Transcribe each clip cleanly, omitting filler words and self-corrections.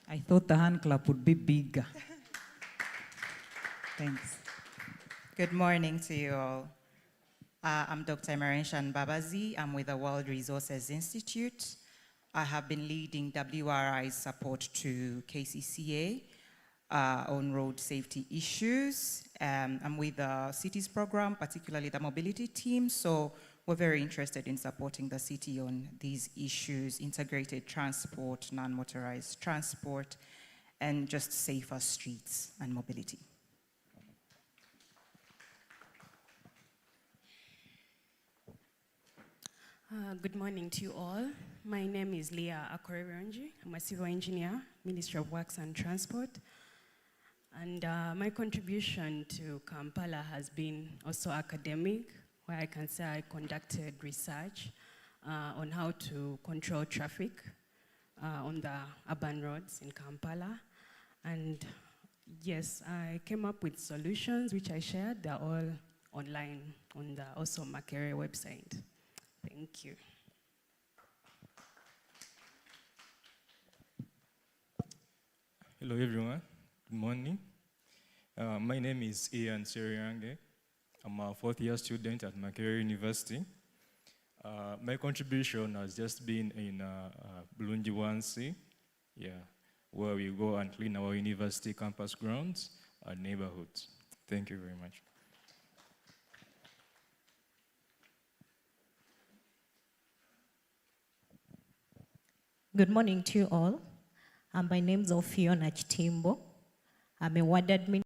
I thought the hand clap would be bigger. Thanks. Good morning to you all. I'm Dr. Emerensian Babazi. I'm with the World Resources Institute. I have been leading WRI's support to KCCA on road safety issues. I'm with the cities program, particularly the mobility team. So we're very interested in supporting the city on these issues: integrated transport, non-motorized transport, and just safer streets and mobility. Good morning to you all. My name is Leah Akoreranji. I'm a civil engineer, Ministry of Works and Transport. And my contribution to Kampala has been also academic, where I can say I conducted research on how to control traffic on the urban roads in Kampala. And yes, I came up with solutions which I shared. They're all online on the also Makere website. Thank you. Hello, everyone. Good morning. My name is Ian Seriange. I'm a fourth-year student at Makere University. My contribution has just been in Bulungi 1C, where we go and clean our university campus grounds and neighborhoods. Thank you very much. Good morning to you all. My name is Fiona Chitimbo. I'm a ward admin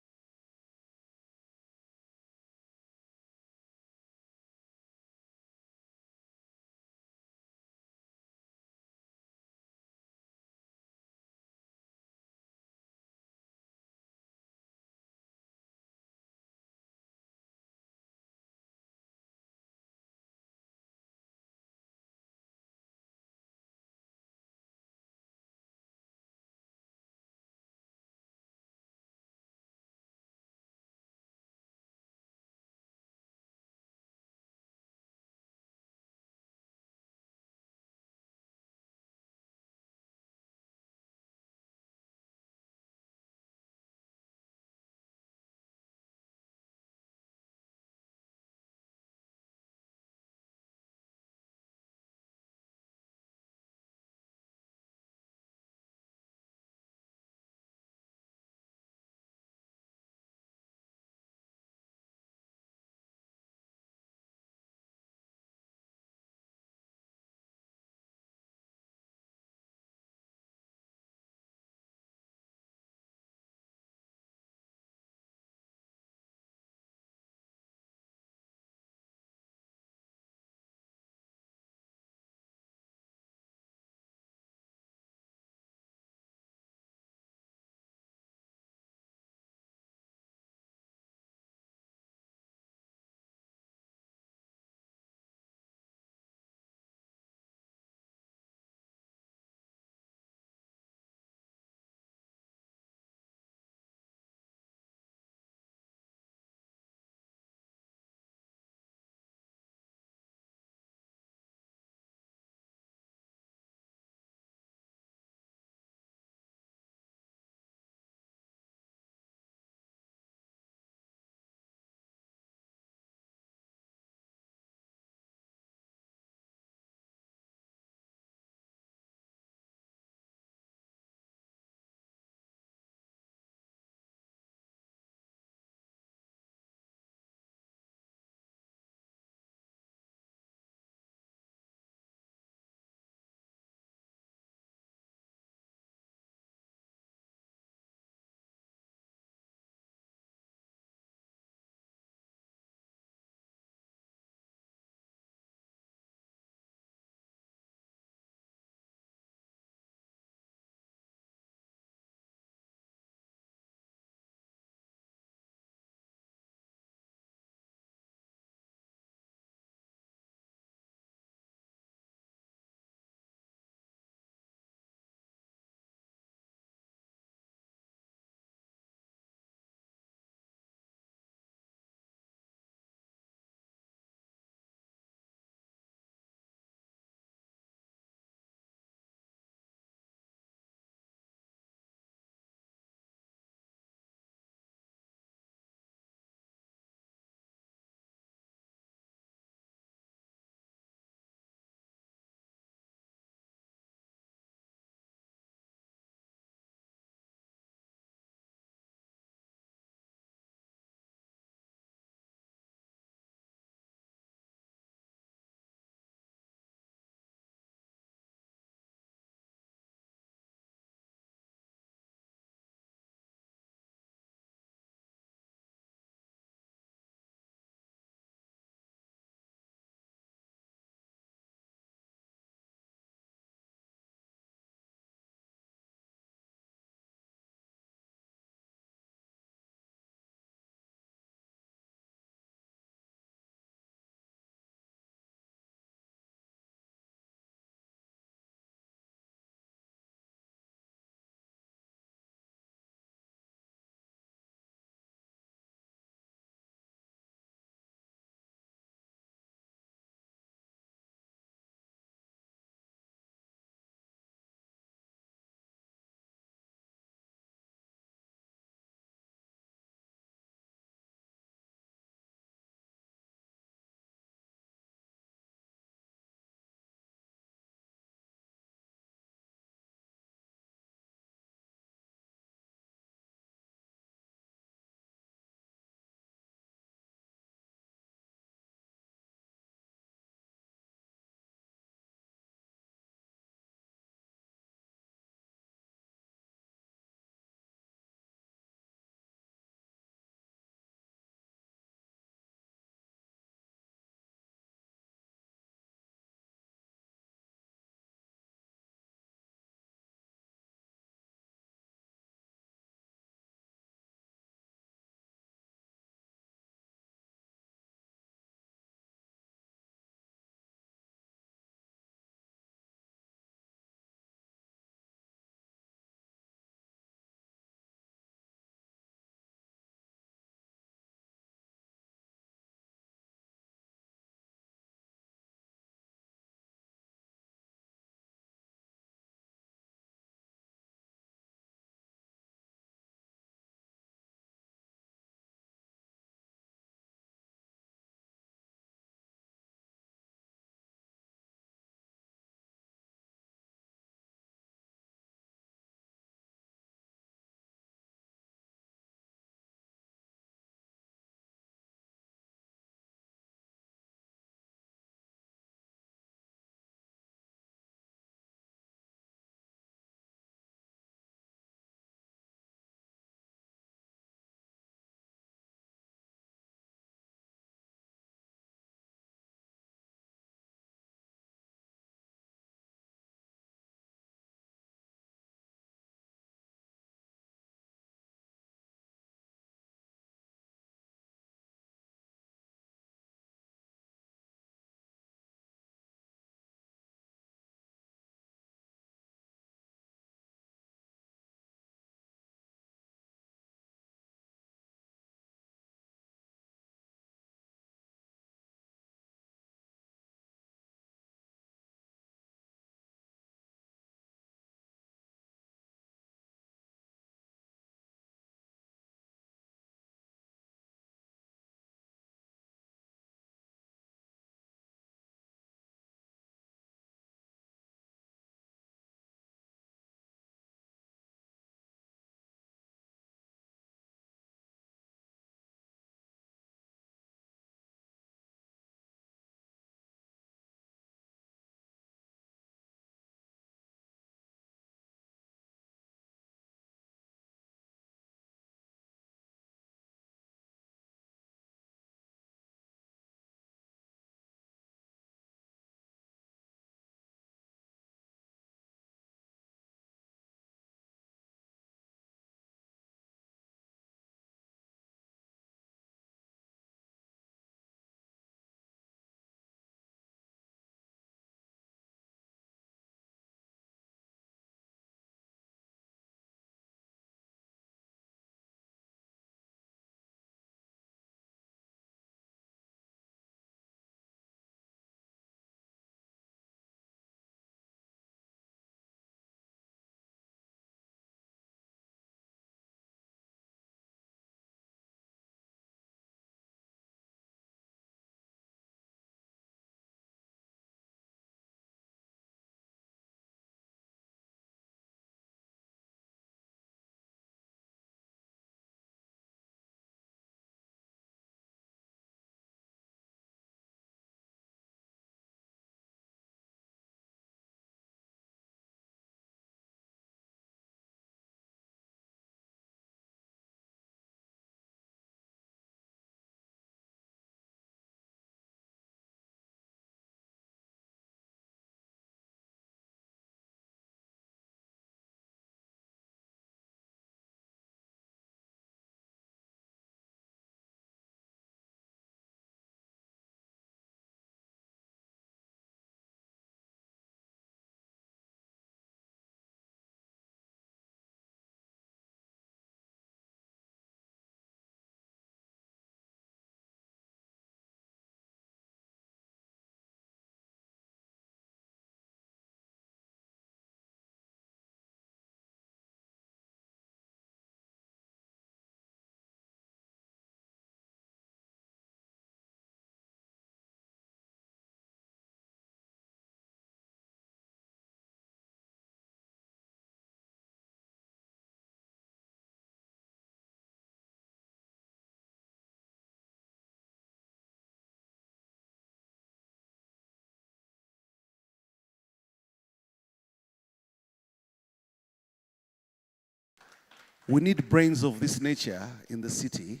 We need brains of this nature in the city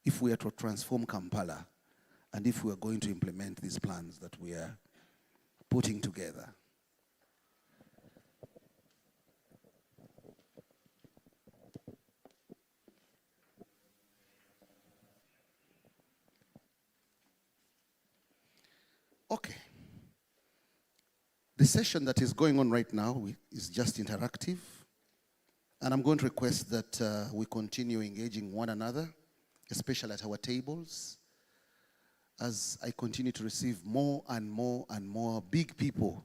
if we are to transform Kampala and if we are going to implement these plans that we are putting together. Okay. The session that is going on right now is just interactive. And I'm going to request that we continue engaging one another, especially at our tables, as I continue to receive more and more and more big people.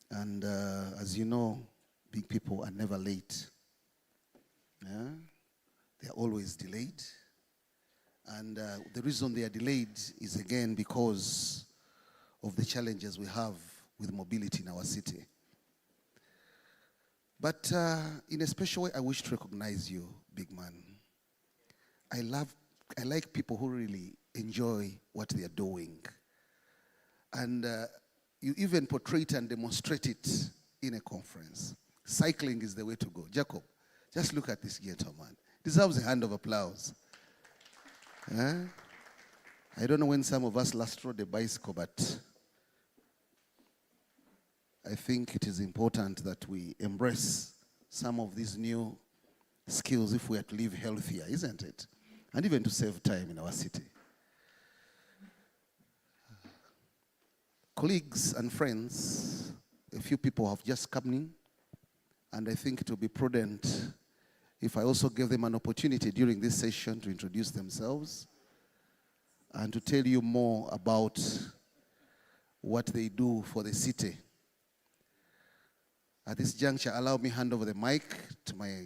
And as you know, big people are never late. Yeah? They are always delayed. And the reason they are delayed is again because of the challenges we have with mobility in our city. But in a special way, I wish to recognize you, big man. I like people who really enjoy what they are doing. And you even portray it and demonstrate it in a conference. Cycling is the way to go. Jacob, just look at this gentleman. Deserves a hand of applause. I don't know when some of us last rode a bicycle, but I think it is important that we embrace some of these new skills if we are to live healthier, isn't it? And even to save time in our city. Colleagues and friends, a few people have just come in, and I think it will be prudent if I also give them an opportunity during this session to introduce themselves and to tell you more about what they do for the city. At this juncture, allow me hand over the mic to my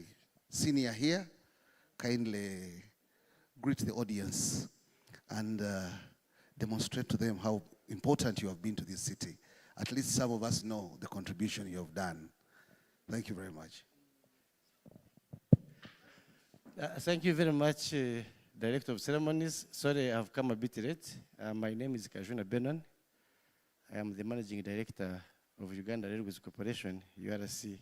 senior here. Kindly greet the audience and demonstrate to them how important you have been to this city. At least some of us know the contribution you have done. Thank you very much. Thank you very much, Director of Ceremonies. Sorry, I've come a bit late. My name is Kajuna Benon. I am the Managing Director of Uganda Railways Corporation, URC.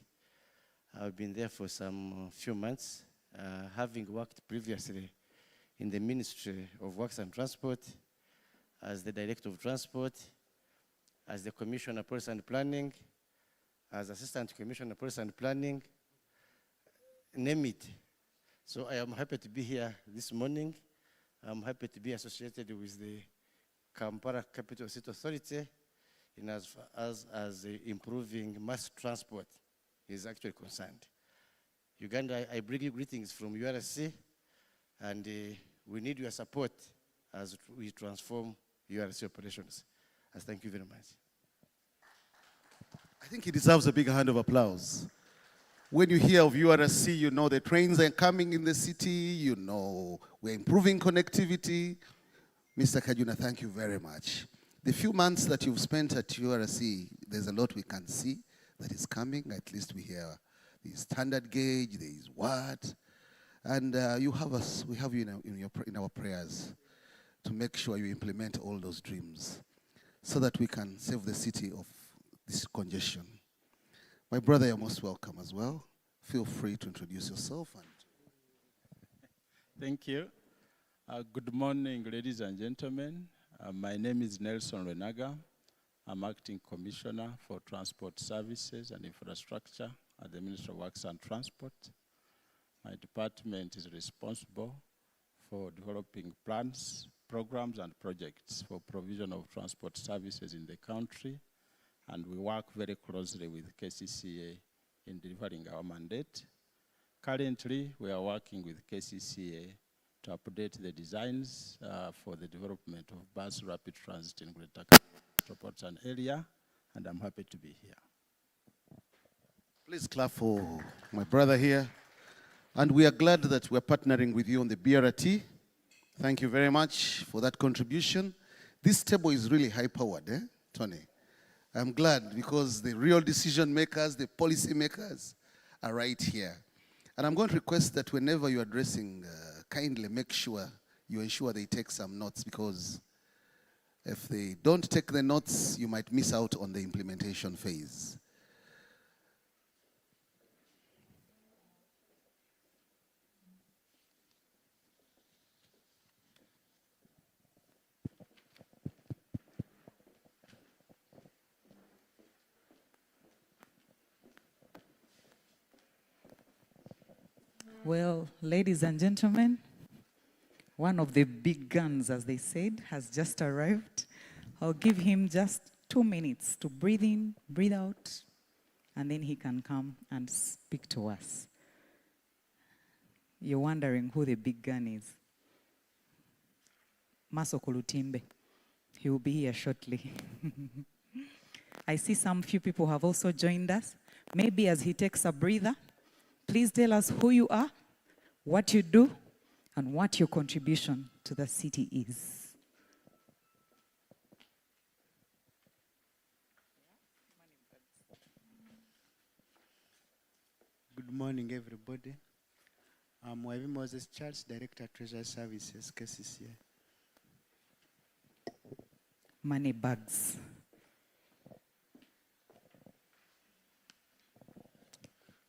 I've been there for some few months, having worked previously in the Ministry of Works and Transport as the Director of Transport, as the Commissioner of Policy and Planning, as Assistant Commissioner of Policy and Planning, name it. So I am happy to be here this morning. I'm happy to be associated with the Kampala Capital City Authority in as far as improving mass transport is actually concerned. Uganda, I bring you greetings from URC, and we need your support as we transform URC operations. Thank you very much. I think he deserves a big hand of applause. When you hear of URC, you know the trains are coming in the city, you know we're improving connectivity. Mr. Kajuna, thank you very much. The few months that you've spent at URC, there's a lot we can see that is coming. At least we hear the standard gauge, there is what. And we have you in our prayers to make sure you implement all those dreams so that we can save the city of this congestion. My brother, you're most welcome as well. Feel free to introduce yourself. Thank you. Good morning, ladies and gentlemen. My name is Nelson Renaga. I'm Acting Commissioner for Transport Services and Infrastructure at the Ministry of Works and Transport. My department is responsible for developing plans, programs, and projects for provision of transport services in the country, and we work very closely with KCCA in delivering our mandate. Currently, we are working with KCCA to update the designs for the development of bus rapid transit in Greater Metropolitan Area, and I'm happy to be here. Please clap for my brother here. And we are glad that we're partnering with you on the BRT. Thank you very much for that contribution. This table is really high-powered, Tony? I'm glad because the real decision makers, the policy makers are right here. And I'm going to request that whenever you're addressing, kindly make sure you ensure they take some notes, because if they don't take the notes, you might miss out on the implementation phase. Well, ladies and gentlemen, one of the big guns, as they said, has just arrived. I'll give him just 2 minutes to breathe in, breathe out, and then he can come and speak to us. You're wondering who the big gun is. Maso Kulutimbe. He will be here shortly. I see some few people have also joined us. Maybe as he takes a breather, please tell us who you are, what you do, and what your contribution to the city is. Good morning, everybody. I'm Wavy Moses Charles, Director Treasury Services, KCCA. Money bags.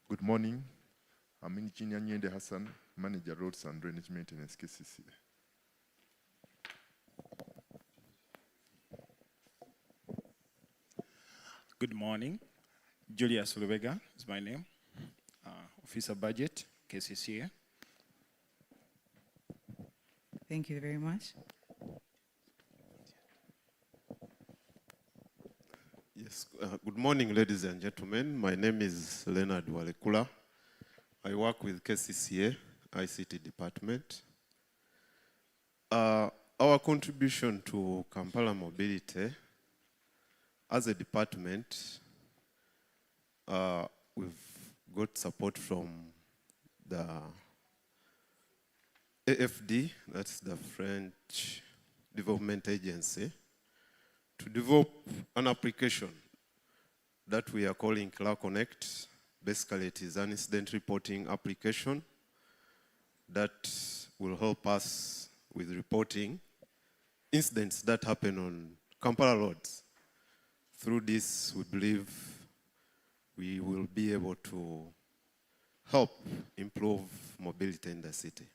Good morning. I'm Engineer Nyende Hassan, Manager Roads and Drainage Maintenance, KCCA. Good morning. Julius Lubega is my name. Officer Budget, KCCA. Thank you very much. Yes, good morning, ladies and gentlemen. My name is Leonard Walekula. I work with KCCA, ICT department. Our contribution to Kampala mobility, as a department, we've got support from the AFD, that's the French Development Agency, to develop an application that we are calling Cloud Connect. Basically, it is an incident reporting application that will help us with reporting incidents that happen on Kampala roads. Through this, we believe we will be able to help improve mobility in the city.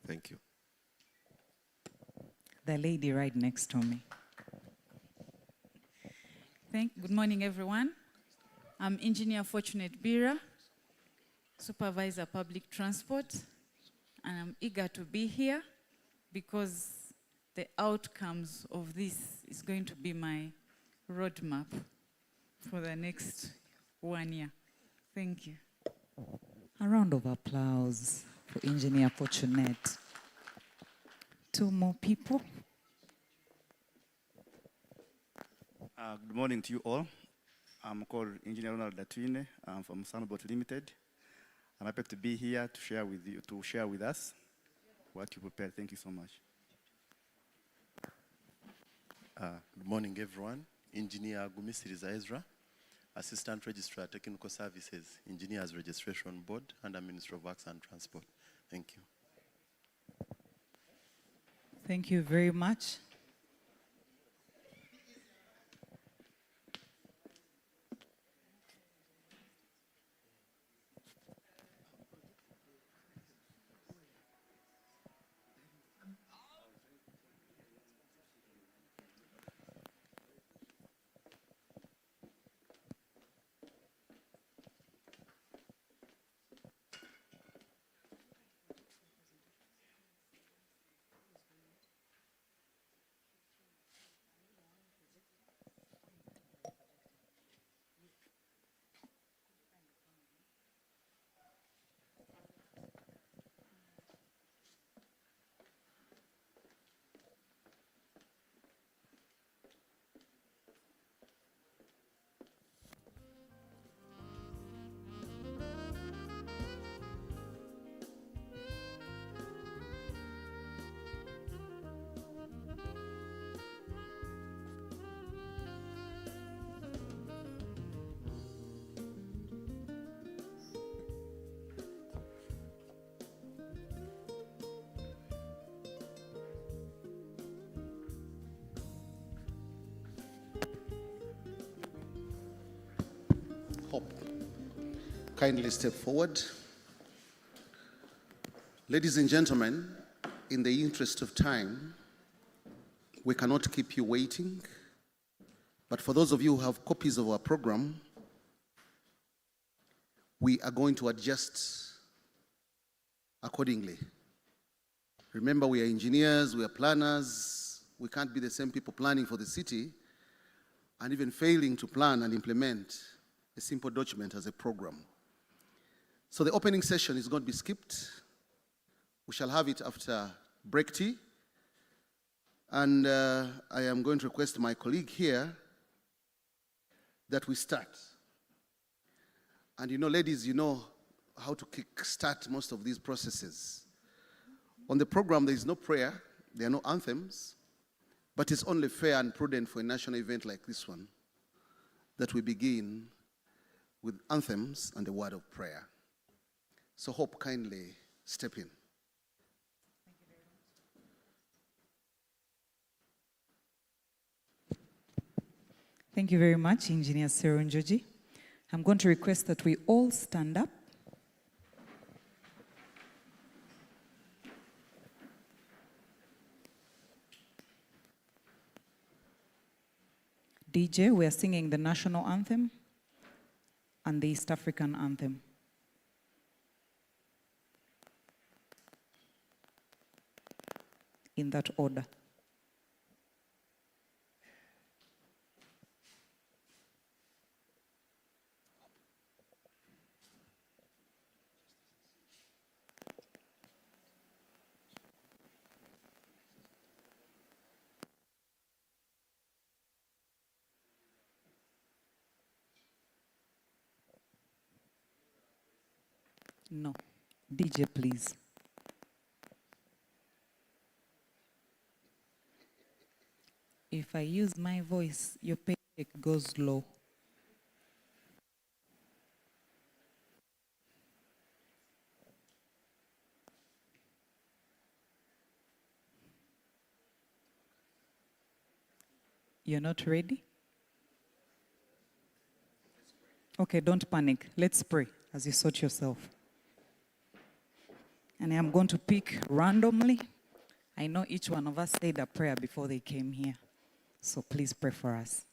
Thank you. The lady right next to me. Good morning, everyone. I'm Engineer Fortunate Bira, Supervisor Public Transport, and I'm eager to be here because the outcomes of this is going to be my roadmap for the next 1 year. Thank you. A round of applause for Engineer Fortunate. 2 more people. Good morning to you all. I'm called Engineer Ronald Datwine. I'm from Sunbot Limited. I'm happy to be here to share with you, to share with us what you prepared. Thank you so much. Good morning, everyone. Engineer Gumisiriza Ezra, Assistant Registrar Technical Services, Engineers Registration Board, under Ministry of Works and Transport. Thank you. Thank you very much. Kindly step forward. Ladies and gentlemen, in the interest of time, we cannot keep you waiting. But for those of you who have copies of our program, we are going to adjust accordingly. Remember, we are engineers, we are planners. We can't be the same people planning for the city and even failing to plan and implement a simple document as a program. So the opening session is going to be skipped. We shall have it after break tea. And I am going to request my colleague here that we start. And you know, ladies, you know how to kick-start most of these processes. On the program, there is no prayer, there are no anthems, but it's only fair and prudent for a national event like this one that we begin with anthems and a word of prayer. So Hope, kindly step in. Thank you very much, Engineer Serunjoji. I'm going to request that we all stand up. DJ, we are singing the national anthem and the East African anthem. In that order. No. DJ, please. If I use my voice, your paycheck goes low. You're not ready? Okay, don't panic. Let's pray as you sort yourself. And I'm going to pick randomly. I know each one of us said a prayer before they came here. So please pray for us.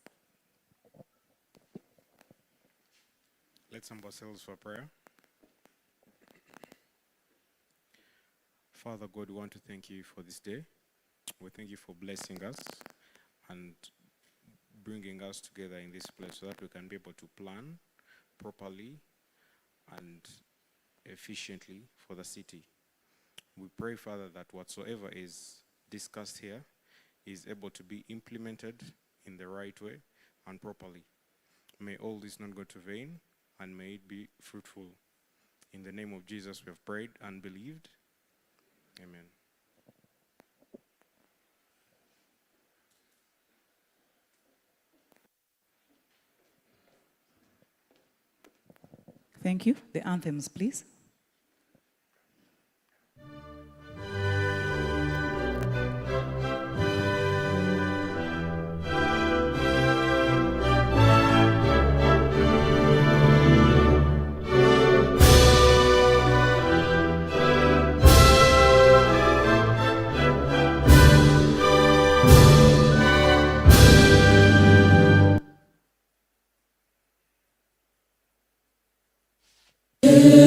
Let's humble ourselves for prayer. Father God, we want to thank you for this day. We thank you for blessing us and bringing us together in this place so that we can be able to plan properly and efficiently for the city. We pray, Father, that whatsoever is discussed here is able to be implemented in the right way and properly. May all this not go to vain, and may it be fruitful. In the name of Jesus we have prayed and believed. Amen. Thank you. The anthems, please.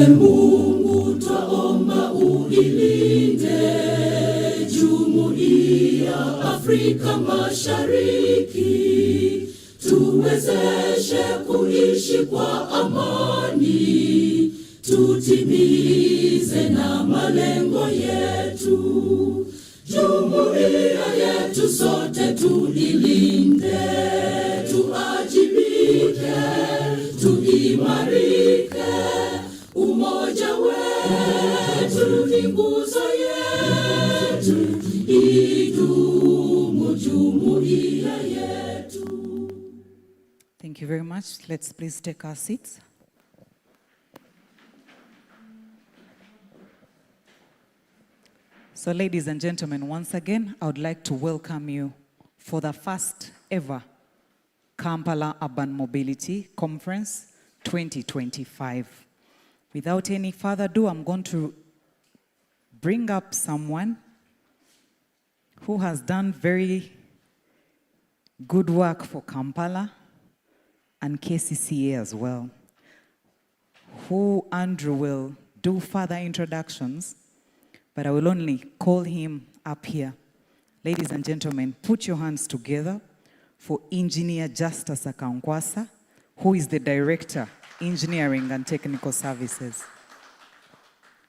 Mungu twaomba uilinde Jumuiya Afrika Mashariki, tuwezeshe kuishi kwa amani, tutimize na malengo yetu. Jumuiya yetu sote tuilinde, tuajibike, tuimarike. Umoja wetu ni nguzo yetu, idumu jumuiya yetu. Thank you very much. Let's please take our seats. So ladies and gentlemen, once again, I would like to welcome you for the first ever Kampala Urban Mobility Conference 2025. Without any further ado, I'm going to bring up someone who has done very good work for Kampala and KCCA as well, who Andrew will do further introductions but I will only call him up here. Ladies and gentlemen, put your hands together for Engineer Justus Akankwasa, who is the Director, Engineering and Technical Services.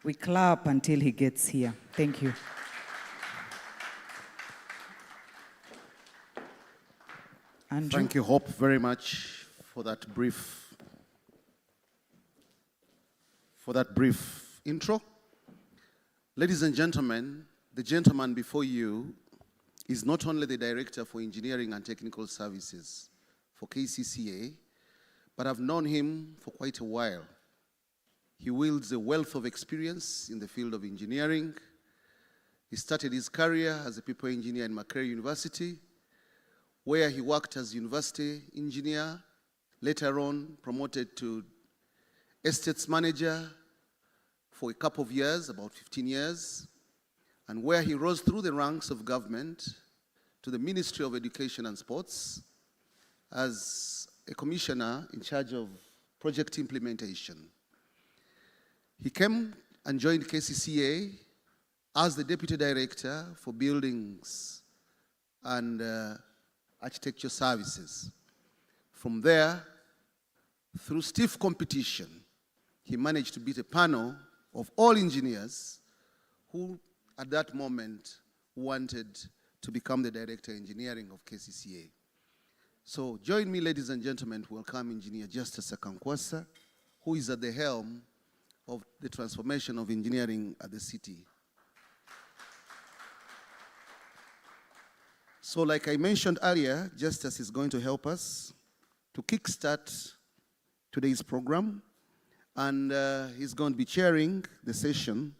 We clap until he gets here. Thank you. Andrew. Thank you, Hope, very much for that brief intro. Ladies and gentlemen, the gentleman before you is not only the Director for Engineering and Technical Services for KCCA, but I've known him for quite a while. He wields a wealth of experience in the field of engineering. He started his career as a people engineer in Makerere University, where he worked as university engineer, later on promoted to estates manager for a couple of years, about 15 years, and where he rose through the ranks of government to the Ministry of Education and Sports as a commissioner in charge of project implementation. He came and joined KCCA as the Deputy Director for Buildings and Architecture Services. From there, through stiff competition, he managed to beat a panel of all engineers who, at that moment, wanted to become the Director of Engineering of KCCA. So join me, ladies and gentlemen, to welcome Engineer Justus Akankwasa, who is at the helm of the transformation of engineering at the city. So like I mentioned earlier, Justus is going to help us to kickstart today's program, and he's going to be chairing the session,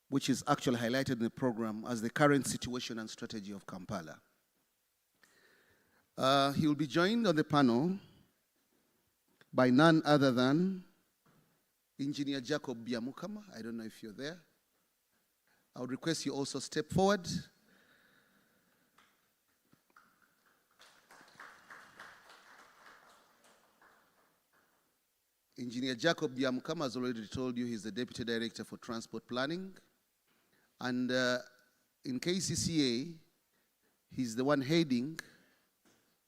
which is actually highlighted in the program as the current situation and strategy of Kampala. He will be joined on the panel by none other than Engineer Jacob Byamukama. I don't know if you're there. I would request you also step forward. Engineer Jacob Byamukama has already told you he's the Deputy Director for Transport Planning. And in KCCA, he's the one heading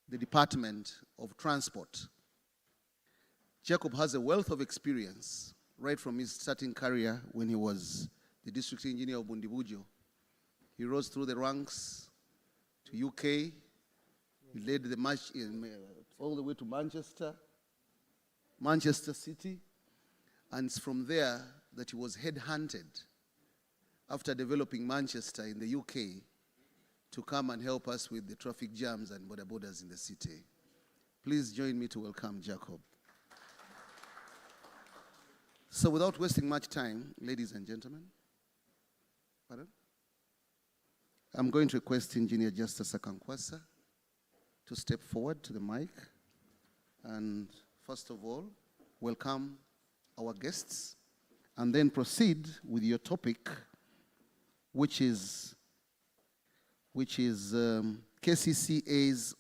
the Department of Transport. Jacob has a wealth of experience right from his starting career when he was the District Engineer of Bundibujo. He rose through the ranks to UK. He led the march all the way to Manchester City, and it's from there that he was headhunted after developing Manchester in the UK to come and help us with the traffic jams and border borders in the city. Please join me to welcome Jacob. So without wasting much time, ladies and gentlemen, pardon? I'm going to request Engineer Justus Akankwasa to step forward to the mic and first of all, welcome our guests, and then proceed with your topic, which is KCCA's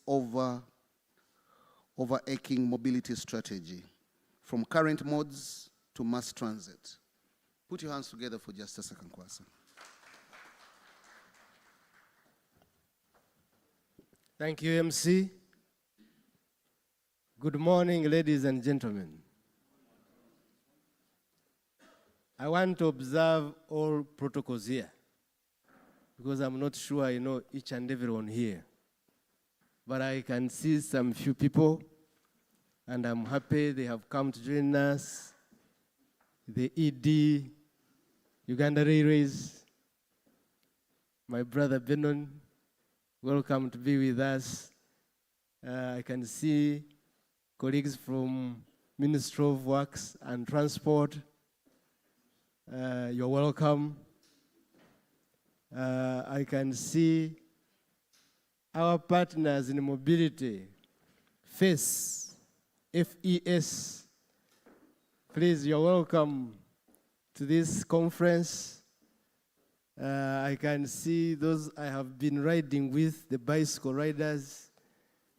overarching mobility strategy, from current modes to mass transit. Put your hands together for Justus Akankwasa. Thank you, MC. Good morning, ladies and gentlemen. I want to observe all protocols here because I'm not sure I know each and everyone here. But I can see some few people, and I'm happy they have come to join us. The ED, Uganda Railways, my brother Benon, welcome to be with us. I can see colleagues from Ministry of Works and Transport. You're welcome. I can see our partners in mobility, FES, FES. Please, you're welcome to this conference. I can see those I have been riding with, the bicycle riders.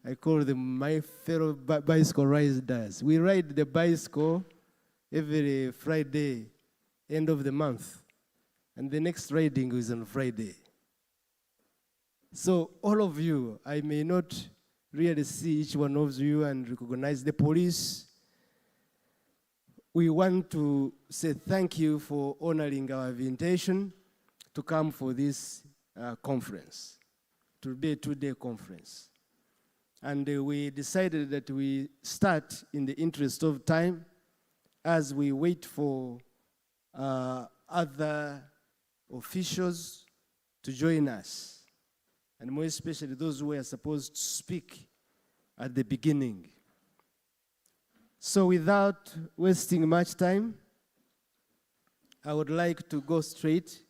I call them my fellow bicycle riders. We ride the bicycle every Friday, end of the month. and the next riding is on Friday. So all of you, I may not really see each one of you and recognize the police. We want to say thank you for honoring our invitation to come for this conference, to be a two-day conference. And we decided that we start in the interest of time as we wait for other officials to join us, and more especially those who are supposed to speak at the beginning. So without wasting much time, I would like to go straight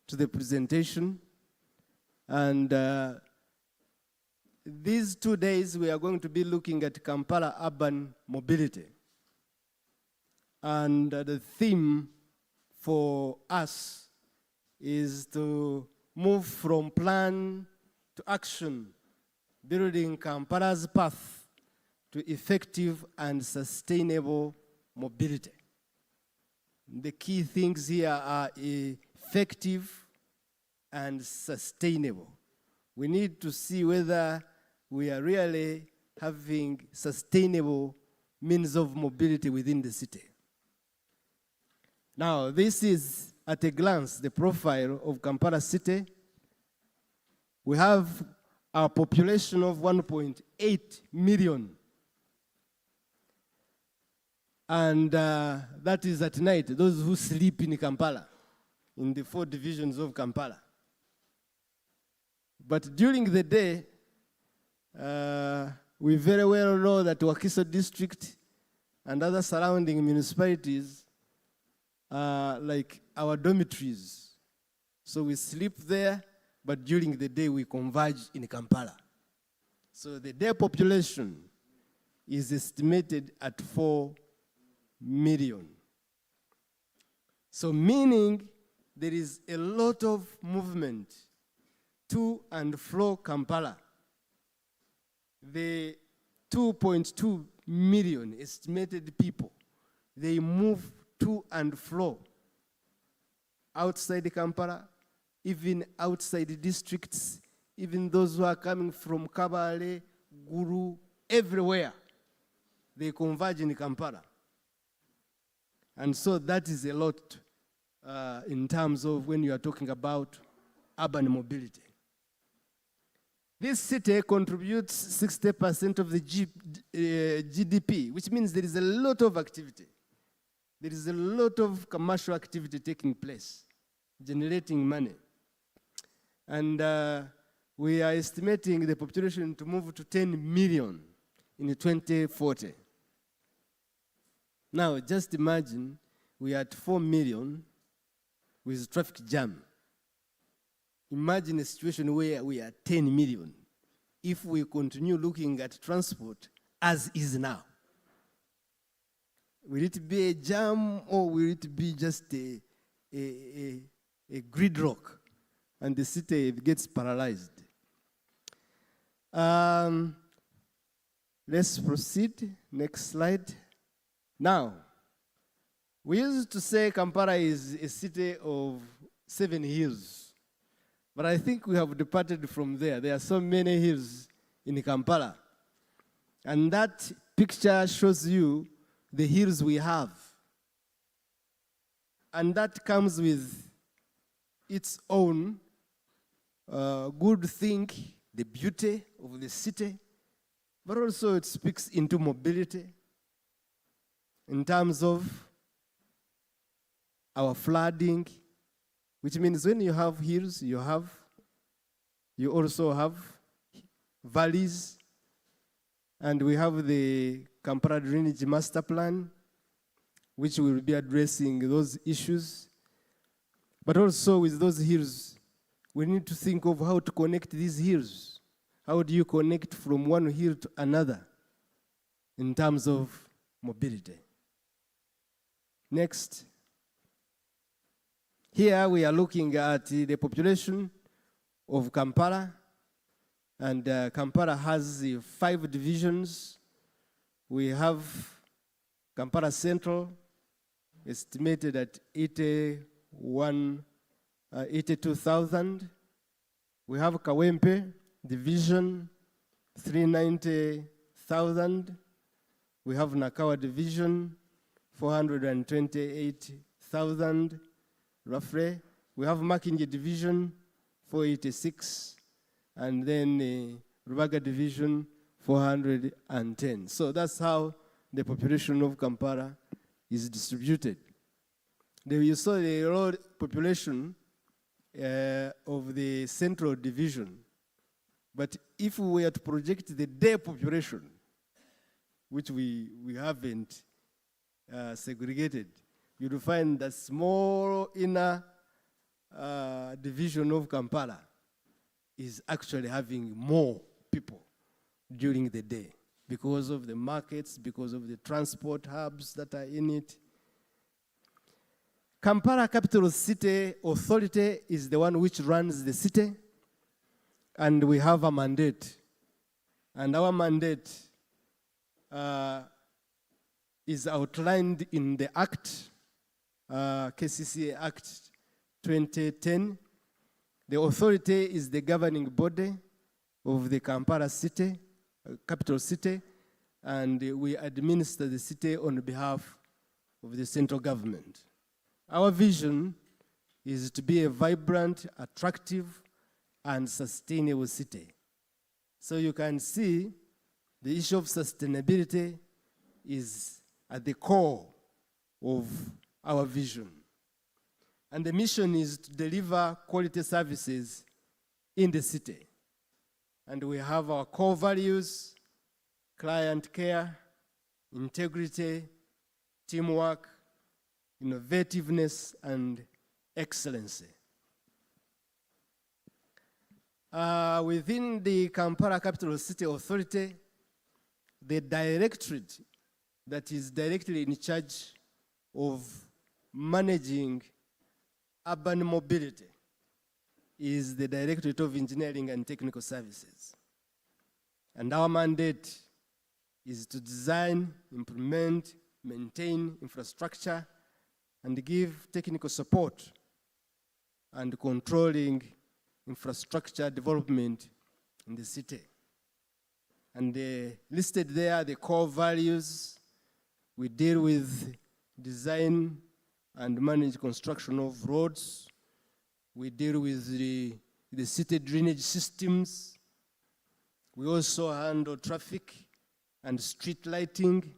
to the presentation. And these 2 days, we are going to be looking at Kampala urban mobility. And the theme for us is to move from plan to action, building Kampala's path to effective and sustainable mobility. The key things here are effective and sustainable. We need to see whether we are really having sustainable means of mobility within the city. Now, this is, at a glance, the profile of Kampala city. We have a population of 1.8 million. And that is at night, those who sleep in Kampala, in the 4 divisions of Kampala. But during the day, we very well know that Wakiso district and other surrounding municipalities are like our dormitories. So we sleep there, but during the day we converge in Kampala. So the day population is estimated at 4 million. So meaning there is a lot of movement to and fro Kampala. The 2.2 million estimated people, they move to and fro outside Kampala, even outside the districts, even those who are coming from Kabale, Guru, everywhere, they converge in Kampala. And so that is a lot in terms of when you are talking about urban mobility. This city contributes 60% of the GDP, which means there is a lot of activity. There is a lot of commercial activity taking place, generating money. And we are estimating the population to move to 10 million in 2040. Now, just imagine we are at 4 million with traffic jam. Imagine a situation where we are 10 million if we continue looking at transport as is now. Will it be a jam or will it be just a gridlock and the city gets paralyzed? Let's proceed. Next slide. Now, we used to say Kampala is a city of 7 hills. But I think we have departed from there. There are so many hills in Kampala. And that picture shows you the hills we have. And that comes with its own good thing, the beauty of the city, but also it speaks into mobility in terms of our flooding, which means when you have hills, you also have valleys, and we have the Kampala Drainage Master Plan, which will be addressing those issues. But also with those hills, we need to think of how to connect these hills. How do you connect from one hill to another in terms of mobility? Next. Here we are looking at the population of Kampala, and Kampala has 5 divisions. We have Kampala Central, estimated at 81 82,000. We have Kawempe division, 390,000. We have Nakawa division, 428,000 roughly. We have Makinje division, 486, and then Rubaga division, 410. So that's how the population of Kampala is distributed. You saw the road population of the central division. But if we were to project the day population, which we haven't segregated, you'll find that small inner division of Kampala is actually having more people during the day because of the markets, because of the transport hubs that are in it. Kampala Capital City Authority is the one which runs the city, and we have a mandate. And our mandate is outlined in the Act, KCCA Act 2010. The authority is the governing body of the Kampala city, capital city, and we administer the city on behalf of the central government. Our vision is to be a vibrant, attractive, and sustainable city. So you can see the issue of sustainability is at the core of our vision. And the mission is to deliver quality services in the city. And we have our core values: client care, integrity, teamwork, innovativeness, and excellency. Within the Kampala Capital City Authority, the directorate that is directly in charge of managing urban mobility is the Directorate of Engineering and Technical Services. And our mandate is to design, implement, maintain infrastructure, and give technical support and controlling infrastructure development in the city. And listed there, the core values. We deal with design and manage construction of roads. We deal with the city drainage systems. We also handle traffic and street lighting.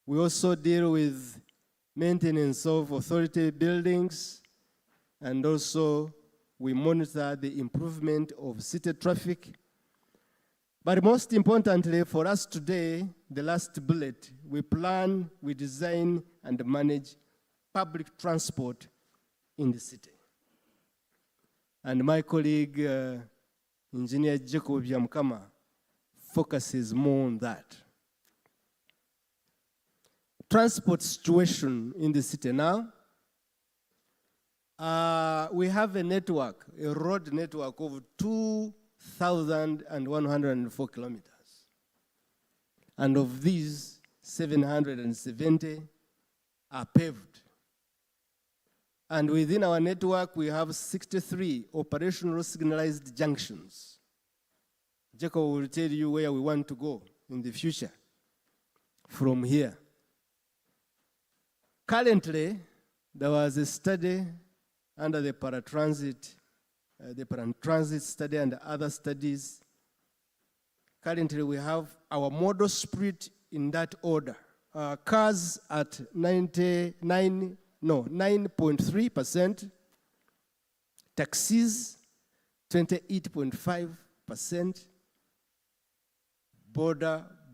We also deal with maintenance of authority buildings, and also we monitor the improvement of city traffic. But most importantly for us today, the last bullet, we plan, we design, and manage public transport in the city. And my colleague, Engineer Jacob Yamkama, focuses more on that. Transport situation in the city now. We have a network, a road network of 2,104 kilometers. And of these, 770 are paved. And within our network, we have 63 operational signalized junctions. Jacob will tell you where we want to go in the future from here. Currently, there was a study under the paratransit study and other studies. Currently, we have our model split in that order. Cars at 9.3%, taxis 28.5%,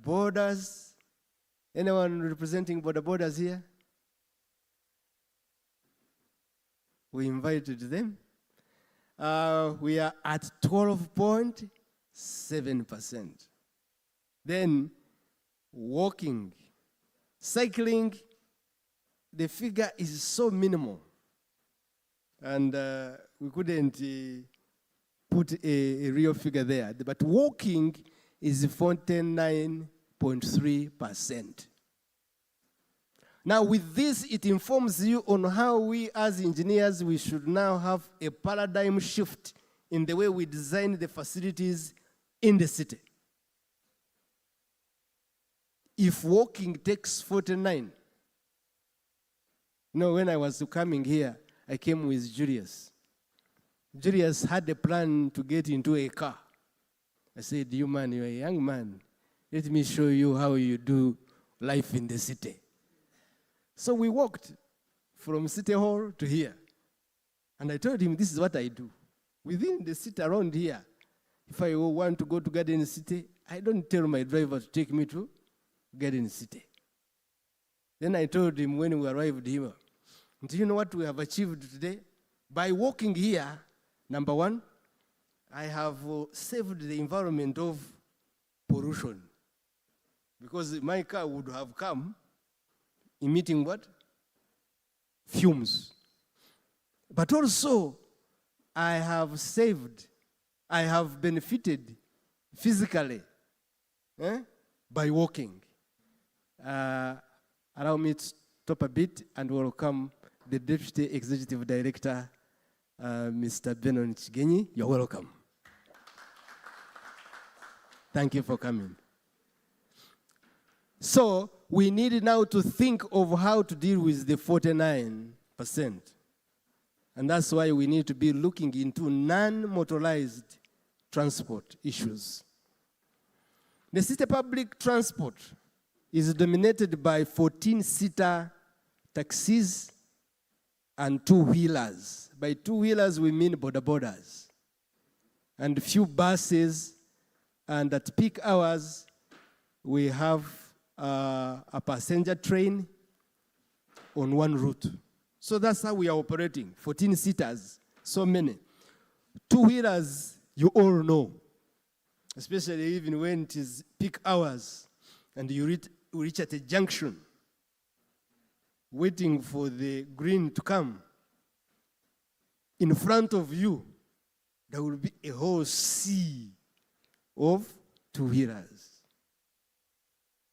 borders. Anyone representing borders here? We invited them. We are at 12.7%. Then walking, cycling, the figure is so minimal. And we couldn't put a real figure there. But walking is 49.3%. Now with this, it informs you on how we as engineers, we should now have a paradigm shift in the way we design the facilities in the city. If walking takes 49, when I was coming here, I came with Julius. Julius had a plan to get into a car. I said, you man, you're a young man. Let me show you how you do life in the city. So we walked from City Hall to here. And I told him, this is what I do. Within the city around here, if I want to go to Garden City, I don't tell my driver to take me to Garden City. Then I told him when we arrived here, do you know what we have achieved today? By walking here, number one, I have saved the environment of pollution. Because my car would have come emitting what? Fumes. But also, I have saved, I have benefited physically by walking. Allow me to stop a bit and welcome the Deputy Executive Director, Mr. Benon Chigenyi. You're welcome. Thank you for coming. So we need now to think of how to deal with the 49%. And that's why we need to be looking into non-motorized transport issues. The city public transport is dominated by 14-seater taxis and two-wheelers. By two-wheelers, we mean border-borders. And few buses, and at peak hours, we have a passenger train on one route. So that's how we are operating, 14 seaters, so many. Two-wheelers, you all know, especially even when it is peak hours and you reach at a junction, waiting for the green to come. In front of you, there will be a whole sea of two-wheelers.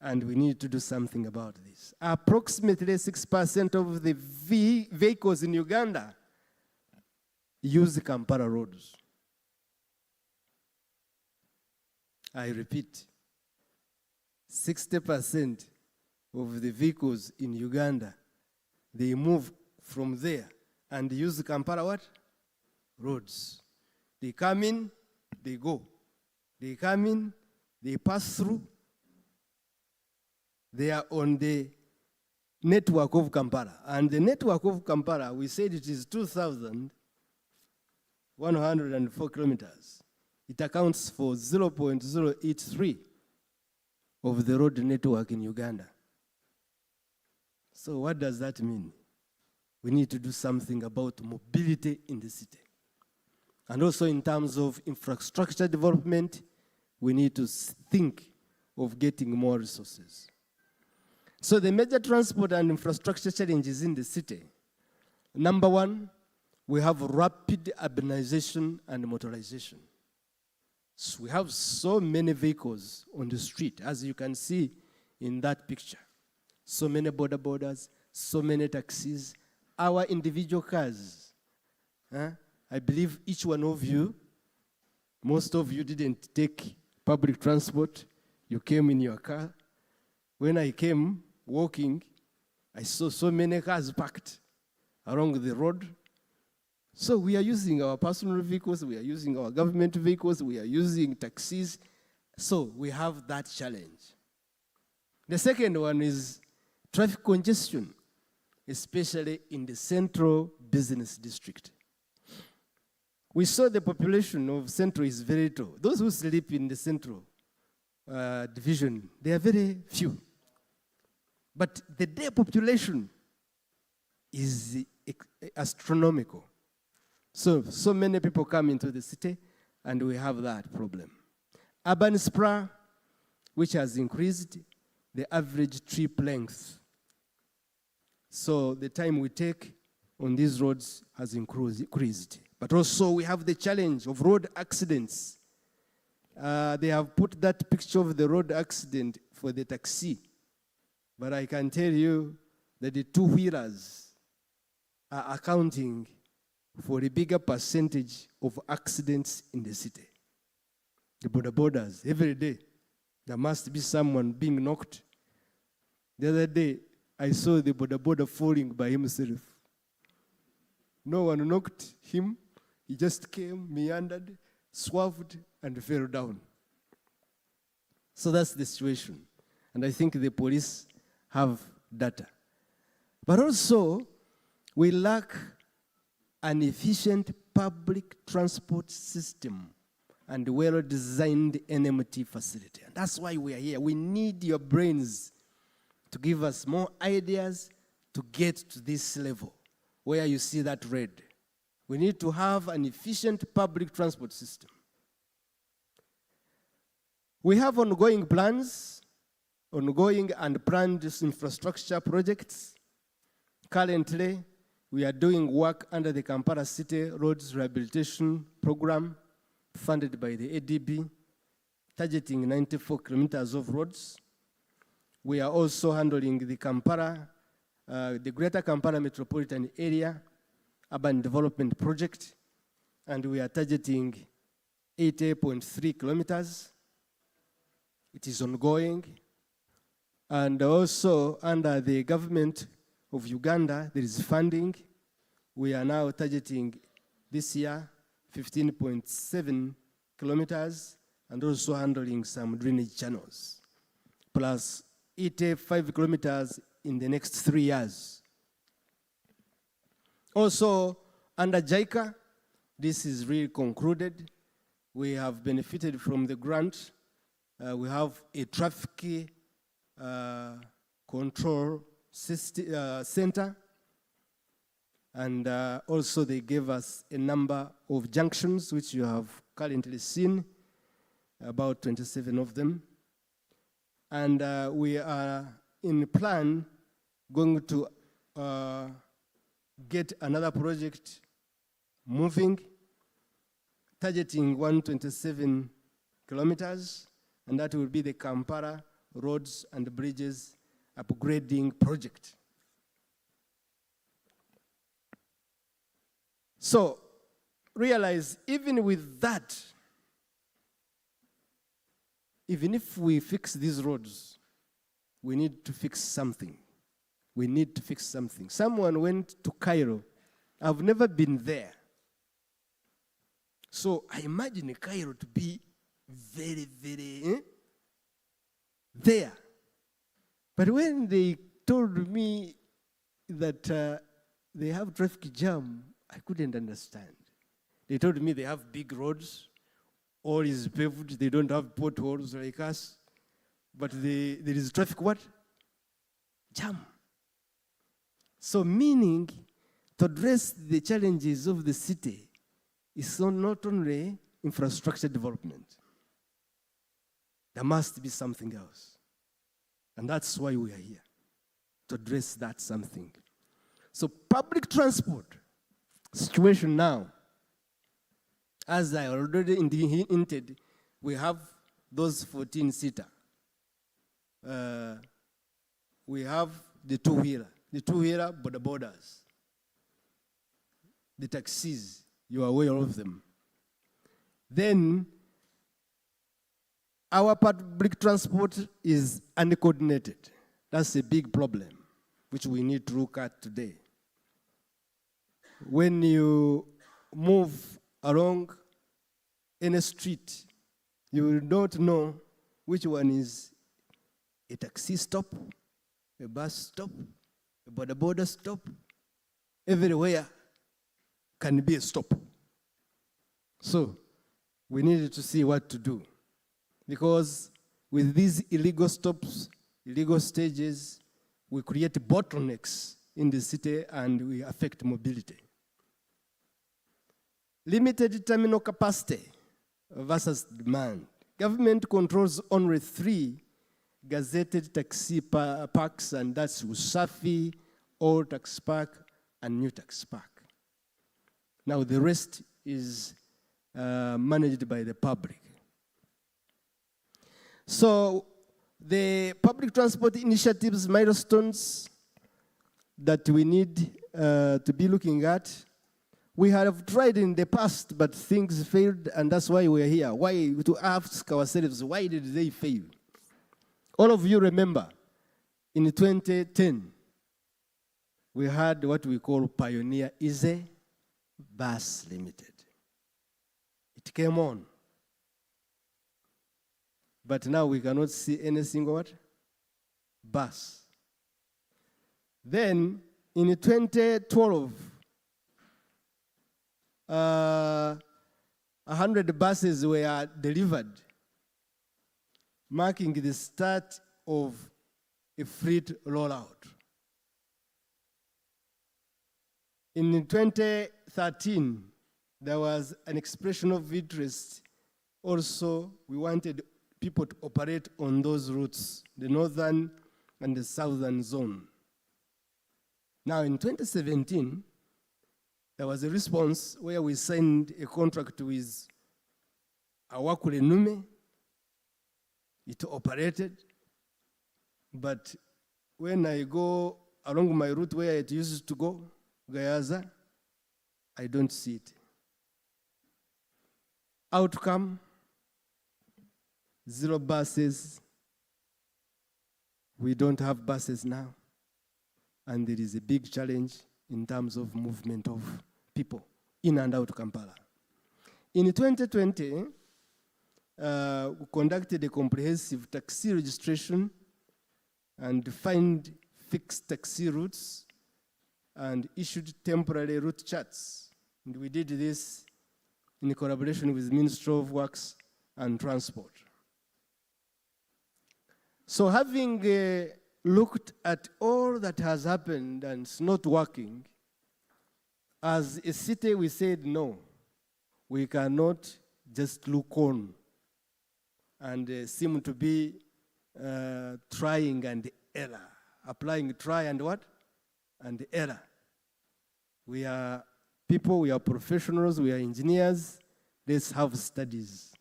And we need to do something about this. Approximately 6% of the vehicles in Uganda use Kampala roads. I repeat, 60% of the vehicles in Uganda, they move from there and use Kampala what? Roads. They come in, they go. They come in, they pass through. They are on the network of Kampala. And the network of Kampala, we said it is 2,104 kilometers. It accounts for 0.083 of the road network in Uganda. So what does that mean? We need to do something about mobility in the city. And also in terms of infrastructure development, we need to think of getting more resources. So the major transport and infrastructure challenges in the city. Number one, we have rapid urbanization and motorization. So we have so many vehicles on the street, as you can see in that picture. So many border borders, so many taxis, our individual cars. I believe each one of you, most of you didn't take public transport. You came in your car. When I came walking, I saw so many cars parked along the road. So we are using our personal vehicles, we are using our government vehicles, we are using taxis. So we have that challenge. The second one is traffic congestion, especially in the central business district. We saw the population of Central is very low. Those who sleep in the Central division, they are very few. But the day population is astronomical. So many people come into the city, and we have that problem. Urban sprawl, which has increased the average trip length. So the time we take on these roads has increased. But also we have the challenge of road accidents. They have put that picture of the road accident for the taxi. But I can tell you, that the two-wheelers are accounting for a bigger percentage of accidents in the city. The boda-bodas, every day, there must be someone being knocked. The other day, I saw the boda-boda falling by himself. No one knocked him. He just came, meandered, swerved, and fell down. So that's the situation. And I think the police have data. But also, we lack an efficient public transport system and well-designed NMT facility. And that's why we are here. We need your brains to give us more ideas to get to this level where you see that red. We need to have an efficient public transport system. We have ongoing plans, ongoing and planned infrastructure projects. Currently, we are doing work under the Kampala City Roads Rehabilitation Program, funded by the ADB, targeting 94 kilometers of roads. We are also handling the Kampala, the Greater Kampala Metropolitan Area Urban Development Project, and we are targeting 80.3 kilometers. It is ongoing. And also under the government of Uganda, there is funding. We are now targeting this year 15.7 kilometers and also handling some drainage channels, plus 85 kilometers in the next 3 years. Also, under JICA, this is really concluded. We have benefited from the grant. We have a traffic control center, and also they gave us a number of junctions, which you have currently seen, about 27 of them. And we are in plan going to get another project moving, targeting 127 kilometers, and that will be the Kampala Roads and Bridges Upgrading Project. So, realize, even with that, even if we fix these roads, we need to fix something. We need to fix something. Someone went to Cairo. I've never been there. So I imagine Cairo to be very, very there. But when they told me that they have traffic jam, I couldn't understand. They told me they have big roads, all is paved, they don't have potholes like us, but there is traffic what? Jam. So meaning, to address the challenges of the city is not only infrastructure development. There must be something else. And that's why we are here, to address that something. So public transport situation now, as I already hinted, we have those 14-seater. We have the two-wheeler boda-bodas, the taxis, you are aware of them. Then, our public transport is uncoordinated. That's a big problem, which we need to look at today. When you move along any street, you will not know which one is a taxi stop, a bus stop, a boda-boda stop. Everywhere can be a stop. So we needed to see what to do. Because with these illegal stops, illegal stages, we create bottlenecks in the city and we affect mobility. Limited terminal capacity versus demand. Government controls only 3 gazetted taxi parks, and that's Usafi, Old Taxi Park, and New Taxi Park. Now the rest is managed by the public. So the public transport initiatives milestones that we need to be looking at. We have tried in the past, but things failed, and that's why we're here. Why? To ask ourselves, why did they fail? All of you remember, in 2010, we had what we call Pioneer Easy Bus Limited. It came on. But now we cannot see any single what? Bus. Then, in 2012, 100 buses were delivered, marking the start of a fleet rollout. In 2013, there was an expression of interest. Also, we wanted people to operate on those routes, the northern and the southern zone. Now, in 2017, there was a response where we signed a contract with Awakule Nume. It operated, but when I go along my route where it used to go, Gayaza, I don't see it. Outcome, 0 buses. We don't have buses now. And there is a big challenge in terms of movement of people in and out of Kampala. In 2020, we conducted a comprehensive taxi registration and defined fixed taxi routes and issued temporary route charts. And we did this in collaboration with the Ministry of Works and Transport. So having looked at all that has happened and it's not working, as a city we said no, we cannot just look on and seem to be trying and error, applying try and what? And error. We are people, we are professionals, we are engineers, let's have studies.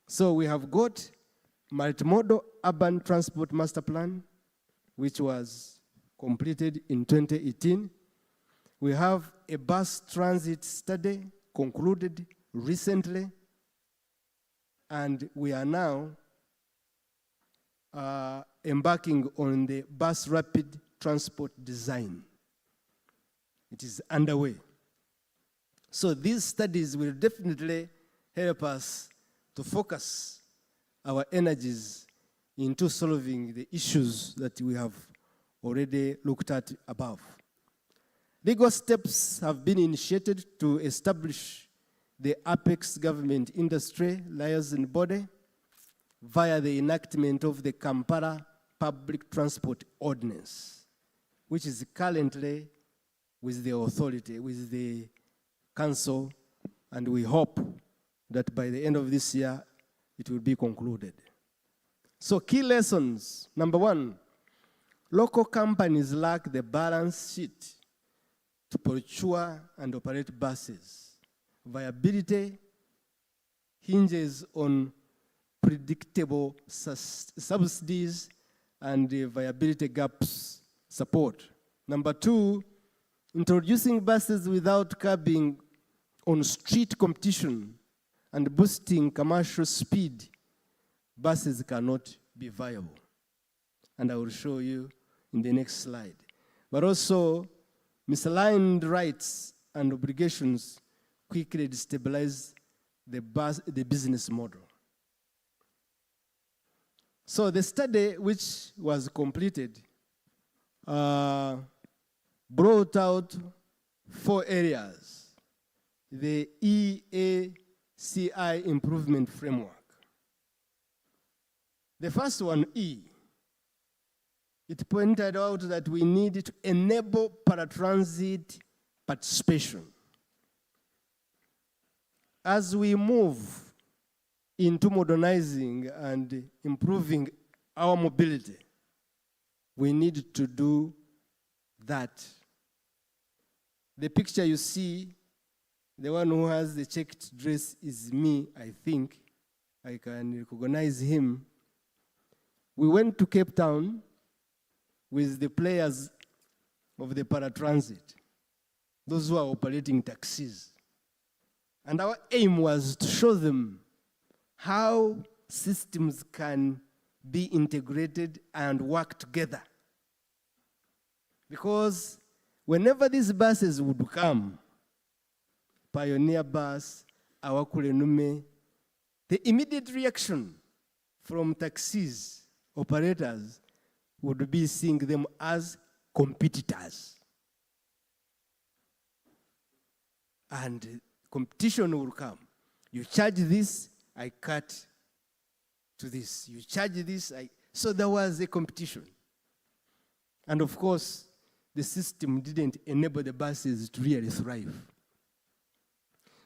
So we have got multimodal urban transport master plan, which was completed in 2018. We have a bus transit study concluded recently, and we are now embarking on the bus rapid transport design. It is underway. So these studies will definitely help us to focus our energies into solving the issues that we have already looked at above. Legal steps have been initiated to establish the Apex Government Industry Liaison Body via the enactment of the Kampala Public Transport Ordinance, which is currently with the authority, with the council, and we hope that by the end of this year, it will be concluded. So key lessons. Number 1, local companies lack the balance sheet to procure and operate buses. Viability hinges on predictable subsidies and viability gaps support. Number 2, introducing buses without curbing on street competition and boosting commercial speed, buses cannot be viable. And I will show you in the next slide. But also, misaligned rights and obligations quickly destabilize the business model. So the study, which was completed, brought out 4 areas. The EACI improvement framework. The first one, E, it pointed out that we needed to enable paratransit participation. As we move into modernizing and improving our mobility, we need to do that. The picture you see, the one who has the checked dress is me, I think. I can recognize him. We went to Cape Town with the players of the paratransit, those who are operating taxis. And our aim was to show them how systems can be integrated and work together. Because whenever these buses would come, Pioneer Bus, Awakule Nume, the immediate reaction from taxis operators would be seeing them as competitors. And competition will come. You charge this, I cut to this. You charge this, so there was a competition. And of course, the system didn't enable the buses to really thrive.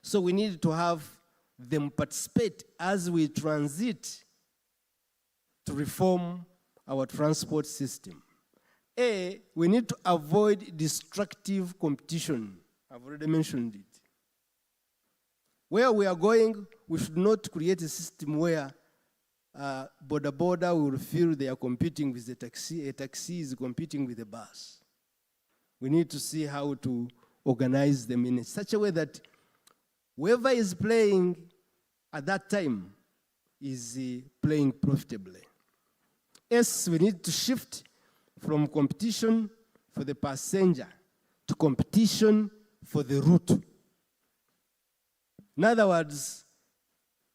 So we need to have them participate as we transit to reform our transport system. We need to avoid destructive competition. I've already mentioned it. Where we are going, we should not create a system where border will feel they are competing with the taxi, a taxi is competing with a bus. We need to see how to organize them in such a way that whoever is playing at that time is playing profitably. Yes, we need to shift from competition for the passenger to competition for the route. In other words,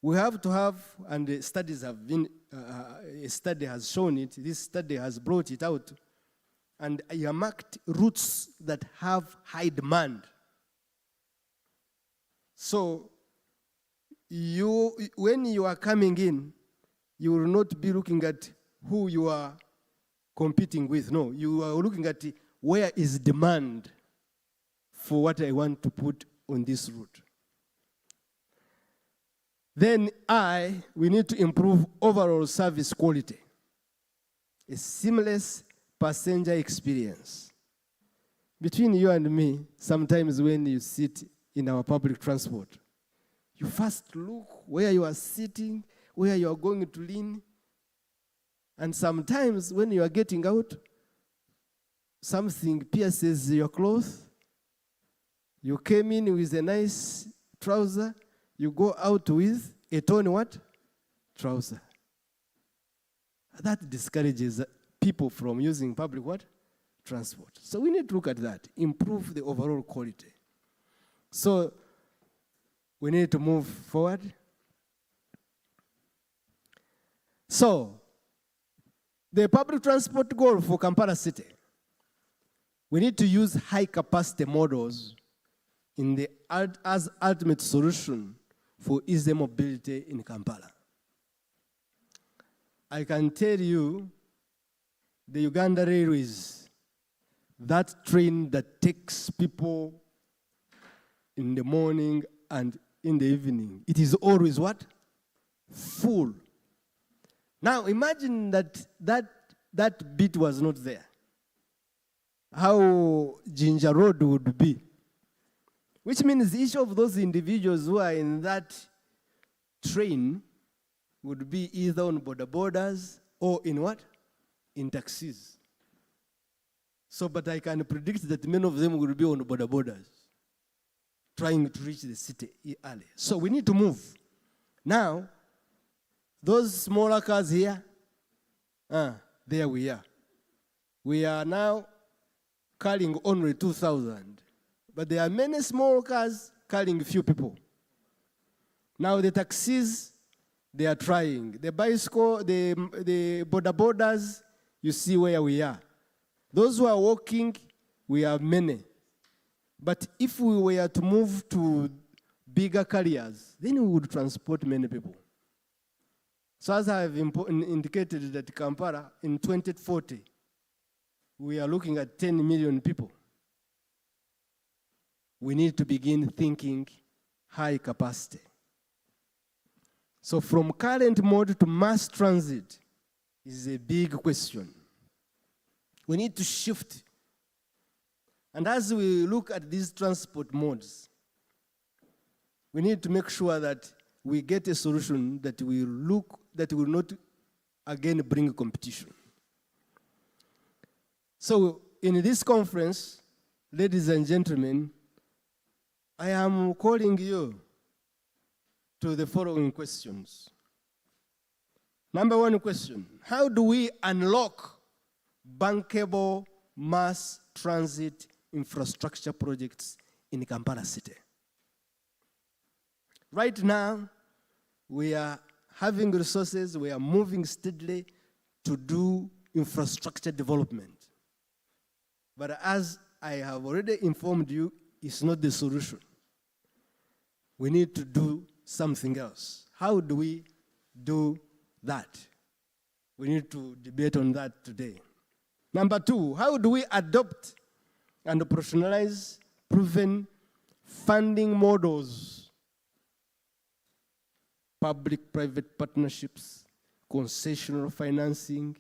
we have to have, and the studies have been, a study has shown it, this study has brought it out, and earmarked routes that have high demand. So, when you are coming in, you will not be looking at who you are competing with. No, you are looking at where is demand for what I want to put on this route. Then we need to improve overall service quality. A seamless passenger experience. Between you and me, sometimes when you sit in our public transport, you first look where you are sitting, where you are going to lean. And sometimes when you are getting out, something pierces your clothes. You came in with a nice trouser, you go out with a torn what? Trouser. That discourages people from using public what? Transport. So we need to look at that, improve the overall quality. So we need to move forward. So the public transport goal for Kampala City, we need to use high capacity models as ultimate solution for easy mobility in Kampala. I can tell you, the Uganda Railways, that train that takes people in the morning and in the evening, it is always what? Full. Now imagine that bit was not there. How Ginger Road would be. Which means each of those individuals who are in that train would be either on borders or in what? In taxis. So, but I can predict that many of them will be on borders, trying to reach the city early. So we need to move. Now, those smaller cars here, there we are. We are now carrying only 2,000. But there are many small cars carrying a few people. Now the taxis, they are trying. The bicycle, the borders, you see where we are. Those who are walking, we are many. But if we were to move to bigger carriers, then we would transport many people. So as I have indicated that Kampala, in 2040, we are looking at 10 million people. We need to begin thinking high capacity. So from current mode to mass transit is a big question. We need to shift. And as we look at these transport modes, we need to make sure that we get a solution that will not again bring competition. So in this conference, ladies and gentlemen, I am calling you to the following questions. Number one question, how do we unlock bankable mass transit infrastructure projects in Kampala City? Right now, we are having resources, we are moving steadily to do infrastructure development. But as I have already informed you, it's not the solution. We need to do something else. How do we do that? We need to debate on that today. Number two, how do we adopt and operationalize proven funding models? Public-private partnerships, concessional financing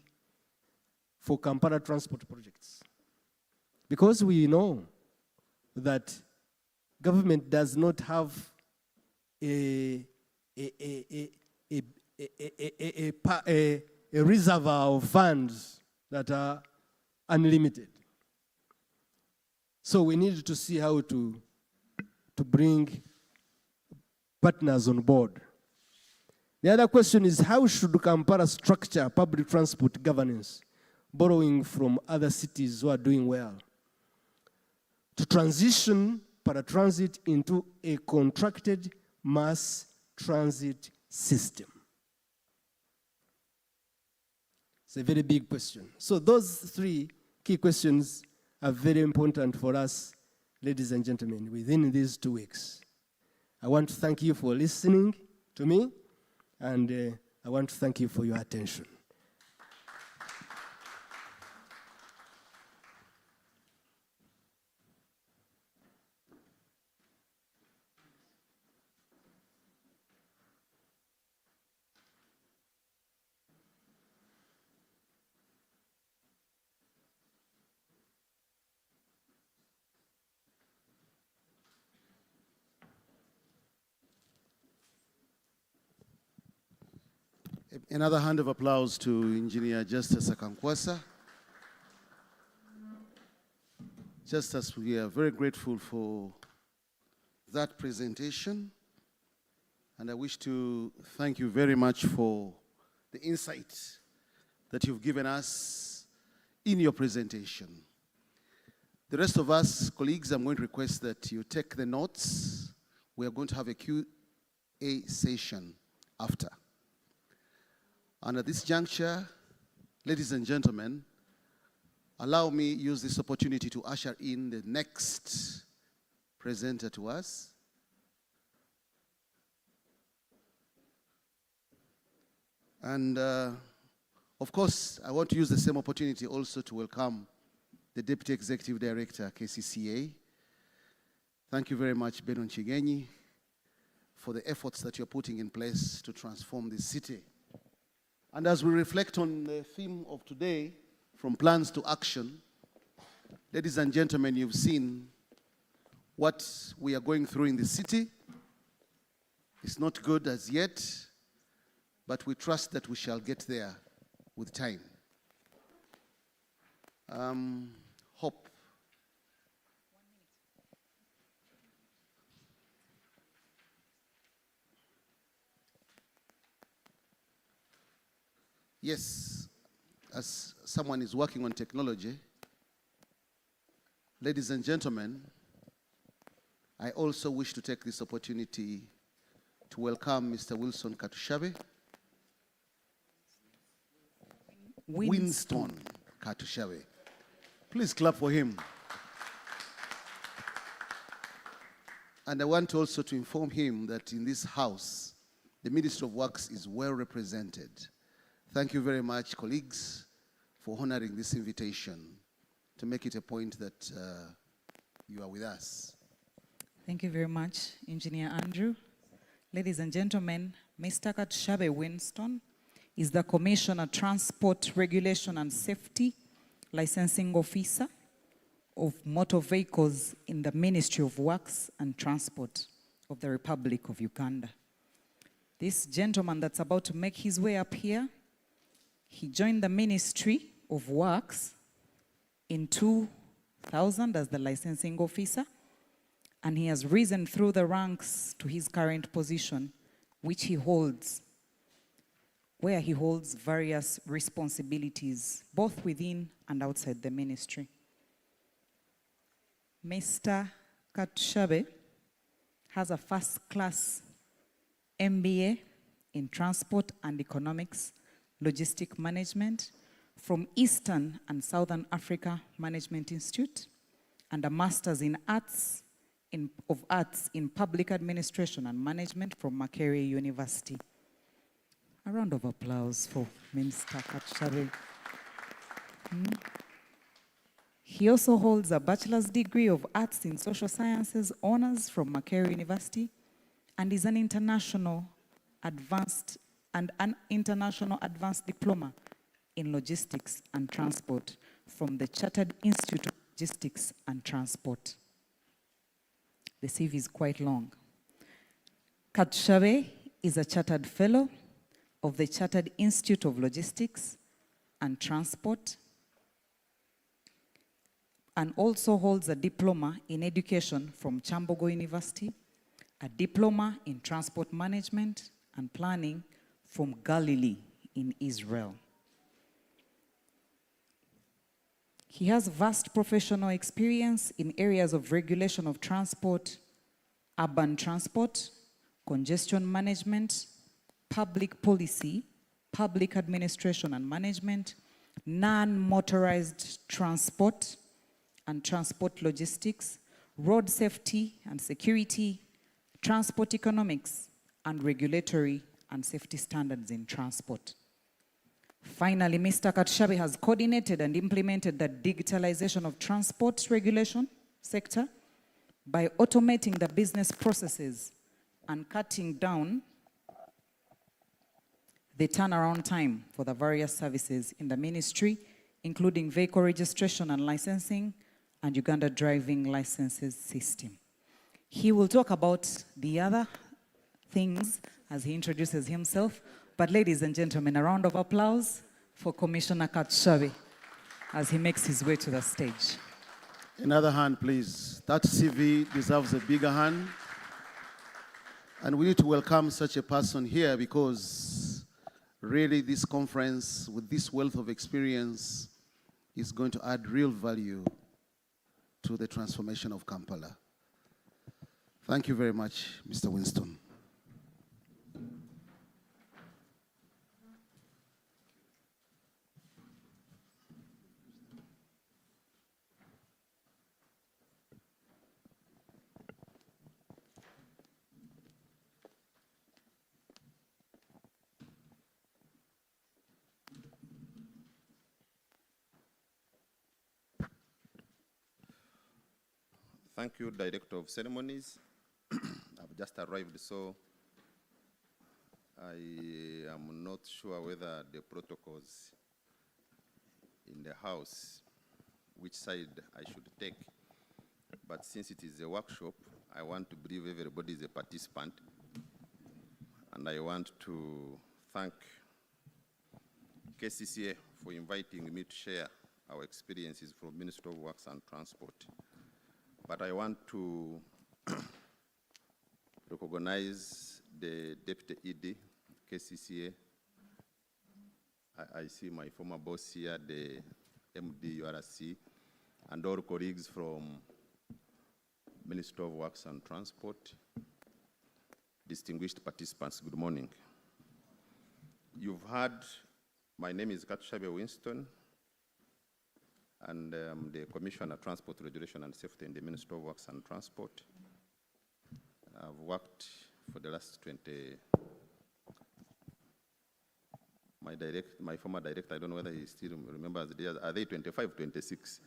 for Kampala transport projects. Because we know that government does not have a reservoir of funds that are unlimited. So we need to see how to bring partners on board. The other question is, how should Kampala structure public transport governance, borrowing from other cities who are doing well, to transition paratransit into a contracted mass transit system? It's a very big question. So those three key questions are very important for us, ladies and gentlemen, within these 2 weeks. I want to thank you for listening to me, and I want to thank you for your attention. Another hand of applause to Engineer Justice Akankwasa. Justice, we are very grateful for that presentation, and I wish to thank you very much for the insight that you've given us in your presentation. The rest of us, colleagues, I'm going to request that you take the notes. We are going to have a Q&A session after. And at this juncture, ladies and gentlemen, allow me use this opportunity to usher in the next presenter to us. And of course, I want to use the same opportunity also to welcome the Deputy Executive Director, KCCA. Thank you very much, Benon Chigenyi, for the efforts that you're putting in place to transform this city. And as we reflect on the theme of today, from plans to action, ladies and gentlemen, you've seen what we are going through in the city. It's not good as yet, but we trust that we shall get there with time. Hope. Yes, as someone is working on technology, ladies and gentlemen, I also wish to take this opportunity to welcome Mr. Wilson Katushabe. Winston Katushabe. Please clap for him. And I want also to inform him that in this house, the Ministry of Works is well represented. Thank you very much, colleagues, for honoring this invitation to make it a point that you are with us. Thank you very much, Engineer Andrew. Ladies and gentlemen, Mr. Katushabe Winston is the Commissioner Transport Regulation and Safety Licensing Officer of Motor Vehicles in the Ministry of Works and Transport of the Republic of Uganda. This gentleman that's about to make his way up here, he joined the Ministry of Works in 2000 as the licensing officer, and he has risen through the ranks to his current position, which he holds, where he holds various responsibilities, both within and outside the ministry. Mr. Katushabe has a first-class MBA in Transport and Economics, Logistic Management from Eastern and Southern Africa Management Institute, and a Master's in Arts of Arts in Public Administration and Management from Makerere University. A round of applause for Mr. Katushabe. He also holds a bachelor's degree of Arts in Social Sciences honors from Makerere University, and is an international advanced diploma in logistics and transport from the Chartered Institute of Logistics and Transport. The CV is quite long. Katushabe is a chartered fellow of the Chartered Institute of Logistics and Transport, and also holds a diploma in education from Chambogo University, a diploma in transport management and planning from Galilee in Israel. He has vast professional experience in areas of regulation of transport, urban transport, congestion management, public policy, public administration and management, non-motorized transport and transport logistics, road safety and security, transport economics, and regulatory and safety standards in transport. Finally, Mr. Katushabe has coordinated and implemented the digitalization of transport regulation sector by automating the business processes and cutting down the turnaround time for the various services in the ministry, including vehicle registration and licensing and Uganda driving licenses system. He will talk about the other things as he introduces himself. But ladies and gentlemen, a round of applause for Commissioner Katushabe as he makes his way to the stage. Another hand, please. That CV deserves a bigger hand. And we need to welcome such a person here because really this conference with this wealth of experience is going to add real value to the transformation of Kampala. Thank you very much, Mr. Winston. Thank you, Director of Ceremonies. I've just arrived, so I am not sure whether the protocols in the house, which side I should take. But since it is a workshop, I want to believe everybody is a participant. And I want to thank KCCA for inviting me to share our experiences from Ministry of Works and Transport. But I want to recognize the Deputy ED, KCCA. I see my former boss here, the MD URC, and all colleagues from Ministry of Works and Transport. Distinguished participants, good morning. You've heard, my name is Katushabe Winston, and the Commissioner of Transport Regulation and Safety in the Ministry of Works and Transport. I've worked for the last 20, my former director, I don't know whether he still remembers the years, are they 25, 26,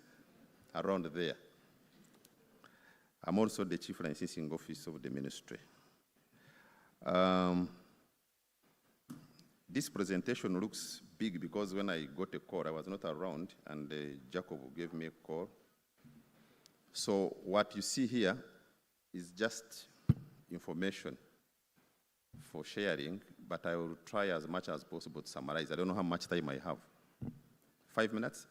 around there. I'm also the Chief Licensing Officer of the Ministry. This presentation looks big because when I got a call, I was not around, and Jacob gave me a call. So what you see here is just information for sharing, but I will try as much as possible to summarize. I don't know how much time I have. 5 minutes?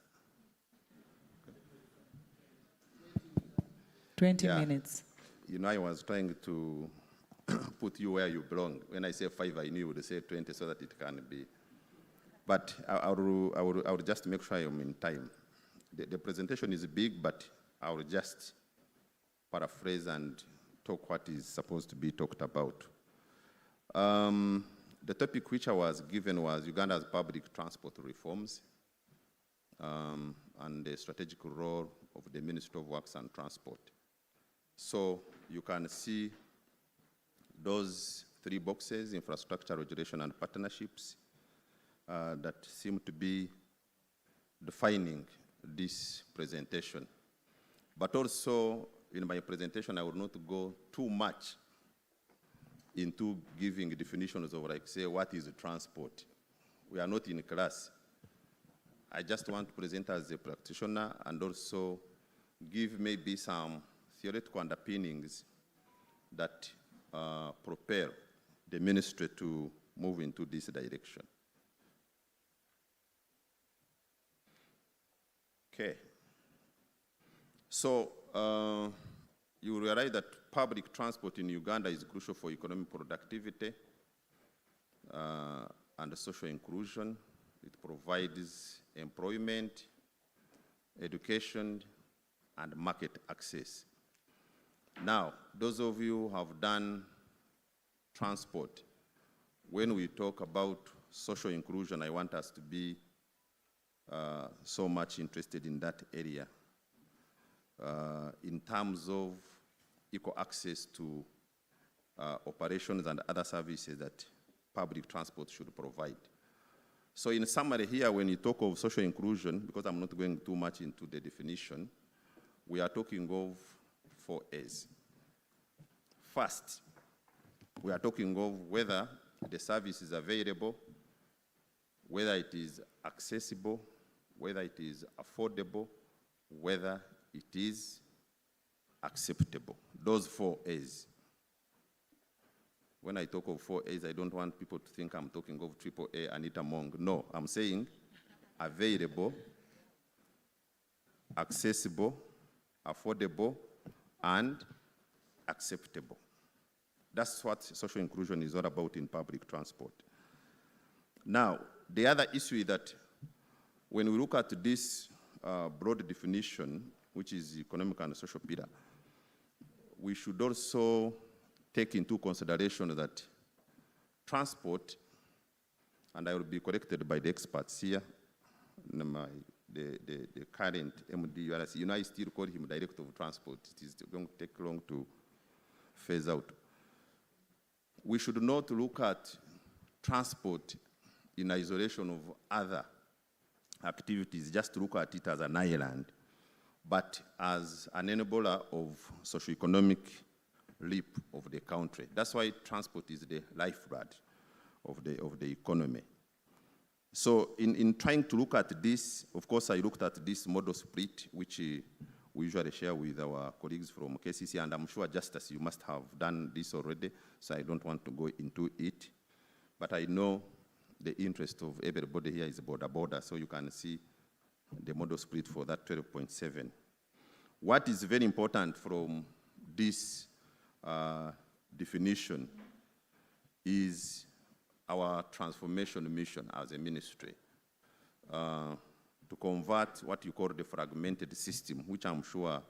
20 Yeah. minutes. You know, I was trying to put you where you belong. When I say 5, I knew you would say 20 so that it can be. But I will just make sure I'm in time. The presentation is big, but I will just paraphrase and talk what is supposed to be talked about. The topic which I was given was Uganda's public transport reforms and the strategic role of the Ministry of Works and Transport. So you can see those 3 boxes, infrastructure, regulation, and partnerships, that seem to be defining this presentation. But also, in my presentation, I will not go too much into giving definitions of, like, say, what is transport. We are not in class. I just want to present as a practitioner and also give maybe some theoretical underpinnings that prepare the ministry to move into this direction. Okay. So you realize that public transport in Uganda is crucial for economic productivity and social inclusion. It provides employment, education, and market access. Now, those of you who have done transport, when we talk about social inclusion, I want us to be so much interested in that area in terms of equal access to operations and other services that public transport should provide. So in summary here, when you talk of social inclusion, because I'm not going too much into the definition, we are talking of 4 A's. First, we are talking of whether the service is available, whether it is accessible, whether it is affordable, whether it is acceptable. Those 4 A's. When I talk of 4 A's, I don't want people to think I'm talking of AAA, Anita Mong. No, I'm saying available, accessible, affordable, and acceptable. That's what social inclusion is all about in public transport. Now, the other issue is that when we look at this broad definition, which is economic and social pillar, we should also take into consideration that transport, and I will be corrected by the experts here, the current MD, you know, I still call him Director of Transport. It is going to take long to phase out. We should not look at transport in isolation of other activities, just look at it as an island, but as an enabler of socio-economic leap of the country. That's why transport is the lifeblood of the economy. So in trying to look at this, of course, I looked at this model split, which we usually share with our colleagues from KCC, and I'm sure, Justice, you must have done this already, so I don't want to go into it. But I know the interest of everybody here is border, so you can see the model split for that 12.7. What is very important from this definition is our transformation mission as a ministry to convert what you call the fragmented system, which I'm sure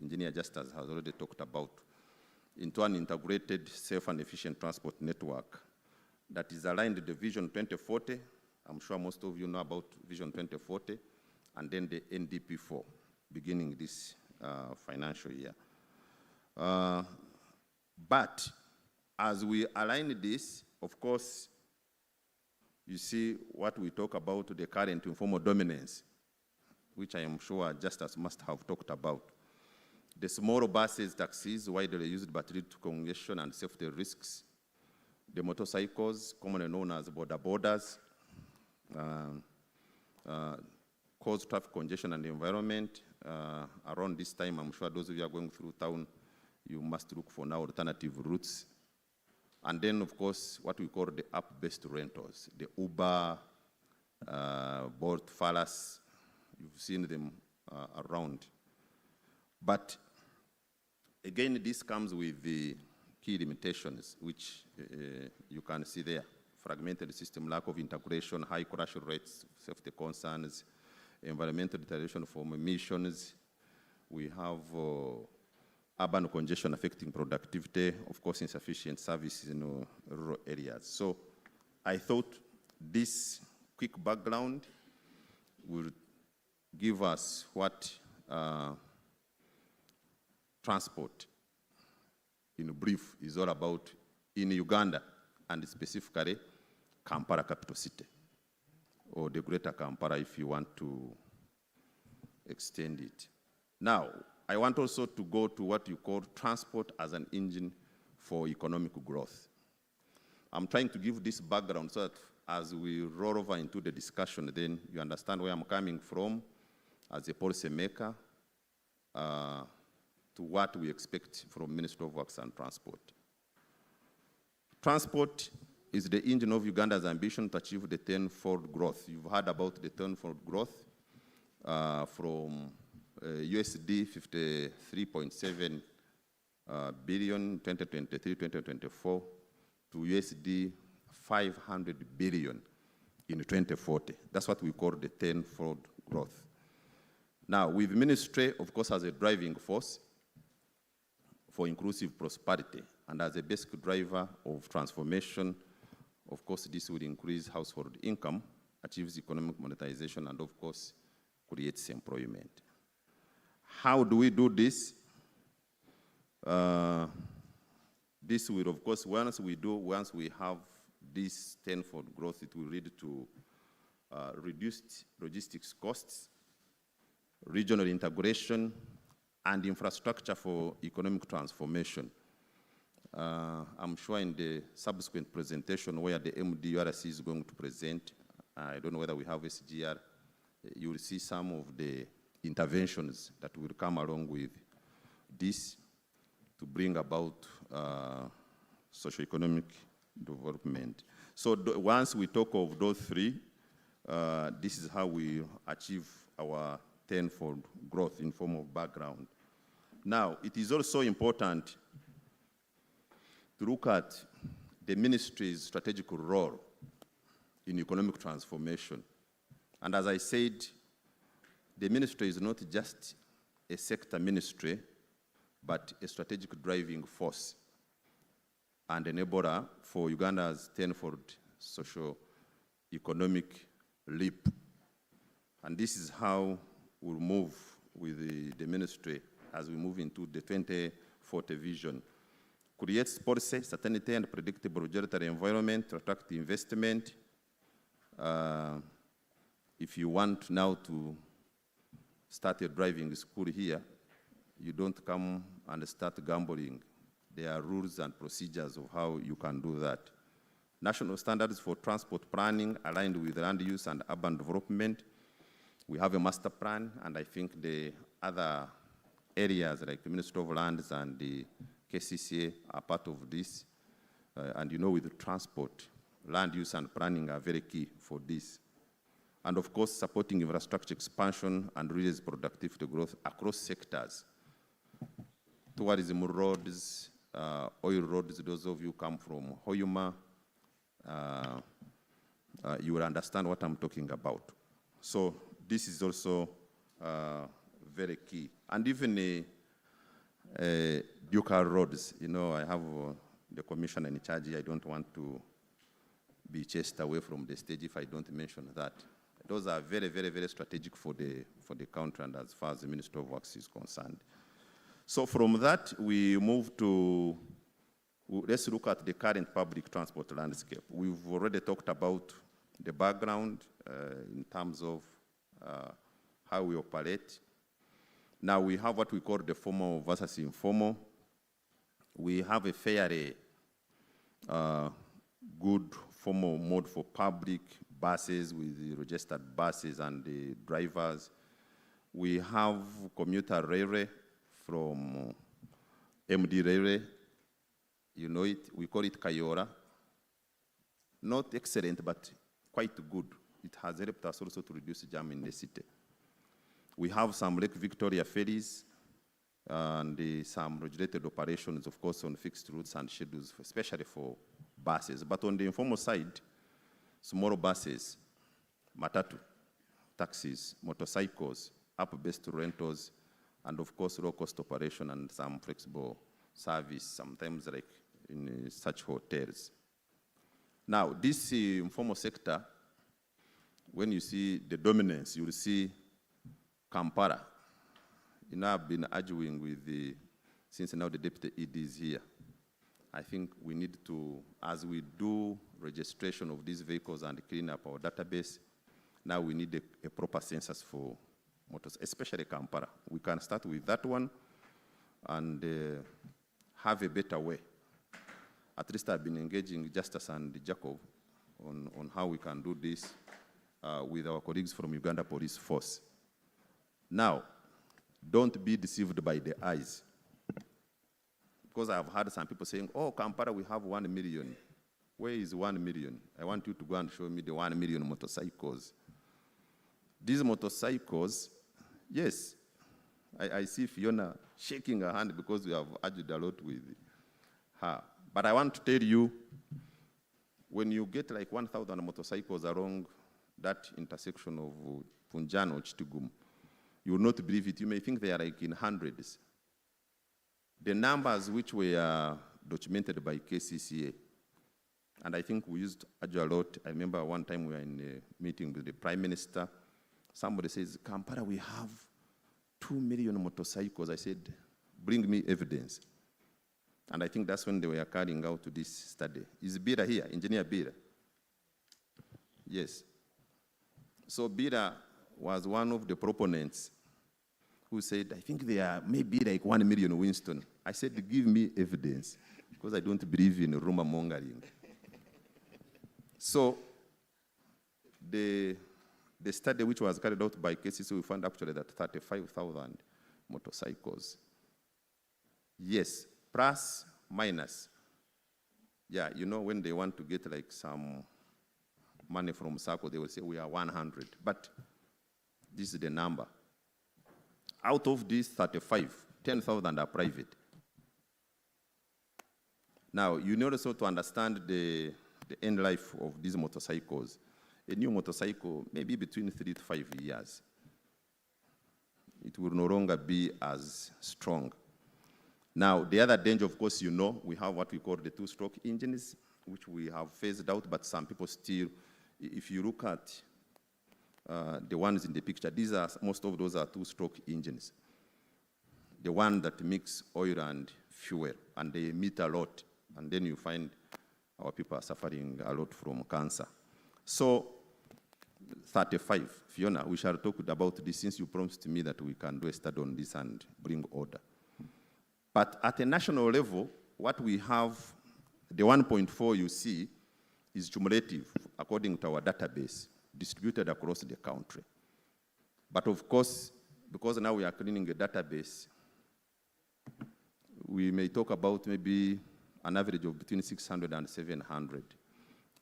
Engineer Justice has already talked about, into an integrated, safe and efficient transport network that is aligned with the Vision 2040. I'm sure most of you know about Vision 2040, and then the NDP4, beginning this financial year. But as we align this, of course, you see what we talk about, the current informal dominance, which I am sure Justice must have talked about. The small buses, taxis, widely used but lead to congestion and safety risks. The motorcycles, commonly known as borders, cause traffic congestion and the environment. Around this time, I'm sure those of you are going through town, you must look for now alternative routes. And then, of course, what we call the app-based rentals, the Uber, Bolt, Falas, you've seen them around. But Again, this comes with the key limitations, which you can see there. Fragmented system, lack of integration, high corruption rates, safety concerns, environmental deterioration from emissions. We have urban congestion affecting productivity, of course, insufficient services in rural areas. So I thought this quick background will give us what transport, in brief, is all about in Uganda, and specifically Kampala capital city, or the greater Kampala if you want to extend it. Now, I want also to go to what you call transport as an engine for economic growth. I'm trying to give this background so that as we roll over into the discussion, then you understand where I'm coming from as a policymaker to what we expect from Ministry of Works and Transport. Transport is the engine of Uganda's ambition to achieve the tenfold growth. You've heard about the tenfold growth from USD 53.7 billion 2023-2024 to USD 500 billion in 2040. That's what we call the tenfold growth. Now, with ministry, of course, as a driving force for inclusive prosperity and as a basic driver of transformation, of course, this will increase household income, achieves economic monetization, and of course, creates employment. How do we do this? This will, of course, once we have this tenfold growth, it will lead to reduced logistics costs, regional integration, and infrastructure for economic transformation. I'm sure in the subsequent presentation where the MDRC is going to present, I don't know whether we have SGR, you will see some of the interventions that will come along with this to bring about socio-economic development. So once we talk of those three, this is how we achieve our tenfold growth in form of background. Now, it is also important to look at the ministry's strategic role in economic transformation. And as I said, the ministry is not just a sector ministry, but a strategic driving force and enabler for Uganda's tenfold socio-economic leap. And this is how we'll move with the ministry as we move into the 2040 vision. Creates policy, certainty, and predictable regulatory environment to attract investment. If you want now to start a driving school here, you don't come and start gambling. There are rules and procedures of how you can do that. National standards for transport planning aligned with land use and urban development. We have a master plan, and I think the other areas like the Ministry of Lands and the KCCA are part of this. And you know, with the transport, land use and planning are very key for this. And of course, supporting infrastructure expansion and raise productivity growth across sectors. Tourism roads, oil roads, those of you come from Hoyuma, you will understand what I'm talking about. So this is also very key. And even Ducal roads, you know, I have the commissioner in charge here. I don't want to be chased away from the stage if I don't mention that. Those are very, very, very strategic for the country and as far as the Ministry of Works is concerned. So from that, we move to, let's look at the current public transport landscape. We've already talked about the background in terms of how we operate. Now we have what we call the formal versus informal. We have a fairly good formal mode for public buses with the registered buses and the drivers. We have commuter railway from MD Railway. You know it, we call it Kayora. Not excellent, but quite good. It has helped us also to reduce jam in the city. We have some Lake Victoria ferries and some regulated operations, of course, on fixed routes and schedules, especially for buses. But on the informal side, small buses, matatu, taxis, motorcycles, app-based rentals, and of course, low-cost operation and some flexible service, sometimes like in such hotels. Now, this informal sector, when you see the dominance, you will see Kampala. You know, I've been arguing with since now the deputy ED is here. I think we need to, as we do registration of these vehicles and clean up our database, now we need a proper census for motors, especially Kampala. We can start with that one and have a better way. At least I've been engaging Justice and Jacob on how we can do this with our colleagues from Uganda Police Force. Now, don't be deceived by the eyes. Because I've heard some people saying, oh, Kampala, we have 1 million. Where is 1 million? I want you to go and show me the 1 million motorcycles. These motorcycles, yes, I see Fiona shaking her hand because we have argued a lot with her. But I want to tell you, when you get like 1,000 motorcycles along that intersection of Punjano or Chitugum, you will not believe it. You may think they are like in hundreds. The numbers which were documented by KCCA, and I think we used a lot. I remember one time we were in a meeting with the Prime Minister. Somebody says, Kampala, we have 2 million motorcycles. I said, bring me evidence. And I think that's when they were carrying out this study. Is Bira here, Engineer Bira? Yes. So Bira was one of the proponents who said, I think there are maybe like 1 million Winston. I said, give me evidence, because I don't believe in rumor mongering. So the study which was carried out by KCC, we found actually that 35,000 motorcycles. Yes, plus, minus. Yeah, you know, when they want to get like some money from SACCO, they will say we are 100. But this is the number. Out of these 35, 10,000 are private. Now, you need also to understand the end life of these motorcycles. A new motorcycle, maybe between 3 to 5 years, it will no longer be as strong. Now, the other danger, of course, you know, we have what we call the two-stroke engines, which we have phased out, but some people still, if you look at the ones in the picture, most of those are two-stroke engines. The one that mix oil and fuel, and they emit a lot, and then you find our people are suffering a lot from cancer. So, 35, Fiona, we shall talk about this since you promised me that we can do a study on this and bring order. But at a national level, what we have, the 1.4 you see, is cumulative according to our database, distributed across the country. But of course, because now we are cleaning a database, we may talk about maybe an average of between 600 and 700.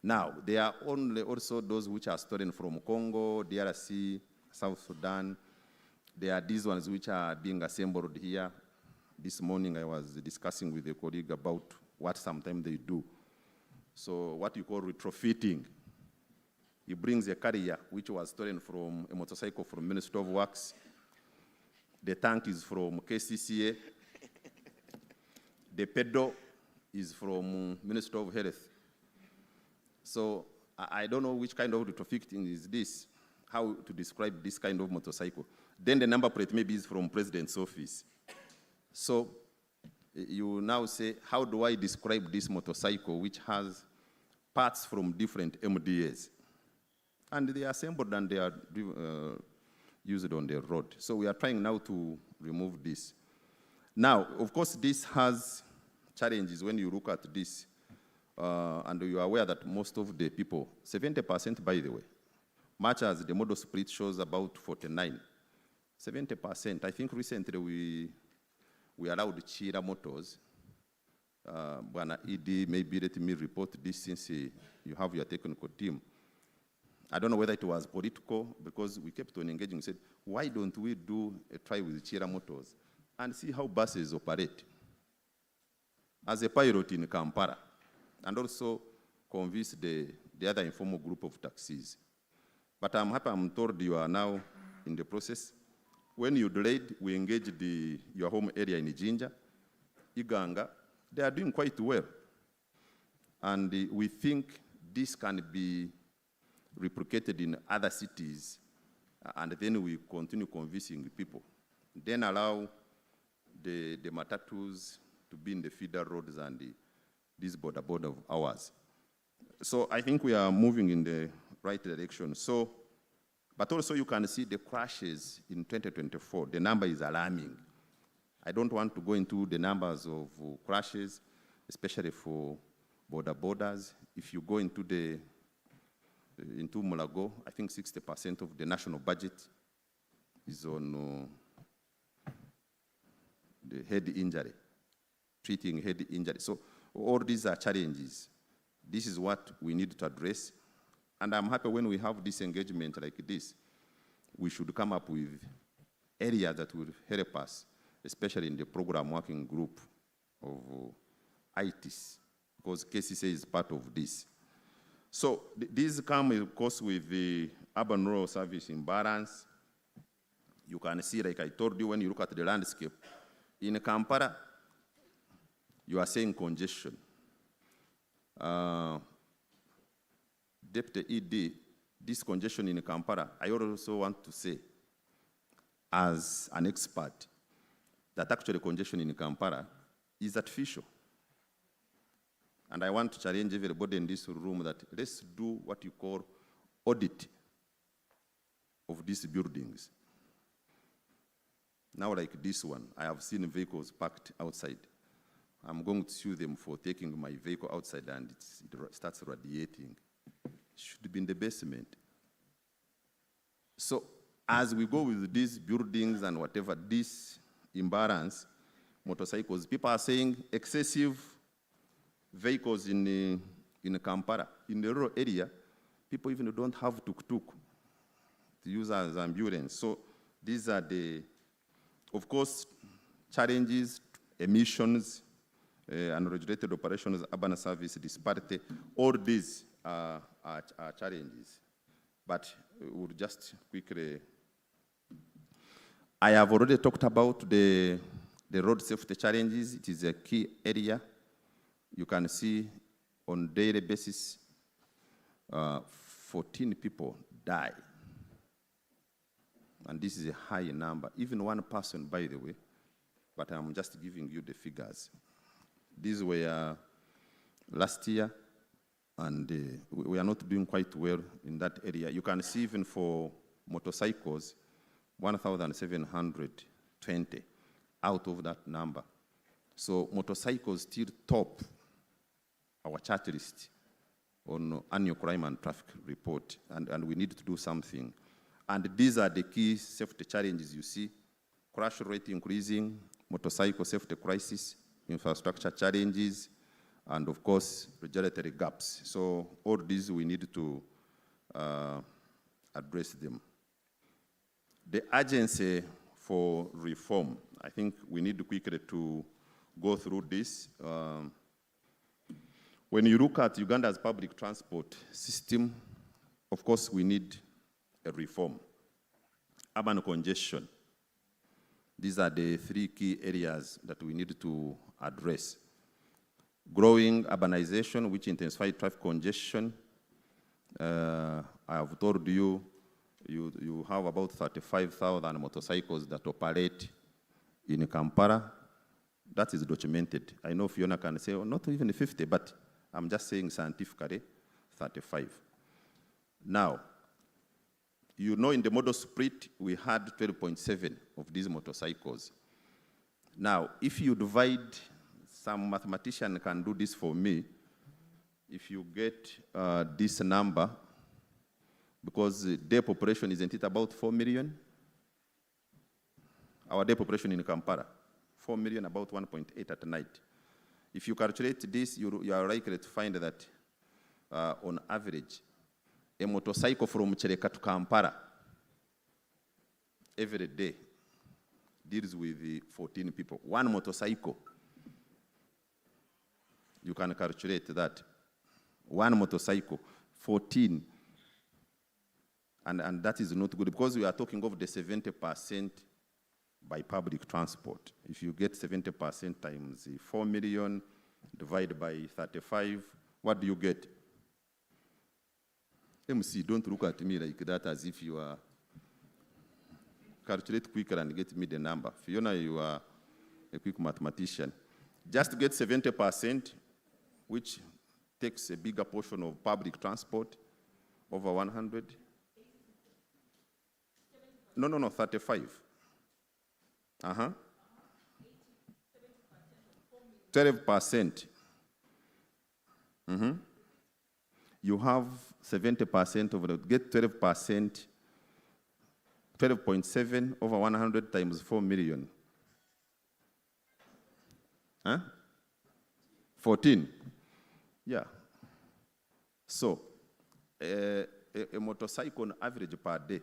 Now, there are only also those which are stolen from Congo, DRC, South Sudan. There are these ones which are being assembled here. This morning I was discussing with a colleague about what sometimes they do. So what you call retrofitting. He brings a carrier which was stolen from a motorcycle from Ministry of Works. The tank is from KCCA. The pedal is from Ministry of Health. So I don't know which kind of retrofitting is this, how to describe this kind of motorcycle. Then the number plate maybe is from President's office. So you now say, how do I describe this motorcycle which has parts from different MDAs? And they are assembled and they are used on the road. So we are trying now to remove this. Now, of course, this has challenges when you look at this. And you are aware that most of the people, 70% by the way, much as the model split shows about 49, 70%, I think recently we allowed Chira Motors. Bwana ED, maybe let me report this since you have your technical team. I don't know whether it was political, because we kept on engaging. We said, why don't we do a try with Chira Motors? and see how buses operate. As a pilot in Kampala, and also convince the other informal group of taxis. But I'm happy I'm told you are now in the process. When you delayed, we engaged your home area in Jinja, Iganga. They are doing quite well. And we think this can be replicated in other cities, and then we continue convincing people. Then allow the matatus to be in the feeder roads and this border of ours. So I think we are moving in the right direction. So, but also you can see the crashes in 2024. The number is alarming. I don't want to go into the numbers of crashes, especially for borders. If you go into Mulago, I think 60% of the national budget is on the head injury, treating head injury. So all these are challenges. This is what we need to address. And I'm happy when we have this engagement like this, we should come up with areas that will help us, especially in the program working group of ITs, because KCC is part of this. So these come, of course, with the urban-rural service imbalance. You can see, like I told you, when you look at the landscape, in Kampala, you are seeing congestion. Deputy ED, this congestion in Kampala, I also want to say, as an expert, that actually congestion in Kampala is artificial. And I want to challenge everybody in this room that let's do what you call audit of these buildings. Now, like this one, I have seen vehicles parked outside. I'm going to sue them for taking my vehicle outside and it starts radiating. It should be in the basement. So as we go with these buildings and whatever, this imbalance, motorcycles, people are saying excessive vehicles in Kampala. In the rural area, people even don't have tuk-tuk to use as ambulance. So these are the, of course, challenges, emissions, unregulated operations, urban service disparity. All these are challenges. But we'll just quickly, I have already talked about the road safety challenges. It is a key area. You can see on daily basis, 14 people die. And this is a high number. Even one person, by the way, but I'm just giving you the figures. These were last year, and we are not doing quite well in that area. You can see even for motorcycles, 1,720 out of that number. So motorcycles still top our chart list on annual crime and traffic report, and we need to do something. And these are the key safety challenges you see: crash rate increasing, motorcycle safety crisis, infrastructure challenges, and of course, regulatory gaps. So all these we need to address them. The urgency for reform, I think we need quickly to go through this. When you look at Uganda's public transport system, of course, we need a reform. Urban congestion. These are the three key areas that we need to address. Growing urbanization, which intensifies traffic congestion. I have told you, you have about 35,000 motorcycles that operate in Kampala. That is documented. I know Fiona can say, oh, not even 50, but I'm just saying scientifically, 35. Now, you know in the model split, we had 12.7 of these motorcycles. Now, if you divide, some mathematician can do this for me, if you get this number, because their population, isn't it about 4 million? Our day population in Kampala, 4 million, about 1.8 at night. If you calculate this, you are likely to find that on average, a motorcycle from Chereka to Kampala every day deals with the 14 people. One motorcycle, you can calculate that. One motorcycle, 14. And that is not good because we are talking of the 70% by public transport. If you get 70% times 4 million divided by 35, what do you get? MC, don't look at me like that as if you are. Calculate quicker and get me the number. Fiona, you are a quick mathematician. Just to get 70%, which takes a bigger portion of public transport, over 100. No, 35. 12%. You have 70% of it. Get 12%. 12.7 over 100 times 4 million. 14. Yeah. So, a motorcycle on average per day,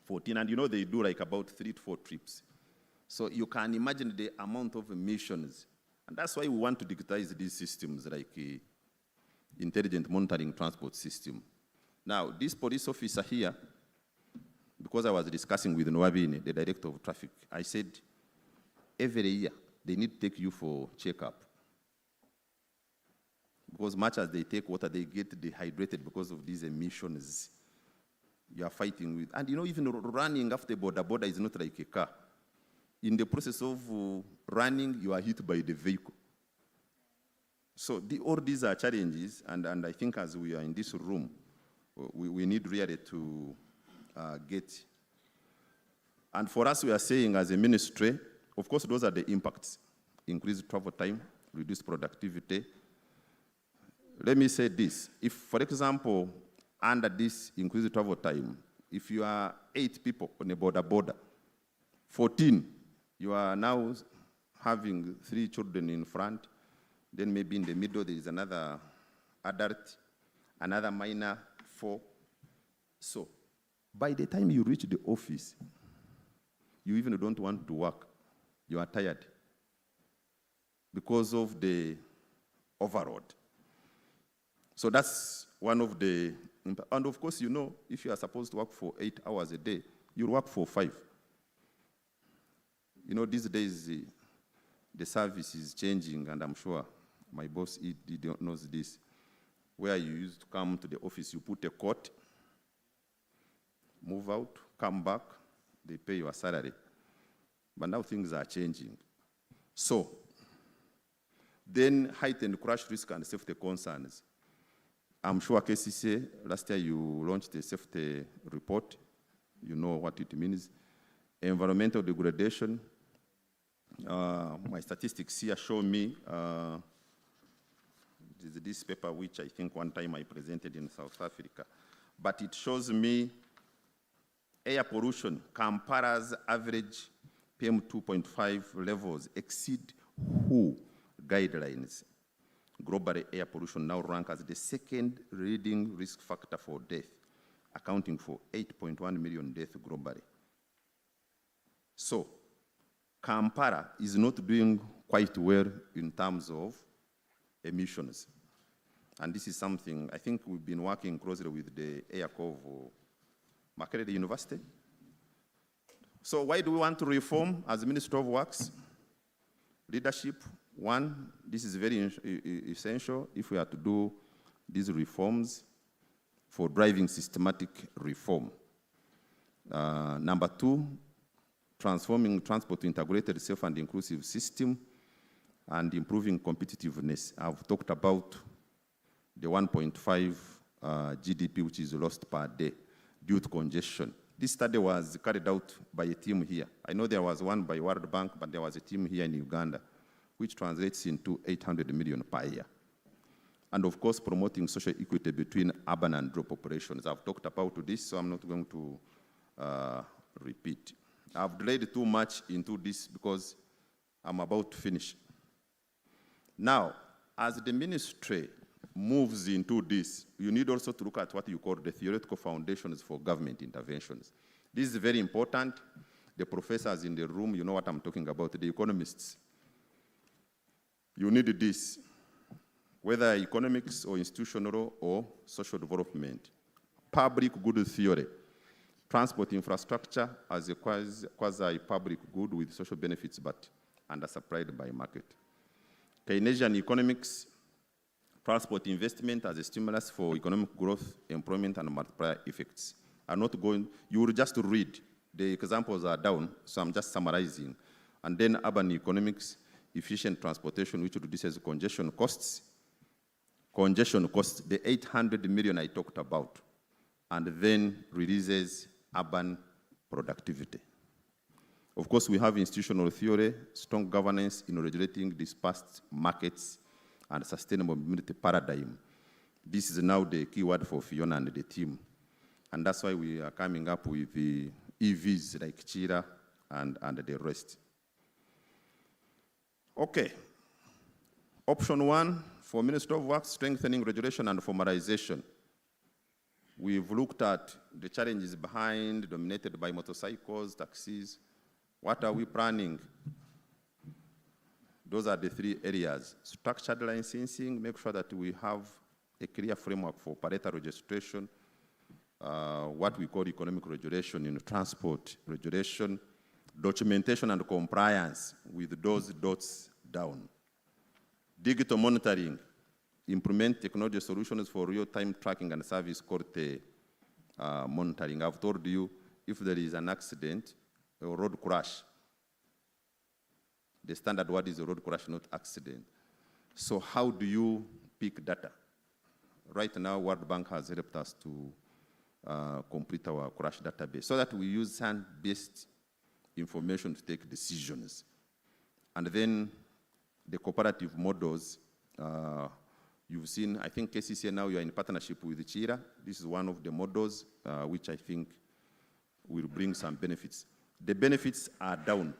14. And you know they do like about 3 to 4 trips. So you can imagine the amount of emissions. And that's why we want to digitize these systems like intelligent monitoring transport system. Now, this police officer here, because I was discussing with Nwabini, the director of traffic, I said, every year, they need to take you for checkup. Because much as they take water, they get dehydrated because of these emissions you are fighting with. And you know, even running after border is not like a car. In the process of running, you are hit by the vehicle. So all these are challenges, and I think as we are in this room, we need really to get. And for us, we are saying as a ministry, of course, those are the impacts. Increased travel time, reduced productivity. Let me say this. If, for example, under this increased travel time, if you are 8 people on a border, 14, you are now having 3 children in front, then maybe in the middle there is another adult, another minor, 4. So, by the time you reach the office, you even don't want to work. You are tired because of the overload. So that's one of the, and of course, you know, if you are supposed to work for 8 hours a day, you'll work for 5. You know, these days, the service is changing, and I'm sure my boss knows this, where you used to come to the office, you put a coat, move out, come back, they pay your salary. But now things are changing. So, then heightened crash risk and safety concerns. I'm sure KCC, last year you launched a safety report. You know what it means. Environmental degradation. My statistics here show me this paper, which I think one time I presented in South Africa. But it shows me air pollution. Kampala's average PM2.5 levels exceed WHO guidelines. Global air pollution now ranks as the second leading risk factor for death, accounting for 8.1 million deaths globally. So, Kampala is not doing quite well in terms of emissions. And this is something, I think we've been working closely with the Air Corps of Makerere University. So why do we want to reform as Ministry of Works? Leadership. One, this is very essential if we are to do these reforms for driving systematic reform. Number 2, transforming transport to integrated, safe and inclusive system and improving competitiveness. I've talked about the 1.5 GDP which is lost per day due to congestion. This study was carried out by a team here. I know there was one by World Bank, but there was a team here in Uganda, which translates into 800 million per year. And of course, promoting social equity between urban and rural populations. I've talked about this, so I'm not going to repeat. I've delayed too much into this because I'm about to finish. Now, as the ministry moves into this, you need also to look at what you call the theoretical foundations for government interventions. This is very important. The professors in the room, you know what I'm talking about, the economists. You need this, whether economics or institutional or social development. Public good theory. Transport infrastructure as a quasi-public good with social benefits, but undersupplied by market. Keynesian economics, transport investment as a stimulus for economic growth, employment, and multiplier effects. I'm not going, you will just read. The examples are down, so I'm just summarizing. And then urban economics, efficient transportation, which reduces congestion costs. Congestion costs, the 800 million I talked about, and then releases urban productivity. Of course, we have institutional theory, strong governance in regulating dispersed markets, and sustainable mobility paradigm. This is now the key word for Fiona and the team. And that's why we are coming up with the EVs like Chira and the rest. Okay. Option 1 for Ministry of Works, strengthening regulation and formalization. We've looked at the challenges behind, dominated by motorcycles, taxis. What are we planning? Those are the 3 areas. Structured licensing, make sure that we have a clear framework for operator registration, what we call economic regulation in transport regulation, documentation and compliance with those dots down. Digital monitoring, implement technology solutions for real-time tracking and service quality monitoring. I've told you, if there is an accident, a road crash, the standard word is a road crash, not accident. So how do you pick data? Right now, World Bank has helped us to complete our crash database so that we use science-based information to take decisions. And then the cooperative models, you've seen, I think KCCA now you are in partnership with Chira. This is one of the models which I think will bring some benefits. The benefits are down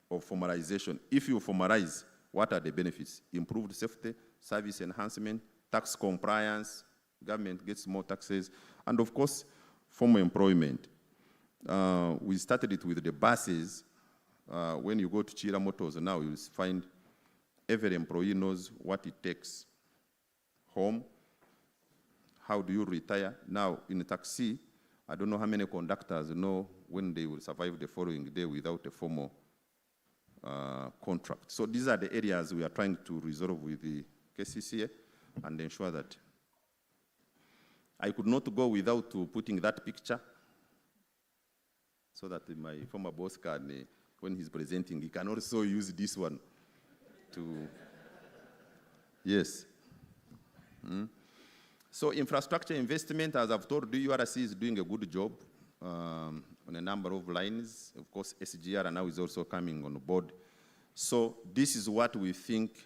of formalization. If you formalize, what are the benefits? Improved safety, service enhancement, tax compliance, government gets more taxes, and of course, formal employment. We started it with the buses. When you go to Chira Motors now, you'll find every employee knows what it takes home. How do you retire? Now, in a taxi, I don't know how many conductors know when they will survive the following day without a formal contract. So these are the areas we are trying to resolve with the KCCA and ensure that I could not go without putting that picture so that my former boss can, when he's presenting, he can also use this one to, yes. So infrastructure investment, as I've told you, URC is doing a good job on a number of lines. Of course, SGR now is also coming on board. So this is what we think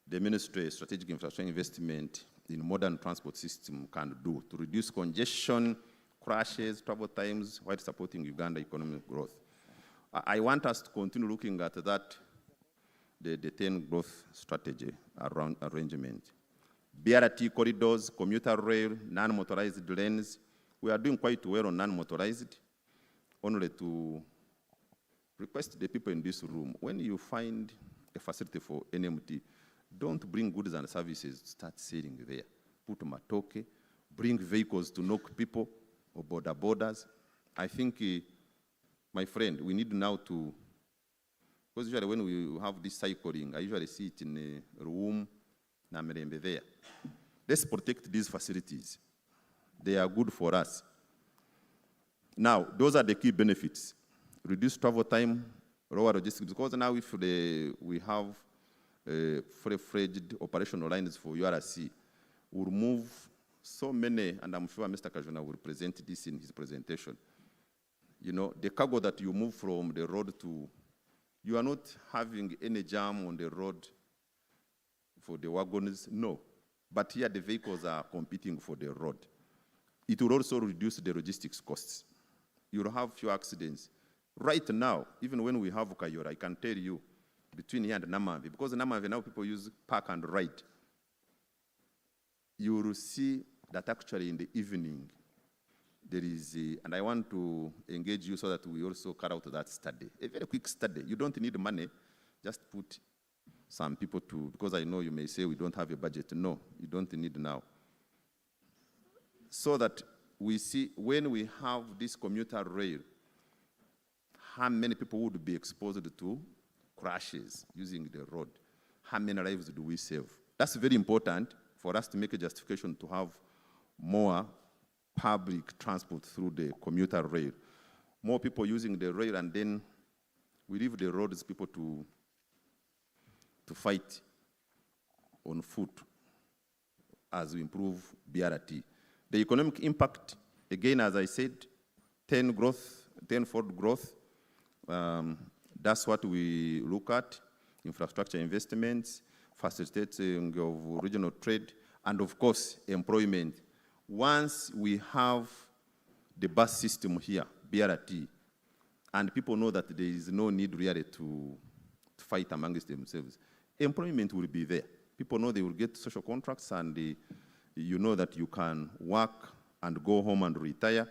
the Ministry of Strategic Infrastructure Investment in modern transport system can do to reduce congestion, crashes, travel times, while supporting Uganda economic growth. I want us to continue looking at that, the 10 growth strategy around arrangement. BRT corridors, commuter rail, non-motorized lanes. We are doing quite well on non-motorized. Only to request the people in this room, when you find a facility for NMT, don't bring goods and services to start selling there. Put matoke, bring vehicles to knock people or border borders. I think, my friend, we need now to, because usually when we have this cycling, I usually see it in a room, there. Let's protect these facilities. They are good for us. Now, those are the key benefits. Reduce travel time, lower logistics, because now if we have full-fledged operational lines for URC, we'll move so many, and I'm sure Mr. Kajuna will present this in his presentation. You know, the cargo that you move from the road to, you are not having any jam on the road for the wagons, no. But here the vehicles are competing for the road. It will also reduce the logistics costs. You'll have few accidents. Right now, even when we have Kayora, I can tell you, between here and Namavi, because Namavi now people use park and ride, you will see that actually in the evening, there is and I want to engage you so that we also carry out that study. A very quick study. You don't need money. Just put some people to, because I know you may say we don't have a budget. No, you don't need now. So that we see when we have this commuter rail, how many people would be exposed to crashes using the road? How many lives do we save? That's very important for us to make a justification to have more public transport through the commuter rail. More people using the rail, and then we leave the roads people to fight on foot as we improve BRT. The economic impact, again, as I said, tenfold growth. That's what we look at. Infrastructure investments, facilitating of regional trade, and of course, employment. Once we have the bus system here, BRT, and people know that there is no need really to fight amongst themselves, employment will be there. People know they will get social contracts, and you know that you can work and go home and retire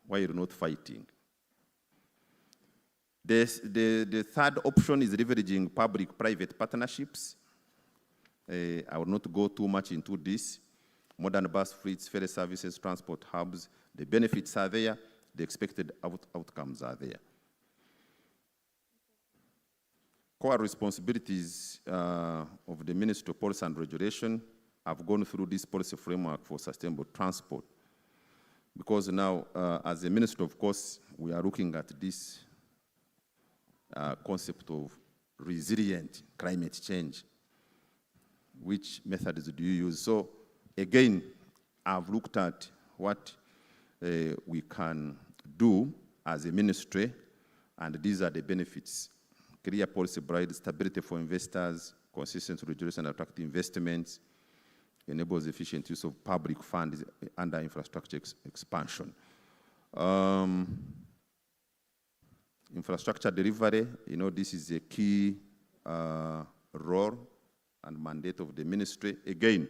while you're not fighting. The third option is leveraging public-private partnerships. I will not go too much into this. Modern bus fleets, ferry services, transport hubs, the benefits are there, the expected outcomes are there. Core responsibilities of the Ministry of Policy and Regulation. I've gone through this policy framework for sustainable transport, because now, as a minister, of course, we are looking at this concept of resilient climate change. Which methods do you use? So again, I've looked at what we can do as a ministry, and these are the benefits. Clear policy provides stability for investors, consistent regulation and attractive investments, enables efficient use of public funds under infrastructure expansion. Infrastructure delivery, you know, this is a key role and mandate of the ministry. Again,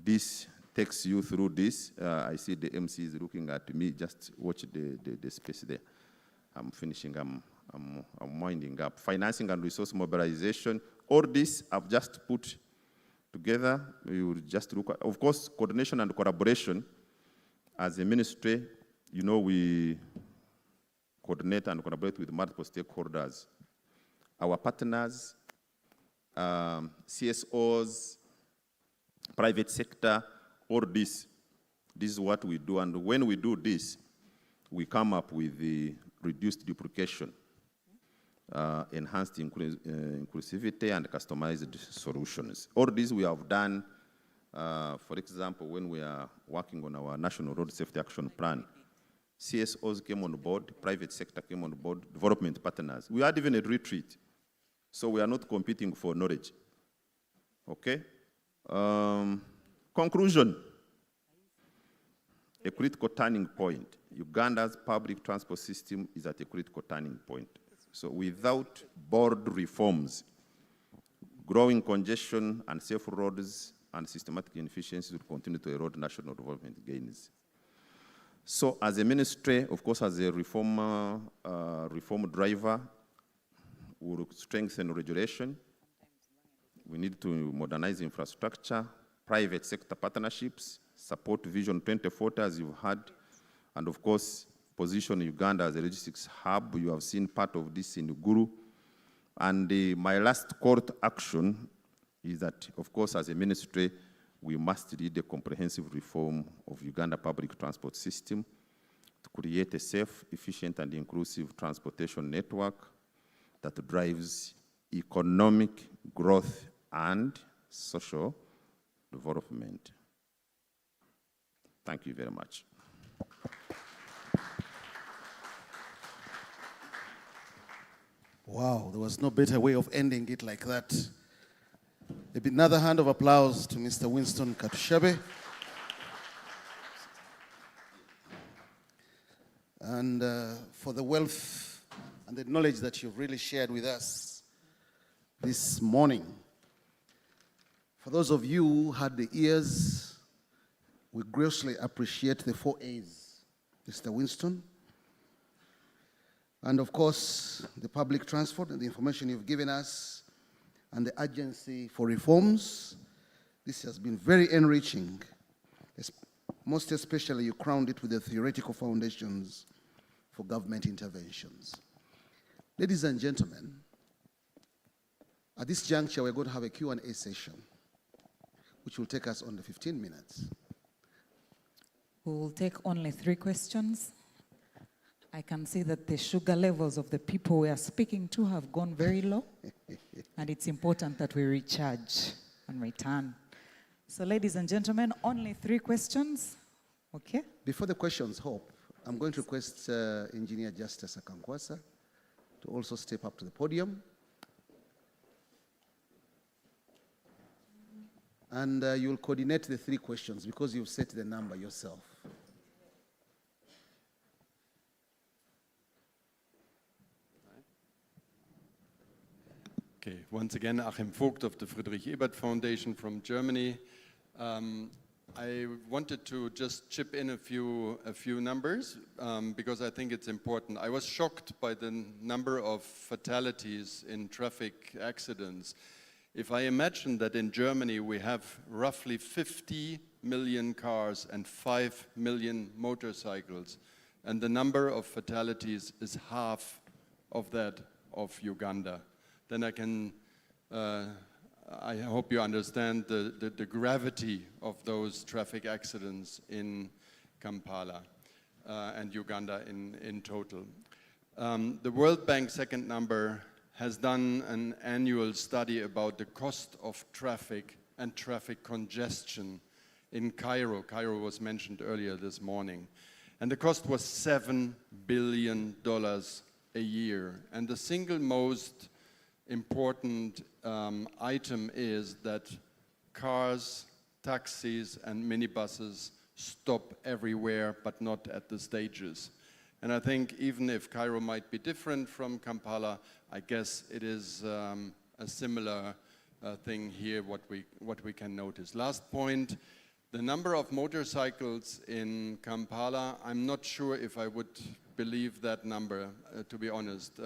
this takes you through this. I see the MC is looking at me. Just watch the space there. I'm finishing. I'm winding up. Financing and resource mobilization. All this I've just put together. We will just look at, of course, coordination and collaboration. As a ministry, you know, we coordinate and collaborate with multiple stakeholders. Our partners, CSOs, private sector, all this. This is what we do. And when we do this, we come up with the reduced duplication, enhanced inclusivity, and customized solutions. All this we have done, for example, when we are working on our National Road Safety Action Plan. CSOs came on board, private sector came on board, development partners. We had even a retreat. So we are not competing for knowledge. Okay? Conclusion. A critical turning point. Uganda's public transport system is at a critical turning point. So without bold reforms, growing congestion and safe roads and systematic inefficiencies will continue to erode national development gains. So as a ministry, of course, as a reform driver, we will strengthen regulation. We need to modernize infrastructure, private sector partnerships, support Vision 2040, as you've heard, and of course, position Uganda as a logistics hub. You have seen part of this in Guru. And my last call to action is that, of course, as a ministry, we must lead a comprehensive reform of Uganda public transport system to create a safe, efficient, and inclusive transportation network that drives economic growth and social development. Thank you very much. Wow, there was no better way of ending it like that. Maybe another hand of applause to Mr. Winston Katushabe. And for the wealth and the knowledge that you've really shared with us this morning. For those of you who had the ears We grossly appreciate the 4 A's, Mr. Winston. And of course, the public transport and the information you've given us and the urgency for reforms. This has been very enriching. Most especially, you crowned it with the theoretical foundations for government interventions. Ladies and gentlemen, at this juncture, we're going to have a Q&A session, which will take us only 15 minutes. We will take only 3 questions. I can see that the sugar levels of the people we are speaking to have gone very low, and it's important that we recharge and return. So ladies and gentlemen, only 3 questions, okay? Before the questions, Hope, I'm going to request Engineer Justice Akankwasa to also step up to the podium. And you'll coordinate the 3 questions because you've set the number yourself. Okay, once again, Achim Vogt of the Friedrich Ebert Foundation from Germany. I wanted to just chip in a few numbers because I think it's important. I was shocked by the number of fatalities in traffic accidents. If I imagine that in Germany we have roughly 50 million cars and 5 million motorcycles, and the number of fatalities is half of that of Uganda, then I hope you understand the gravity of those traffic accidents in Kampala and Uganda in total. The World Bank second number has done an annual study about the cost of traffic and traffic congestion in Cairo. Cairo was mentioned earlier this morning. And the cost was $7 billion a year. And the single most important item is that cars, taxis, and minibuses stop everywhere, but not at the stages. And I think even if Cairo might be different from Kampala, I guess it is a similar thing here, what we can notice. Last point, the number of motorcycles in Kampala, I'm not sure if I would believe that number, to be honest.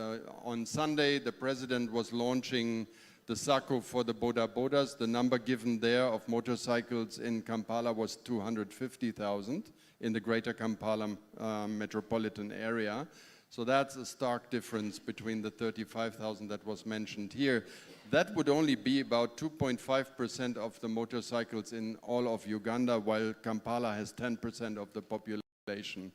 On Sunday, the president was launching the Sako for the Boda Bodas. The number given there of motorcycles in Kampala was 250,000 in the greater Kampala metropolitan area. So that's a stark difference between the 35,000 that was mentioned here. That would only be about 2.5% of the motorcycles in all of Uganda, while Kampala has 10% of the population.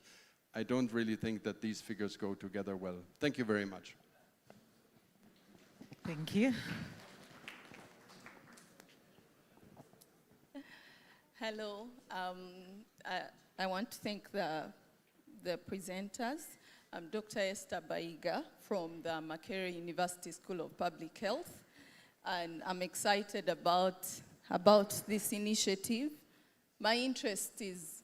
I don't really think that these figures go together well. Thank you very much. Thank you. Hello. I want to thank the presenters. I'm Dr. Esther Baiga from the Makerere University School of Public Health, and I'm excited about this initiative. My interest is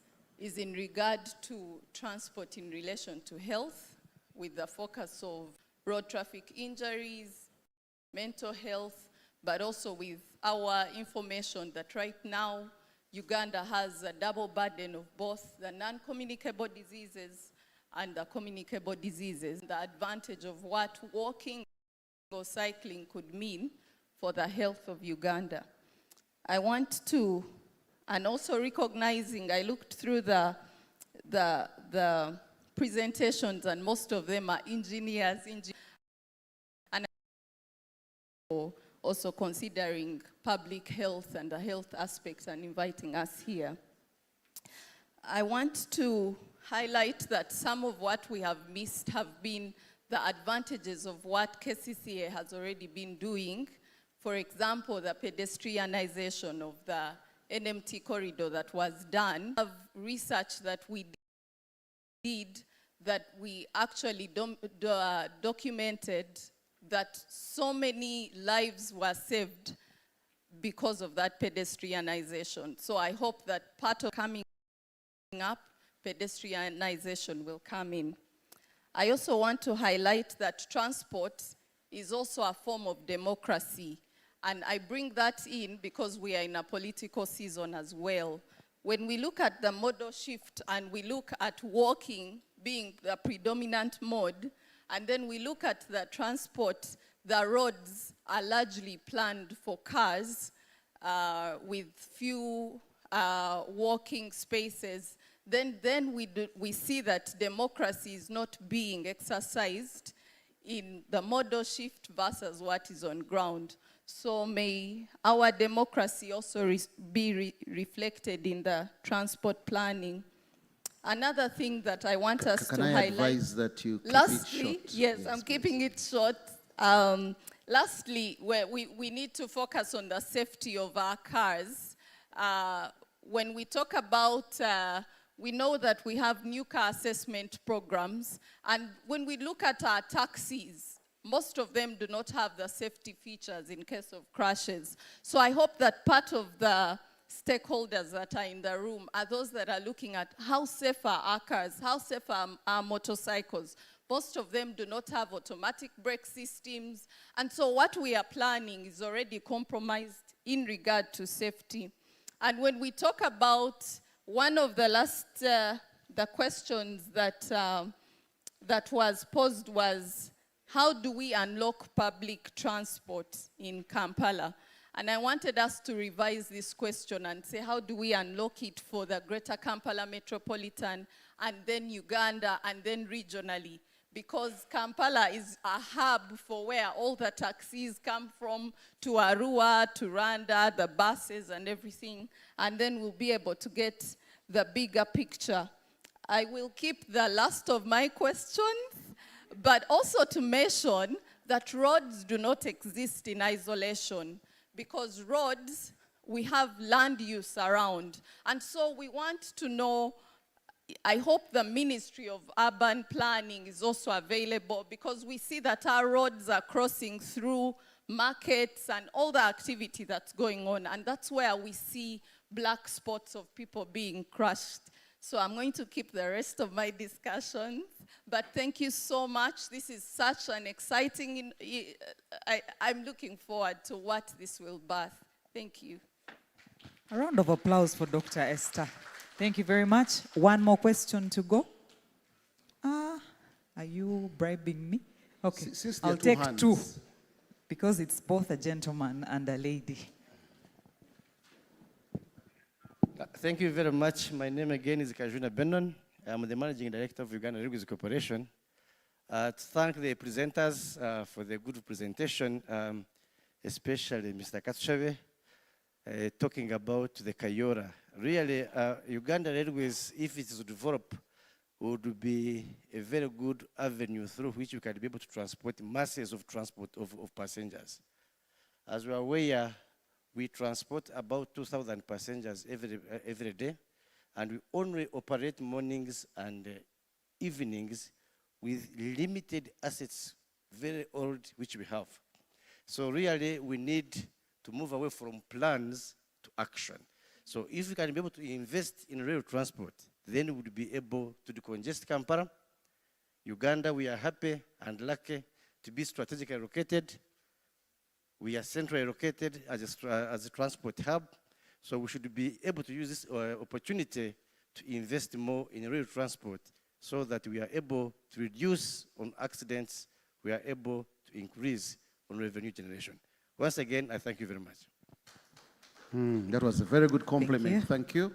in regard to transport in relation to health, with the focus of road traffic injuries, mental health, but also with our information that right now Uganda has a double burden of both the non-communicable diseases and the communicable diseases. The advantage of what walking or cycling could mean for the health of Uganda. I want to, and also recognizing, I looked through the presentations, and most of them are engineers, and also considering public health and the health aspects and inviting us here. I want to highlight that some of what we have missed have been the advantages of what KCCA has already been doing. For example, the pedestrianization of the NMT corridor that was done. Of research that we did, that we actually documented that so many lives were saved because of that pedestrianization. So I hope that part of coming up, pedestrianization will come in. I also want to highlight that transport is also a form of democracy. And I bring that in because we are in a political season as well. when we look at the modal shift and we look at walking being the predominant mode, and then we look at the transport, the roads are largely planned for cars with few walking spaces, then we see that democracy is not being exercised in the modal shift versus what is on ground. So may our democracy also be reflected in the transport planning. Another thing that I want us to highlight. Can I advise that you keep Lastly, it short? yes, I'm keeping it short. Lastly, we need to focus on the safety of our cars. When we talk about, we know that we have new car assessment programs, and when we look at our taxis, most of them do not have the safety features in case of crashes. So I hope that part of the stakeholders that are in the room are those that are looking at how safe are our cars, how safe are our motorcycles. Most of them do not have automatic brake systems. And so what we are planning is already compromised in regard to safety. And when we talk about one of the last, the questions that, that was posed was, how do we unlock public transport in Kampala? And I wanted us to revise this question and say, how do we unlock it for the Greater Kampala Metropolitan, and then Uganda, and then regionally? Because Kampala is a hub for where all the taxis come from, to Arua, to Rwanda, the buses and everything, and then we'll be able to get the bigger picture. I will keep the last of my questions, but also to mention that roads do not exist in isolation, because roads, we have land use around. And so we want to know, I hope the Ministry of Urban Planning is also available, because we see that our roads are crossing through markets and all the activity that's going on, and that's where we see black spots of people being crushed. So I'm going to keep the rest of my discussions, but thank you so much. This is such an exciting, I'm looking forward to what this will birth. Thank you. A round of applause for Dr. Esther. Thank you very much. One more question to go. Are you bribing me? Okay, I'll take two, because it's both a gentleman and a lady. Thank you very much. My name again is Kajuna Benon. I'm the Managing Director of Uganda Railways Corporation. To thank the presenters for the good presentation, especially Mr. Katsushave, talking about the Kayora. Really, Uganda Railways, if it is developed, would be a very good avenue through which we can be able to transport masses of transport of passengers. As we are aware, we transport about 2,000 passengers every day, and we only operate mornings and evenings with limited assets, very old, which we have. So really, we need to move away from plans to action. So if we can be able to invest in rail transport, then we would be able to decongest Kampala. Uganda, we are happy and lucky to be strategically located. We are centrally located as a transport hub, so we should be able to use this opportunity to invest more in rail transport so that we are able to reduce on accidents, we are able to increase on revenue generation. Once again, I thank you very much. That was a very good compliment. Thank you.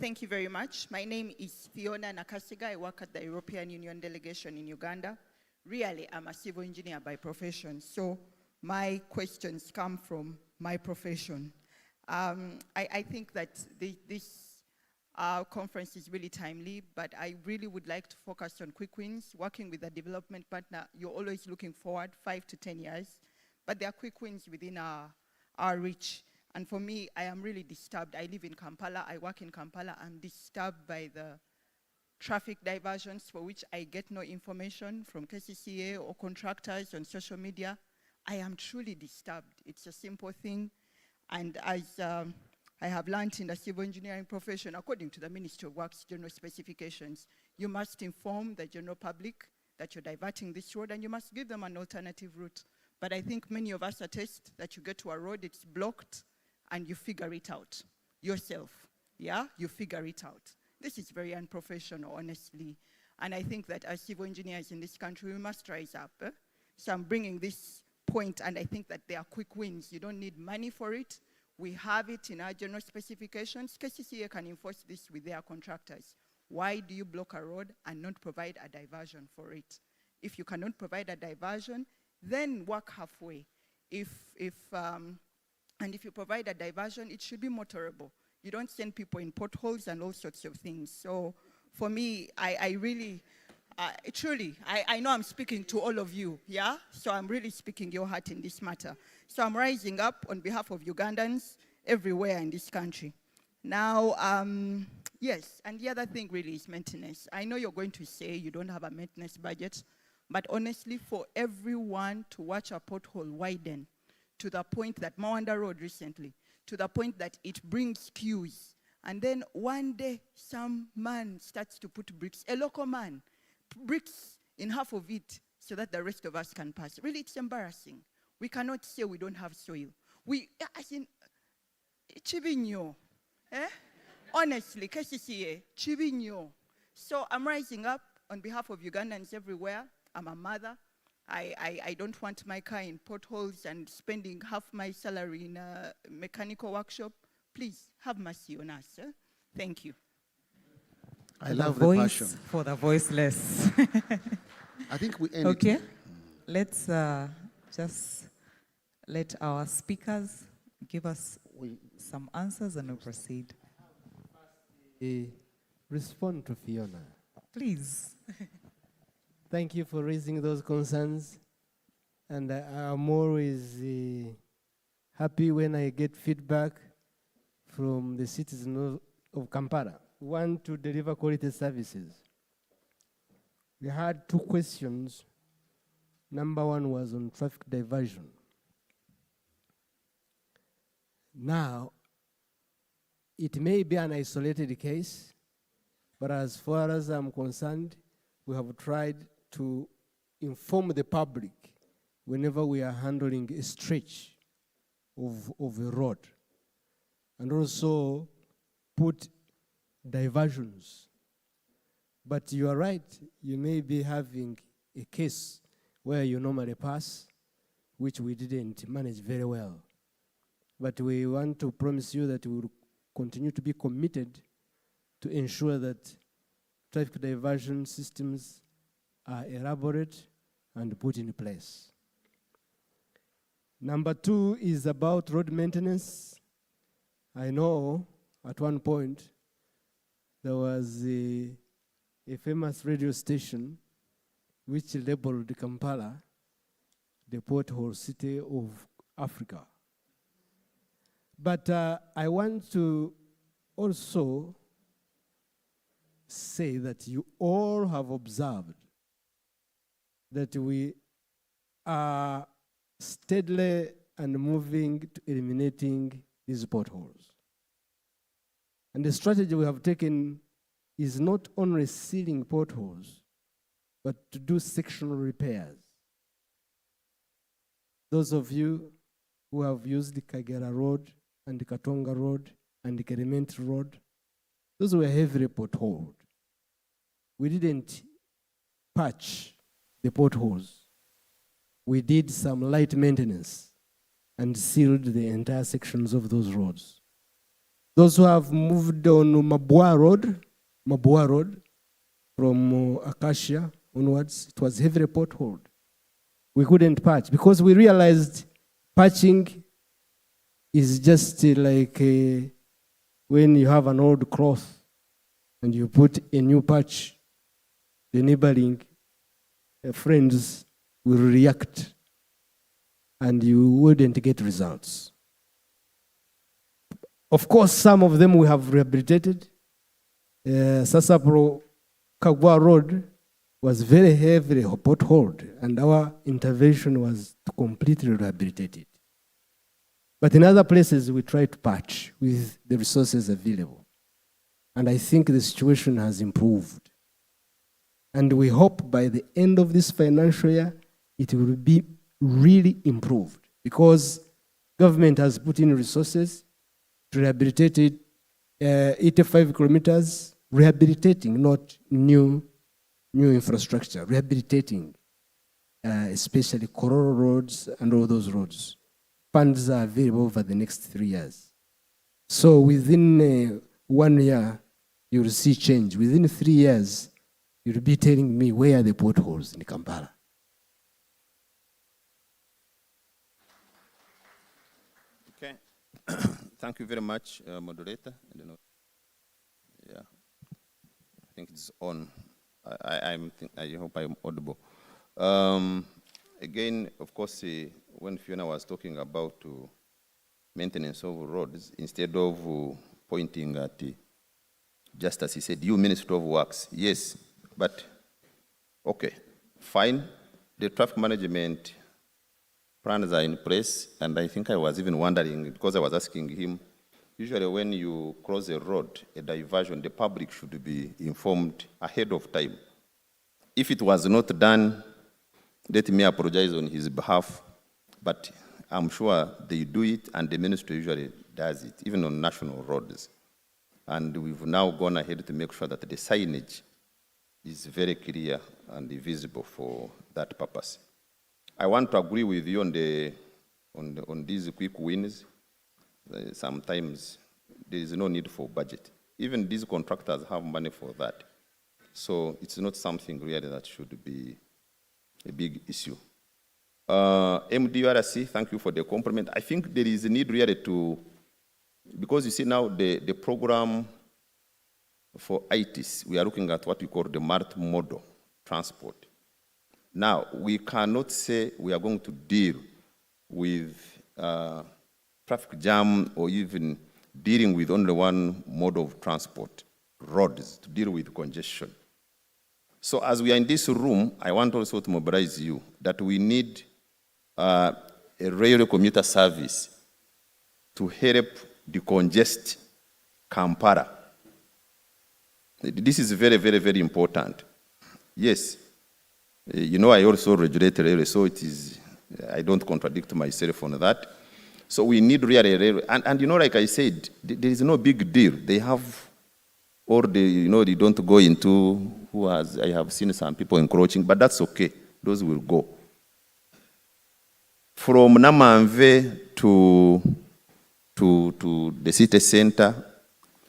Thank you very much. My name is Fiona Nakasiga. I work at the European Union delegation in Uganda. Really, I'm a civil engineer by profession, so my questions come from my profession. I think that this conference is really timely, but I really would like to focus on quick wins. Working with a development partner, you're always looking forward 5 to 10 years, but there are quick wins within our reach. And for me, I am really disturbed. I live in Kampala, I work in Kampala. I'm disturbed by the traffic diversions for which I get no information from KCCA or contractors on social media. I am truly disturbed. It's a simple thing. And as I have learned in the civil engineering profession, according to the Ministry of Works general specifications, you must inform the general public that you're diverting this road, and you must give them an alternative route. But I think many of us attest that you get to a road, it's blocked, and you figure it out yourself. Yeah, you figure it out. This is very unprofessional, honestly. And I think that as civil engineers in this country, we must rise up. So I'm bringing this point, and I think that there are quick wins. You don't need money for it. We have it in our general specifications. KCCA can enforce this with their contractors. Why do you block a road and not provide a diversion for it? If you cannot provide a diversion, then work halfway. And if you provide a diversion, it should be motorable. You don't send people in potholes and all sorts of things. So for me, I really, truly, I know I'm speaking to all of you, yeah? So I'm really speaking your heart in this matter. So I'm rising up on behalf of Ugandans everywhere in this country. Now, yes, and the other thing really is maintenance. I know you're going to say you don't have a maintenance budget, but honestly, for everyone to watch a pothole widen to the point that Mawanda Road recently, to the point that it brings queues, and then one day some man starts to put bricks, a local man, bricks in half of it so that the rest of us can pass. Really, it's embarrassing. We cannot say we don't have soil. As in, Chibinyo, honestly, KCCA, Chibinyo. So I'm rising up on behalf of Ugandans everywhere. I'm a mother. I don't want my car in potholes and spending half my salary in a mechanical workshop. Please, have mercy on us. Thank you. I love the passion. For the voiceless. I think we end Okay. it. Let's just let our speakers give us some answers and we'll proceed. Respond to Fiona. Please. Thank you for raising those concerns. And I'm always happy when I get feedback from the citizens of Kampala who want to deliver quality services. We had 2 questions. Number 1 was on traffic diversion. Now, it may be an isolated case, but as far as I'm concerned, we have tried to inform the public whenever we are handling a stretch of a road, and also put diversions. But you are right, you may be having a case where you normally pass, which we didn't manage very well. But we want to promise you that we will continue to be committed to ensure that traffic diversion systems are elaborate and put in place. Number 2 is about road maintenance. I know at one point there was a famous radio station which labeled Kampala the pothole city of Africa. But I want to also say that you all have observed that we are steadily and moving to eliminating these potholes. And the strategy we have taken is not only sealing potholes, but to do sectional repairs. Those of you who have used the Kagera Road and the Katonga Road and the Keremet Road, those were heavily potholed. We didn't patch the potholes. We did some light maintenance and sealed the entire sections of those roads. Those who have moved on Mabua Road from Acacia onwards, it was heavily potholed. We couldn't patch because we realized patching is just like when you have an old cloth and you put a new patch, the neighboring friends will react and you wouldn't get results. Of course, some of them we have rehabilitated. Sasapro Kagwa Road was very heavily potholed, and our intervention was to completely rehabilitate it. But in other places, we try to patch with the resources available. And I think the situation has improved. And we hope by the end of this financial year, it will be really improved because government has put in resources to rehabilitate it, 85 kilometers, rehabilitating, not new infrastructure, rehabilitating, especially corridor roads and all those roads. Funds are available over the next 3 years. So within 1 year, you will see change. Within 3 years, you'll be telling me where are the potholes in Kampala. Okay. Thank you very much, moderator. Yeah, I think it's on. I hope I'm audible. Again, of course, when Fiona was talking about maintenance of roads, instead of pointing at, just as he said, you Minister of Works, yes, but okay, fine. The traffic management plans are in place, and I think I was even wondering, because I was asking him, usually when you cross a road, a diversion, the public should be informed ahead of time. If it was not done, let me apologize on his behalf, but I'm sure they do it, and the ministry usually does it, even on national roads. And we've now gone ahead to make sure that the signage is very clear and visible for that purpose. I want to agree with you on these quick wins. Sometimes there is no need for budget. Even these contractors have money for that. So it's not something really that should be a big issue. MDRC, thank you for the compliment. I think there is a need really to, because you see now the program for ITs, we are looking at what we call the multimodal transport. Now, we cannot say we are going to deal with traffic jam or even dealing with only one mode of transport, roads, to deal with congestion. So as we are in this room, I want also to mobilize you that we need a railway commuter service to help decongest Kampala. This is very, very, very important. Yes, you know, I also regulate railway, so it is, I don't contradict myself on that. So we need really railway, and you know, like I said, there is no big deal. They have, or they, you know, they don't go into who has, I have seen some people encroaching, but that's okay. Those will go. From Namamve to the city center,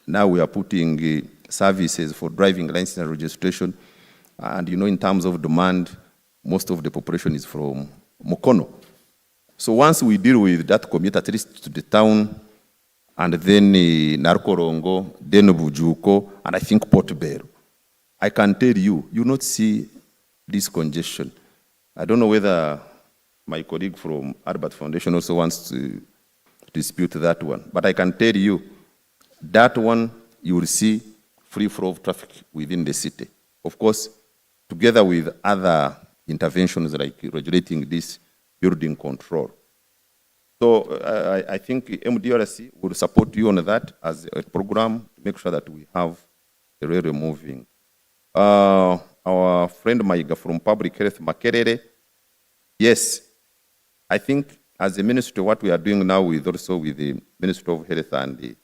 now we are putting services for driving license and registration. And you know, in terms of demand, most of the population is from Mukono. So once we deal with that commute, at least to the town, and then Narkorongo, then Bujuko, and I think Port Bell, I can tell you, you not see this congestion. I don't know whether my colleague from Albert Foundation also wants to dispute that one, but I can tell you, that one you will see free flow of traffic within the city. Of course, together with other interventions like regulating this building control. So I think MDRC will support you on that as a program to make sure that we have the railway moving. Our friend Maiga from Public Health, Makerere, yes, I think as a ministry, what we are doing now with also with the Ministry of Health and the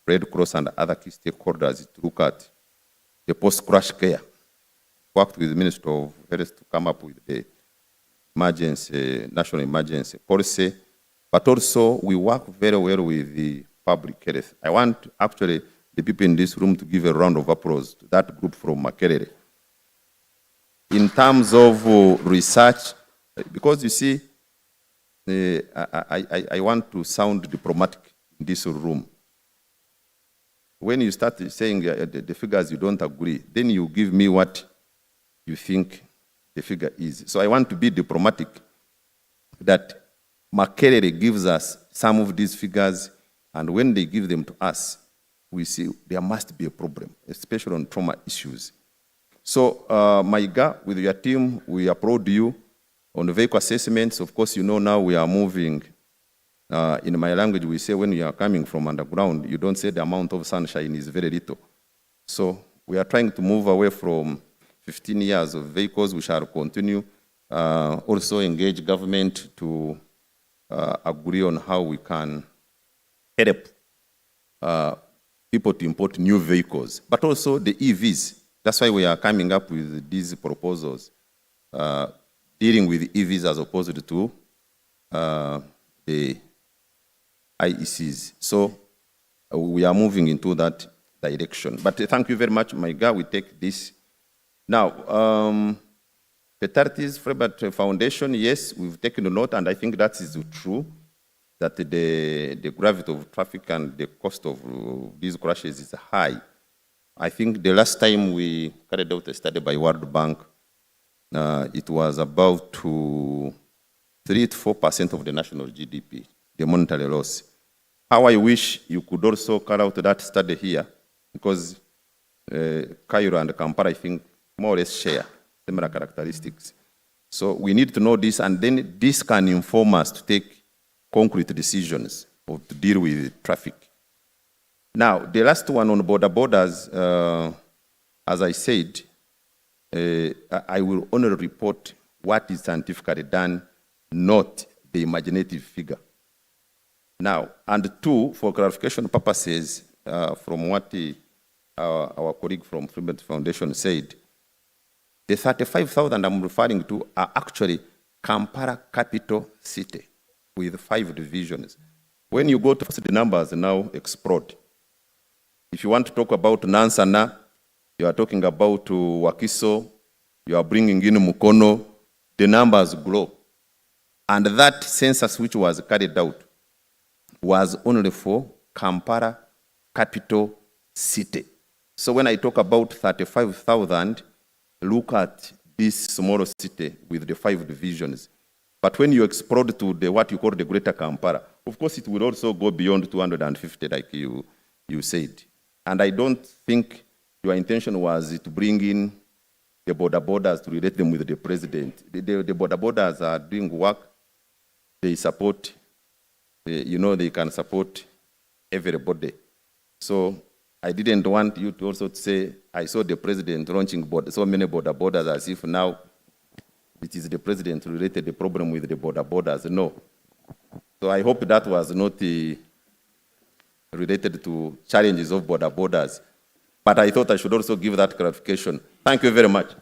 Red Cross and other key stakeholders to look at the post-crash care. Worked with the Ministry of Health to come up with the emergency, national emergency policy, but also we work very well with the public health. I want actually the people in this room to give a round of applause to that group from Makerere. In terms of research, because you see, I want to sound diplomatic in this room. When you start saying the figures you don't agree, then you give me what you think the figure is. So I want to be diplomatic that Makerere gives us some of these figures, and when they give them to us, we see there must be a problem, especially on trauma issues. So, Maiga, with your team, we applaud you on the vehicle assessments. Of course, you know now we are moving. In my language, we say when you are coming from underground, you don't say the amount of sunshine is very little. So we are trying to move away from 15 years of vehicles. We shall continue. Also engage government to agree on how we can help people to import new vehicles, but also the EVs. That's why we are coming up with these proposals, dealing with EVs as opposed to the IECs. So we are moving into that direction. But thank you very much, my guy. We take this. Now, the Charities Freebird Foundation, yes, we've taken a note, and I think that is true, that the gravity of traffic and the cost of these crashes is high. I think the last time we carried out a study by World Bank, it was about 3 to 4% of the national GDP, the monetary loss. How I wish you could also carry out that study here, because Cairo and Kampala, I think, more or less share similar characteristics. So we need to know this, and then this can inform us to take concrete decisions or to deal with traffic. Now, the last one on borders, as I said, I will only report what is scientifically done, not the imaginative figure. Now, and two, for clarification purposes, from what our colleague from Freebird Foundation said, the 35,000 I'm referring to are actually Kampala capital city with 5 divisions. When you go to the numbers now explode. If you want to talk about Nansana, you are talking about Wakiso, you are bringing in Mukono, the numbers grow. And that census which was carried out was only for Kampala capital city. So when I talk about 35,000, look at this small city with the 5 divisions. But when you explode to what you call the greater Kampala, of course it will also go beyond 250 like you said. And I don't think your intention was to bring in the borders to relate them with the president. The borders are doing work. They support, they can support everybody. So I didn't want you to also say, I saw the president launching so many borders as if now it is the president who related the problem with the borders. No. So I hope that was not related to challenges of borders. But I thought I should also give that clarification. Thank you very much.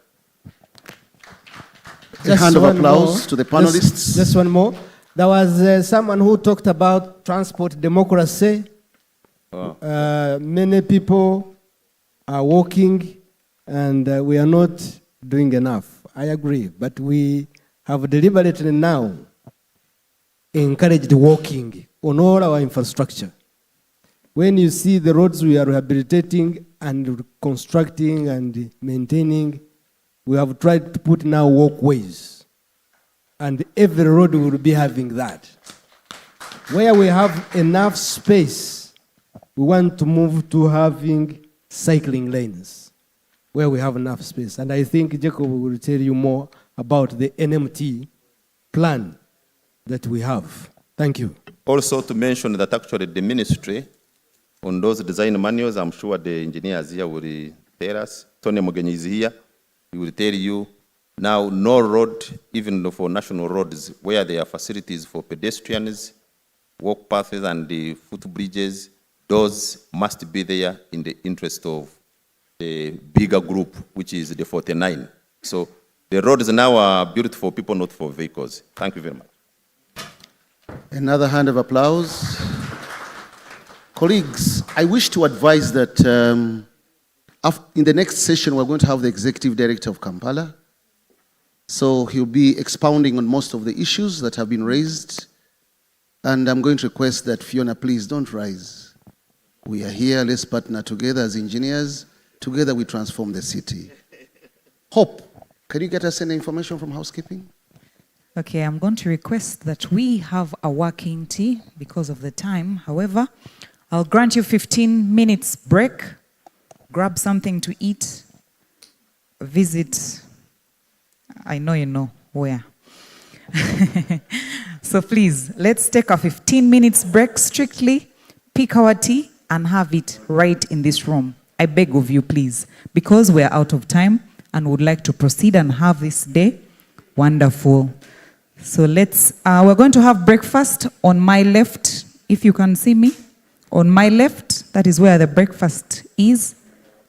A hand of applause to the panelists. Just one more. There was someone who talked about transport democracy. Many people are walking, and we are not doing enough. I agree, but we have deliberately now encouraged walking on all our infrastructure. When you see the roads we are rehabilitating and constructing and maintaining, we have tried to put now walkways, and every road will be having that. Where we have enough space, we want to move to having cycling lanes where we have enough space. And I think Jacob will tell you more about the NMT plan that we have. Thank you. Also to mention that actually the ministry, on those design manuals, I'm sure the engineers here will tell us. Tony Mugenyi is here. He will tell you now no road, even for national roads, where there are facilities for pedestrians, walk paths and the footbridges, those must be there in the interest of the bigger group, which is the 49. So the roads now are built for people, not for vehicles. Thank you very much. Another hand of applause. Colleagues, I wish to advise that in the next session, we're going to have the Executive Director of Kampala. So he'll be expounding on most of the issues that have been raised. And I'm going to request that Fiona, please don't rise. We are here, let's partner together as engineers. Together we transform the city. Hope, can you get us any information from housekeeping? Okay, I'm going to request that we have a working tea because of the time. However, I'll grant you 15 minutes break. Grab something to eat. Visit, I know you know where. So please, let's take a 15 minutes break strictly, pick our tea, and have it right in this room. I beg of you, please, because we're out of time and would like to proceed and have this day wonderful. So we're going to have breakfast on my left, if you can see me, On my left, that is where the breakfast is.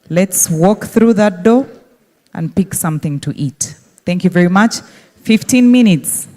Let's walk through that door and pick something to eat. Thank you very much. 15 minutes.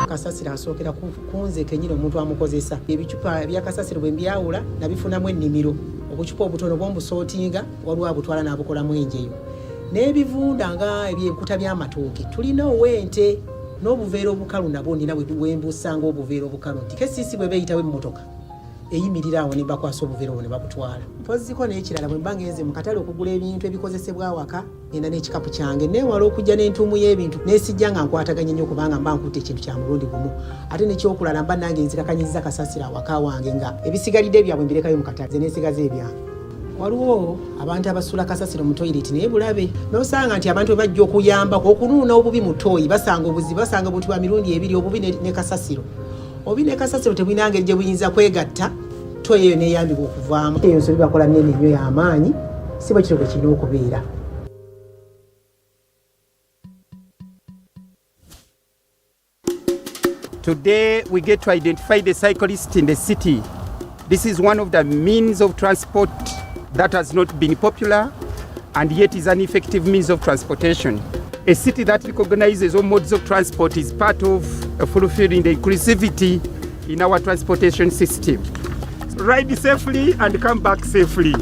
kasasiro asookera kunze kenyini omuntu amukozesa ebicupa ebyakasasiro bwe mbyawula nabifunamu ennimiro obucupa obutono bw'ombusootinga waliwo abutwala n'abukolamu enjeyo n'ebivunda nga ebyenkuta by'amatooke tulina owente n'obuveera obukalu nabwo ndina wembusanga obuveera obukalu nti kesisi bwe beeyitawo emmotoka eyimirira awo ne bakwasa obuveera obwo ne babutwala mpoziko n'ekirala bwe mba ngenze mu katale okugula ebintu ebikozesebwa awaka ngenda n'ekikapu kyange neewala okujja n'entuumu y'ebintu n'esijja nga nkwataganye nnyo kubanga mba nkutte ekintu kya mulundi gumu ate n'ekyokulala mba nange nzirakanyiza kasasiro awaka wange nga ebisigalidde byabwe mbirekayo mu katale ze n'esigaza ebyange waliwo abantu abasula kasasiro mu toilet naye bulabe n'osanga nti abantu bajja okuyambako okunuuna obubi mu toyi basanga obuzibu basanga buntu bwa mirundi ebiri obubi ne kasasiro obi ne kasasiro tebulina ngeri gye buyinza kwegatta toyi eyo neeyambibwa okuvaamu eyo nsobi bakola nene nnyo y'amaanyi si bwe kiro bwe kirina okubeera. Today we get to identify the cyclist in the city. This is one of the means of transport that has not been popular and yet is an effective means of transportation. A city that recognizes all modes of transport is part of fulfilling the inclusivity in our transportation system. Ride safely and come back safely.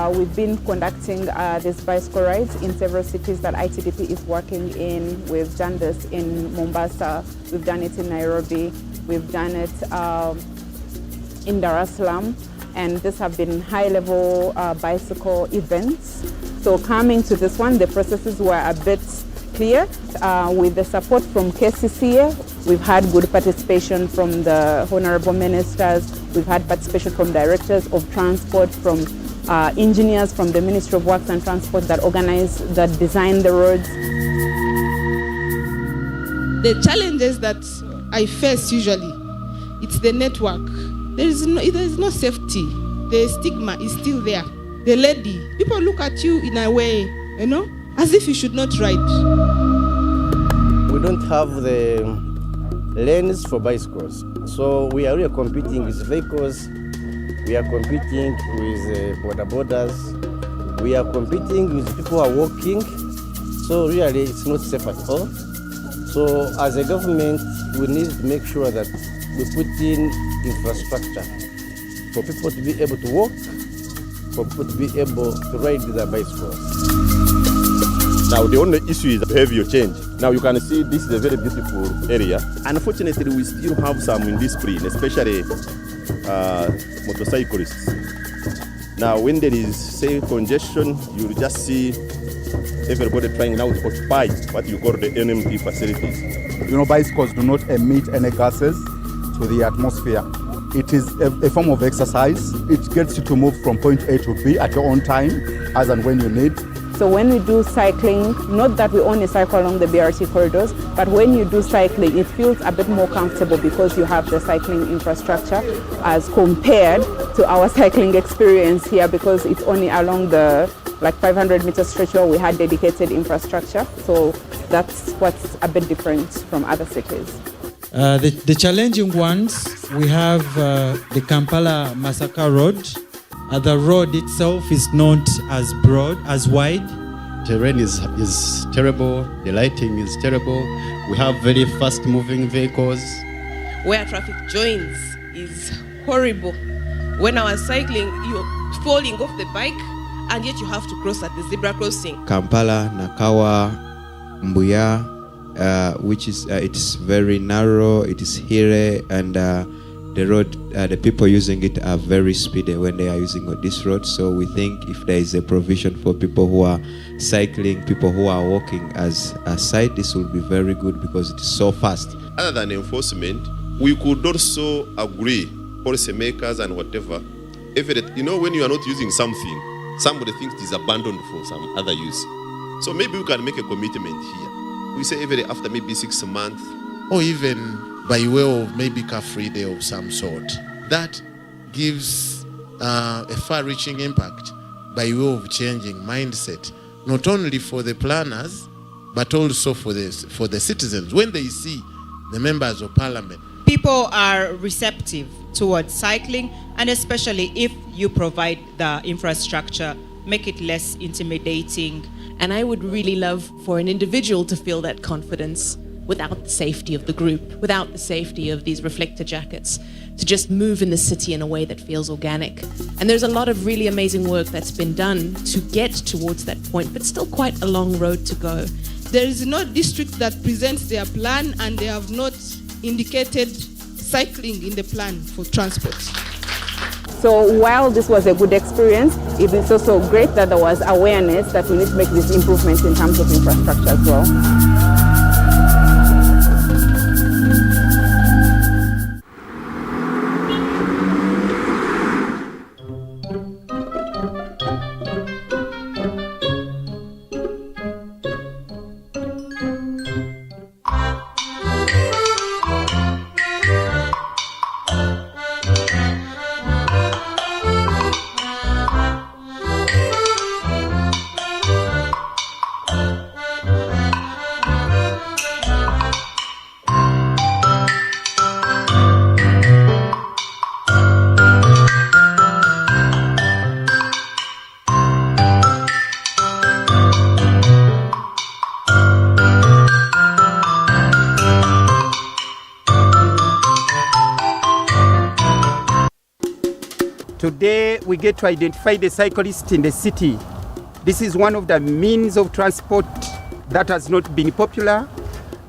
We've been conducting these bicycle rides in several cities that ITDP is working in. We've done this in Mombasa, we've done it in Nairobi, we've done it in Dar es Salaam, and these have been high-level bicycle events So coming to this one, the processes were a bit clear. With the support from KCCA, we've had good participation from the honorable ministers. We've had participation from directors of transport, from engineers from the Ministry of Works and Transport that organize, that design the roads. The challenges that I face usually, it's the network. There is no safety. The stigma is still there. The lady, people look at you in a way, you know, as if you should not ride. We don't have the lanes for bicycles. So we are really competing with vehicles. We are competing with border borders. We are competing with people who are walking. So really it's not safe at all. So as a government, we need to make sure that we put in infrastructure for people to be able to walk, for people to be able to ride their bicycles. Now the only issue is behavior change. Now you can see this is a very beautiful area. Unfortunately, we still have some indiscipline, especially motorcyclists. Now when there is, say, congestion, you will just see everybody trying now to occupy what you call the NMT facilities. You know, bicycles do not emit any gases to the atmosphere. It is a form of exercise. It gets you to move from point A to B at your own time, as and when you need. So when we do cycling, not that we only cycle along the BRT corridors, but when you do cycling, it feels a bit more comfortable because you have the cycling infrastructure as compared to our cycling experience here, because it's only along the 500-meter stretch where we had dedicated infrastructure. So that's what's a bit different from other cities. The challenging ones, we have the Kampala Masaka Road. The road itself is not as broad, as wide. Terrain is terrible, the lighting is terrible. We have very fast-moving vehicles. Where traffic joins is horrible. When I was cycling, you're falling off the bike, and yet you have to cross at the zebra crossing. Kampala, Nakawa, Mbuya, which is it's very narrow, it is hilly, and the road, the people using it are very speedy when they are using this road. So we think if there is a provision for people who are cycling, people who are walking as a side, this will be very good because it is so fast. Other than enforcement, we could also agree, policymakers and whatever, you know, when you are not using something, somebody thinks it is abandoned for some other use. So maybe we can make a commitment here. We say every after maybe 6 months, or even by way of maybe car-free day of some sort. That gives a far-reaching impact by way of changing mindset, not only for the planners, but also for the citizens. When they see the members of parliament, people are receptive towards cycling, and especially if you provide the infrastructure, make it less intimidating. And I would really love for an individual to feel that confidence without the safety of the group, without the safety of these reflector jackets, to just move in the city in a way that feels organic. And there's a lot of really amazing work that's been done to get towards that point, but still quite a long road to go. There is no district that presents their plan and they have not indicated cycling in the plan for transport. So while this was a good experience, it is also great that there was awareness that we need to make these improvements in terms of infrastructure as well. Today, we get to identify the cyclist in the city. This is one of the means of transport that has not been popular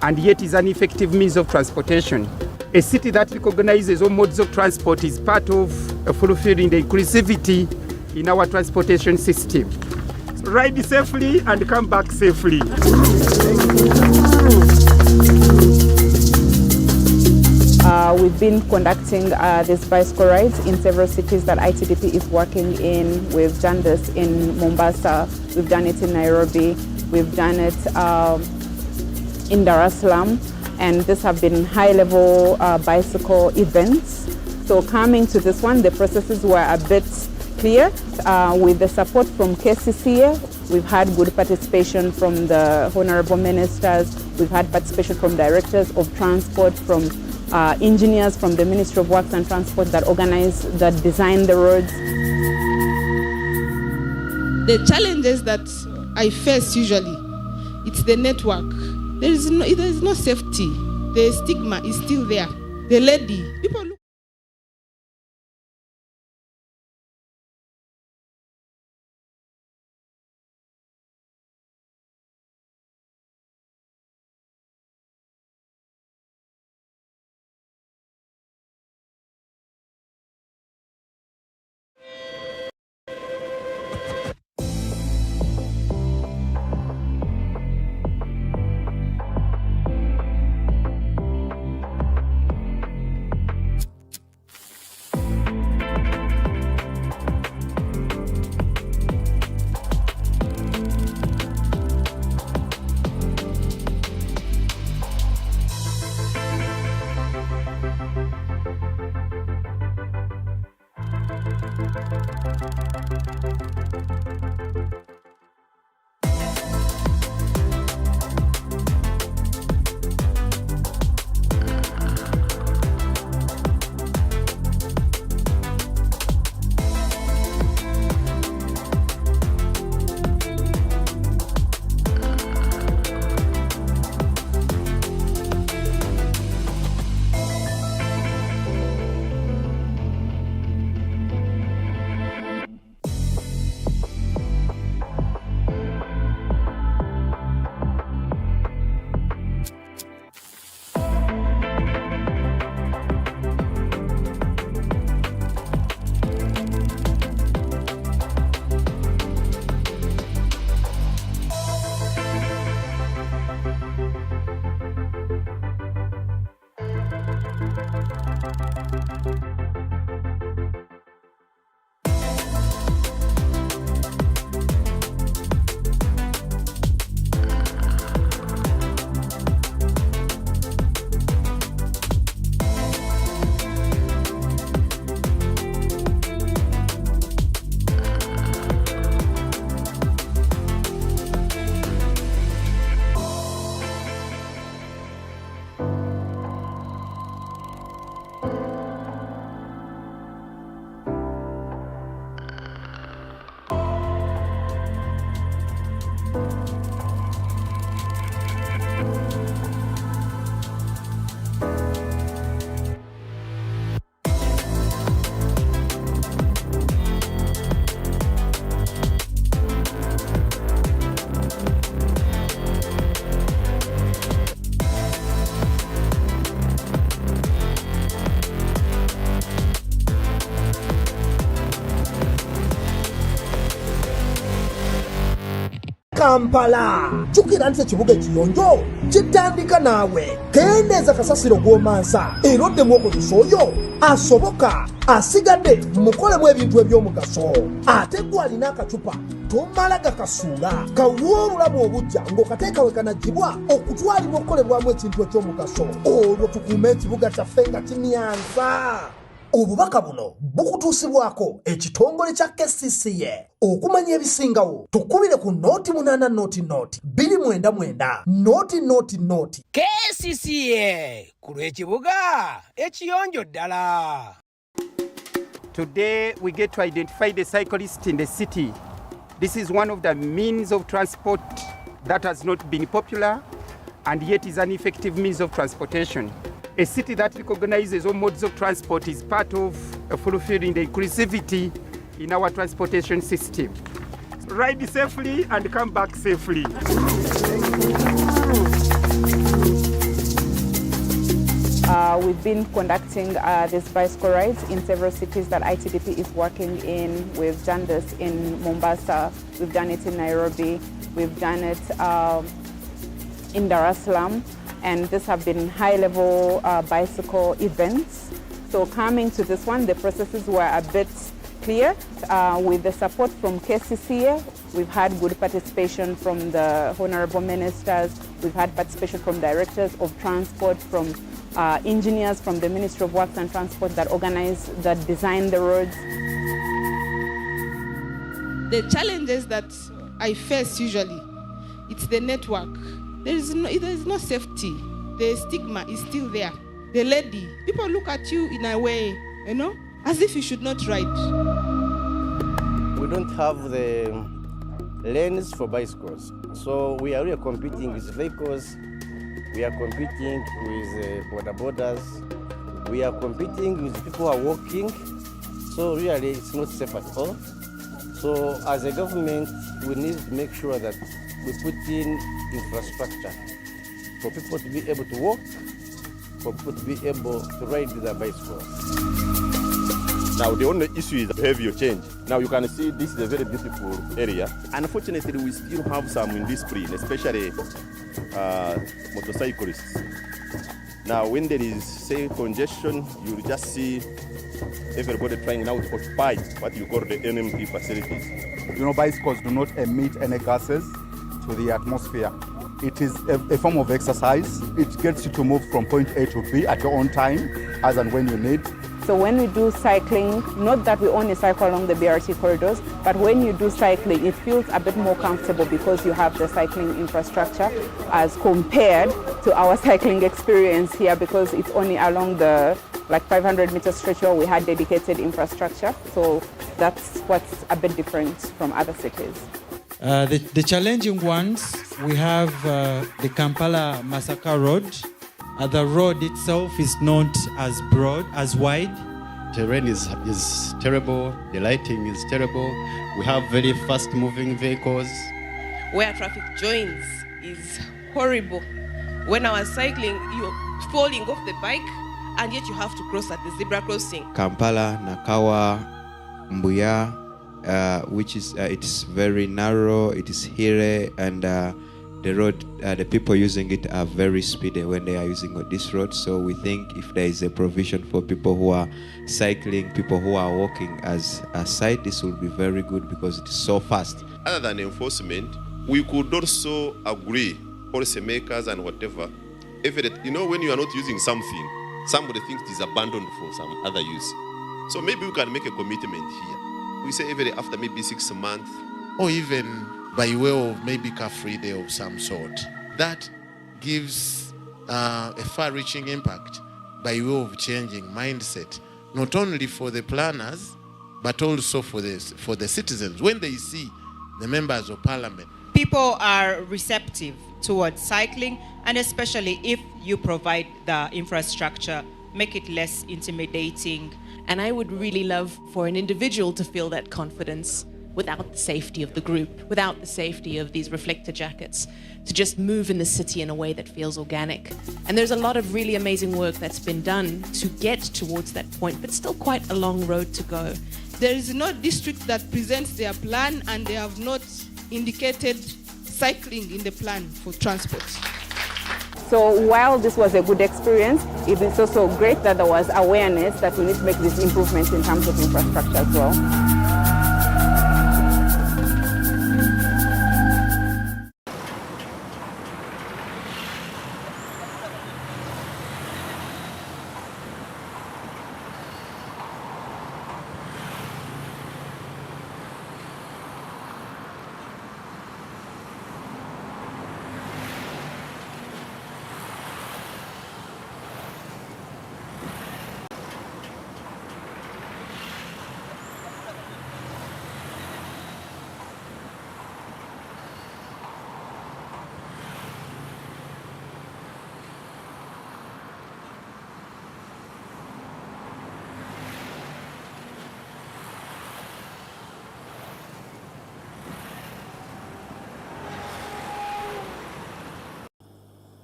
and yet is an effective means of transportation. A city that recognizes all modes of transport is part of fulfilling the inclusivity in our transportation system. Ride safely and come back safely. We've been conducting these bicycle rides in several cities that ITDP is working in. We've done this in Mombasa, we've done it in Nairobi, we've done it in Dar es Salaam, and these have been high-level bicycle events. So coming to this one, the processes were a bit clear. With the support from KCCA, we've had good participation from the honorable ministers, we've had participation from directors of transport, from engineers from the Ministry of Works and Transport that organize, that design the roads. The challenges that I face usually, it's the network. There is no safety. The stigma is still there. The lady, people look. Kampala jukira nti ekibuga ekiyonjo kitandika naawe kendeeza kasasiro gw'omansa era oddemu okozesa oyo asoboka asigadde mukolemu ebintu eby'omugaso ate gwe alina akacupa tomala gakasuula kawuwa obulamu obujja ng'okateeka we kanagibwa okutwalibwa okukolebwamu ekintu eky'omugaso olwo tukuume ekibuga kyaffe nga kimyansa. Obubaka buno bukutuusibwako ekitongole kya KCCA. Okumanya ebisingawo tukubire ku noti 8 noti 299 noti. KCCA ku lw'ekibuga ekiyonjo ddala. Today we get to identify the cyclist in the city. This is one of the means of transport that has not been popular and yet is an effective means of transportation. A city that recognizes all modes of transport is part of fulfilling the inclusivity in our transportation system. Ride safely and come back safely. We've we've been conducting these bicycle rides in several cities that ITDP is working in. We've done this in Mombasa, we've done it in Nairobi, we've done it in Dar es Salaam, and these have been high-level bicycle events. So coming to this one, the processes were a bit clear. With the support from KCCA, we've had good participation from the honorable ministers, we've had participation from directors of transport, from engineers from the Ministry of Works and Transport that organize, that design the roads. The challenges that I face usually, it's the network. There is no safety. The stigma is still there. The lady, people look at you in a way, as if you should not ride. We don't have the lanes for bicycles, so we are really competing with vehicles. We are competing with border borders. We are competing with people who are walking. So really, it's not safe at all. So as a government, we need to make sure that we put in infrastructure for people to be able to walk, for people to be able to ride their bicycles. Now, the only issue is behavior change. Now, you can see this is a very beautiful area. Unfortunately, we still have some indiscipline, especially motorcyclists. Now, when there is, say, congestion, you will just see everybody trying now to occupy what you call the NMP facilities. You know, bicycles do not emit any gases to the atmosphere. It is a form of exercise. It gets you to move from point A to B at your own time, as and when you need. So when we do cycling, not that we only cycle along the BRT corridors, but when you do cycling, it feels a bit more comfortable because you have the cycling infrastructure as compared to our cycling experience here, because it's only along the 500-meter stretch where we had dedicated infrastructure. So that's what's a bit different from other cities. The challenging ones, we have the Kampala Massacre Road. The road itself is not as broad, as wide. Terrain is terrible, the lighting is terrible. We have very fast-moving vehicles. Where traffic joins is horrible. When I was cycling, you're falling off the bike, and yet you have to cross at the zebra crossing. Kampala, Nakawa, Mbuya, which is it's very narrow, it is here, and the road, the people using it are very speedy when they are using this road. So we think if there is a provision for people who are cycling, people who are walking as a side, this will be very good because it is so fast. Other than enforcement, we could also agree, policymakers and whatever, when you are not using something, somebody thinks it is abandoned for some other use. So maybe we can make a commitment here. We say after maybe 6 months, or even by way of maybe car-free day of some sort. That gives a far-reaching impact by way of changing mindset, not only for the planners, but also for the citizens. When they see the members of parliament, people are receptive towards cycling, and especially if you provide the infrastructure, make it less intimidating. And I would really love for an individual to feel that confidence without the safety of the group, without the safety of these reflector jackets, to just move in the city in a way that feels organic. And there's a lot of really amazing work that's been done to get towards that point, but still quite a long road to go. There is no district that presents their plan and they have not indicated cycling in the plan for transport. So while this was a good experience, it is also great that there was awareness that we need to make these improvements in terms of infrastructure as well.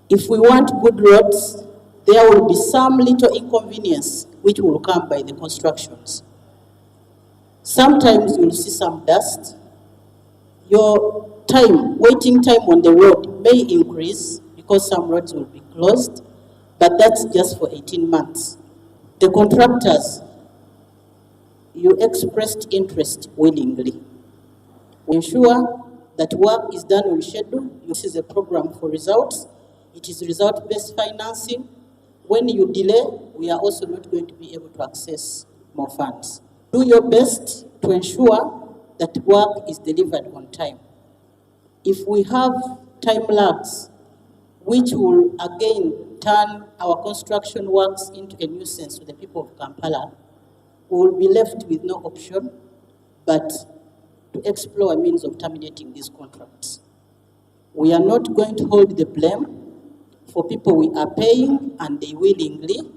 If we want good roads, there will be some little inconvenience which will come by the constructions. Sometimes you'll see some dust. Your waiting time on the road may increase because some roads will be closed, but that's just for 18 months. The contractors, you expressed interest willingly. We ensure that work is done on schedule. This is a program for results. It is result-based financing. When you delay, we are also not going to be able to access more funds. Do your best to ensure that work is delivered on time. If we have time lags, which will again turn our construction works into a nuisance to the people of Kampala, we will be left with no option but to explore a means of terminating these contracts. We are not going to hold the blame for people we are paying and they willingly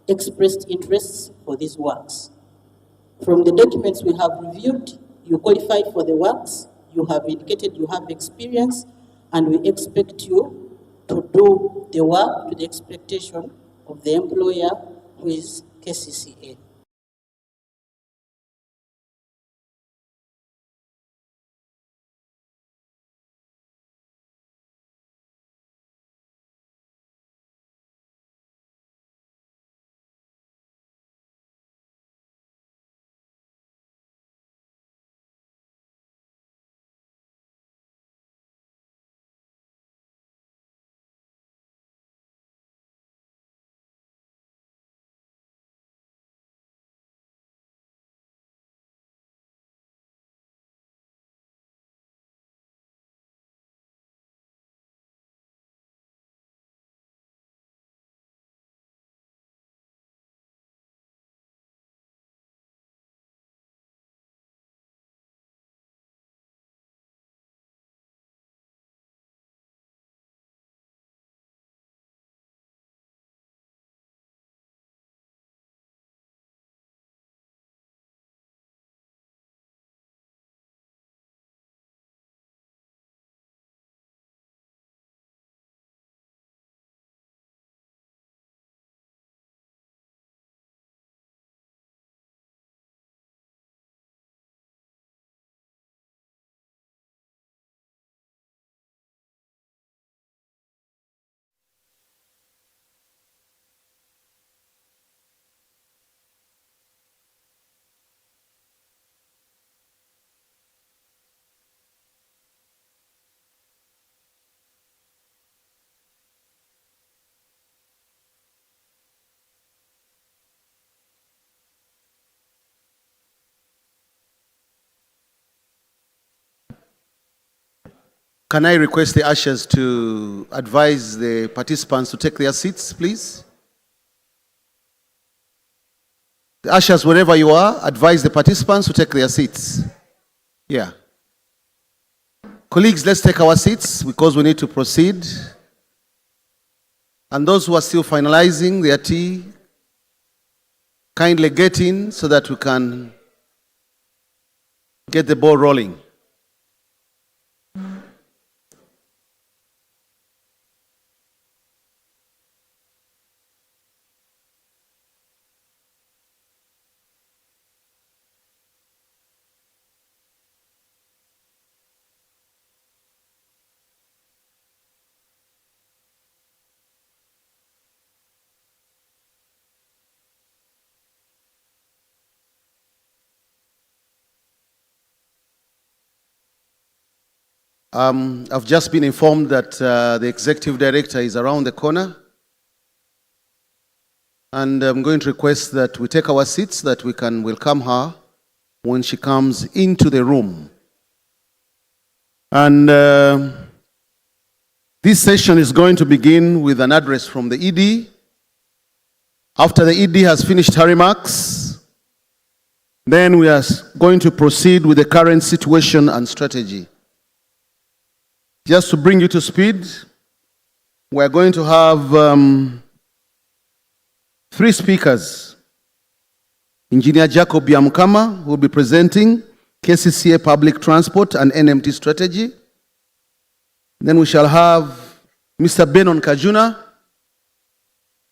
expressed interests for these works. From the documents we have reviewed, you qualify for the works, you have indicated you have experience, and we expect you to do the work to the expectation of the employer, who is KCCA. Can I request the ushers to advise the participants to take their seats, please? The ushers, wherever you are, advise the participants to take their seats. Yeah. Colleagues, let's take our seats because we need to proceed. And those who are still finalizing their tea, kindly get in so that we can get the ball rolling. I've just been informed that the executive director is around the corner. And I'm going to request that we take our seats, that we can welcome her when she comes into the room. And this session is going to begin with an address from the ED. After the ED has finished her remarks, then we are going to proceed with the current situation and strategy. Just to bring you to speed, we're going to have 3 speakers. Engineer Jacob Yamukama will be presenting KCCA Public Transport and NMT Strategy. Then we shall have Mr. Benon Kajuna,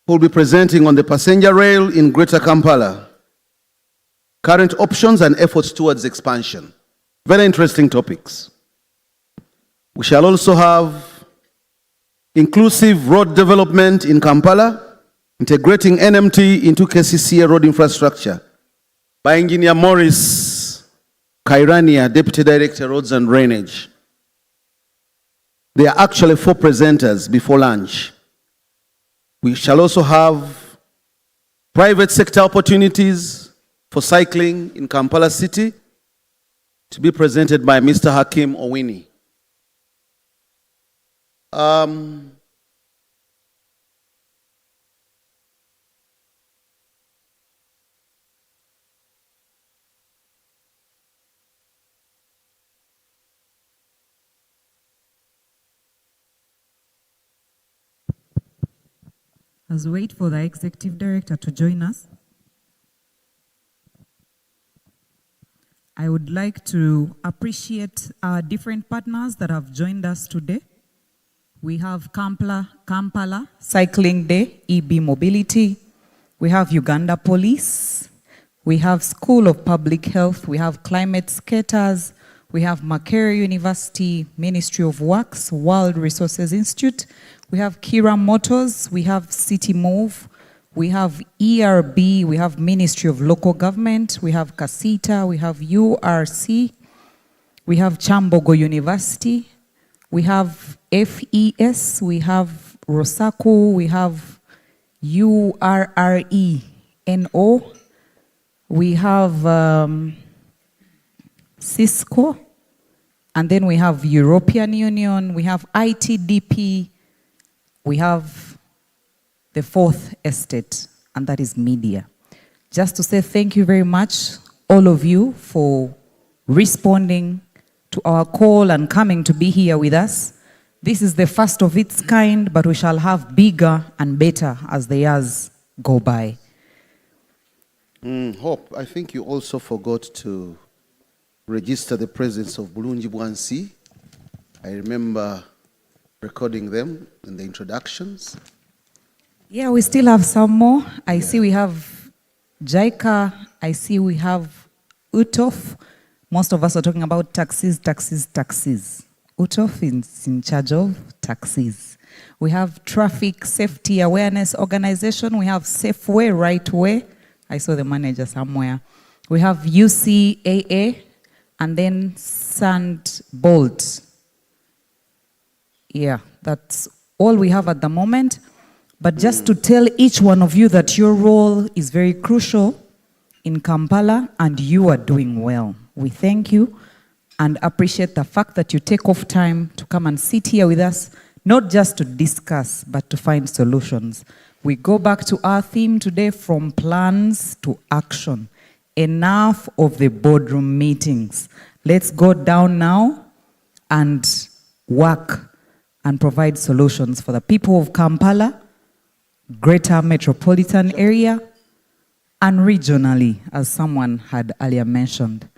who will be presenting on the passenger rail in Greater Kampala, current options and efforts towards expansion. Very interesting topics. We shall also have inclusive road development in Kampala, integrating NMT into KCCA road infrastructure by Engineer Morris Kairania, Deputy Director, Roads and Drainage. There are actually 4 presenters before lunch. We shall also have private sector opportunities for cycling in Kampala City to be presented by Mr. Hakim Owini. As we wait for the Executive Director to join us, I would like to appreciate our different partners that have joined us today. We have Kampala Cycling Day, EB Mobility. We have Uganda Police. We have School of Public Health. We have Climate Skaters. We have Makerere University, Ministry of Works, World Resources Institute. We have Kira Motors. We have City Move. We have ERB. We have Ministry of Local Government. We have Kasita. We have URC. We have Chambogo University. We have FES. We have Rosaku. We have URRENO. We have Cisco. And then we have European Union. We have ITDP. We have the 4th estate, and that is media. Just to say thank you very much, all of you, for responding to our call and coming to be here with us. This is the first of its kind, but we shall have bigger and better as the years go by. Hope, I think you also forgot to register the presence of Bulungi Bwansi. I remember recording them in the introductions. Yeah, we still have some more. I see we have JICA. I see we have UTOF. Most of us are talking about taxis. UTOF is in charge of taxis. We have Traffic Safety Awareness Organization. We have Safeway, Right Way. I saw the manager somewhere. We have UCAA and then Sandbolt. Yeah, that's all we have at the moment. But just to tell each one of you that your role is very crucial in Kampala and you are doing well. We thank you and appreciate the fact that you take off time to come and sit here with us, not just to discuss, but to find solutions. We go back to our theme today, from plans to action. Enough of the boardroom meetings. Let's go down now and work and provide solutions for the people of Kampala, Greater Metropolitan Area, and regionally, as someone had earlier mentioned.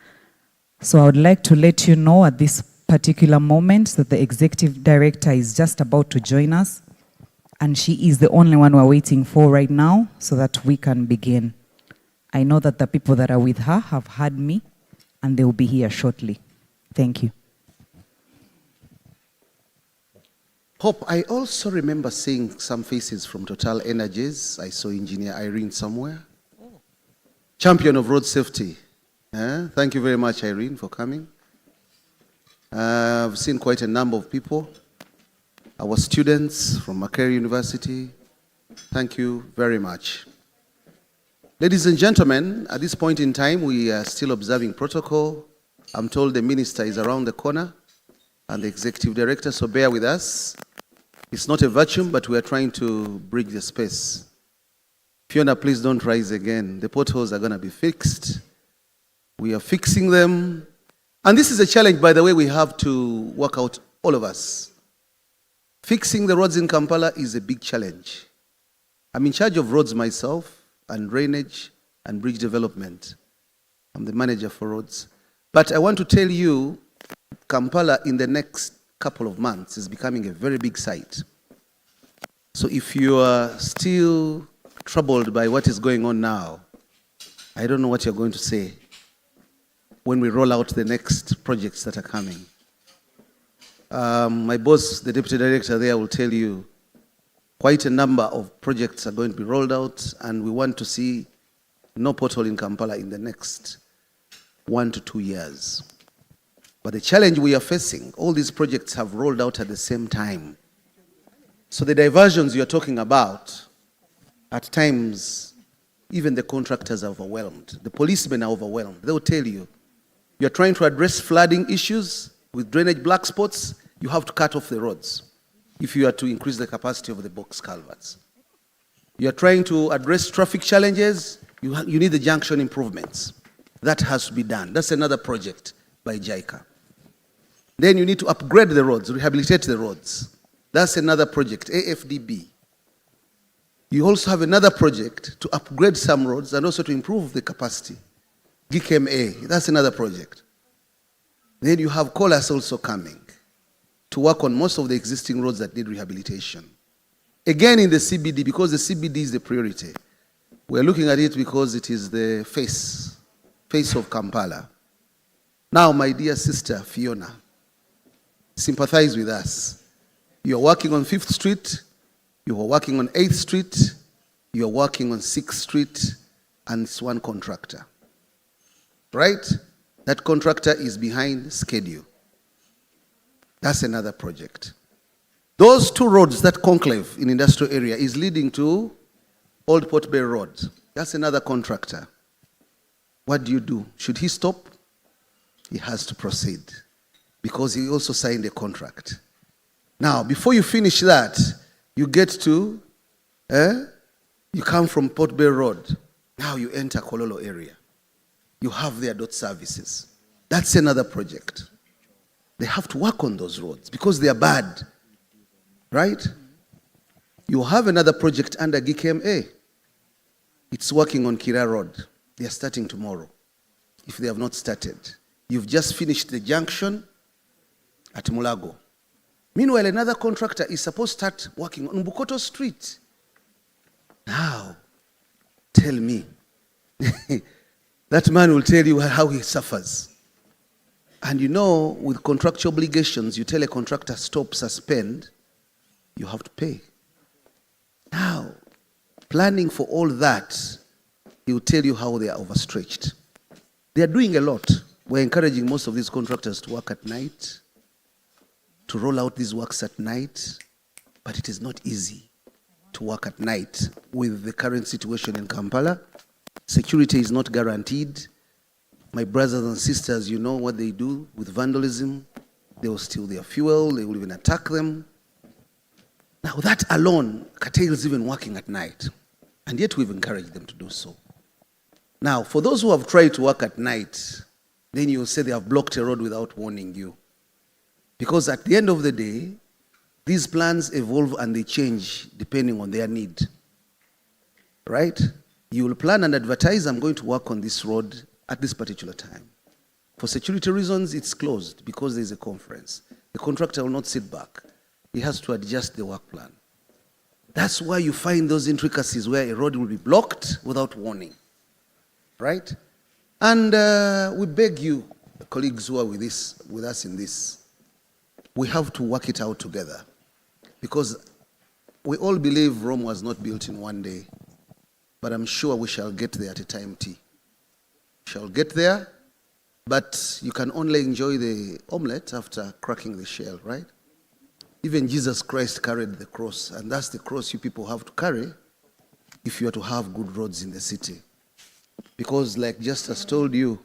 So I would like to let you know at this particular moment that the Executive Director is just about to join us, and she is the only one we're waiting for right now so that we can begin. I know that the people that are with her have heard me, and they will be here shortly. Thank you. Hope, I also remember seeing some faces from Total Energies. I saw Engineer Irene somewhere. Champion of road safety. Thank you very much, Irene, for coming. I've seen quite a number of people. Our students from Makerere University. Thank you very much. Ladies and gentlemen, at this point in time, we are still observing protocol. I'm told the minister is around the corner and the executive director, so bear with us. It's not a vacuum, but we are trying to bridge the space. Fiona, please don't rise again. The potholes are going to be fixed. We are fixing them. And this is a challenge, by the way, we have to work out, all of us. Fixing the roads in Kampala is a big challenge. I'm in charge of roads myself, and drainage and bridge development. I'm the manager for roads. But I want to tell you, Kampala in the next couple of months is becoming a very big site. So if you are still troubled by what is going on now, I don't know what you're going to say when we roll out the next projects that are coming. My boss, the deputy director there, will tell you quite a number of projects are going to be rolled out, and we want to see no pothole in Kampala in the next 1 to 2 years. But the challenge we are facing, all these projects have rolled out at the same time. So the diversions you're talking about, at times, even the contractors are overwhelmed. The policemen are overwhelmed. They'll tell you, you're trying to address flooding issues with drainage black spots, you have to cut off the roads if you are to increase the capacity of the box culverts. You're trying to address traffic challenges, you need the junction improvements. That has to be done. That's another project by JICA. Then you need to upgrade the roads, rehabilitate the roads. That's another project, AFDB. You also have another project to upgrade some roads and also to improve the capacity. GKMA, that's another project. Then you have COLAS also coming to work on most of the existing roads that need rehabilitation. Again in the CBD, because the CBD is the priority. We're looking at it because it is the face of Kampala. Now, my dear sister Fiona, sympathize with us. You're working on 5th Street, you are working on 8th Street, you are working on 6th Street, and it's one contractor. Right? That contractor is behind schedule. That's another project. Those 2 roads, that conclave in industrial area is leading to Old Port Bay Road. That's another contractor. What do you do? Should he stop? He has to proceed because he also signed a contract. Now, before you finish that, you get to, you come from Port Bay Road. Now you enter Kololo area. You have their dot services. That's another project. They have to work on those roads because they are bad. Right? You have another project under GKMA. It's working on Kira Road. They are starting tomorrow, if they have not started. You've just finished the junction at Mulago. Meanwhile, another contractor is supposed to start working on Bukoto Street. Now, tell me, that man will tell you how he suffers. And you know, with contractual obligations, you tell a contractor, stop, suspend, you have to pay. Now, planning for all that, he will tell you how they are overstretched. They are doing a lot. We're encouraging most of these contractors to work at night, to roll out these works at night, but it is not easy to work at night with the current situation in Kampala. Security is not guaranteed. My brothers and sisters, you know what they do with vandalism. They will steal their fuel, they will even attack them. Now that alone curtails even working at night, and yet we've encouraged them to do so. Now, for those who have tried to work at night, then you'll say they have blocked a road without warning you. Because at the end of the day, these plans evolve and they change depending on their need. Right? You will plan and advertise, I'm going to work on this road at this particular time. For security reasons, it's closed because there's a conference. The contractor will not sit back. He has to adjust the work plan. That's why you find those intricacies where a road will be blocked without warning. Right? And we beg you, colleagues who are with us in this, we have to work it out together. Because we all believe Rome was not built in one day, but I'm sure we shall get there at a time T. We shall get there, but you can only enjoy the omelette after cracking the shell, right? Even Jesus Christ carried the cross, and that's the cross you people have to carry if you are to have good roads in the city. Because like Justus told you,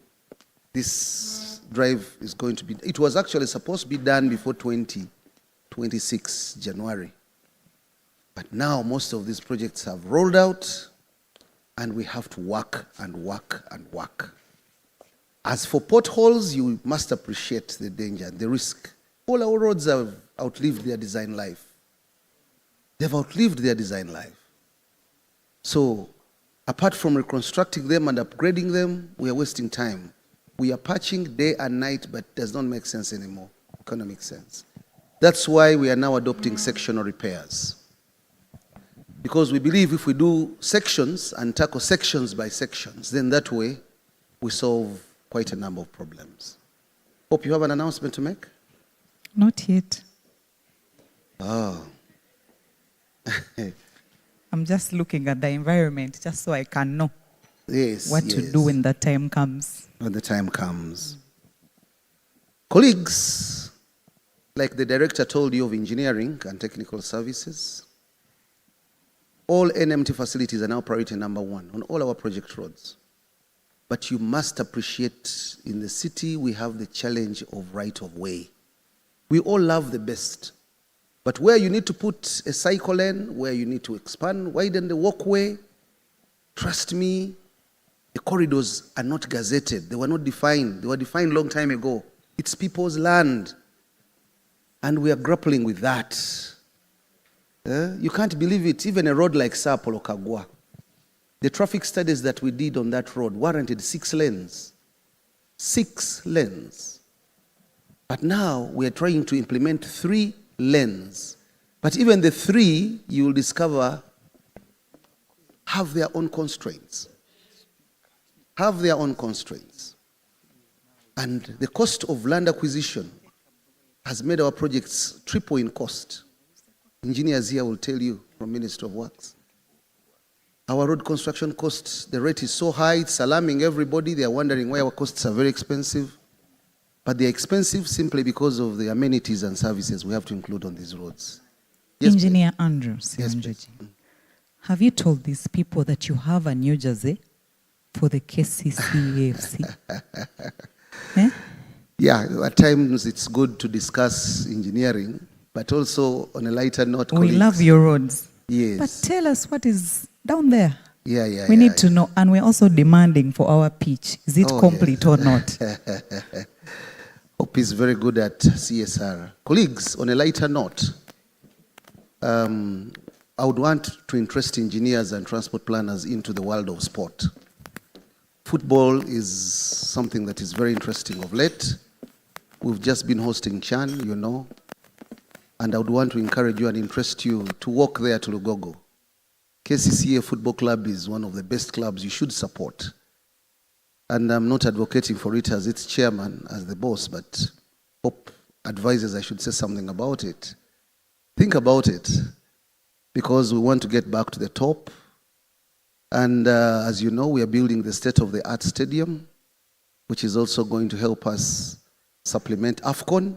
this drive is going to be, it was actually supposed to be done before 2026 January. But now most of these projects have rolled out and we have to work and work and work. As for potholes, you must appreciate the danger, the risk. All our roads have outlived their design life. They've outlived their design life. So, apart from reconstructing them and upgrading them, we are wasting time. We are patching day and night, but it does not make sense anymore. It cannot make sense. That's why we are now adopting sectional repairs. Because we believe if we do sections and tackle sections by sections, then that way we solve quite a number of problems. Hope you have an announcement to make? Not yet. Oh. I'm just looking at the environment just so I can know what to do when the time comes. When the time comes. Colleagues, like the director told you of engineering and technical services, all NMT facilities are now priority number 1 on all our project roads. But you must appreciate in the city we have the challenge of right of way. We all love the best. But where you need to put a cycle lane, where you need to expand, widen the walkway, trust me, the corridors are not gazetted. They were not defined. They were defined a long time ago. It's people's land. And we are grappling with that. You can't believe it. Even a road like Sapolo Kagwa, the traffic studies that we did on that road warranted 6 lanes. 6 lanes. But now we are trying to implement 3 lanes. But even the 3, you will discover, have their own constraints. Have their own constraints. And the cost of land acquisition has made our projects triple in cost. Engineers here will tell you from Ministry of Works. Our road construction costs, the rate is so high, it's alarming everybody. They are wondering why our costs are very expensive. But they are expensive simply because of the amenities and services we have to include on these roads. Yes, Engineer Andrews, yes, have you told these people that you have a New Jersey for the KCCAFC? Yeah, at times it's good to discuss engineering, but also on a lighter note, We colleagues. love your roads. Yes. But tell us what is down there. We need to know, and we're also demanding for our pitch. Is it complete or not? Hope is very good at CSR. Colleagues, on a lighter note, I would want to interest engineers and transport planners into the world of sport. Football is something that is very interesting of late. We've just been hosting Chan, you know, and I would want to encourage you and interest you to walk there to Lugogo. KCCA Football Club is one of the best clubs you should support. And I'm not advocating for it as its chairman, as the boss, but hope advises I should say something about it. Think about it, because we want to get back to the top. And as you know, we are building the state-of-the-art stadium, which is also going to help us supplement AFCON.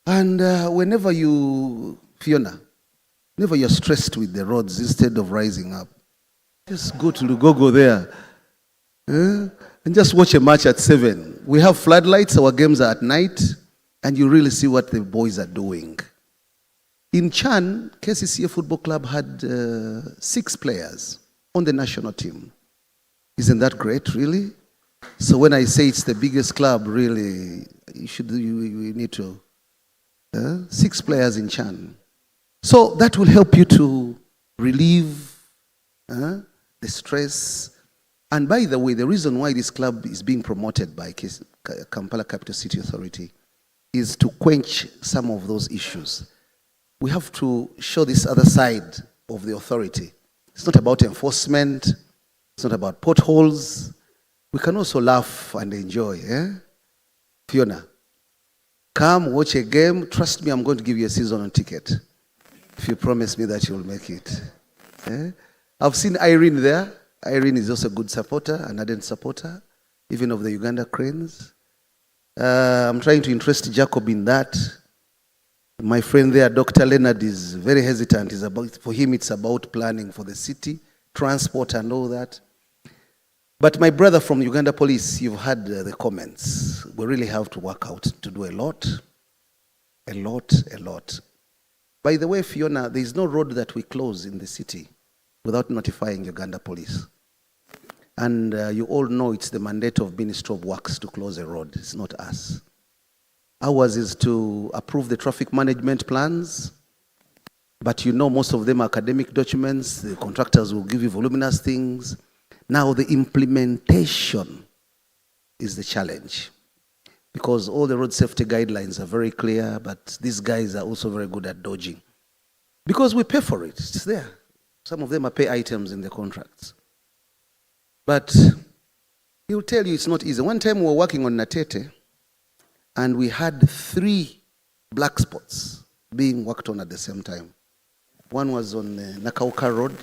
And whenever you, Fiona, whenever you're stressed with the roads, instead of rising up, just go to Lugogo there and just watch a match at 7. We have floodlights, our games are at night, and you really see what the boys are doing. In Chan, KCCA Football Club had 6 players on the national team. Isn't that great, really? So when I say it's the biggest club, really, you need to. 6 players in Chan. So that will help you to relieve the stress. And by the way, the reason why this club is being promoted by Kampala Capital City Authority is to quench some of those issues. We have to show this other side of the authority. It's not about enforcement. It's not about potholes. We can also laugh and enjoy. Fiona, come watch a game. Trust me, I'm going to give you a season ticket if you promise me that you'll make it. I've seen Irene there. Irene is also a good supporter, an ardent supporter, even of the Uganda Cranes. I'm trying to interest Jacob in that. My friend there, Dr. Leonard, is very hesitant. For him, it's about planning for the city, transport and all that. But my brother from Uganda Police, you've heard the comments. We really have to work out to do a lot. A lot. By the way, Fiona, there is no road that we close in the city without notifying Uganda Police. And you all know it's the mandate of Ministry of Works to close a road. It's not us. Ours is to approve the traffic management plans, but you know most of them are academic documents. The contractors will give you voluminous things. Now the implementation is the challenge, because all the road safety guidelines are very clear, but these guys are also very good at dodging. Because we pay for it, it's there. Some of them are pay items in the contracts. But he'll tell you it's not easy. One time we were working on Natete, and we had 3 black spots being worked on at the same time. One was on Nakauka Road,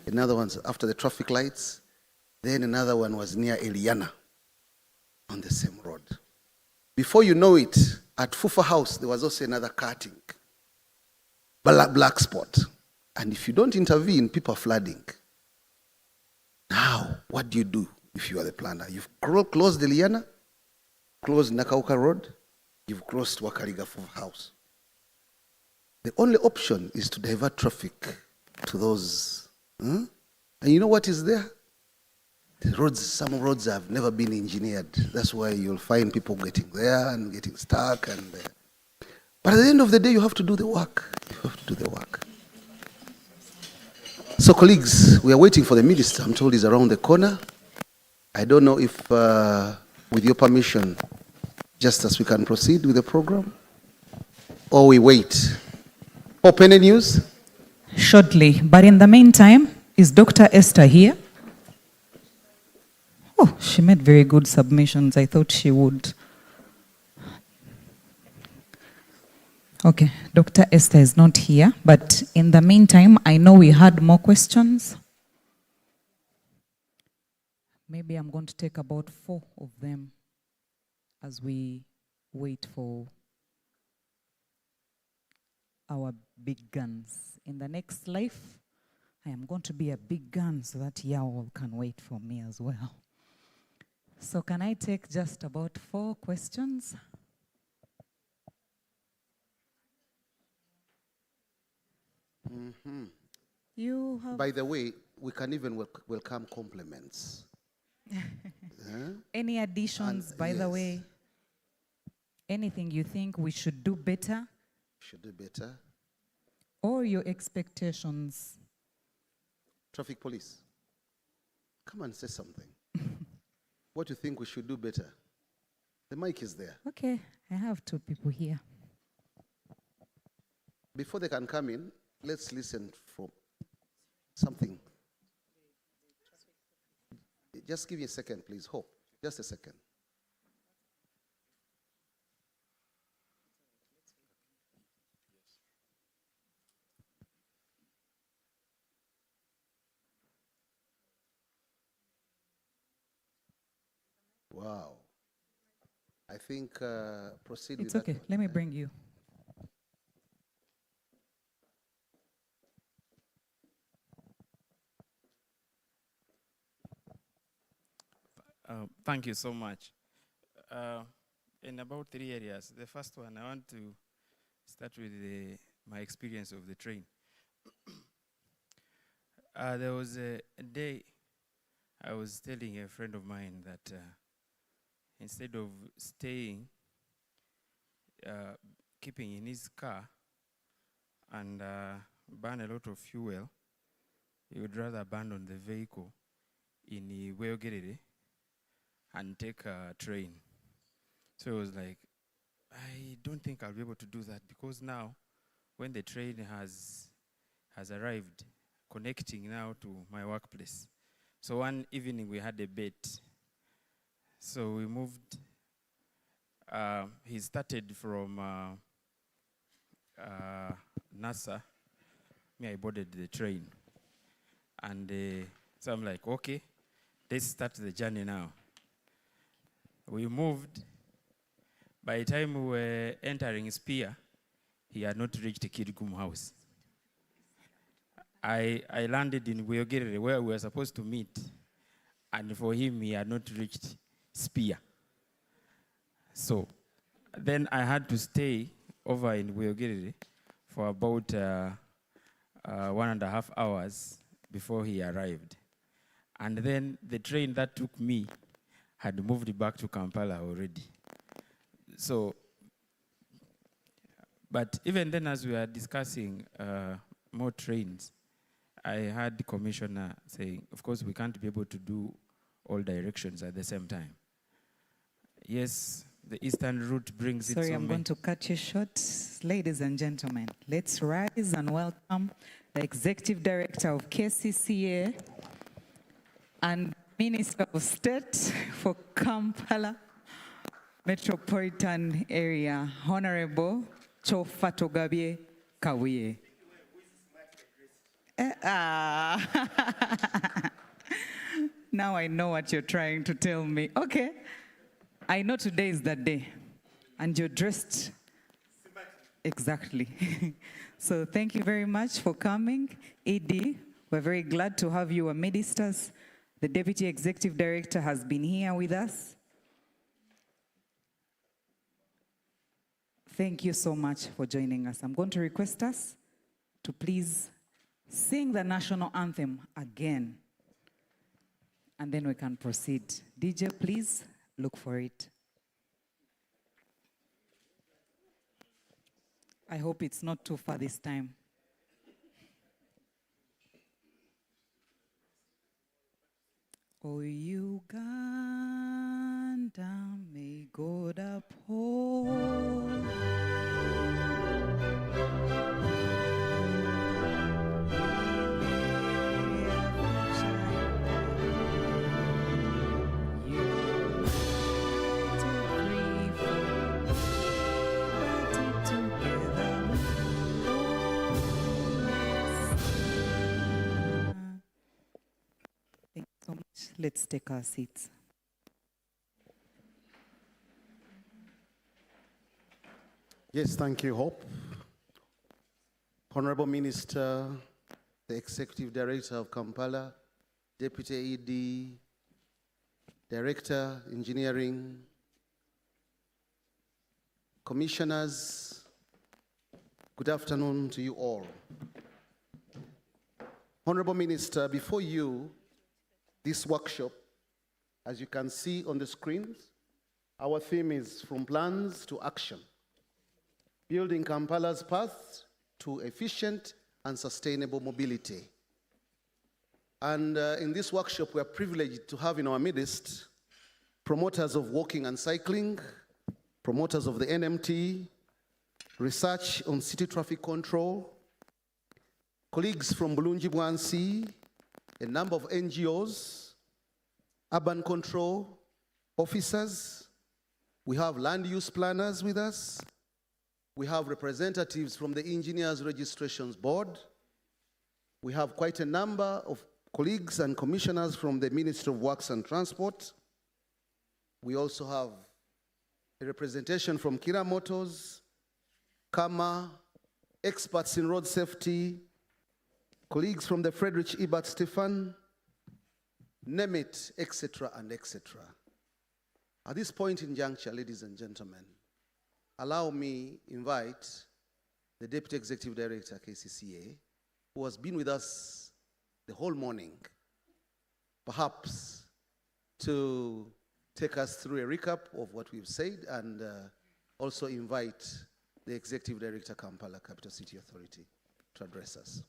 another one's after the traffic lights, then another one was near Eliana on the same road. Before you know it, at Fufa House, there was also another cutting, black spot. And if you don't intervene, people are flooding. Now, what do you do if you are the planner? You've closed Eliana, closed Nakauka Road, you've closed Wakariga Fufa House. The only option is to divert traffic to those. And you know what is there? The roads, some roads have never been engineered. That's why you'll find people getting there and getting stuck. But at the end of the day, you have to do the work. You have to do the work. So colleagues, we are waiting for the minister. I'm told he's around the corner. I don't know if, with your permission, just as we can proceed with the program, or we wait. Open news? Shortly. But in the meantime, is Dr. Esther here? Oh, she made very good submissions. I thought she would. Okay, Dr. Esther is not here. But in the meantime, I know we had more questions. Maybe I'm going to take about 4 of them as we wait for our big guns. In the next life, I am going to be a big gun so that y'all can wait for me as well. So can I take just about 4 questions? Mm-hmm. You have... By the way, we can even welcome compliments. Any additions, by the way? Anything you think we should do better? Should do better. Or your expectations? Traffic police, come and say something. What do you think we should do better? The mic is there. Okay, I have 2 people here. Before they can come in, let's listen for something. Just give me a second, please. Hope. Just a second. Wow. I think proceed with It's that. okay. Let me bring you. Thank you so much. In about 3 areas. The first one, I want to start with my experience of the train. There was a day I was telling a friend of mine that instead of staying, keeping in his car and burn a lot of fuel, he would rather abandon the vehicle in Weogerere and take a train. So it was like, I don't think I'll be able to do that because now, when the train has arrived, connecting now to my workplace. So one evening we had a bet. So we moved. He started from NASA. Me, I boarded the train. And so I'm like, okay, let's start the journey now. We moved. By the time we were entering Spear, he had not reached Kirigum House. I landed in Weogerere where we were supposed to meet. And for him, he had not reached Spear. So then I had to stay over in Weogerere for about 1.5 hours before he arrived. And then the train that took me had moved back to Kampala already. So, but even then as we were discussing more trains, I had the commissioner saying, of course, we can't be able to do all directions at the same time. Yes, The eastern route brings its Sorry, own I'm going to cut you short. Ladies and gentlemen, let's rise and welcome the Executive Director of KCCA and Minister of State for Kampala Metropolitan Area, Honorable Chofa Togabye Kawiye. Now I know what you're trying to tell me. Okay. I know today is that day, and you're dressed exactly. So thank you very much for coming. ED, we're very glad to have you amidst us. The Deputy Executive Director has been here with us. Thank you so much for joining us. I'm going to request us to please sing the national anthem again, and then we can proceed. DJ, please look for it. I hope it's not too far this time. O Uganda, may God uphold. Thank you so much. Let's take our seats. Yes, thank you, Hope. Honorable Minister, the Executive Director of Kampala, Deputy ED, Director, Engineering, Commissioners, good afternoon to you all. Honorable Minister, before you, this workshop, as you can see on the screens, our theme is From Plans to Action, building Kampala's path to efficient and sustainable mobility. And in this workshop, we are privileged to have in our midst promoters of walking and cycling, promoters of the NMT, research on city traffic control, colleagues from Bulungi Bwansi, a number of NGOs, urban control officers. We have land use planners with us. We have representatives from the Engineers Registrations Board. We have quite a number of colleagues and commissioners from the Ministry of Works and Transport. We also have a representation from Kira Motors, Kama, experts in road safety, colleagues from the Friedrich Ebert Stefan, name it, etc. and etc. At this point in juncture, ladies and gentlemen, allow me invite the Deputy Executive Director, KCCA, who has been with us the whole morning, perhaps to take us through a recap of what we've said, and also invite the Executive Director, Kampala Capital City Authority, to address us.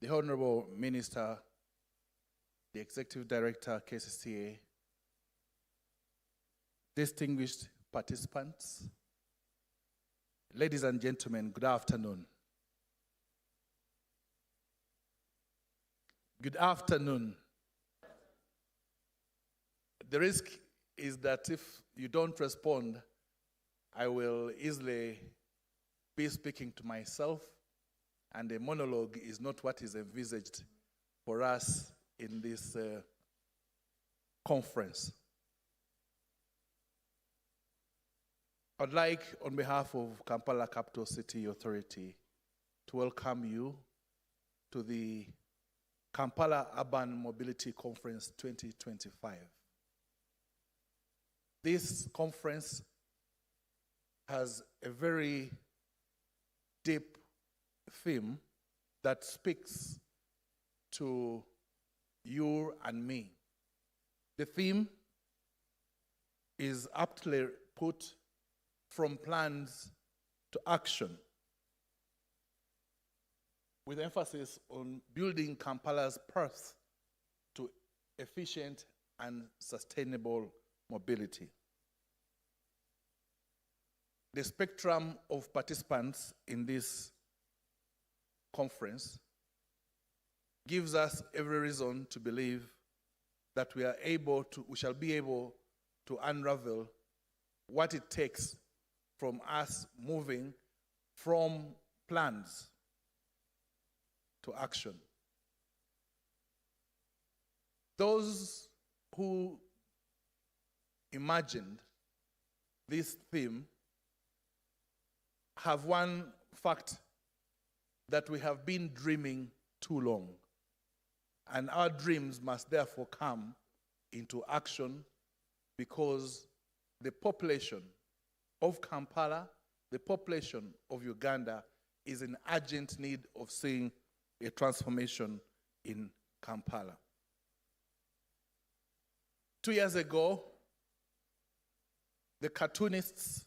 The Honorable Minister, the Executive Director, KCCA, distinguished participants, ladies and gentlemen, good afternoon. Good afternoon. The risk is that if you don't respond, I will easily be speaking to myself, and a monologue is not what is envisaged for us in this conference. I'd like, on behalf of Kampala Capital City Authority, to welcome you to the Kampala Urban Mobility Conference 2025. This conference has a very deep theme that speaks to you and me. The theme is aptly put, from plans to action, with emphasis on building Kampala's path to efficient and sustainable mobility. The spectrum of participants in this conference gives us every reason to believe that we shall be able to unravel what it takes from us moving from plans to action. Those who imagined this theme have one fact that we have been dreaming too long, and our dreams must therefore come into action, because the population of Kampala, the population of Uganda, is in urgent need of seeing a transformation in Kampala. 2 years ago, the cartoonists,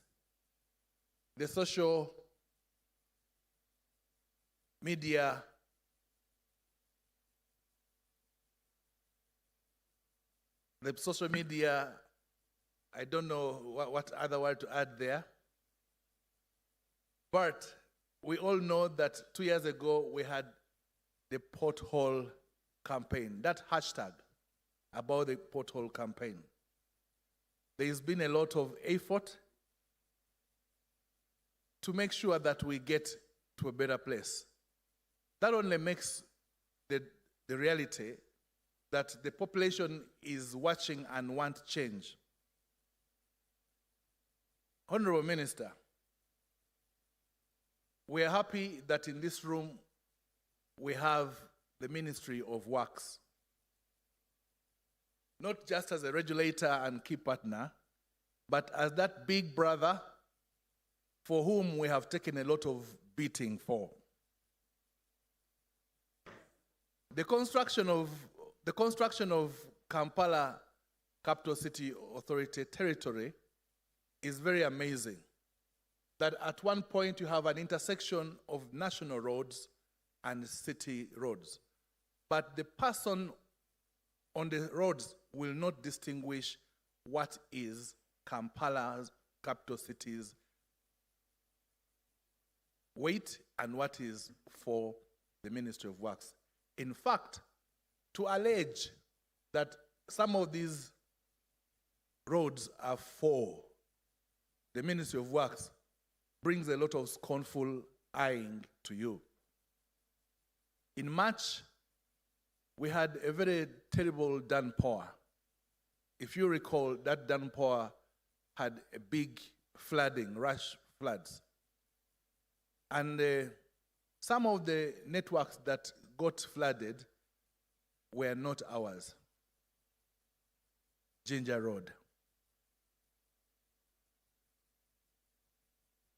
the social media I don't know what other word to add there. But we all know that 2 years ago we had the pothole campaign, that hashtag about the pothole campaign. There's been a lot of effort to make sure that we get to a better place. That only makes the reality that the population is watching and want change. Honorable Minister, we are happy that in this room we have the Ministry of Works, not just as a regulator and key partner, but as that big brother for whom we have taken a lot of beating for. The construction of Kampala Capital City Authority territory is very amazing. That at one point you have an intersection of national roads and city roads. But the person on the roads will not distinguish what is Kampala's capital city's weight and what is for the Ministry of Works. In fact, to allege that some of these roads are for the Ministry of Works brings a lot of scornful eyeing to you. In March, we had a very terrible downpour. If you recall, that downpour had a big flooding, rush floods. And some of the networks that got flooded were not ours. Ginger Road.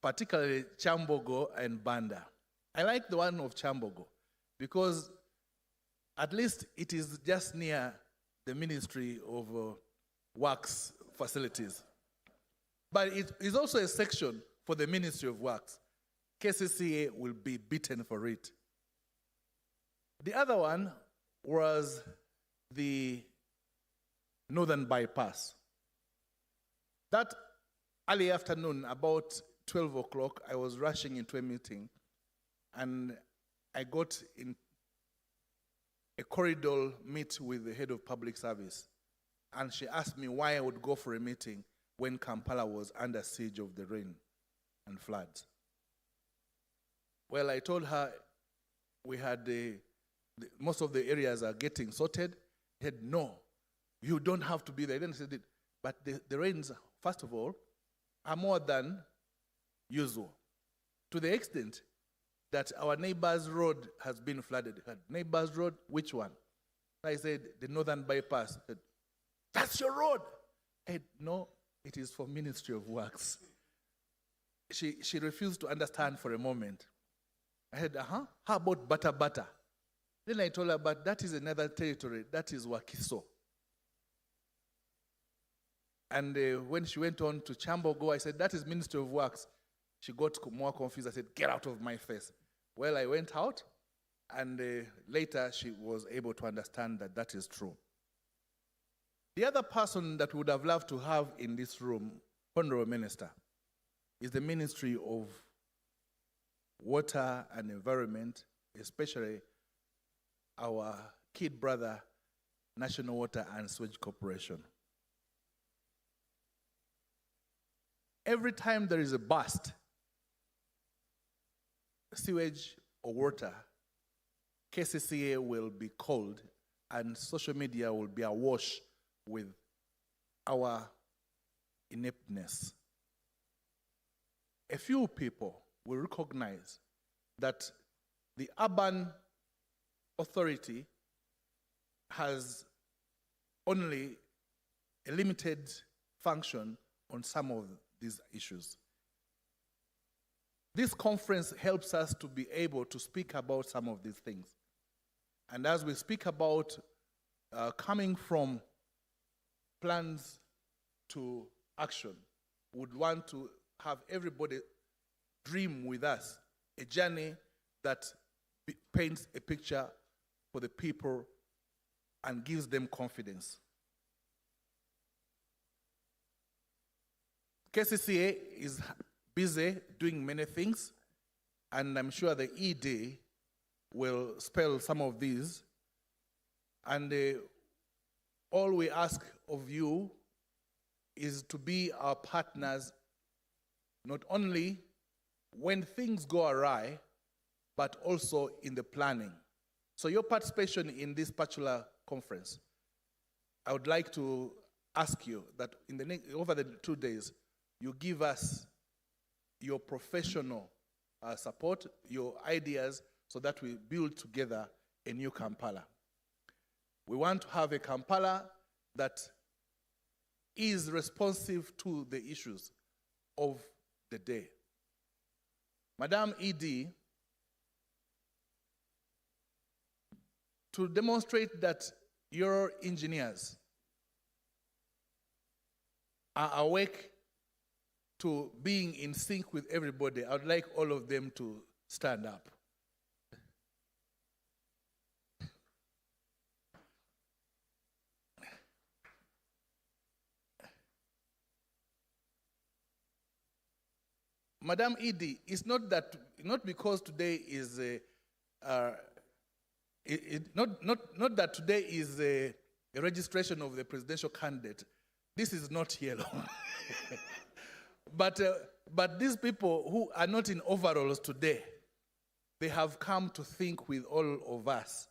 Particularly Chambogo and Banda. I like the one of Chambogo because at least it is just near the Ministry of Works facilities. But it is also a section for the Ministry of Works. KCCA will be beaten for it. The other one was the Northern Bypass. That early afternoon, about 12 o'clock, I was rushing into a meeting, and I got in a corridor meet with the head of public service, and she asked me why I would go for a meeting when Kampala was under siege of the rain and floods. Well, I told her we had most of the areas are getting sorted. She said, no, you don't have to be there. Then I said, but the rains, first of all, are more than usual, to the extent that our neighbor's road has been flooded. Neighbor's road, which one? I said, the Northern Bypass. I said, that's your road. I said, no, it is for Ministry of Works. She refused to understand for a moment. I said, how about Bata? Then I told her, but that is another territory. That is Wakiso. And when she went on to Chambogo, I said, that is Ministry of Works. She got more confused. I said, get out of my face. Well, I went out, and later she was able to understand that that is true. The other person that we would have loved to have in this room, Honorable Minister, is the Ministry of Water and Environment, especially our kid brother, National Water and Sewage Corporation. Every time there is a burst, sewage or water, KCCA will be called and social media will be awash with our ineptness. A few people will recognize that the urban authority has only a limited function on some of these issues. This conference helps us to be able to speak about some of these things. And as we speak about coming from plans to action, would want to have everybody dream with us a journey that paints a picture for the people and gives them confidence. KCCA is busy doing many things, and I'm sure the ED will spell some of these. And all we ask of you is to be our partners, not only when things go awry, but also in the planning. So your participation in this particular conference, I would like to ask you that over the 2 days, you give us your professional support, your ideas, so that we build together a new Kampala. We want to have a Kampala that is responsive to the issues of the day. Madam ED, to demonstrate that your engineers are awake to being in sync with everybody, I would like all of them to stand up. Madam ED, it's not because today is not that today is a registration of the presidential candidate. This is not yellow. But these people who are not in overalls today, they have come to think with all of us.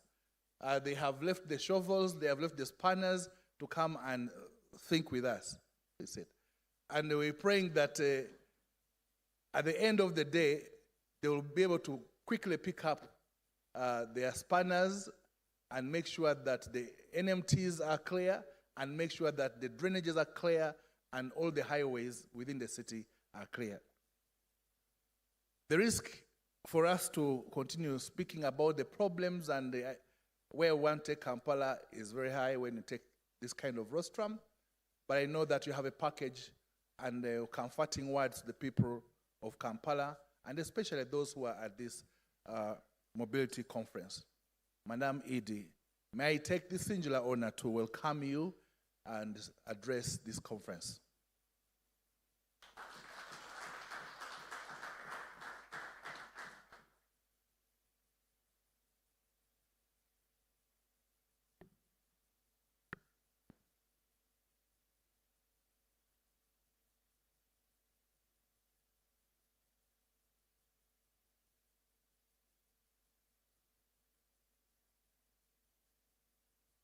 They have left the shovels, they have left the spanners to come and think with us, they said. And we're praying that at the end of the day, they will be able to quickly pick up their spanners and make sure that the NMTs are clear and make sure that the drainages are clear and all the highways within the city are clear. The risk for us to continue speaking about the problems and where one take Kampala is very high when you take this kind of rostrum, but I know that you have a package and comforting words to the people of Kampala, and especially those who are at this mobility conference. Madam ED, may I take this singular honor to welcome you and address this conference.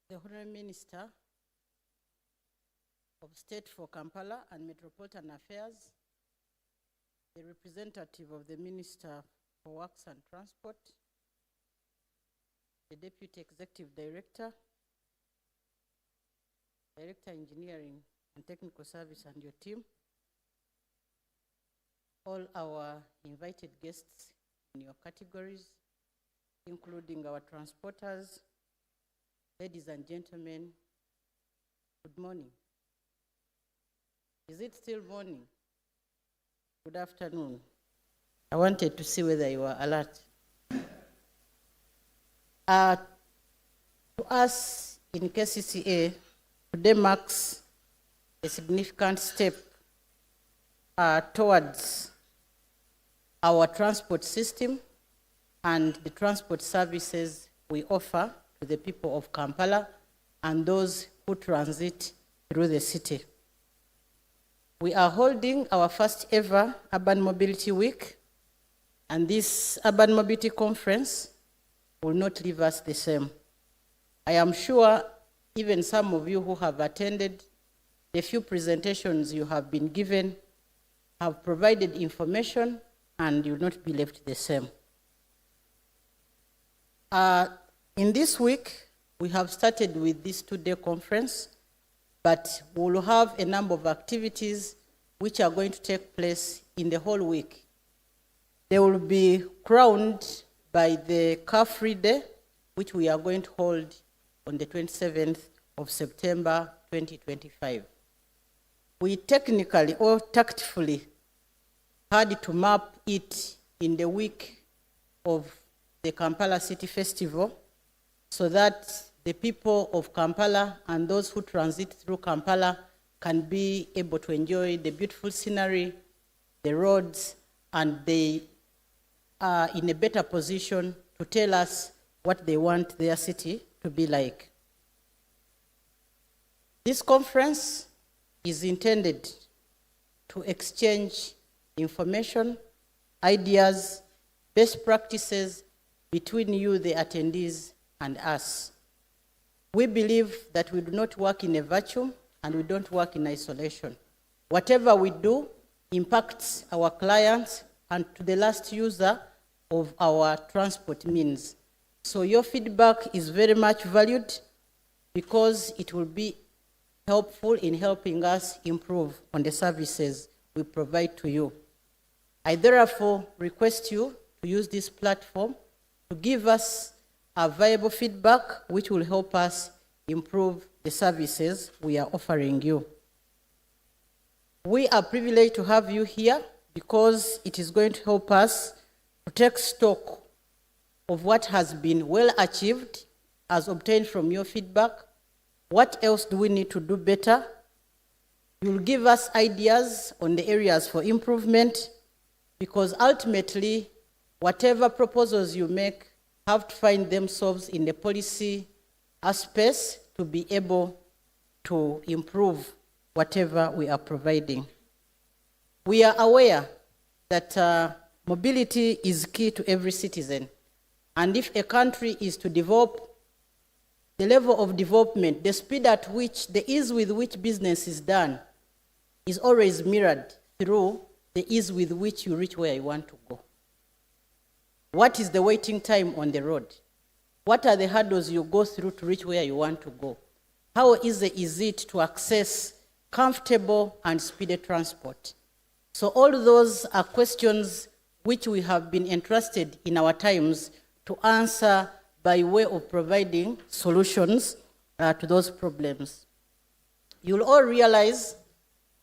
The Honorable Minister of State for Kampala and Metropolitan Affairs, the representative of the Minister for Works and Transport, the Deputy Executive Director, Director Engineering and Technical Service and your team, all our invited guests in your categories, including our transporters, ladies and gentlemen, good morning. Is it still morning? Good afternoon. I wanted to see whether you were alert. To us in KCCA, today marks a significant step towards our transport system and the transport services we offer to the people of Kampala and those who transit through the city. We are holding our first ever Urban Mobility Week, and this Urban Mobility Conference will not leave us the same. I am sure even some of you who have attended the few presentations you have been given have provided information and you will not be left the same. In this week, we have started with this two-day conference, but we will have a number of activities which are going to take place in the whole week. They will be crowned by the Car-Free Day, which we are going to hold on the 27th of September 2025. We technically or tactfully had to map it in the week of the Kampala City Festival so that the people of Kampala and those who transit through Kampala can be able to enjoy the beautiful scenery, the roads, and they are in a better position to tell us what they want their city to be like. This conference is intended to exchange information, ideas, best practices between you, the attendees, and us. We believe that we do not work in a vacuum and we don't work in isolation. Whatever we do impacts our clients and to the last user of our transport means. So your feedback is very much valued because it will be helpful in helping us improve on the services we provide to you. I therefore request you to use this platform to give us a viable feedback which will help us improve the services we are offering you. We are privileged to have you here because it is going to help us to take stock of what has been well achieved as obtained from your feedback. What else do we need to do better? You'll give us ideas on the areas for improvement because ultimately, whatever proposals you make have to find themselves in the policy space to be able to improve whatever we are providing. We are aware that mobility is key to every citizen. And if a country is to develop, the level of development, the speed at which, the ease with which business is done is always mirrored through the ease with which you reach where you want to go. What is the waiting time on the road? What are the hurdles you go through to reach where you want to go? How easy is it to access comfortable and speedy transport? So all those are questions which we have been entrusted in our times to answer by way of providing solutions to those problems. You'll all realize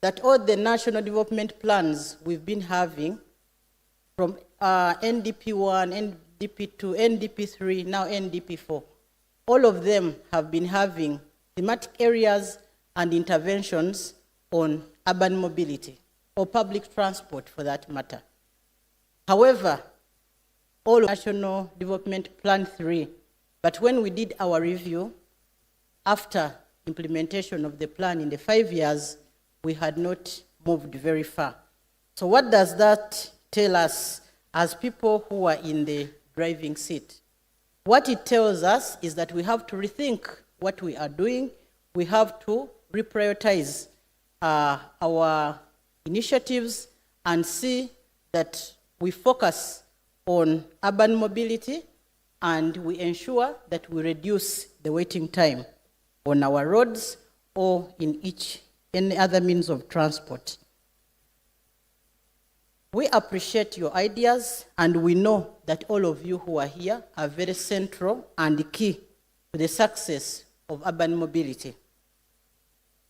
that all the national development plans we've been having from NDP 1, NDP 2, NDP 3, now NDP 4, all of them have been having thematic areas and interventions on urban mobility or public transport for that matter. However, all National Development Plan 3, but when we did our review, after implementation of the plan in the 5 years, we had not moved very far. So what does that tell us as people who are in the driving seat? What it tells us is that we have to rethink what we are doing. We have to reprioritize our initiatives and see that we focus on urban mobility and we ensure that we reduce the waiting time on our roads or in any other means of transport. We appreciate your ideas, and we know that all of you who are here are very central and key to the success of urban mobility.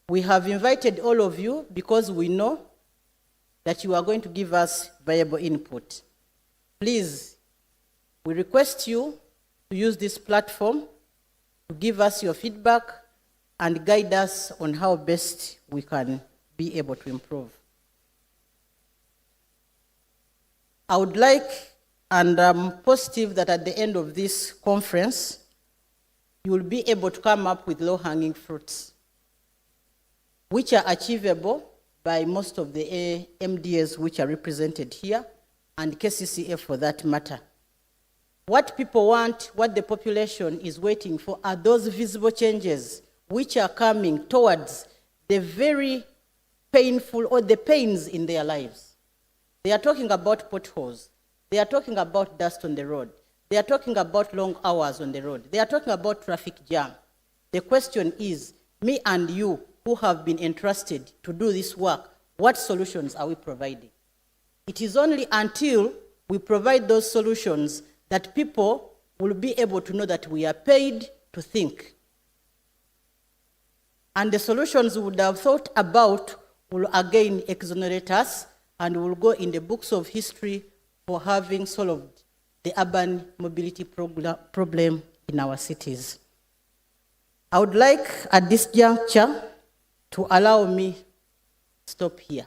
We have invited all of you because we know that you are going to give us valuable input. Please, we request you to use this platform to give us your feedback and guide us on how best we can be able to improve. I would like, and I'm positive that at the end of this conference, you will be able to come up with low-hanging fruits, which are achievable by most of the MDAs which are represented here, and KCCA for that matter. What people want, what the population is waiting for, are those visible changes which are coming towards the very painful or the pains in their lives. They are talking about potholes. They are talking about dust on the road. They are talking about long hours on the road. They are talking about traffic jam. The question is, me and you who have been entrusted to do this work, what solutions are we providing? It is only until we provide those solutions that people will be able to know that we are paid to think. And the solutions we would have thought about will again exonerate us and will go in the books of history for having solved the urban mobility problem in our cities. I would like at this juncture to allow me to stop here.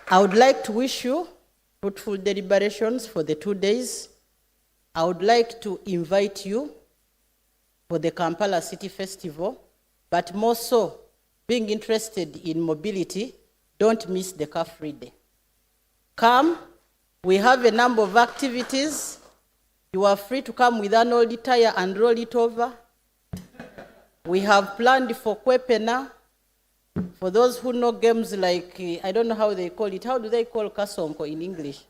I would like to wish you fruitful deliberations for the 2 days. I would like to invite you for the Kampala City Festival, but more so, being interested in mobility, don't miss the car-free day. Come, we have a number of activities. You are free to come with an old tire and roll it over. We have planned for Kwepena. For those who know games like, I don't know how they call it. How do they call Kasonko in English?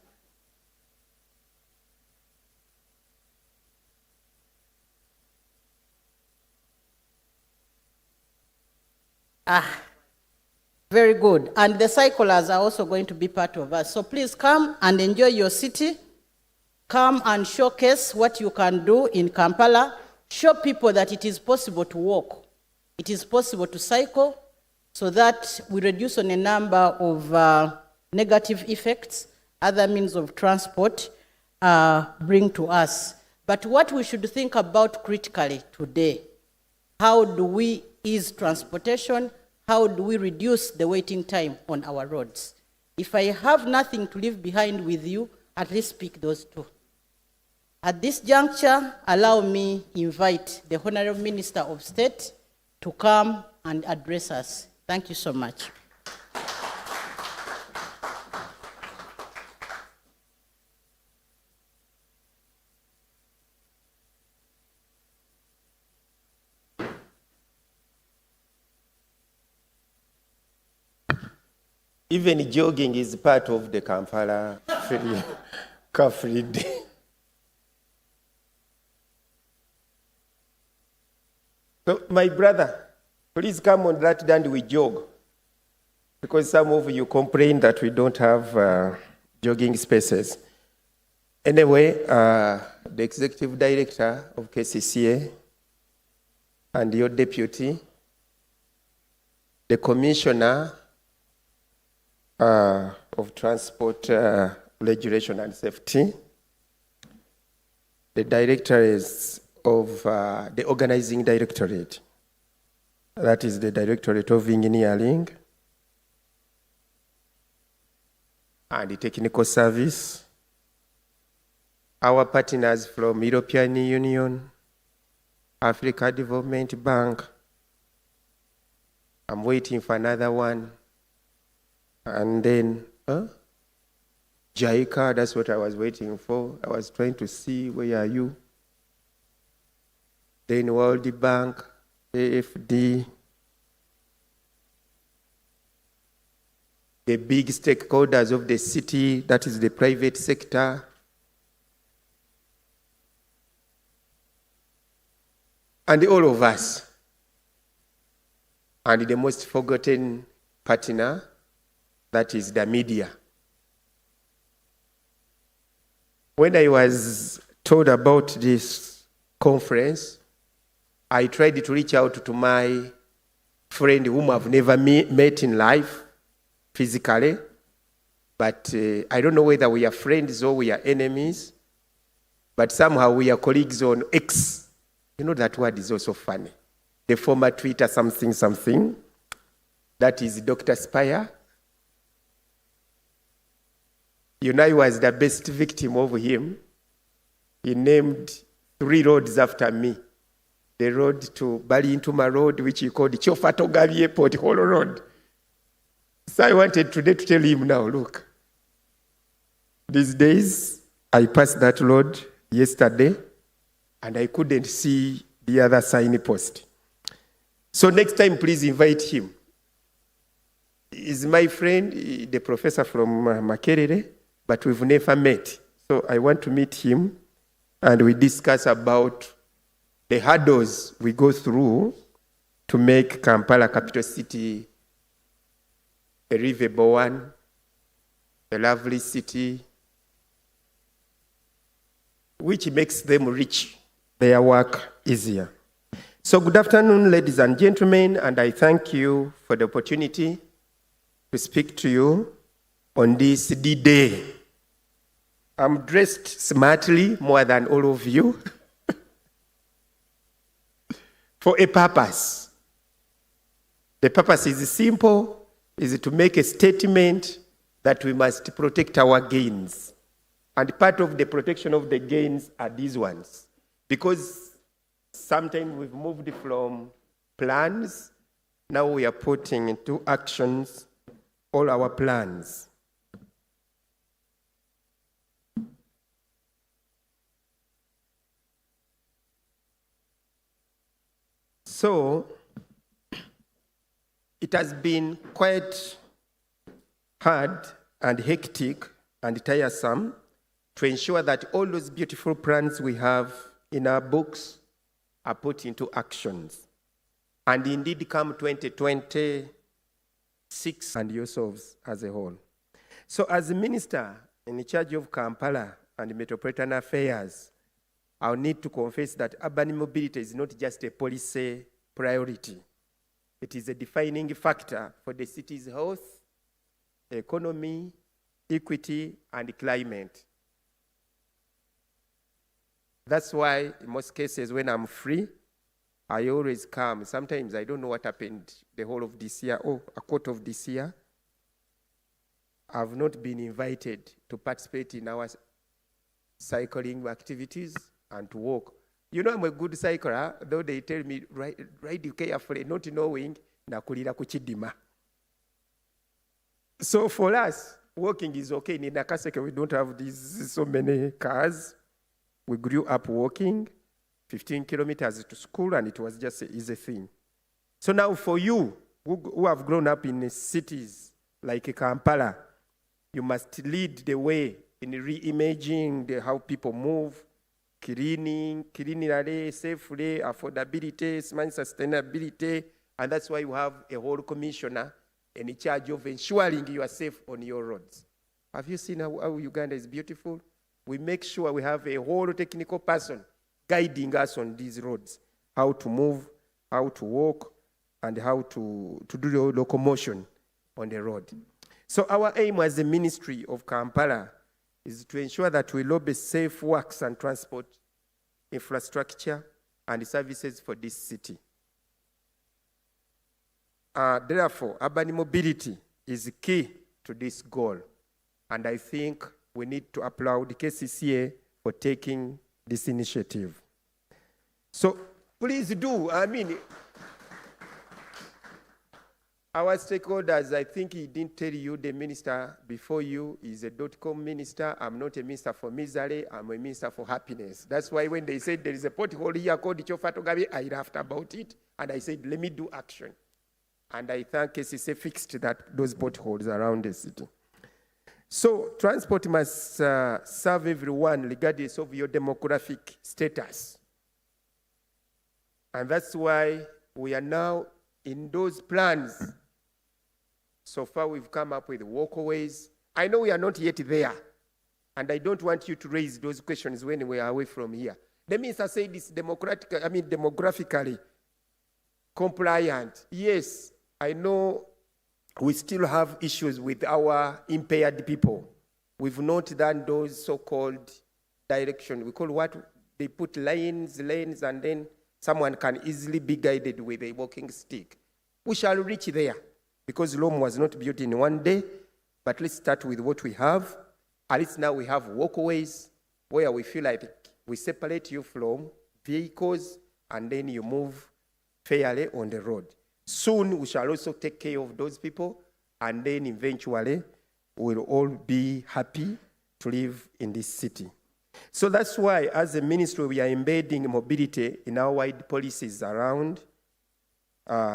Very good. And the cyclers are also going to be part of us. So please come and enjoy your city. Come and showcase what you can do in Kampala. Show people that it is possible to walk. It is possible to cycle, so that we reduce on a number of negative effects other means of transport bring to us. But what we should think about critically today, how do we ease transportation? How do we reduce the waiting time on our roads? If I have nothing to leave behind with you, at least pick those two. At this juncture, allow me invite the Honorable Minister of State to come and address us. Thank you so much. Even jogging is part of the Kampala car-free day. So, my brother, please come on that day and we jog. Because some of you complain that we don't have jogging spaces. Anyway, the executive director of KCCA and your deputy, the commissioner of transport regulation and safety, the directors of the organizing directorate, that is the Directorate of Engineering and the Technical Service, our partners from European Union, Africa Development Bank. I'm waiting for another one. And then, JICA, that's what I was waiting for. I was trying to see, where are you? Then World Bank, AFD, the big stakeholders of the city, that is the private sector. And all of us. and the most forgotten partner, that is the media. When I was told about this conference, I tried to reach out to my friend whom I've never met in life physically, but I don't know whether we are friends or we are enemies, but somehow we are colleagues on X. You know, that word is also funny. The former Twitter something, that is Dr. Spire. You know, I was the best victim of him. He named 3 roads after me. The road to Balintuma Road, which he called Chofatogavie Pothole Road. So I wanted today to tell him now, look, these days, I passed that road yesterday, and I couldn't see the other signpost. So next time, please invite him. He's my friend, the professor from Makerere, but we've never met. So I want to meet him, and we discuss about the hurdles we go through to make Kampala capital city a livable one, a lovely city, which makes them reach their work easier. So good afternoon, ladies and gentlemen, and I thank you for the opportunity to speak to you on this D-Day. I'm dressed smartly more than all of you for a purpose. The purpose is simple, is to make a statement that we must protect our gains. And part of the protection of the gains are these ones. Because sometimes we've moved from plans, now we are putting into actions all our plans. So, it has been quite hard and hectic and tiresome to ensure that all those beautiful plans we have in our books are put into actions. And indeed, come 2026 and yourselves as a whole. So as a minister in charge of Kampala and Metropolitan Affairs, I'll need to confess that urban mobility is not just a policy priority. It is a defining factor for the city's health, economy, equity, and climate. That's why in most cases when I'm free, I always come. Sometimes I don't know what happened the whole of this year, or a quarter of this year. I've not been invited to participate in our cycling activities and to walk. You know, I'm a good cycler, though they tell me, ride carefully, not knowing, nakulira kuchidima. So for us, walking is okay. In Nakaseke, we don't have so many cars. We grew up walking 15 kilometers to school, and it was just an easy thing. So now for you, who have grown up in cities like Kampala, you must lead the way in reimaging how people move, cleaning safely, affordability, smart sustainability, and that's why you have a whole commissioner in charge of ensuring you are safe on your roads. Have you seen how Uganda is beautiful? We make sure we have a whole technical person guiding us on these roads, how to move, how to walk, and how to do the locomotion on the road. So our aim as the Ministry of Kampala is to ensure that we lobby safe works and transport infrastructure and services for this city. Therefore, urban mobility is key to this goal. And I think we need to applaud the KCCA for taking this initiative. So please do, our stakeholders, I think he didn't tell you, the minister before you is a .com minister. I'm not a minister for misery, I'm a minister for happiness. That's why when they said there is a pothole here called Chofatogabi, I laughed about it, and I said, let me do action. And I think KCCA fixed those potholes around the city. So transport must serve everyone regardless of your demographic status. And that's why we are now in those plans, so far we've come up with walkways. I know we are not yet there, and I don't want you to raise those questions when we are away from here. The minister said it's demographically compliant. Yes, I know we still have issues with our impaired people. We've not done those so-called direction. We call what they put lanes, and then someone can easily be guided with a walking stick. We shall reach there because Rome was not built in one day, but let's start with what we have. At least now we have walkways where we feel like we separate you from vehicles and then you move fairly on the road. Soon we shall also take care of those people, and then eventually we'll all be happy to live in this city. So that's why as a ministry we are embedding mobility in our wide policies around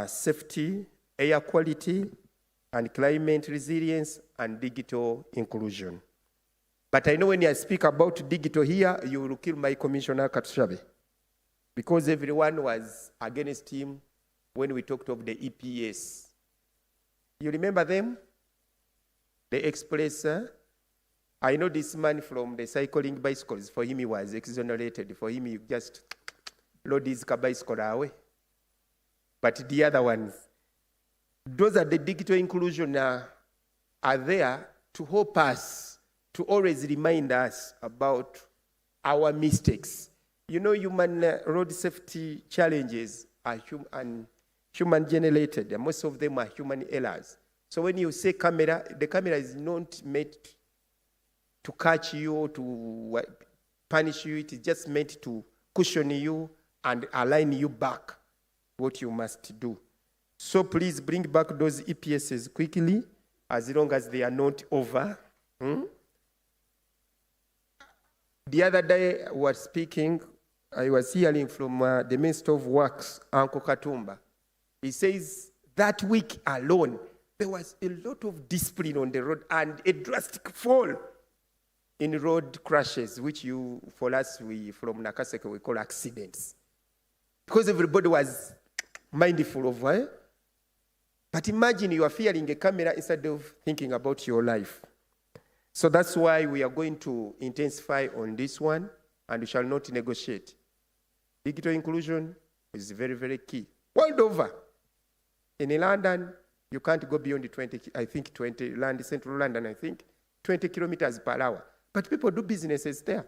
safety, air quality, and climate resilience and digital inclusion. But I know when I speak about digital here, you will kill my Commissioner Katushabe, because everyone was against him when we talked of the EPS. You remember them? The Express. I know this man from the cycling bicycles. For him, he was exonerated. For him, he just load his bicycle away. But the other ones, those are the digital inclusion are there to help us, to always remind us about our mistakes. You know, human road safety challenges are human generated, and most of them are human errors. So when you say camera, the camera is not meant to catch you, to punish you. It is just meant to cushion you and align you back what you must do. So please bring back those EPSs quickly, as long as they are not over. The other day I was hearing from the Minister of Works, Uncle Katumba. He says that week alone, there was a lot of discipline on the road and a drastic fall in road crashes, which for us, from Nakaseke, we call accidents. Because everybody was mindful of it. But imagine you are fearing a camera instead of thinking about your life. So that's why we are going to intensify on this one, and we shall not negotiate. Digital inclusion is very, very key. World over. In London, you can't go beyond 20, central London, 20 kilometers per hour. But people do businesses there.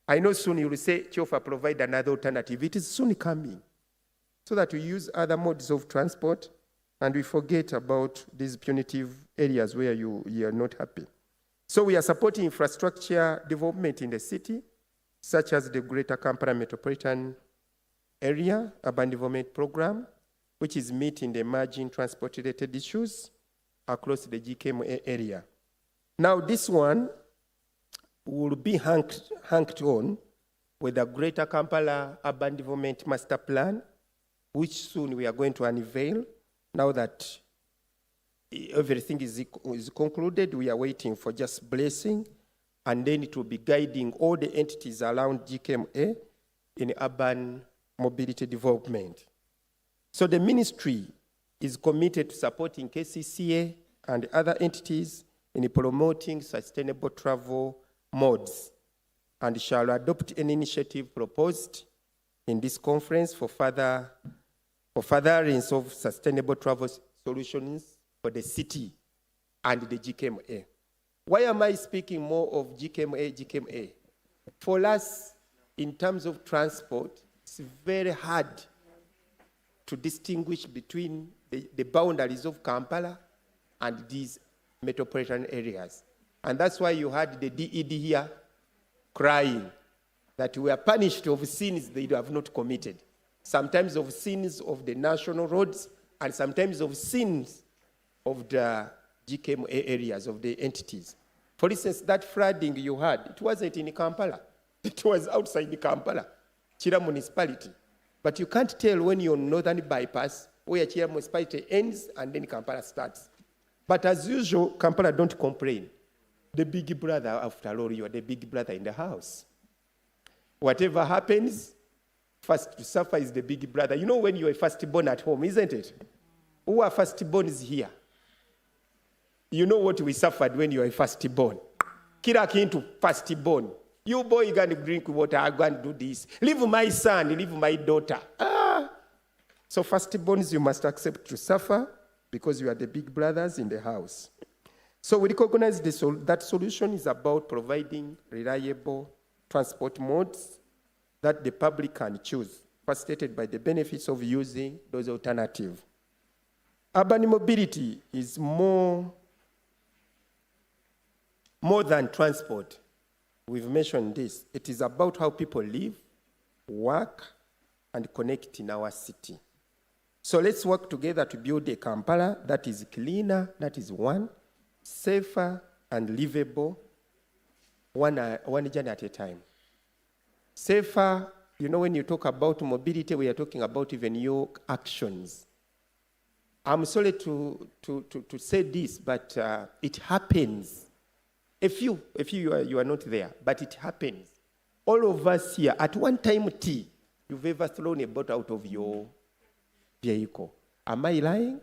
I know soon you will say, Chofa, provide another alternative. It is soon coming. So that we use other modes of transport and we forget about these punitive areas where you are not happy. So we are supporting infrastructure development in the city, such as the Greater Kampala Metropolitan Area Urban Development Program, which is meeting the emerging transport-related issues across the GKMA area. Now this one will be hanged on with the Greater Kampala Urban Development Master Plan, which soon we are going to unveil. Now that everything is concluded, we are waiting for just blessing, and then it will be guiding all the entities around GKMA in urban mobility development. So the ministry is committed to supporting KCCA and other entities in promoting sustainable travel modes, and shall adopt an initiative proposed in this conference for furtherance of sustainable travel solutions for the city and the GKMA. Why am I speaking more of GKMA? For us, in terms of transport, it's very hard to distinguish between the boundaries of Kampala and these metropolitan areas. And that's why you had the DED here crying that we are punished of sins they have not committed. Sometimes of sins of the national roads, and sometimes of sins of the GKMA areas, of the entities. For instance, that flooding you had, it wasn't in Kampala. It was outside Kampala, Chira municipality. But you can't tell when you're on northern bypass where Chira municipality ends and then Kampala starts. But as usual, Kampala don't complain. The big brother, after all, you are the big brother in the house. Whatever happens, First to suffer is the big brother. You know when you're a firstborn at home, isn't it? Who are firstborns here? You know what we suffered when you were a firstborn. Kila kintu firstborn. You boy, you going to drink water, I'm going to do this. Leave my son, leave my daughter. So firstborns, you must accept to suffer because you are the big brothers in the house. So we recognize that solution is about providing reliable transport modes that the public can choose, facilitated by the benefits of using those alternatives. Urban mobility is more than transport. We've mentioned this. It is about how people live, work, and connect in our city. So let's work together to build a Kampala that is cleaner, that is one, safer and livable, one journey at a time. Safer, you know, when you talk about mobility, we are talking about even your actions. I'm sorry to say this, but it happens. If you are not there, but it happens. All of us here, at one time you've ever thrown a bottle out of your vehicle. Am I lying?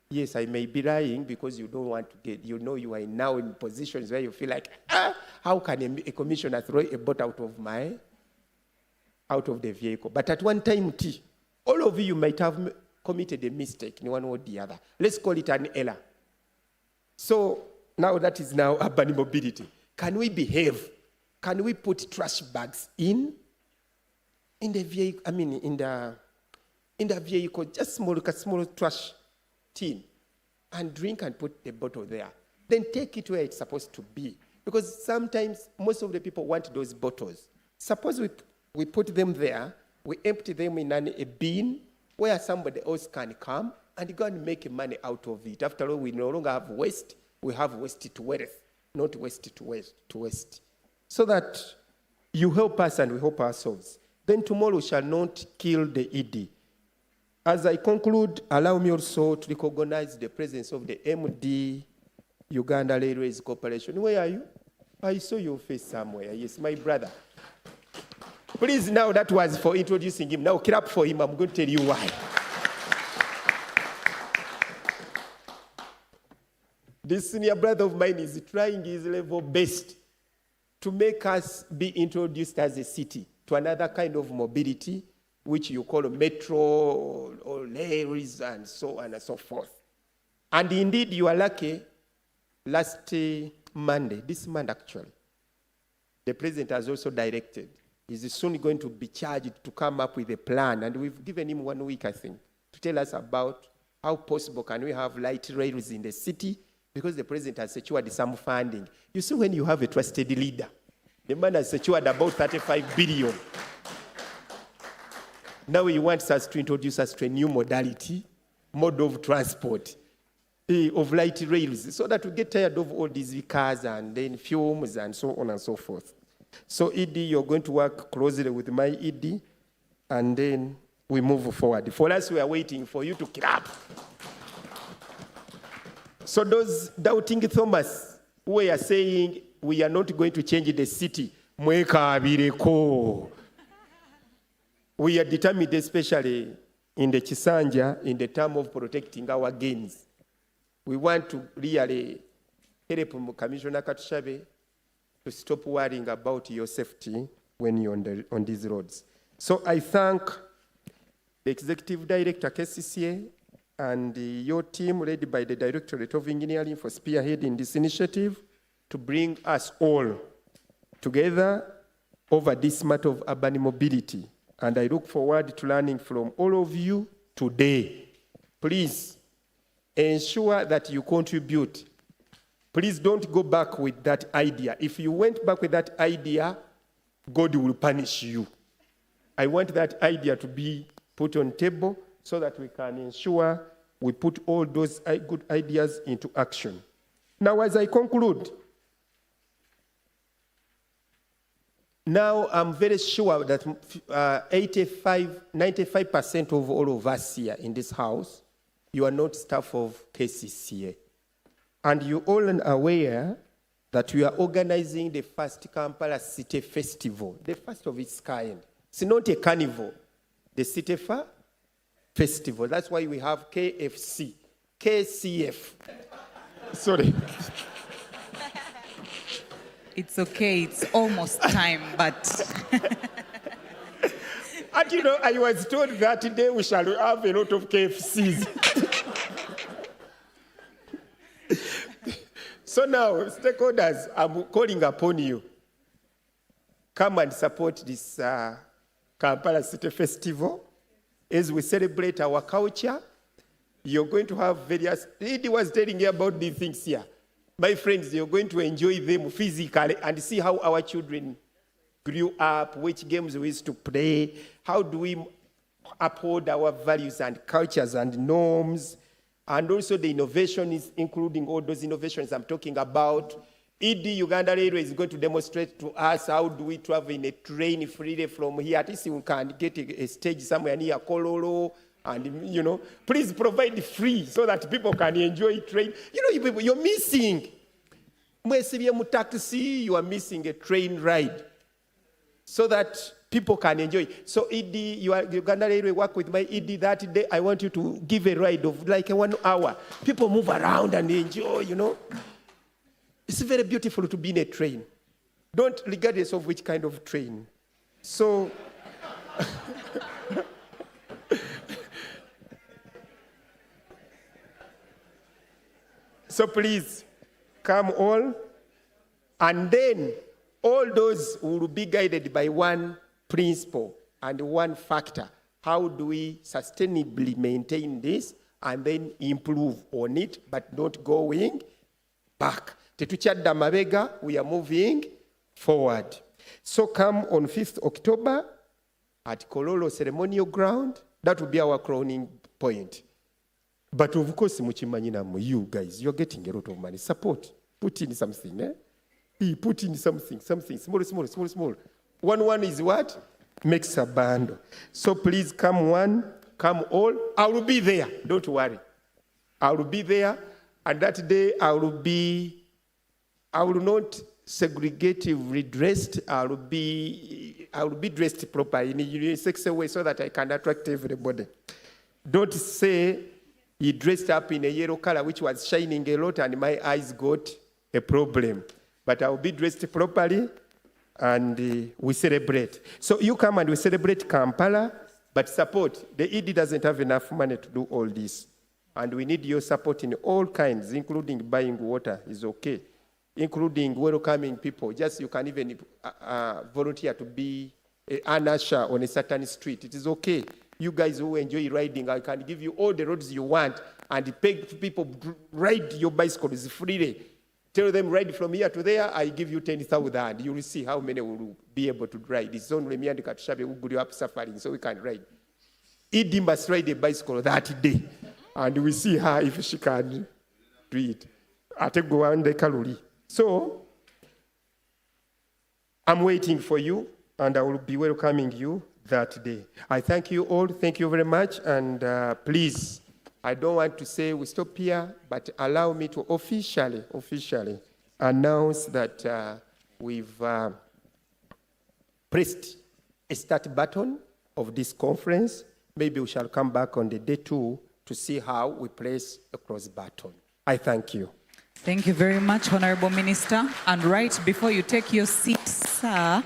Yes, I may be lying because you don't want to get, you know you are now in positions where you feel like, how can a commissioner throw a bottle out of the vehicle? But at one time all of you might have committed a mistake in one or the other. Let's call it an error. So now that is now urban mobility. Can we behave? Can we put trash bags in the vehicle? I mean, in the vehicle, just small trash tin, and drink and put the bottle there. Then take it where it's supposed to be. Because sometimes most of the people want those bottles. Suppose we put them there, we empty them in a bin where somebody else can come and go and make money out of it. After all, we no longer have waste. We have waste to wealth, not waste to waste. So that you help us and we help ourselves. Then tomorrow shall not kill the ED. As I conclude, allow me also to recognize the presence of the MD Uganda Railways Corporation. Where are you? I saw your face somewhere. Yes, my brother. Please, now that was for introducing him. Now clap for him. I'm going to tell you why. This senior brother of mine is trying his level best to make us be introduced as a city to another kind of mobility, which you call a metro or rails and so on and so forth. And indeed, you are lucky, last Monday, this month actually, the president has also directed. He's soon going to be charged to come up with a plan, and we've given him 1 week, I think, to tell us about how possible can we have light rails in the city, because the president has secured some funding. You see, when you have a trusted leader, the man has secured about 35 billion. Now he wants us to introduce us to a new mode of transport, of light rails, so that we get tired of all these cars and then fumes and so on and so forth. So ED, you're going to work closely with my ED, and then we move forward. For us, we are waiting for you to clap. So those doubting Thomas who are saying we are not going to change the city, we are determined, especially in the Chisanja, in the term of protecting our gains. We want to really help Commissioner Katushabe to stop worrying about your safety when you're on these roads. So I thank the Executive Director, KCCA, and your team led by the Directorate of Engineering for spearheading this initiative to bring us all together over this matter of urban mobility. And I look forward to learning from all of you today. Please ensure that you contribute. Please don't go back with that idea. If you went back with that idea, God will punish you. I want that idea to be put on table so that we can ensure we put all those good ideas into action. Now, as I conclude, now I'm very sure that 95% of all of us here in this house, you are not staff of KCCA. And you all are aware that we are organizing the first Kampala City Festival, the first of its kind, It's not a carnival. The City Festival. That's why we have KFC, KCF. Sorry. It's okay, it's almost time, but... And you know, I was told that today we shall have a lot of KFCs. So now, stakeholders, I'm calling upon you. Come and support this Kampala City Festival as we celebrate our culture. You're going to have various... He was telling you about these things here. My friends, you're going to enjoy them physically and see how our children grew up, which games we used to play, how do we uphold our values and cultures and norms, and also the innovations, including all those innovations I'm talking about. ED Uganda Railway is going to demonstrate to us how do we travel in a train freely from here. At least we can get a stage somewhere near Kololo, and, you know, please provide free so that people can enjoy train. You know, you people, you're missing. Taxi, you are missing a train ride so that people can enjoy. So ED, Uganda Railway work with my ED that day. I want you to give a ride of like 1 hour. People move around and enjoy, you know. It's very beautiful to be in a train. Don't regardless of which kind of train. So, so please, come all, and then all those will be guided by one principle and one factor. How do we sustainably maintain this and then improve on it, but not going back? Tetuchadda mabega, we are moving forward. So come on 5th October at Kololo Ceremonial Ground. That will be our crowning point. But of course, you guys, you're getting a lot of money. Support. Put in something, eh? Put in something, small. One is what? Makes a bundle. So please come one, come all. I will be there. Don't worry. I will be there. And that day I will not segregatively dressed. I will be dressed properly in a sexy way so that I can attract everybody. Don't say he dressed up in a yellow color which was shining a lot and my eyes got a problem. But I will be dressed properly and we celebrate. So you come and we celebrate Kampala, but support. The ED doesn't have enough money to do all this. And we need your support in all kinds, including buying water is okay, including welcoming people. Just you can even volunteer to be an usher on a certain street. It is okay. You guys who enjoy riding, I can give you all the roads you want and pay people ride your bicycles freely. Tell them ride from here to there, I give you 10,000. You will see how many will be able to ride. It's only me and Katushabe who grew up suffering, so we can ride. Edie must ride a bicycle that day. And we see her if she can do it. I take go on the calorie. So, I'm waiting for you, and I will be welcoming you that day. I thank you all. Thank you very much. And please, I don't want to say we stop here, but allow me to officially announce that we've pressed a start button of this conference. Maybe we shall come back on the day 2 to see how we press a cross button. I thank you. Thank you very much, Honorable Minister. And right before you take your seat, sir,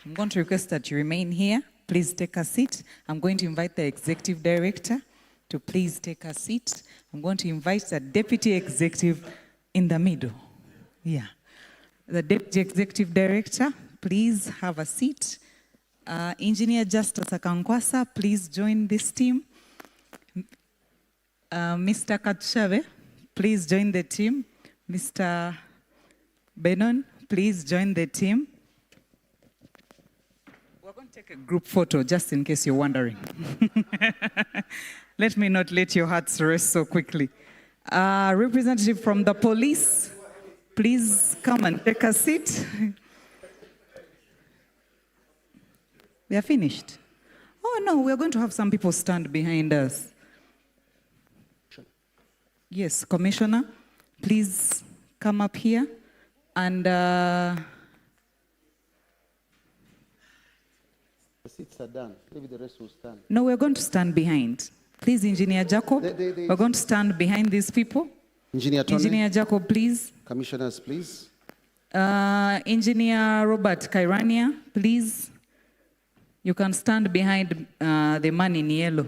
I'm going to request that you remain here. Please take a seat. I'm going to invite the Executive Director to please take a seat. I'm going to invite the Deputy Executive in the middle. Yeah. The Deputy Executive Director, please have a seat. Engineer Justice Akankwasa, please join this team. Mr. Katushabe, please join the team. Mr. Benon, please join the team. We're going to take a group photo just in case you're wondering. Let me not let your hearts rest so quickly. Representative from the police, please come and take a seat. We are finished. Oh no, we're going to have some people stand behind us. Yes, Commissioner, please come up here. And The seats are done. Maybe the rest will stand. No, we're going to stand behind. Please, Engineer Jacob, we're going to stand behind these people. Engineer Tony. Engineer Jacob, please. Commissioners, please. Engineer Robert Kairania, please. You can stand behind the man in yellow.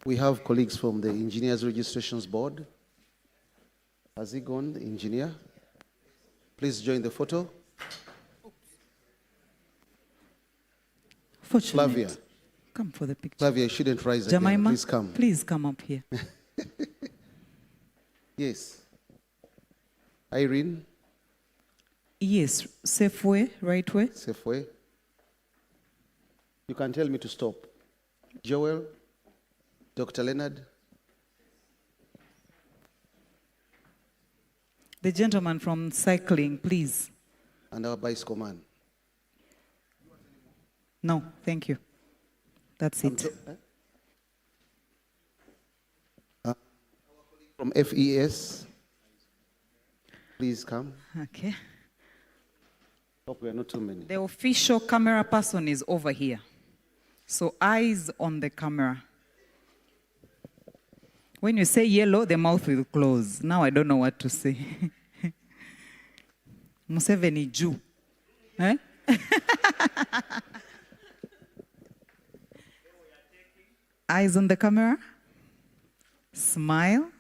We have colleagues from the Engineers Registrations Board. Has he gone, the engineer? Please join the photo. Flavia. Come for the picture. Flavia, you shouldn't rise again. Jemima, Please come. please come up here. Yes. Irene. Yes, safe way, right way. Safe way. You can tell me to stop. Joel. Dr. Leonard. The gentleman from cycling, please. And our bicycle man. No, thank you. That's it. From FES. Please come. Okay. Hope we are not too many. The official camera person is over here. So eyes on the camera. When you say yellow, the mouth will close. Now I don't know what to say. Museveni Jew. Eh? Eyes on the camera. Smile.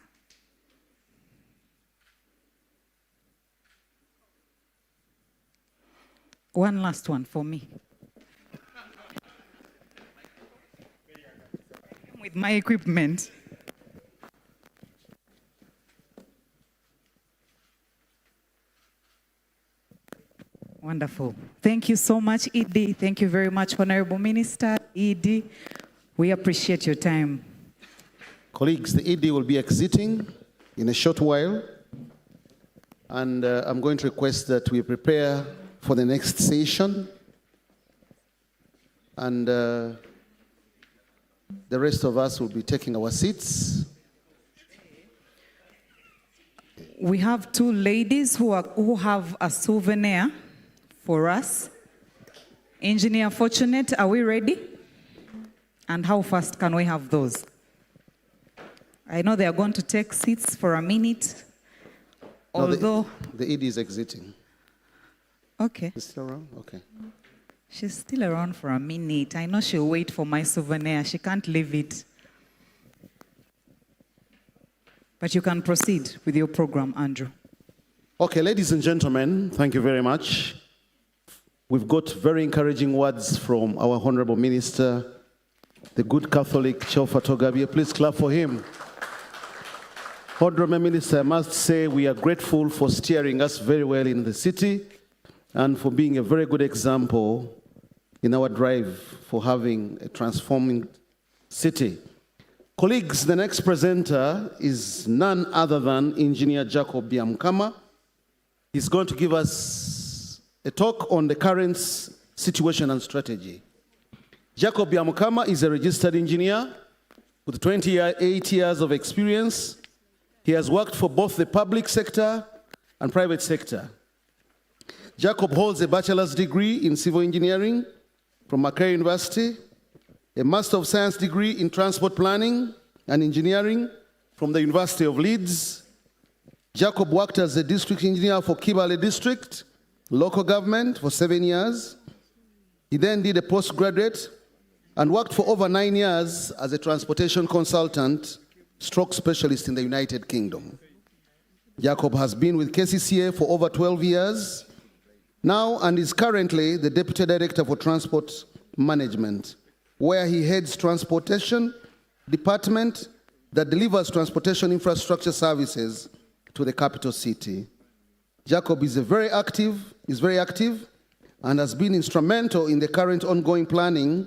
One last one for me. With my equipment. Wonderful. Thank you so much, Edie. Thank you very much, Honorable Minister. Edie, we appreciate your time. Colleagues, the ED will be exiting in a short while. And I'm going to request that we prepare for the next session. And the rest of us will be taking our seats. We have two ladies who have a souvenir for us. Engineer Fortunate, are we ready? And how fast can we have those? I know they are going to take seats for a minute, although... No, the ED is exiting. Okay. Is still around? Okay. She's still around for a minute. I know she'll wait for my souvenir. She can't leave it. But you can proceed with your program, Andrew. Okay, ladies and gentlemen, thank you very much. We've got very encouraging words from our Honorable Minister, the good Catholic Chaufa Togabie. Please clap for him. Honorable Minister, I must say we are grateful for steering us very well in the city and for being a very good example in our drive for having a transforming city. Colleagues, the next presenter is none other than Engineer Jacob Byamukama. He's going to give us a talk on the current situation and strategy. Jacob Byamukama is a registered engineer with 28 years of experience. He has worked for both the public sector and private sector. Jacob holds a bachelor's degree in civil engineering from Makerere University, a Master of Science degree in transport planning and engineering from the University of Leeds. Jacob worked as a district engineer for Kibale District, local government, for 7 years. He then did a postgraduate and worked for over 9 years as a transportation consultant, stroke specialist in the United Kingdom. Jacob has been with KCCA for over 12 years now and is currently the Deputy Director for Transport Management, where he heads transportation department that delivers transportation infrastructure services to the capital city. Jacob is very active and has been instrumental in the current ongoing planning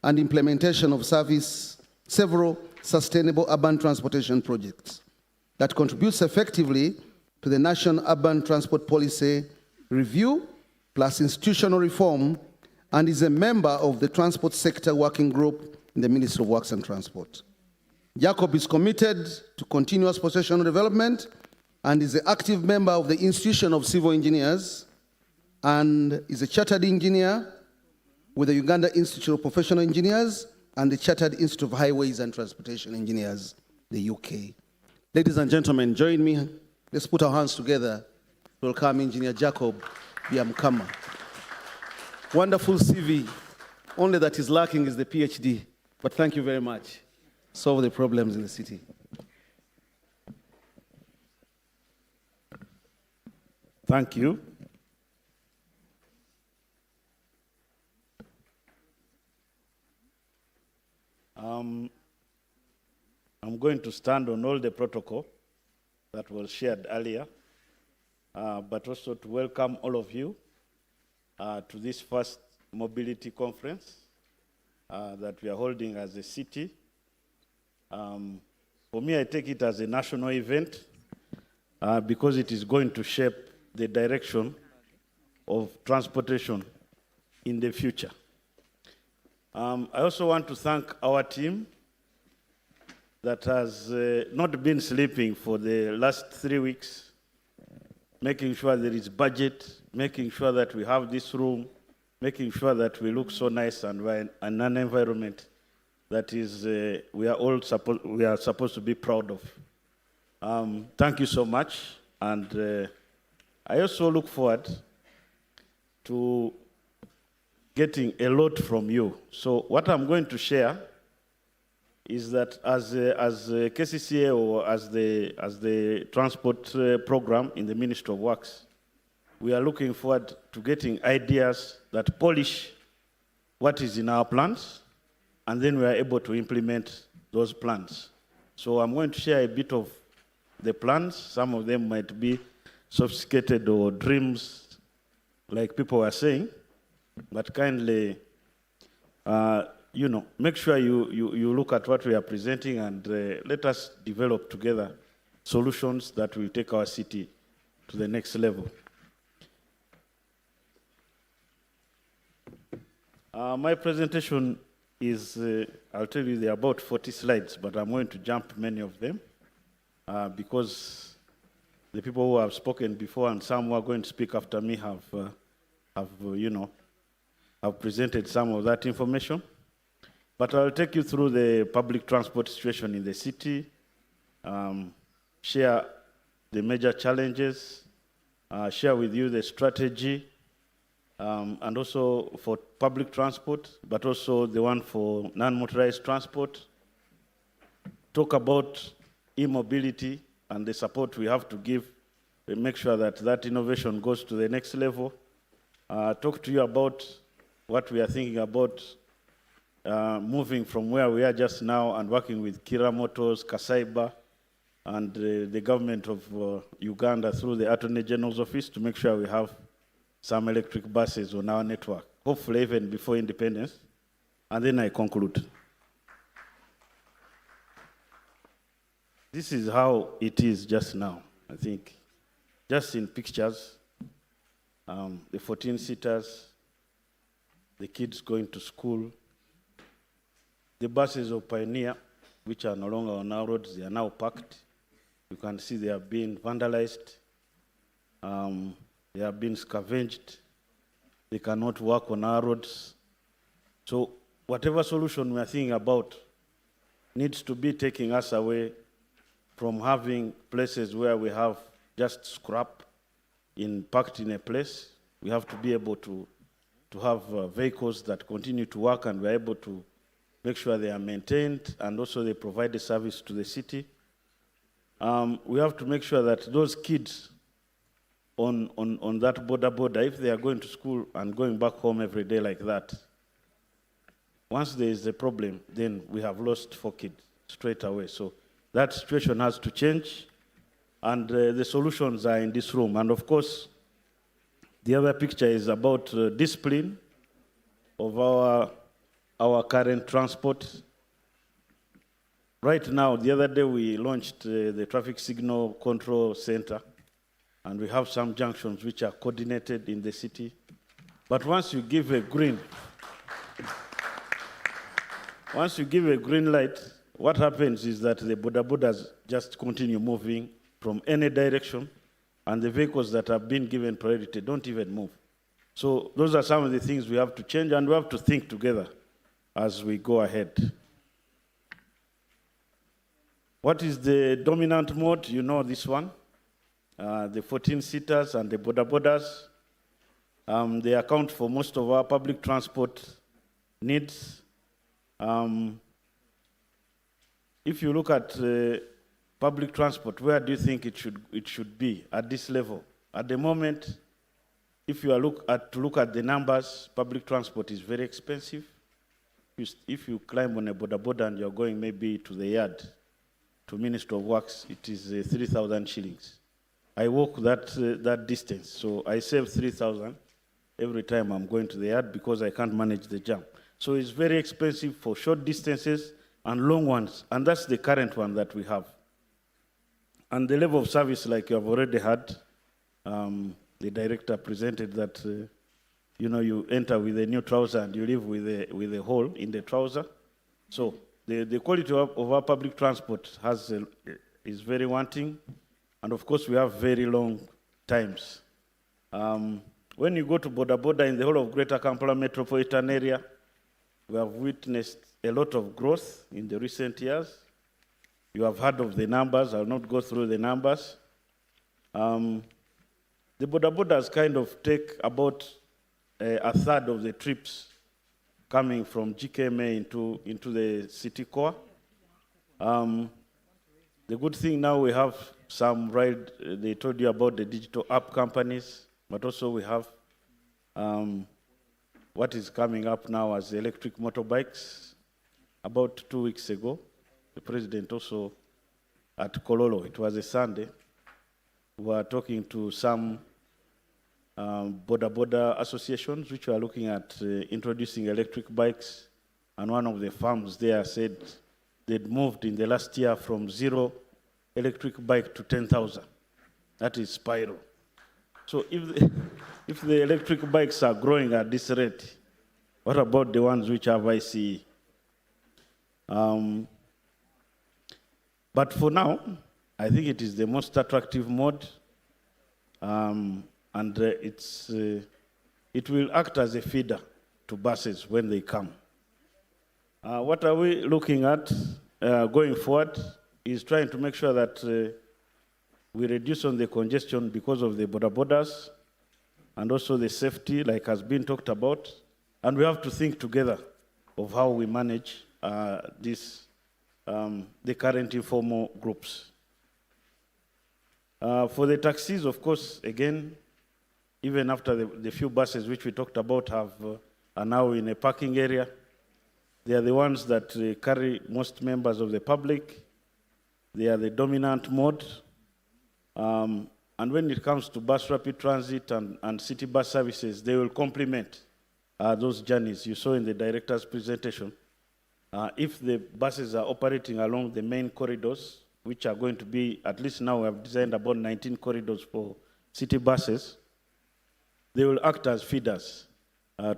and implementation of several sustainable urban transportation projects that contributes effectively to the National Urban Transport Policy Review plus institutional reform, and is a member of the Transport Sector Working Group in the Ministry of Works and Transport. Jacob is committed to continuous professional development and is an active member of the Institution of Civil Engineers and is a chartered engineer with the Uganda Institute of Professional Engineers and the Chartered Institute of Highways and Transportation Engineers, the UK. Ladies and gentlemen, join me. Let's put our hands together to welcome Engineer Jacob Byamukama. Wonderful CV. Only that is lacking is the PhD. But thank you very much. Solve the problems in the city. Thank you. I'm going to stand on all the protocol that was shared earlier, but also to welcome all of you to this first mobility conference that we are holding as a city. For me, I take it as a national event because it is going to shape the direction of transportation in the future. I also want to thank our team that has not been sleeping for the last 3 weeks, making sure there is budget, making sure that we have this room, making sure that we look so nice and we're in an environment that is we are supposed to be proud of. Thank you so much, and I also look forward to getting a lot from you. So what I'm going to share is that as KCCA or as the transport program in the Ministry of Works, we are looking forward to getting ideas that polish what is in our plans, and then we are able to implement those plans. So I'm going to share a bit of the plans. Some of them might be sophisticated or dreams, like people were saying, but kindly, make sure you look at what we are presenting and let us develop together solutions that will take our city to the next level. My presentation is, I'll tell you, there are about 40 slides, but I'm going to jump many of them because the people who have spoken before and some who are going to speak after me have presented some of that information. But I'll take you through the public transport situation in the city, share the major challenges, share with you the strategy, and also for public transport, but also the one for non-motorized transport. Talk about e-mobility and the support we have to give and make sure that that innovation goes to the next level. Talk to you about what we are thinking about moving from where we are just now and working with Kira Motors, Kasaiba, and the government of Uganda through the Attorney General's office to make sure we have some electric buses on our network, hopefully even before independence. And then I conclude. This is how it is just now, I think. Just in pictures, the 14-seaters, the kids going to school, the buses of Pioneer, which are no longer on our roads, they are now parked. You can see they are being vandalized. They have been scavenged. They cannot work on our roads. So whatever solution we are thinking about needs to be taking us away from having places where we have just scrap packed in a place. We have to be able to have vehicles that continue to work, and we're able to make sure they are maintained and also they provide the service to the city. We have to make sure that those kids on that border, if they are going to school and going back home every day like that, once there is a problem, then we have lost 4 kids straight away. So that situation has to change, and the solutions are in this room. And of course, the other picture is about discipline of our current transport. Right now, the other day we launched the Traffic Signal Control Center, and we have some junctions which are coordinated in the city. But once you give a green light, what happens is that the bodabodas just continue moving from any direction, and the vehicles that have been given priority don't even move. So those are some of the things we have to change, and we have to think together as we go ahead. What is the dominant mode? You know this one. The 14-seaters and the boda bodas. They account for most of our public transport needs. If you look at public transport, where do you think it should be at this level? At the moment, if you are look at the numbers, public transport is very expensive. If you climb on a boda boda and you're going maybe to the yard, to Ministry of Works, it is 3,000 shillings. I walk that distance, so I save 3,000 every time I'm going to the yard because I can't manage the jam. So it's very expensive for short distances and long ones, and that's the current one that we have. And the level of service, like you have already had, the director presented that, you enter with a new trouser and you leave with a hole in the trouser. So the quality of our public transport is very wanting, and of course we have very long times. When you go to boda boda in the whole of Greater Kampala metropolitan area, we have witnessed a lot of growth in the recent years. You have heard of the numbers. I'll not go through the numbers. The boda bodas kind of take about a third of the trips coming from GKMA into the city core. The good thing now we have some they told you about the digital app companies, but also we have what is coming up now as electric motorbikes. About 2 weeks ago, the president also at Kololo, it was a Sunday, we were talking to some boda boda associations which were looking at introducing electric bikes, and one of the farms there said they'd moved in the last year from 0 electric bike to 10,000. That is spiral. So if the electric bikes are growing at this rate, what about the ones which have ICE? But for now, I think it is the most attractive mode, and it will act as a feeder to buses when they come. What are we looking at going forward is trying to make sure that we reduce on the congestion because of the boda bodas and also the safety, like has been talked about. And we have to think together of how we manage the current informal groups. For the taxis, of course, again, even after the few buses which we talked about are now in a parking area, they are the ones that carry most members of the public. They are the dominant mode. And when it comes to bus rapid transit and city bus services, they will complement those journeys. You saw in the director's presentation, if the buses are operating along the main corridors, which are going to be, at least now we have designed about 19 corridors for city buses, they will act as feeders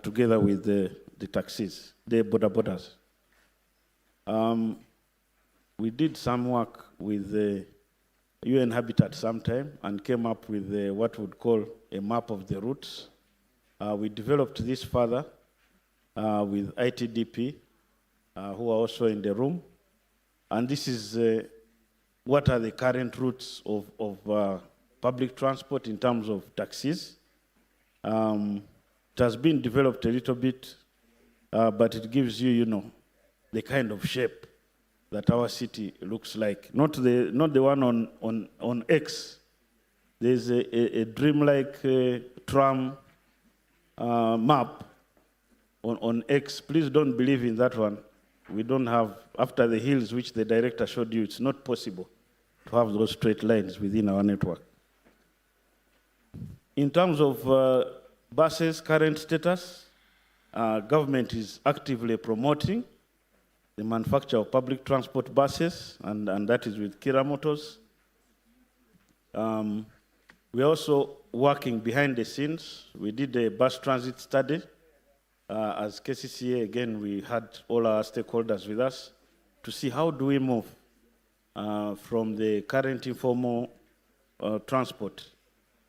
together with the taxis, the boda bodas. We did some work with the UN Habitat sometime and came up with what we would call a map of the routes. We developed this further with ITDP, who are also in the room. And this is what are the current routes of public transport in terms of taxis. It has been developed a little bit, but it gives you, the kind of shape that our city looks like. Not the one on X. There's a dreamlike tram map on X. Please don't believe in that one. We don't have, after the hills which the director showed you, it's not possible to have those straight lines within our network. In terms of buses' current status, government is actively promoting the manufacture of public transport buses, and that is with Kira Motors. We're also working behind the scenes. We did a bus transit study. As KCCA, again, we had all our stakeholders with us to see how do we move from the current informal transport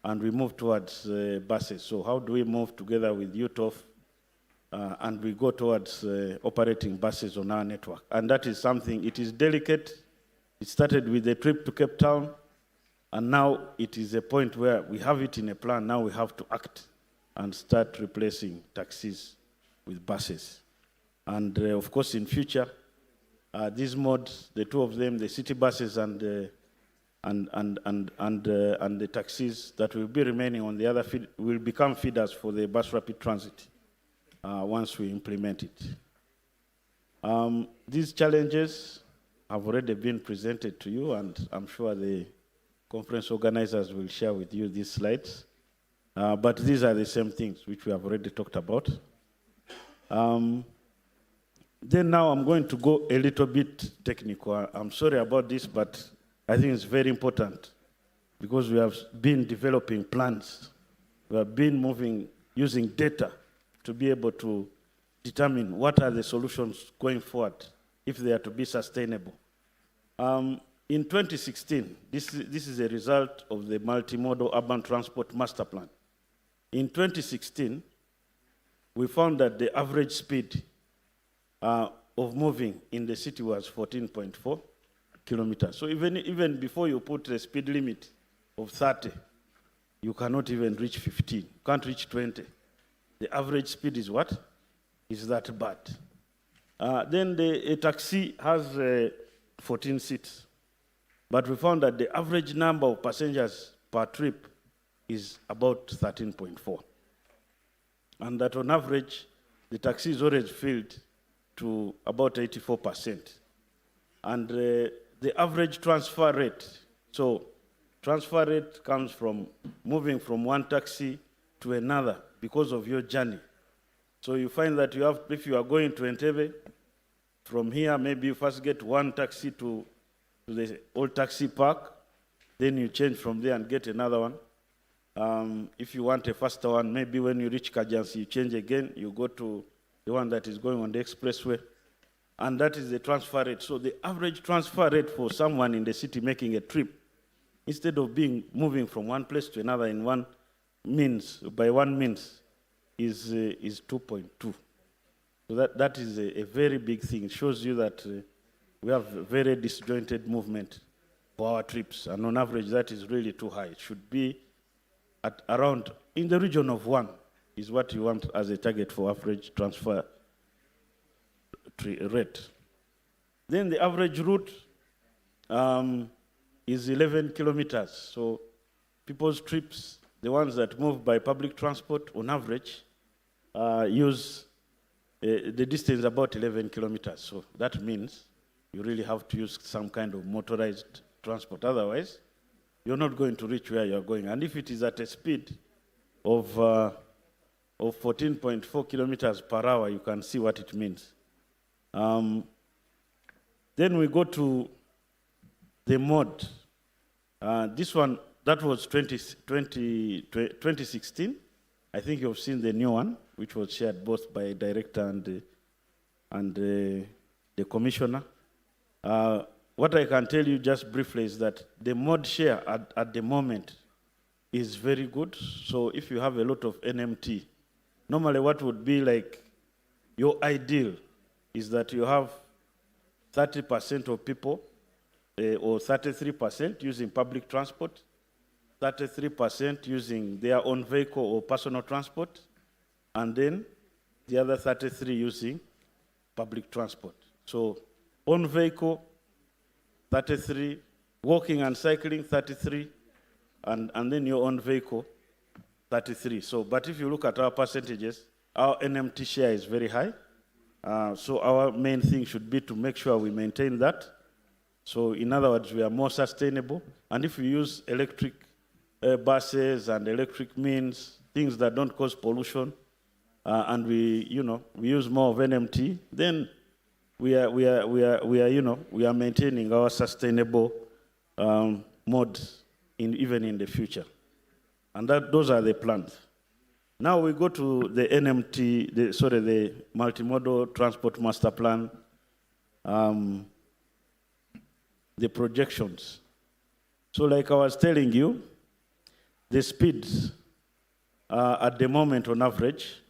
and we move towards buses. So how do we move together with UTOF and we go towards operating buses on our network? And that is something, it is delicate. It started with a trip to Cape Town, and now it is a point where we have it in a plan. Now we have to act and start replacing taxis with buses. And of course, in future, these modes, the two of them, the city buses and the taxis that will be remaining on the other feed, will become feeders for the bus rapid transit once we implement it. These challenges have already been presented to you, and I'm sure the conference organizers will share with you these slides. But these are the same things which we have already talked about. Then now I'm going to go a little bit technical. I'm sorry about this, but I think it's very important because we have been developing plans. We have been moving, using data to be able to determine what are the solutions going forward if they are to be sustainable. In 2016, this is a result of the Multimodal Urban Transport Master Plan. In 2016, we found that the average speed of moving in the city was 14.4 kilometers. So even before you put a speed limit of 30, you cannot even reach 15. You can't reach 20. The average speed is what? Is that bad. Then a taxi has 14 seats. But we found that the average number of passengers per trip is about 13.4. And that on average, the taxi is always filled to about 84%. And the average transfer rate, so transfer rate comes from moving from one taxi to another because of your journey. So you find that you have, if you are going to Entebbe, from here, maybe you first get one taxi to the old taxi park, then you change from there and get another one. If you want a faster one, maybe when you reach Kajansi, you change again, you go to the one that is going on the expressway, and that is the transfer rate. So the average transfer rate for someone in the city making a trip, instead of moving from one place to another in one means, by one means, is 2.2. So that is a very big thing. It shows you that we have very disjointed movement for our trips, and on average, that is really too high. It should be at around, in the region of 1, is what you want as a target for average transfer rate. Then the average route is 11 kilometers. So people's trips, the ones that move by public transport, on average, use the distance about 11 kilometers. So that means you really have to use some kind of motorized transport. Otherwise, you're not going to reach where you're going. And if it is at a speed of 14.4 kilometers per hour, you can see what it means. Then we go to the mode. This one, that was 2016. I think you've seen the new one, which was shared both by director and the commissioner. What I can tell you just briefly is that the mode share at the moment is very good. So if you have a lot of NMT, normally what would be like your ideal is that you have 30% of people or 33% using public transport, 33% using their own vehicle or personal transport, and then the other 33 using public transport. So own vehicle, 33, walking and cycling, 33, and then your own vehicle, 33. So, but if you look at our percentages, our NMT share is very high. So our main thing should be to make sure we maintain that. So in other words, we are more sustainable. And if we use electric buses and electric means, things that don't cause pollution, and we use more of NMT, then we are maintaining our sustainable modes even in the future. And those are the plans. Now we go to the NMT, the Multimodal Transport Master Plan, the projections. So like I was telling you, the speeds at the moment on average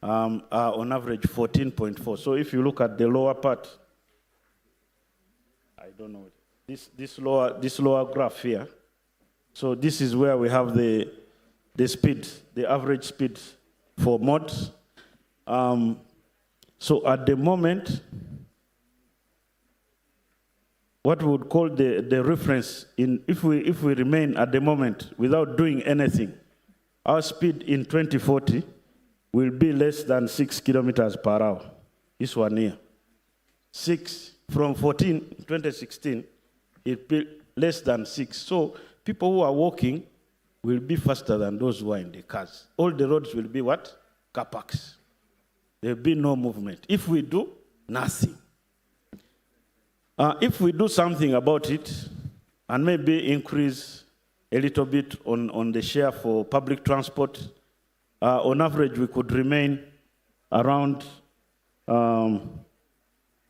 are on average 14.4. So if you look at the lower part, I don't know, this lower graph here. So this is where we have the speed, the average speed for mods. So at the moment, what we would call the reference, if we remain at the moment without doing anything, our speed in 2040 will be less than 6 kilometers per hour. This one here. 6, from 2016, it be less than 6. So people who are walking will be faster than those who are in the cars. All the roads will be what? Car parks. There will be no movement. If we do, nothing. If we do something about it, and maybe increase a little bit on the share for public transport, on average we could remain around, on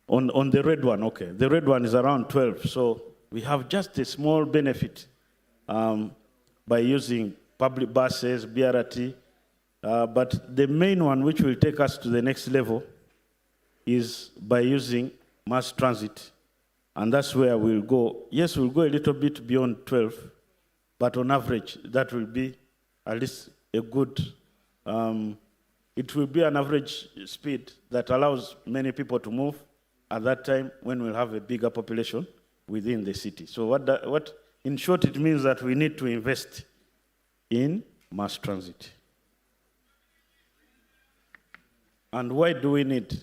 the red one, okay. The red one is around 12, so we have just a small benefit by using public buses, BRT, but the main one which will take us to the next level is by using mass transit. And that's where we'll go. Yes, we'll go a little bit beyond 12, but on average, that will be at least a good, it will be an average speed that allows many people to move at that time when we'll have a bigger population within the city. So what in short, it means that we need to invest in mass transit. And why do we need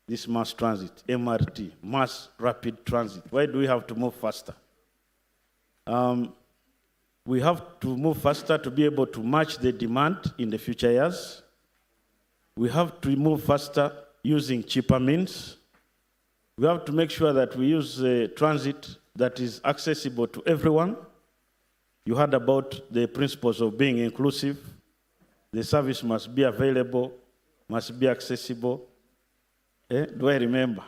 this mass transit, MRT, mass rapid transit? Why do we have to move faster? We have to move faster to be able to match the demand in the future years. We have to move faster using cheaper means. We have to make sure that we use transit that is accessible to everyone. You heard about the principles of being inclusive. The service must be available, must be accessible. Do I remember?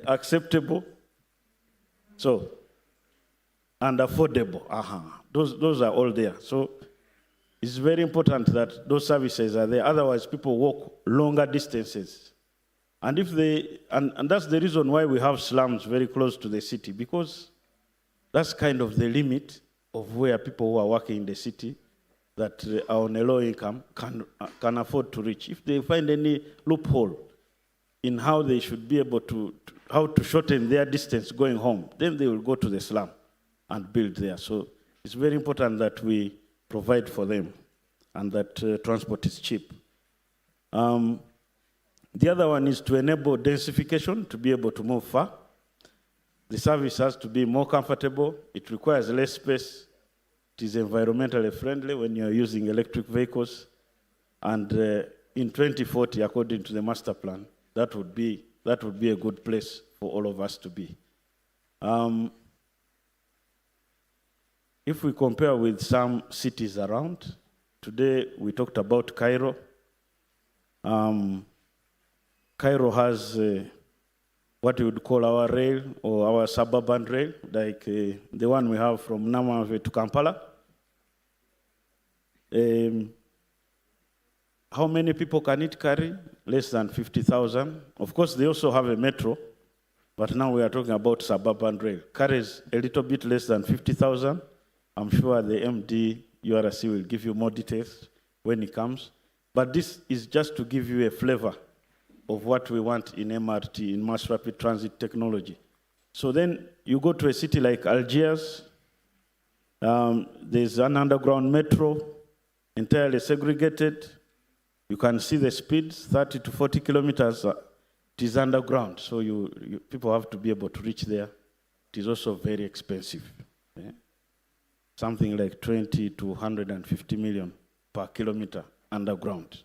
Acceptable. So, and affordable. Those are all there. So it's very important that those services are there. Otherwise, people walk longer distances. And if they, and that's the reason why we have slums very close to the city, because that's kind of the limit of where people who are working in the city that are on a low income can afford to reach. If they find any loophole in how they should be able to how to shorten their distance going home, then they will go to the slum and build there. So it's very important that we provide for them and that transport is cheap. The other one is to enable densification to be able to move far. The service has to be more comfortable. It requires less space. It is environmentally friendly when you're using electric vehicles. And in 2040, according to the master plan, that would be a good place for all of us to be. If we compare with some cities around, today we talked about Cairo. Cairo has what we would call our rail or our suburban rail, like the one we have from Namave to Kampala. How many people can it carry? Less than 50,000. Of course, they also have a metro, but now we are talking about suburban rail. Carries a little bit less than 50,000. I'm sure the MD URC will give you more details when it comes. But this is just to give you a flavor of what we want in MRT, in mass rapid transit technology. So then you go to a city like Algiers, there's an underground metro, entirely segregated. You can see the speeds, 30 to 40 kilometers. It is underground, so people have to be able to reach there. It is also very expensive. Yeah? Something like 20 to 150 million per kilometer underground.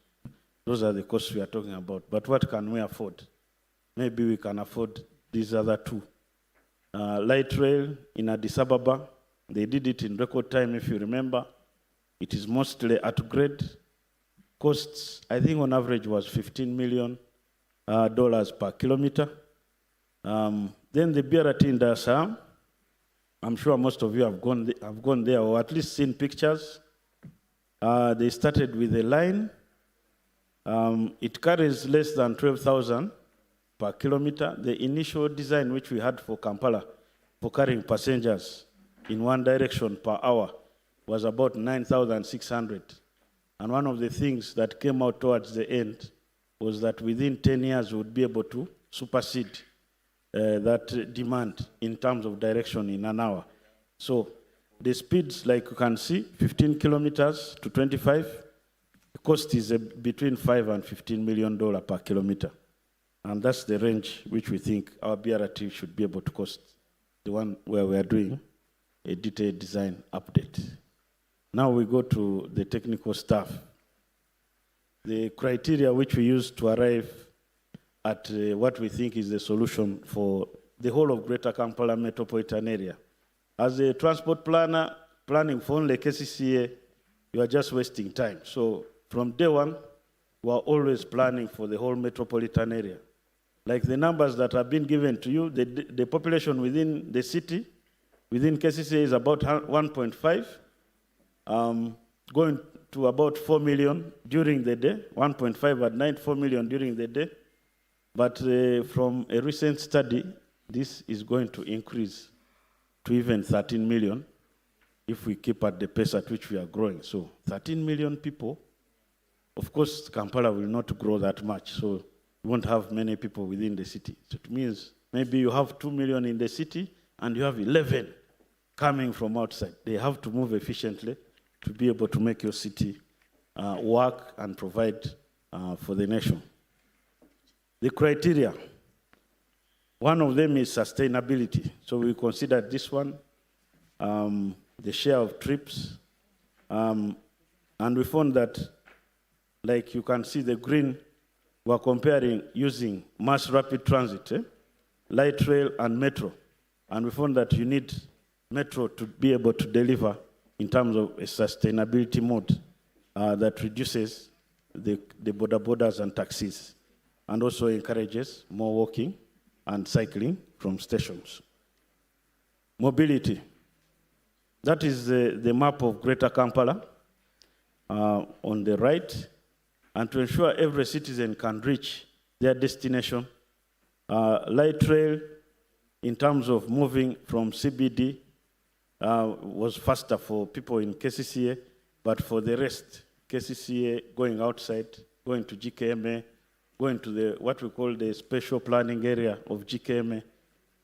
Those are the costs we are talking about. But what can we afford? Maybe we can afford these other two. Light rail in Addis Ababa, they did it in record time, if you remember. It is mostly at grade. Costs, I think on average was $15 million per kilometer. Then the BRT in Dar es Salaam, I'm sure most of you have gone there or at least seen pictures. They started with a line. It carries less than 12,000 per kilometer. The initial design which we had for Kampala for carrying passengers in one direction per hour was about 9,600. And one of the things that came out towards the end was that within 10 years we would be able to supersede that demand in terms of direction in an hour. So the speeds, like you can see, 15 kilometers to 25, the cost is between $5 and $15 million per kilometer. And that's the range which we think our BRT should be able to cost, the one where we are doing a detailed design update. Now we go to the technical stuff. The criteria which we use to arrive at what we think is the solution for the whole of Greater Kampala metropolitan area. As a transport planner, planning for only KCCA, you are just wasting time. So from day one, we are always planning for the whole metropolitan area. Like the numbers that have been given to you, the population within the city, within KCCA is about 1.5, going to about 4 million during the day, 1.5 at night, 4 million during the day. But from a recent study, this is going to increase to even 13 million if we keep at the pace at which we are growing. So 13 million people, of course, Kampala will not grow that much, so we won't have many people within the city. So it means maybe you have 2 million in the city and you have 11 coming from outside. They have to move efficiently to be able to make your city work and provide for the nation. The criteria, one of them is sustainability. So we considered this one, the share of trips, and we found that, like you can see the green, we're comparing using mass rapid transit, light rail and metro. And we found that you need metro to be able to deliver in terms of a sustainability mode that reduces the borders and taxis, and also encourages more walking and cycling from stations. Mobility. That is the map of Greater Kampala on the right. And to ensure every citizen can reach their destination, light rail, in terms of moving from CBD, was faster for people in KCCA, but for the rest, KCCA going outside, going to GKMA, going to what we call the special planning area of GKMA,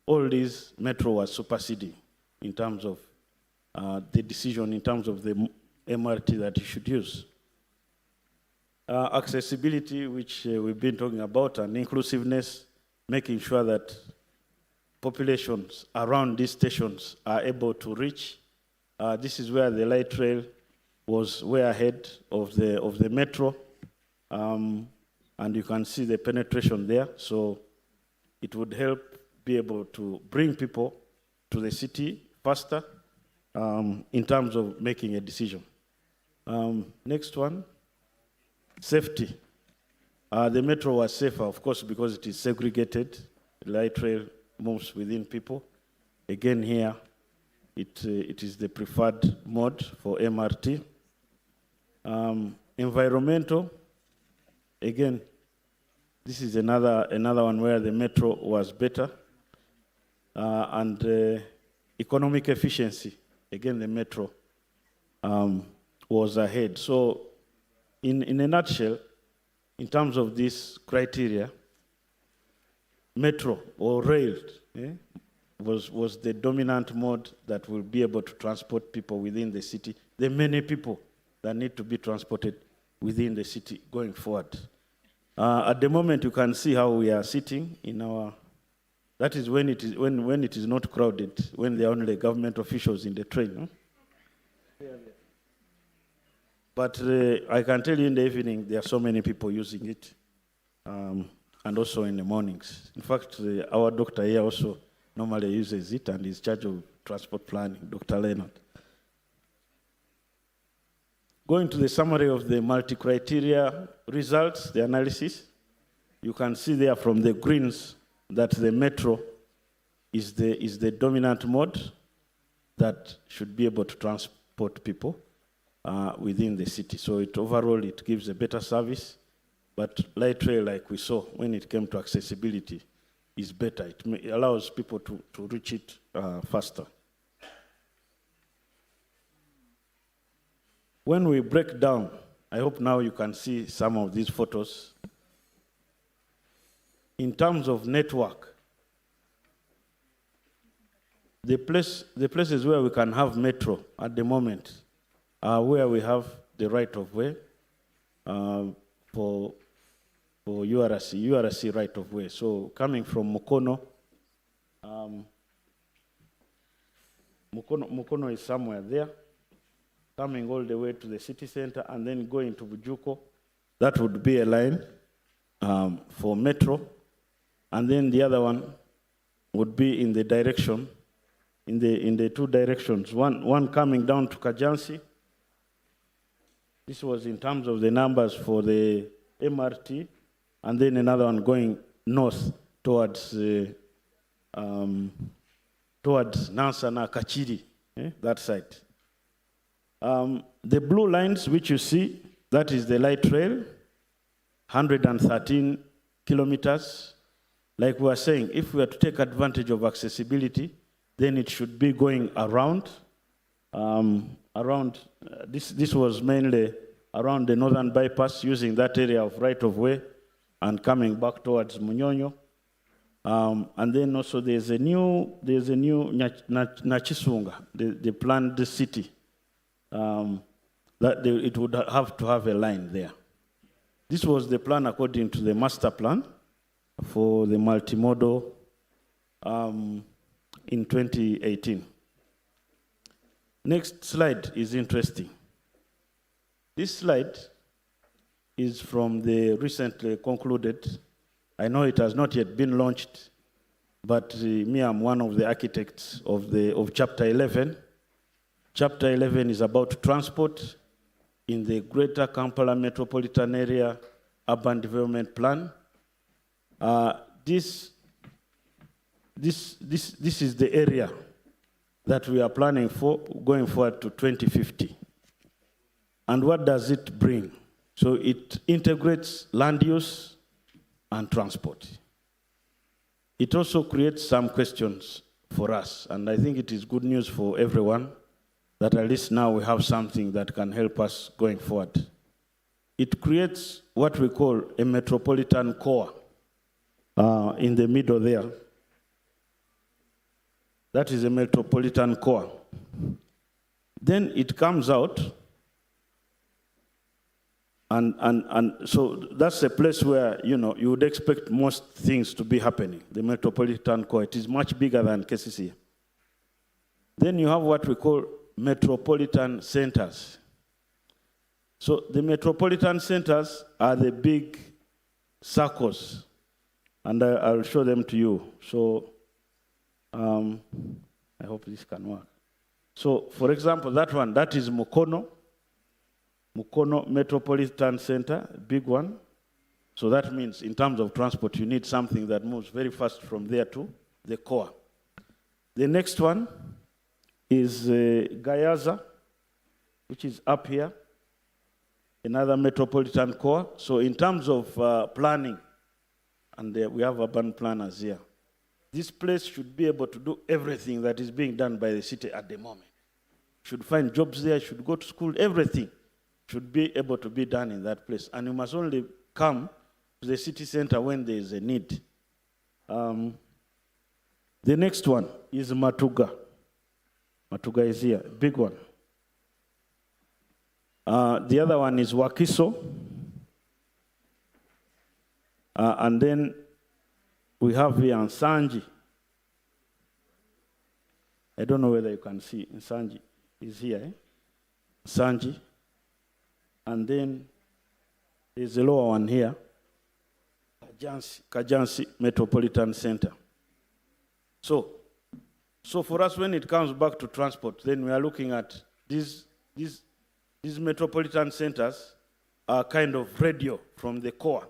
all these metro was superseding in terms of the decision, in terms of the MRT that you should use. Accessibility, which we've been talking about, and inclusiveness, making sure that populations around these stations are able to reach. This is where the light rail was way ahead of the metro. And you can see the penetration there. So it would help be able to bring people to the city faster in terms of making a decision. Next one, safety. The metro was safer, of course, because it is segregated. The light rail moves within people. Again here, it is the preferred mode for MRT. Environmental. Again, this is another one where the metro was better. And economic efficiency, again, the metro was ahead. So in a nutshell, in terms of this criteria, metro or rail was the dominant mode that will be able to transport people within the city, the many people that need to be transported within the city going forward. At the moment, you can see how we are sitting in our, that is when it is not crowded, when there are only government officials in the train. No? But I can tell you in the evening, there are so many people using it, and also in the mornings. In fact, our doctor here also normally uses it and is in charge of transport planning, Dr. Leonard. Going to the summary of the multi-criteria results, the analysis, you can see there from the greens that the metro is the dominant mode. that should be able to transport people within the city. So overall, it gives a better service. But light rail, like we saw when it came to accessibility, is better. It allows people to reach it faster. When we break down, I hope now you can see some of these photos. In terms of network, the places where we can have metro at the moment are where we have the right of way for URC right of way. So coming from Mukono, Mukono is somewhere there, coming all the way to the city center and then going to Bujuko. That would be a line for metro. And then the other one would be in the direction, in the two directions. One coming down to Kajansi. This was in terms of the numbers for the MRT, and then another one going north towards Nansana, Kachiri, that side. The blue lines which you see, that is the light rail, 113 kilometers. Like we were saying, if we are to take advantage of accessibility, then it should be going around. This was mainly around the northern bypass, using that area of right of way and coming back towards Munyonyo. And then also there's a new Nachisunga, the planned city. It would have to have a line there. This was the plan according to the master plan for the multimodal in 2018. Next slide is interesting. This slide is from the recently concluded. I know it has not yet been launched, but me, I'm one of the architects of Chapter 11. Chapter 11 is about transport in the Greater Kampala Metropolitan Area Urban Development Plan. This is the area that we are planning for going forward to 2050. And what does it bring? So it integrates land use and transport. It also creates some questions for us, and I think it is good news for everyone that at least now we have something that can help us going forward. It creates what we call a metropolitan core in the middle there. That is a metropolitan core. Then it comes out, and so that's a place where, you know, you would expect most things to be happening, the metropolitan core. It is much bigger than KCC. Then you have what we call metropolitan centers. So the metropolitan centers are the big circles, and I'll show them to you. So I hope this can work. So for example, that one, that is Mukono Metropolitan Center, big one. So that means in terms of transport, you need something that moves very fast from there to the core. The next one is Gayaza, which is up here, another metropolitan core. So in terms of planning, and we have urban planners here, this place should be able to do everything that is being done by the city at the moment. Should find jobs there, should go to school, everything should be able to be done in that place. And you must only come to the city center when there is a need. The next one is Matuga. Matuga is here, big one. The other one is Wakiso. And then we have here Nsanji. I don't know whether you can see Nsanji is here. Nsanji. And then there's a lower one here, Kajansi Metropolitan Center. So for us, when it comes back to transport, then we are looking at these metropolitan centers are kind of radio from the core.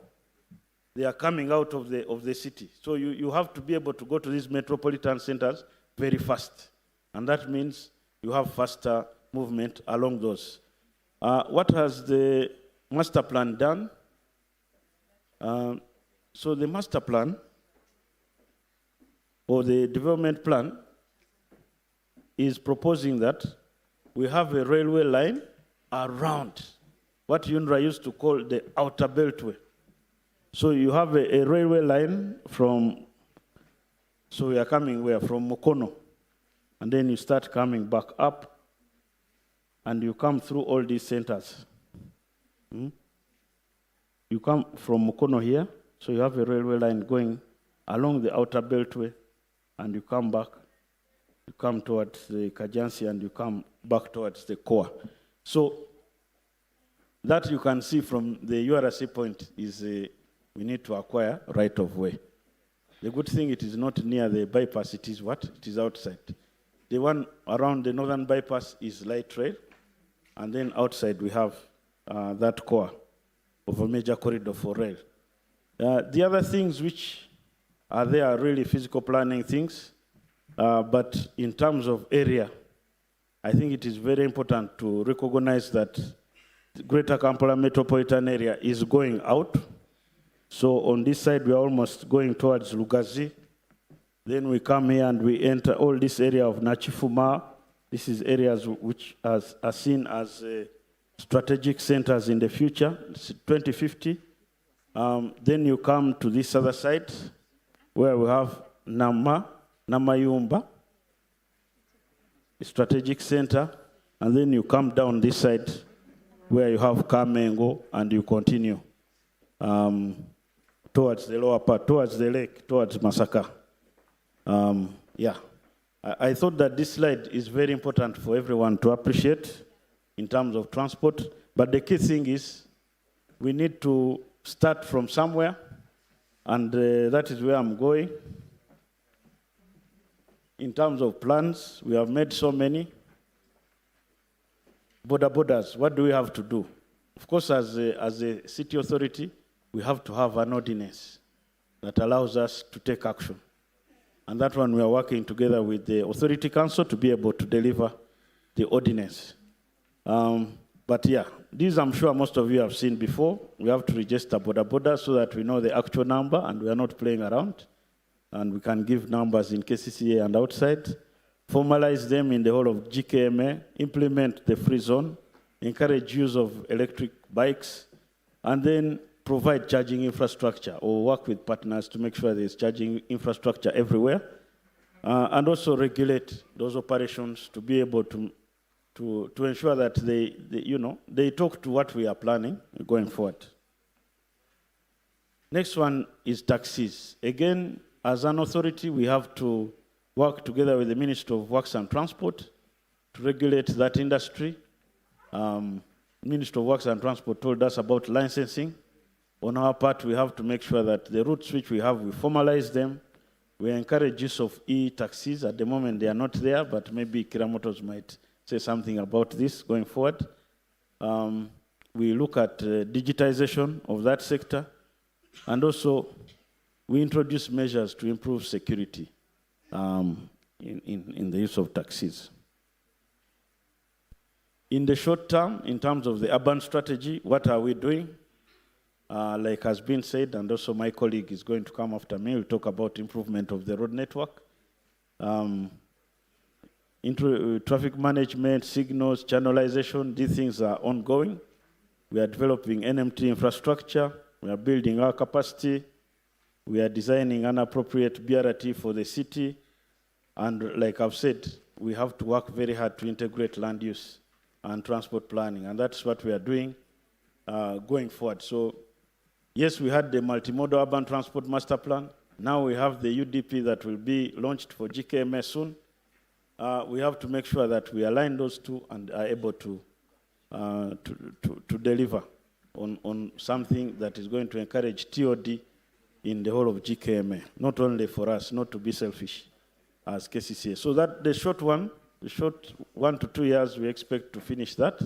They are coming out of the city. So you have to be able to go to these metropolitan centers very fast. And that means you have faster movement along those. What has the master plan done? So the master plan, or the development plan, is proposing that we have a railway line around what UNRWA used to call the outer beltway. So you have a railway line from, so we are coming where? From Mukono. And then you start coming back up, and you come through all these centers. You come from Mukono here, so you have a railway line going along the outer beltway, and you come back, you come towards the Kajansi, and you come back towards the core. So that you can see from the URC point is we need to acquire right of way. The good thing, it is not near the bypass, it is what? It is outside. The one around the northern bypass is light rail, and then outside we have that core of a major corridor for rail. The other things which are there are really physical planning things, but in terms of area, I think it is very important to recognize that the Greater Kampala metropolitan area is going out. So on this side, we are almost going towards Lugazi. Then we come here and we enter all this area of Nachifuma. This is areas which are seen as strategic centers in the future, 2050. Then you come to this other side where we have Namayumba, a strategic center, and then you come down this side where you have Kamengo, and you continue towards the lower part, towards the lake, towards Masaka. Yeah, I thought that this slide is very important for everyone to appreciate in terms of transport, but the key thing is we need to start from somewhere, and that is where I'm going. In terms of plans, we have made so many. Borders, what do we have to do? Of course, as a city authority, we have to have an ordinance that allows us to take action. And that one, we are working together with the Authority Council to be able to deliver the ordinance. But yeah, these I'm sure most of you have seen before. We have to register border so that we know the actual number and we are not playing around. And we can give numbers in KCCA and outside. Formalize them in the whole of GKMA, implement the free zone, encourage use of electric bikes, and then provide charging infrastructure or work with partners to make sure there's charging infrastructure everywhere, and also regulate those operations to be able to ensure that they talk to what we are planning going forward. Next one is taxis. Again, as an authority, we have to work together with the Ministry of Works and Transport to regulate that industry. Ministry of Works and Transport told us about licensing. On our part, we have to make sure that the routes which we have, we formalize them. We encourage use of e-taxis. At the moment, they are not there, but maybe Kiramotos might say something about this going forward. We look at digitization of that sector, and also we introduce measures to improve security in the use of taxis. In the short term, in terms of the urban strategy, what are we doing? Like has been said, and also my colleague is going to come after me, we'll talk about improvement of the road network. Traffic management, signals, channelization, these things are ongoing. We are developing NMT infrastructure. We are building our capacity. We are designing an appropriate BRT for the city. And like I've said, we have to work very hard to integrate land use and transport planning. And that's what we are doing going forward. So yes, we had the multimodal urban transport master plan. Now we have the UDP that will be launched for GKMS soon. We have to make sure that we align those two and are able to deliver on something that is going to encourage TOD in the whole of GKMA, not only for us, not to be selfish as KCCA. So that the short 1 to 2 years, we expect to finish that.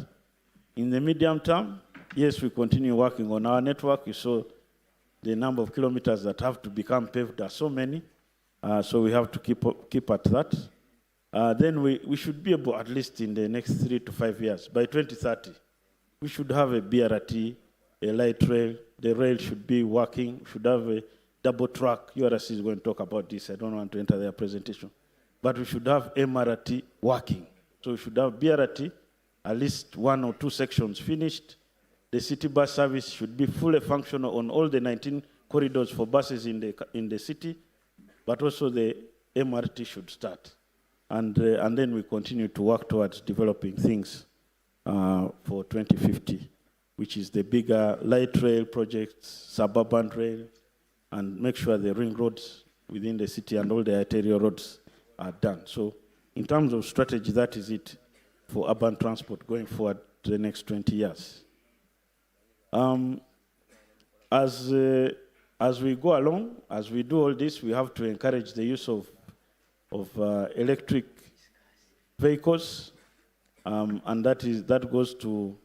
In the medium term, yes, we continue working on our network. You saw the number of kilometers that have to become paved are so many, so we have to keep at that. then we should be able, at least in the next 3 to 5 years, by 2030, we should have a BRT, a light rail. The rail should be working, should have a double track. URC is going to talk about this. I don't want to enter their presentation. But we should have MRT working. So we should have BRT, at least 1 or 2 sections finished. The city bus service should be fully functional on all the 19 corridors for buses in the city, but also the MRT should start. And then we continue to work towards developing things for 2050, which is the bigger light rail projects, suburban rail, and make sure the ring roads within the city and all the arterial roads are done. So in terms of strategy, that is it for urban transport going forward to the next 20 years. As we go along, as we do all this, we have to encourage the use of electric vehicles, and that goes to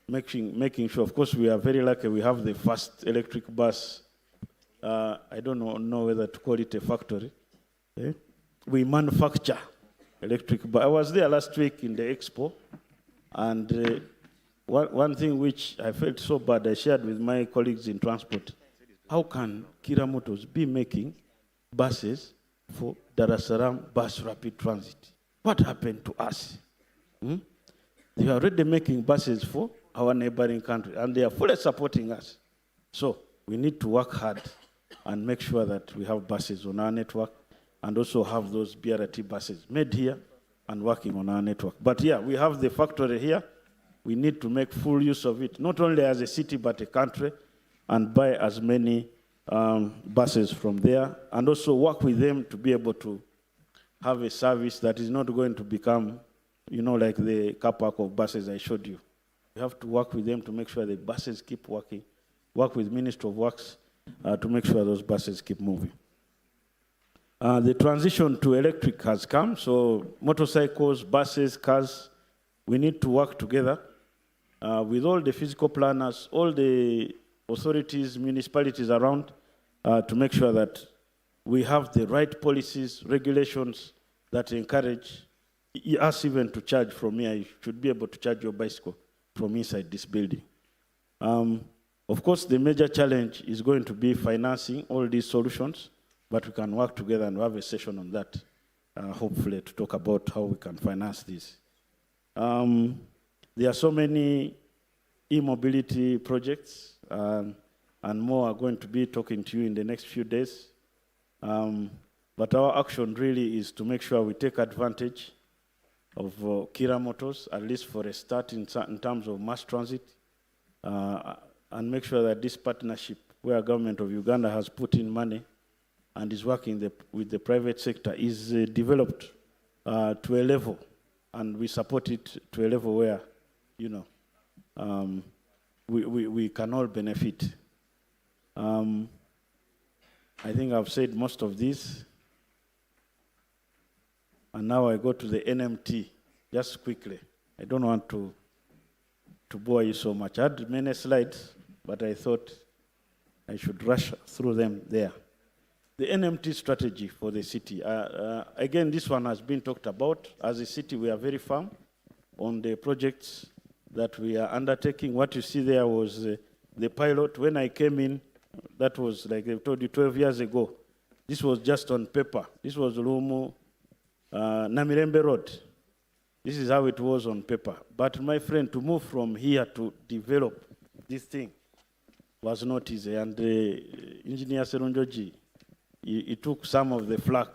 making sure. Of course, we are very lucky. We have the first electric bus. I don't know whether to call it a factory. We manufacture electric bus. I was there last week in the expo, and one thing which I felt so bad, I shared with my colleagues in transport. How can Kira Motors be making buses for Dar es Salaam bus rapid transit? What happened to us? They are already making buses for our neighboring country, and they are fully supporting us. So we need to work hard and make sure that we have buses on our network, and also have those BRT buses made here and working on our network. But yeah, we have the factory here. We need to make full use of it, not only as a city, but a country, and buy as many buses from there, and also work with them to be able to have a service that is not going to become, like the car park of buses I showed you. We have to work with them to make sure the buses keep working, work with Ministry of Works to make sure those buses keep moving. The transition to electric has come, so motorcycles, buses, cars, we need to work together with all the physical planners, all the authorities, municipalities around, to make sure that we have the right policies, regulations that encourage us even to charge from here. You should be able to charge your bicycle from inside this building. Of course, the major challenge is going to be financing all these solutions, but we can work together, and have a session on that, hopefully, to talk about how we can finance this. There are so many e-mobility projects, and more are going to be talking to you in the next few days. But our action really is to make sure we take advantage of Kira Motors, at least for a start in terms of mass transit, and make sure that this partnership, where government of Uganda has put in money and is working with the private sector, is developed to a level, and we support it to a level where, we can all benefit. I think I've said most of this. And now I go to the NMT, just quickly. I don't want to bore you so much. I had many slides, but I thought I should rush through them there. The NMT strategy for the city. Again, this one has been talked about. As a city, we are very firm on the projects that we are undertaking. What you see there was the pilot. When I came in, that was, like I told you, 12 years ago. This was just on paper. This was Lumu, Namirembe Road. This is how it was on paper. But my friend, to move from here to develop this thing was not easy. And Engineer Serunjoji, he took some of the flack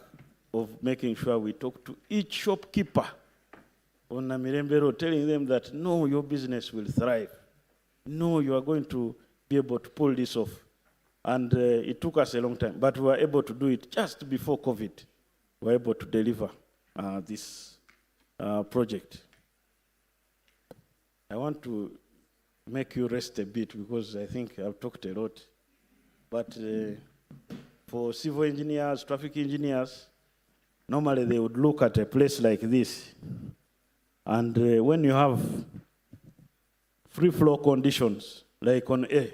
of making sure we talk to each shopkeeper on Namirembe Road, telling them that, no, your business will thrive. No, you are going to be able to pull this off. And it took us a long time, but we were able to do it just before COVID. We were able to deliver this project. I want to make you rest a bit because I think I've talked a lot. But for civil engineers, traffic engineers, normally they would look at a place like this. And when you have free flow conditions, like on A,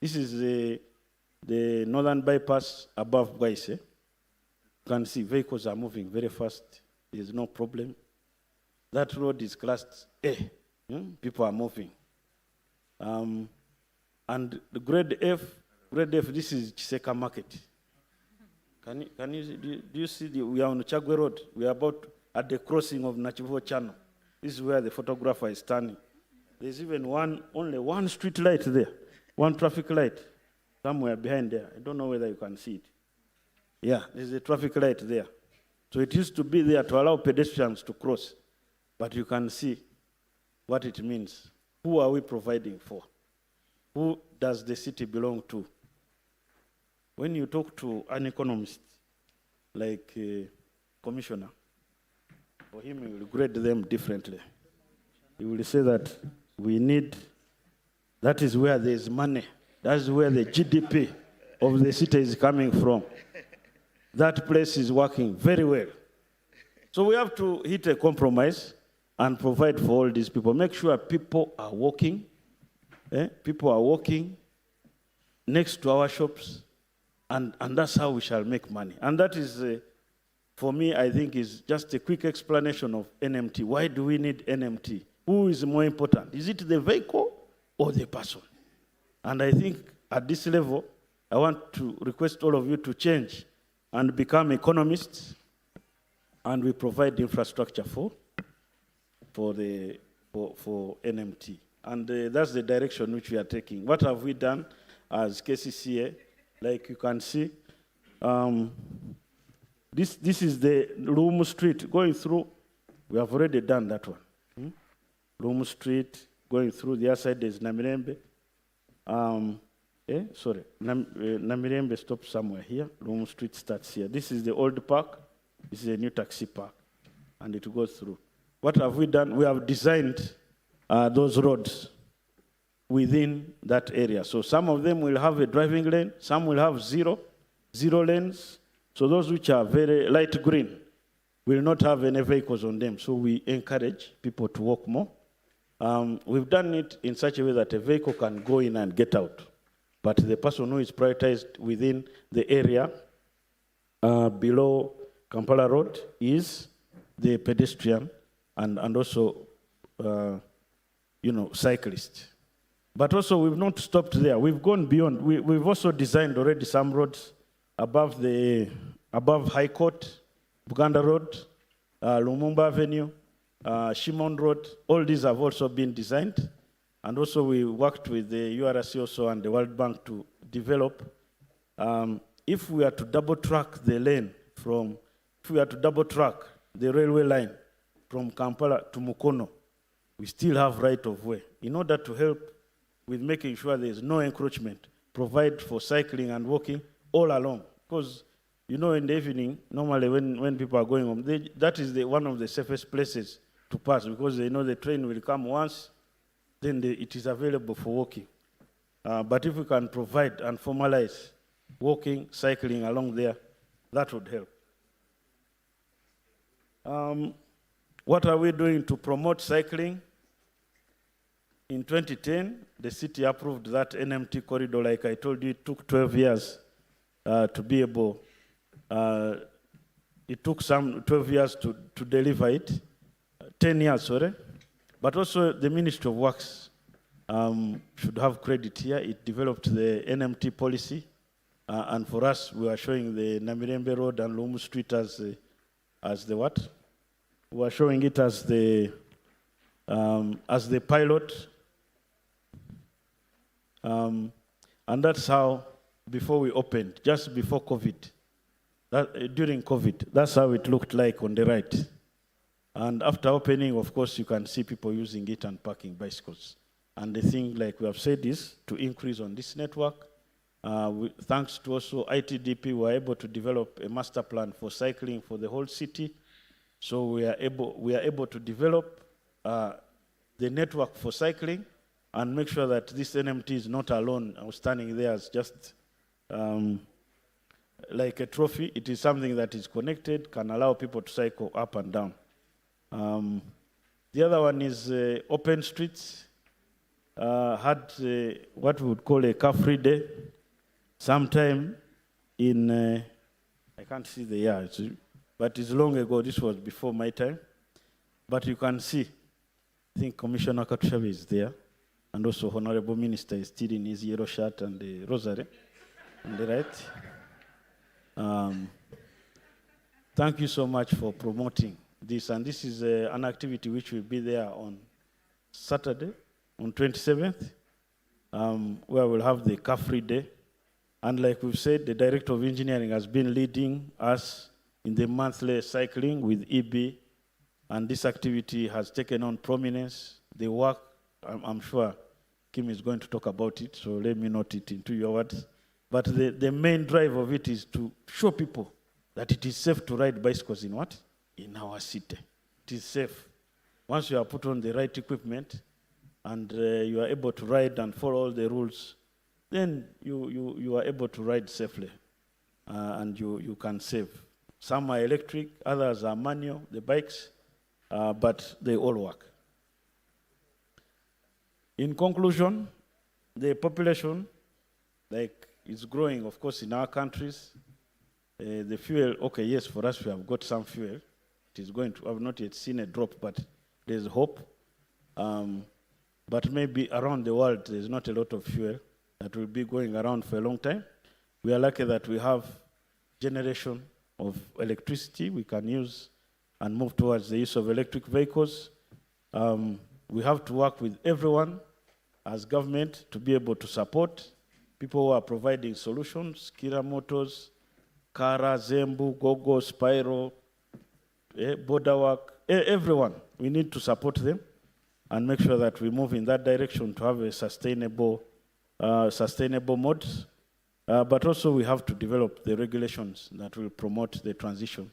this is the northern bypass above Bwaise. You can see vehicles are moving very fast. There's no problem. That road is classed A. People are moving. And the grade F, this is Chiseka Market. Do you see, we are on Chagwe Road. We are about at the crossing of Nachivo Channel. This is where the photographer is standing. There's even only one street light there, one traffic light somewhere behind there. I don't know whether you can see it. Yeah, there's a traffic light there. So it used to be there to allow pedestrians to cross. But you can see what it means. Who are we providing for? Who does the city belong to? When you talk to an economist, like a commissioner, for him, he will grade them differently. He will say that we need, that is where there is money. That is where the GDP of the city is coming from. That place is working very well. So we have to hit a compromise and provide for all these people. Make sure people are walking. People are walking next to our shops. And that's how we shall make money. And that is, for me, I think is just a quick explanation of NMT. Why do we need NMT? Who is more important? Is it the vehicle or the person? And I think at this level, I want to request all of you to change and become economists, and we provide infrastructure for NMT. And that's the direction which we are taking. What have we done as KCCA? Like you can see, this is the Lumu Street going through. We have already done that one. Lumu Street going through. The other side is Namirembe. Namirembe stops somewhere here. Lumu Street starts here. This is the old park. This is a new taxi park. And it goes through. What have we done? We have designed those roads within that area. So some of them will have a driving lane. Some will have zero lanes. So those which are very light green will not have any vehicles on them. So we encourage people to walk more. We've done it in such a way that a vehicle can go in and get out. But the person who is prioritized within the area below Kampala Road is the pedestrian and also, cyclist. But also we've not stopped there. We've gone beyond. We've also designed already some roads above High Court, Buganda Road, Lumumba Avenue, Shimon Road. All these have also been designed. And also we worked with the URC also and the World Bank to develop. If we are to double track the railway line from Kampala to Mukono, we still have right of way. In order to help with making sure there is no encroachment, provide for cycling and walking all along. Because, in the evening, normally when people are going home, that is one of the safest places to pass because they know the train will come once, then it is available for walking. But if we can provide and formalize walking, cycling along there, that would help. What are we doing to promote cycling? In 2010, the city approved that NMT corridor. Like I told you, it took 12 years to be able. It took 12 years to deliver it. 10 years, sorry. But also the Ministry of Works should have credit here. It developed the NMT policy. And for us, we are showing the Namirembe Road and Lumu Street as the what? We are showing it as the pilot. And that's how, before we opened, just before COVID, during COVID, that's how it looked like on the right. And after opening, of course, you can see people using it and parking bicycles. And the thing, like we have said, is to increase on this network. Thanks to also ITDP, we were able to develop a master plan for cycling for the whole city. So we are able to develop the network for cycling and make sure that this NMT is not alone or standing there as just like a trophy. It is something that is connected, can allow people to cycle up and down. The other one is open streets. Had what we would call a car-free day. Sometime in, I can't see the year, but it's long ago. This was before my time. But you can see, I think Commissioner Katushabe is there, and also Honorable Minister is still in his yellow shirt and the rosary on the right. Thank you so much for promoting this, and this is an activity which will be there on Saturday, on 27th, where we'll have the car-free day. And like we've said, the Director of Engineering has been leading us in the monthly cycling with EB, and this activity has taken on prominence. The work, I'm sure Kim is going to talk about it, so let me note it into your words. But the main drive of it is to show people that it is safe to ride bicycles in what? In our city. It is safe. Once you are put on the right equipment and you are able to ride and follow all the rules, then you are able to ride safely and you can save. Some are electric, others are manual, the bikes, but they all work. In conclusion, the population, is growing, of course, in our countries. The fuel, okay, yes, for us, we have got some fuel. It is going to, I've not yet seen a drop, but there's hope. But maybe around the world, there's not a lot of fuel that will be going around for a long time. We are lucky that we have generation of electricity we can use and move towards the use of electric vehicles. We have to work with everyone as government to be able to support people who are providing solutions, Kira Motors, Kara, Zembu, Gogo, Spyro, Borderwork, everyone. We need to support them and make sure that we move in that direction to have a sustainable modes. But also we have to develop the regulations that will promote the transition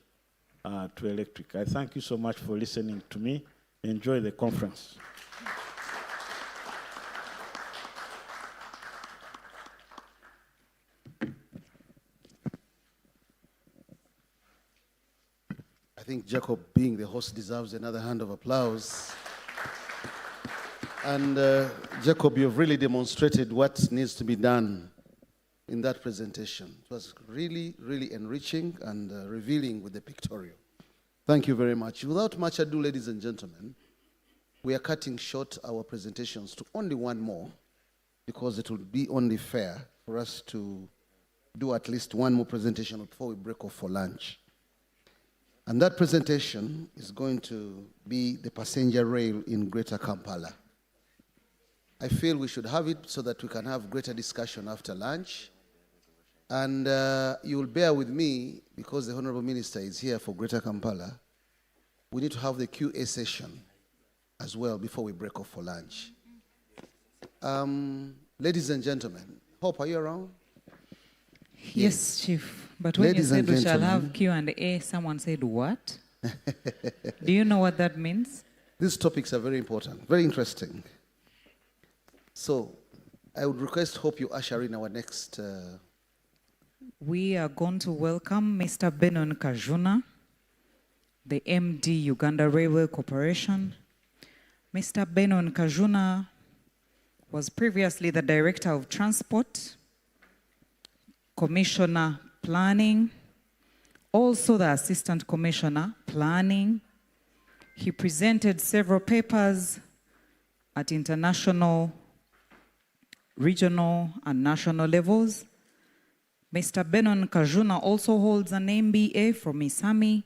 to electric. I thank you so much for listening to me. Enjoy the conference. I think Jacob, being the host, deserves another hand of applause. And Jacob, you've really demonstrated what needs to be done in that presentation. It was really, really enriching and revealing with the pictorial. Thank you very much. Without much ado, ladies and gentlemen, we are cutting short our presentations to only one more, because it would be only fair for us to do at least one more presentation before we break off for lunch. And that presentation is going to be the passenger rail in Greater Kampala. I feel we should have it so that we can have greater discussion after lunch. And you will bear with me, because the Honorable Minister is here for Greater Kampala. We need to have the QA session as well before we break off for lunch. Ladies and gentlemen, Hope, are you around? Yes, Chief. But when you said we shall have Q&A, someone said what? Do you know what that means? These topics are very important, very interesting. So I would request Hope you usher in our next... We are going to welcome Mr. Benon Kajuna, the MD, Uganda Railway Corporation. Mr. Benon Kajuna was previously the Director of Transport, Commissioner Planning, also the Assistant Commissioner Planning. He presented several papers at international, regional, and national levels. Mr. Benon Kajuna also holds an MBA from Isami.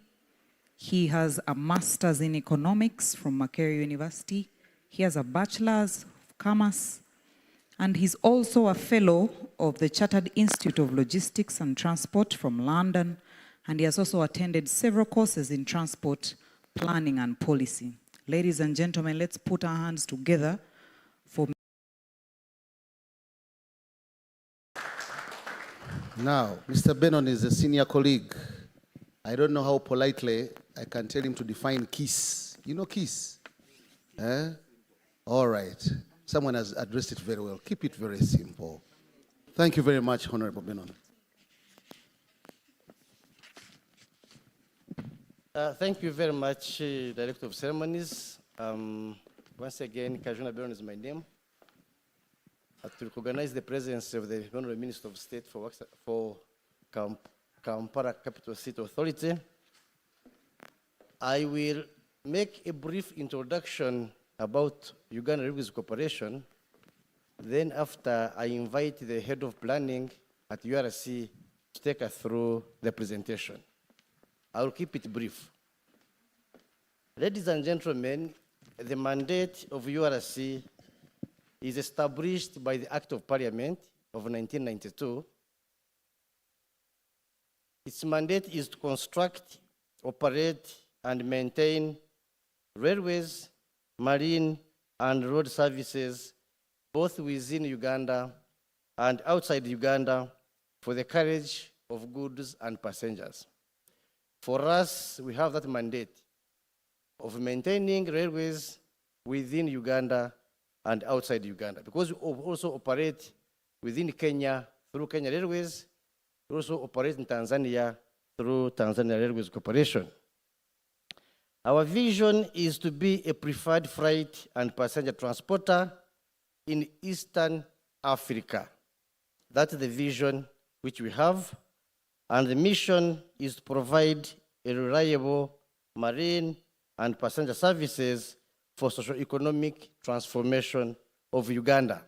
He has a master's in economics from Makerere University. He has a bachelor's of commerce. And he's also a fellow of the Chartered Institute of Logistics and Transport from London. And he has also attended several courses in transport planning and policy. Ladies and gentlemen, let's put our hands together for... Now, Mr. Benon is a senior colleague. I don't know how politely I can tell him to define KISS. You know KISS? All right. Someone has addressed it very well. Keep it very simple. Thank you very much, Honorable Benon. Thank you very much, Director of Ceremonies. Once again, Kajuna Benon is my name. To recognize the presence of the Honorable Minister of State for Kampala Capital City Authority, I will make a brief introduction about Uganda Railways Corporation. Then after, I invite the head of planning at URC to take us through the presentation. I will keep it brief. Ladies and gentlemen, the mandate of URC is established by the Act of Parliament of 1992. Its mandate is to construct, operate, and maintain railways, marine, and road services, both within Uganda and outside Uganda, for the carriage of goods and passengers. For us, we have that mandate of maintaining railways within Uganda and outside Uganda, because we also operate within Kenya through Kenya Railways. We also operate in Tanzania through Tanzania Railways Corporation. Our vision is to be a preferred freight and passenger transporter in Eastern Africa. That's the vision which we have, and the mission is to provide a reliable marine and passenger services for socio-economic transformation of Uganda.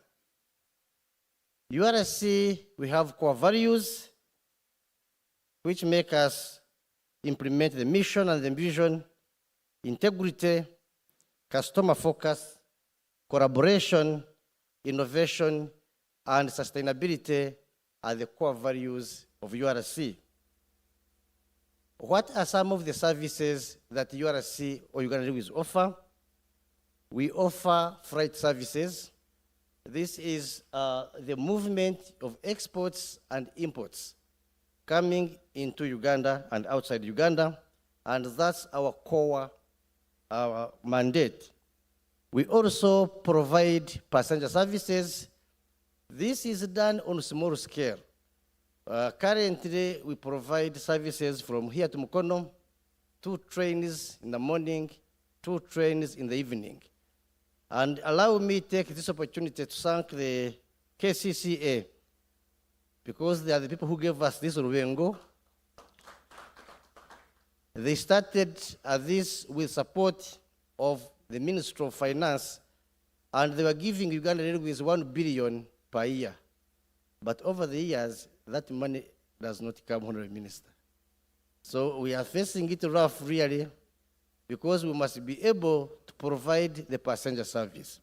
URC, we have core values which make us implement the mission and the vision: integrity, customer focus, collaboration, innovation, and sustainability are the core values of URC. What are some of the services that URC or Uganda Railways offer? We offer freight services. This is the movement of exports and imports coming into Uganda and outside Uganda, and that's our core mandate. We also provide passenger services. This is done on a small scale. Currently, we provide services from here to Mukono, 2 trains in the morning, 2 trains in the evening. And allow me to take this opportunity to thank the KCCA, because they are the people who gave us this Rubengo. They started this with support of the Ministry of Finance, and they were giving Uganda Railways 1 billion per year. But over the years, that money does not come, Honorable Minister. So we are facing it rough, really, because we must be able to provide the passenger service.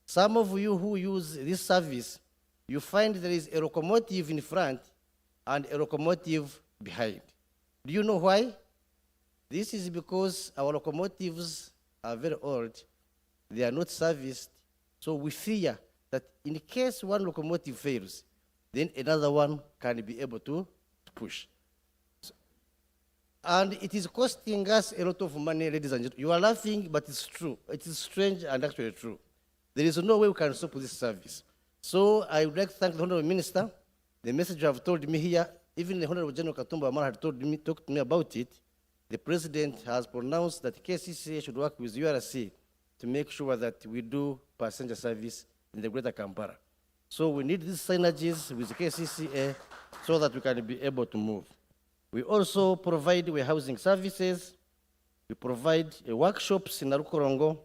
Some of you who use this service, you find there is a locomotive in front and a locomotive behind. Do you know why? This is because our locomotives are very old. They are not serviced. So we fear that in case one locomotive fails, then another one can be able to push. And it is costing us a lot of money, ladies and gentlemen. You are laughing, but it's true. It is strange and actually true. There is no way we can stop this service. So I would like to thank the Honorable Minister. The message you have told me here, even the Honorable General Katumba Amara had talked to me about it. The President has pronounced that KCCA should work with URC to make sure that we do passenger service in the greater Kampala. So we need these synergies with KCCA so that we can be able to move. We also provide warehousing services. We provide workshops in Narukorongo.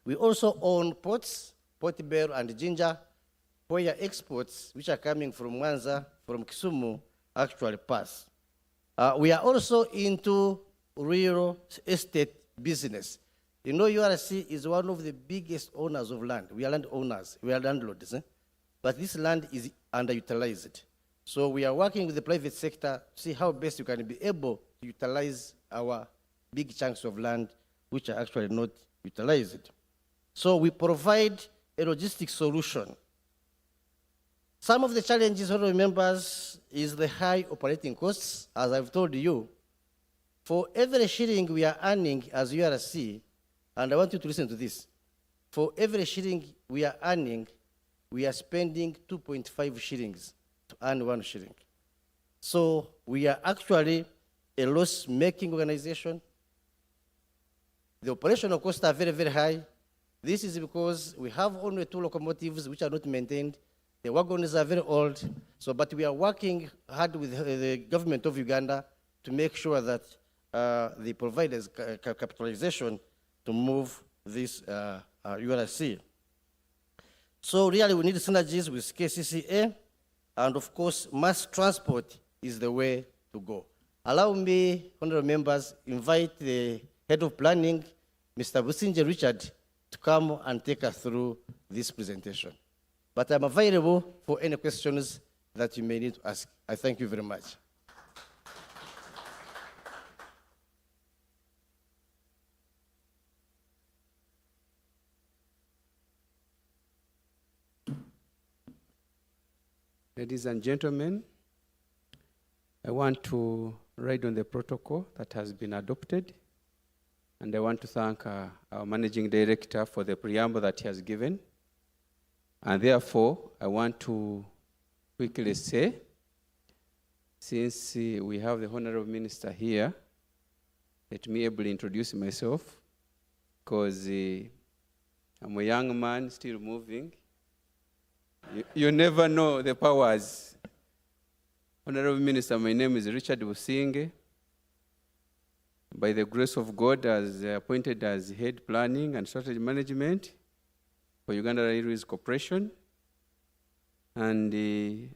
We also own ports, Port Bell and Jinja, where exports, which are coming from Mwanza, from Kisumu, actually pass. We are also into real estate business. You know, URC is one of the biggest owners of land. We are land owners, we are landlords. But this land is underutilized. So we are working with the private sector to see how best we can be able to utilize our big chunks of land which are actually not utilized. So we provide a logistics solution. Some of the challenges, honorable members, is the high operating costs, as I've told you. For every shilling we are earning as URC, and I want you to listen to this, for every shilling we are earning, we are spending 2.5 shillings to earn 1 shilling. So we are actually a loss-making organization. The operational costs are very, very high. This is because we have only 2 locomotives which are not maintained. The wagons are very old. So, but we are working hard with the government of Uganda to make sure that the providers' capitalization to move this URC. So really we need synergies with KCCA, and of course mass transport is the way to go. Allow me, honorable members, invite the head of planning, Mr. Businje Richard, to come and take us through this presentation. But I'm available for any questions that you may need to ask. I thank you very much. Ladies and gentlemen, I want to ride on the protocol that has been adopted, and I want to thank our managing director for the preamble that he has given. And therefore, I want to quickly say, since we have the Honorable Minister here, let me able to introduce myself, because I'm a young man still moving. You never know the powers. Honorable Minister, my name is Richard Businge. By the grace of God, I was appointed as Head Planning and Strategy Management for Uganda Railways Corporation. And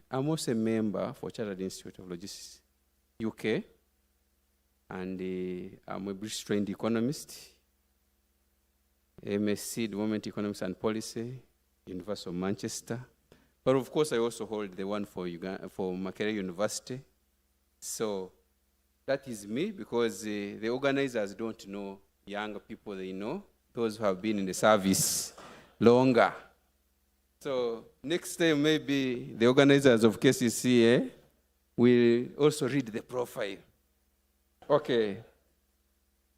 I'm also a member for Chartered Institute of Logistics, UK. And I'm a British trained economist, MSc, Development Economics and Policy, University of Manchester. But of course, I also hold the one for Makerere University. So that is me, because the organizers don't know young people, they know those who have been in the service longer. So next time, maybe the organizers of KCCA will also read the profile. Okay,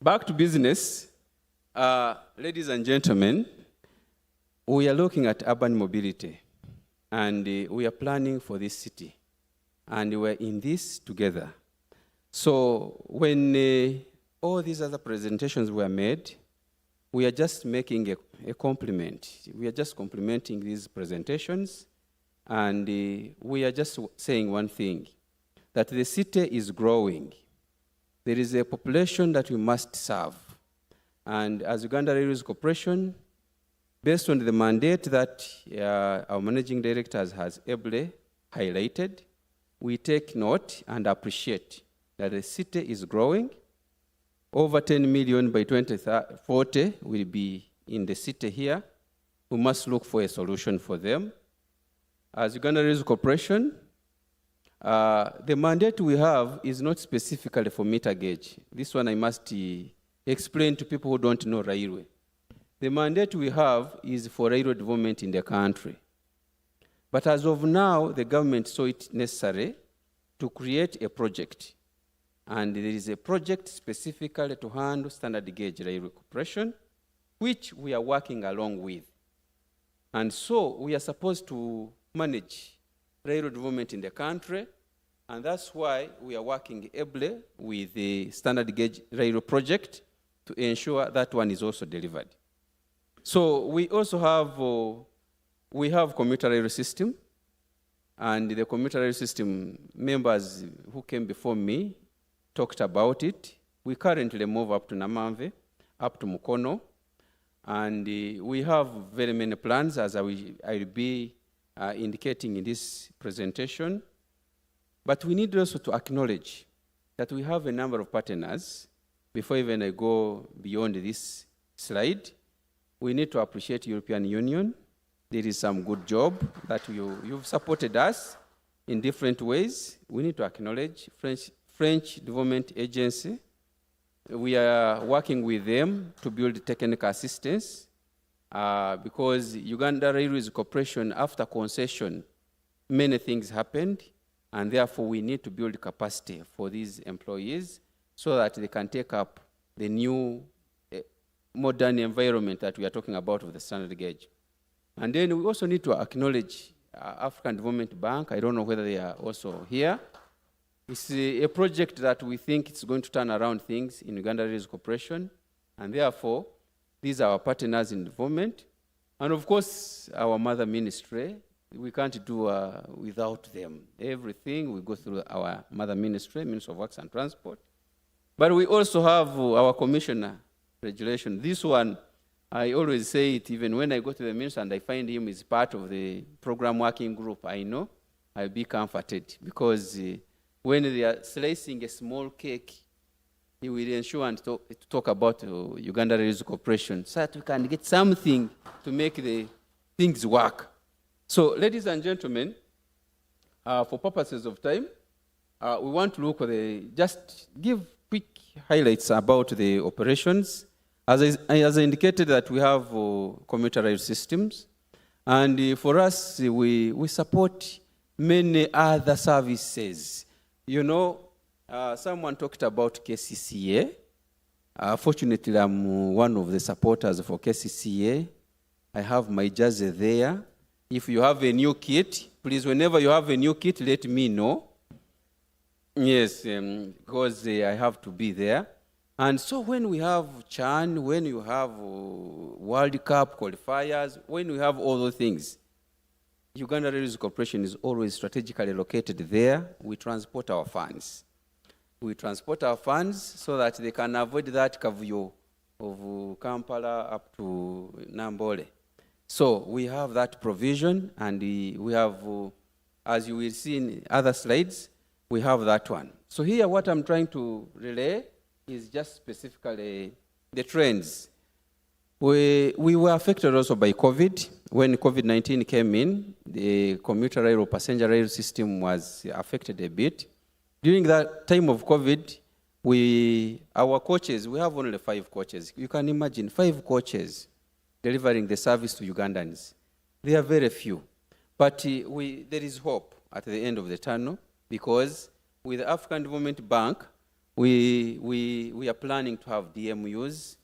back to business. Ladies and gentlemen, we are looking at urban mobility, and we are planning for this city, and we're in this together. So when all these other presentations were made, we are just making a compliment. We are just complimenting these presentations, and we are just saying one thing, that the city is growing. There is a population that we must serve. And as Uganda Railways Corporation, based on the mandate that our managing director has ably highlighted, we take note and appreciate that the city is growing. Over 10 million by 2040 will be in the city here. We must look for a solution for them. As Uganda Railways Corporation, the mandate we have is not specifically for meter gauge. This one I must explain to people who don't know railway. The mandate we have is for railway development in the country. But as of now, the government saw it necessary to create a project. And there is a project specifically to handle standard gauge railway corporation, which we are working along with. And so we are supposed to manage railroad development in the country, and that's why we are working ably with the standard gauge railroad project to ensure that one is also delivered. So we also have commuter railway system, and the commuter railway system members who came before me talked about it. We currently move up to Namamve, up to Mukono, and we have very many plans, as I will be indicating in this presentation. But we need also to acknowledge that we have a number of partners. Before even I go beyond this slide, we need to appreciate European Union. There is some good job that you've supported us in different ways. We need to acknowledge French Development Agency. We are working with them to build technical assistance because Uganda Railways Corporation, after concession, many things happened, and therefore we need to build capacity for these employees so that they can take up the new modern environment that we are talking about of the standard gauge. And then we also need to acknowledge African Development Bank. I don't know whether they are also here. It's a project that we think it's going to turn around things in Uganda Railways Corporation, and therefore, these are our partners in development. And of course, our mother ministry, we can't do without them. Everything we go through our mother ministry, Ministry of Works and Transport. But we also have our commissioner regulation. This one, I always say it, even when I go to the minister and I find him is part of the program working group, I know I'll be comforted, because when they are slicing a small cake, he will ensure and talk about Uganda Railways Corporation, so that we can get something to make the things work. So, ladies and gentlemen, for purposes of time, we want to look at just give quick highlights about the operations. As I indicated, that we have commuter rail systems, and for us, we support many other services. You know, someone talked about KCCA. Fortunately, I'm one of the supporters for KCCA. I have my jersey there. If you have a new kit, please, whenever you have a new kit, let me know. Yes, because I have to be there. And so when we have CHAN, when you have World Cup qualifiers, when we have all those things, Uganda Railways Corporation is always strategically located there. We transport our funds. We transport our funds so that they can avoid that kavuyo of Kampala up to Nambole. So we have that provision, and we have, as you will see in other slides, we have that one. So here what I'm trying to relay is just specifically the trends. We were affected also by COVID. When COVID-19 came in, the commuter rail or passenger rail system was affected a bit. During that time of COVID, our coaches, we have only 5 coaches. You can imagine 5 coaches delivering the service to Ugandans. They are very few. But there is hope at the end of the tunnel, because with the African Development Bank, we are planning to have DMUs.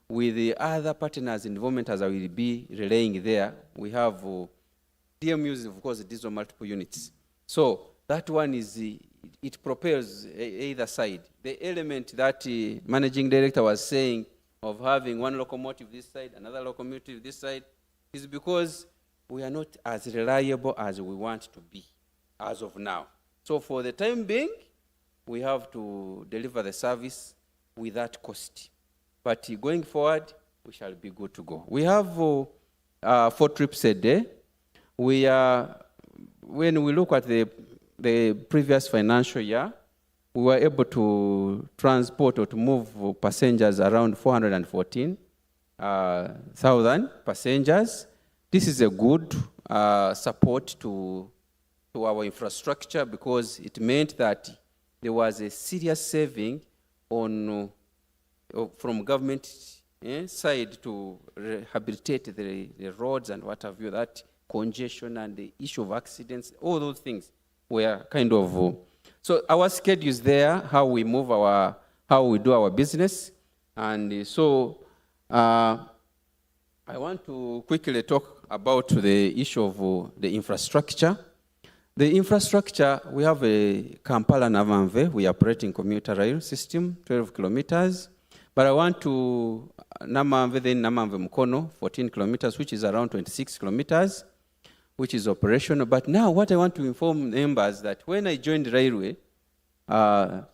With the other partners in development, as I will be relaying there, we have DMUs, of course, these are multiple units. So that one is, it propels either side. The element that managing director was saying of having one locomotive this side, another locomotive this side, is because we are not as reliable as we want to be as of now. So for the time being, we have to deliver the service with that cost. But going forward, we shall be good to go. We have 4 trips a day. When we look at the previous financial year, we were able to transport or to move passengers around 414,000 passengers. This is a good support to our infrastructure, because it meant that there was a serious saving on from government side to rehabilitate the roads and what have you, that congestion and the issue of accidents, all those things were kind of... So our schedule is there, how we move how we do our business. And so I want to quickly talk about the issue of the infrastructure. The infrastructure, we have a Kampala Navanve, we are operating commuter rail system, 12 kilometers. But I want to Namamve, then Namamve Mukono, 14 kilometers, which is around 26 kilometers, which is operational. But now what I want to inform members that when I joined railway, when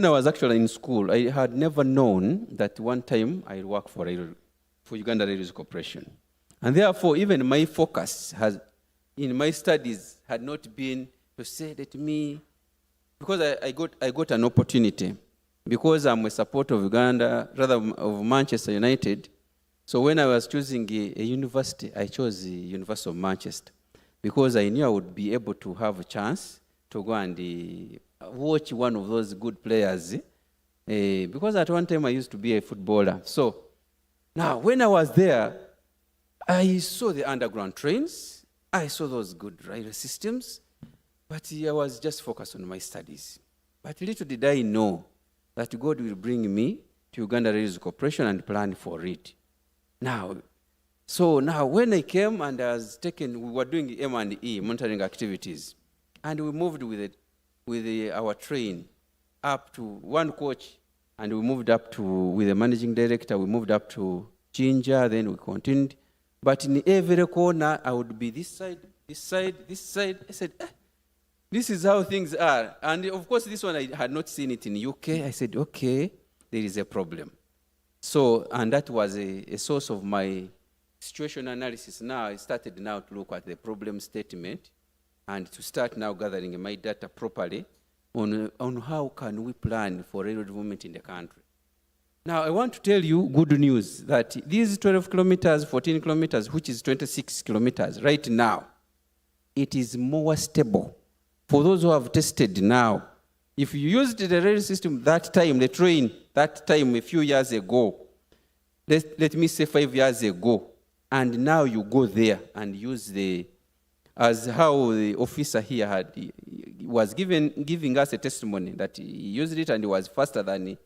I was actually in school, I had never known that one time I work for Uganda Railways Corporation. And therefore, even my focus in my studies had not been to say that me, because I got an opportunity. Because I'm a supporter of Uganda, rather of Manchester United, so when I was choosing a university, I chose the University of Manchester, because I knew I would be able to have a chance to go and watch one of those good players. Because at one time I used to be a footballer. So now when I was there, I saw the underground trains, I saw those good railway systems, but I was just focused on my studies. But little did I know that God will bring me to Uganda Railways Corporation and plan for it. Now when I came and I was taken, we were doing M&E, monitoring activities, and we moved with our train up to one coach, and we moved up to, with the managing director, we moved up to Jinja, then we continued. But in every corner, I would be this side, this side, this side. I said, This is how things are. And of course, this one, I had not seen it in UK. I said, okay, there is a problem. So, and that was a source of my situation analysis. Now, I started now to look at the problem statement and to start now gathering my data properly on how can we plan for railroad development in the country. Now, I want to tell you good news that these 12 kilometers, 14 kilometers, which is 26 kilometers right now, it is more stable. For those who have tested now, if you used the rail system that time, the train that time a few years ago, let me say 5 years ago, and now you go there and use as how the officer here was giving us a testimony that he used it and it was faster than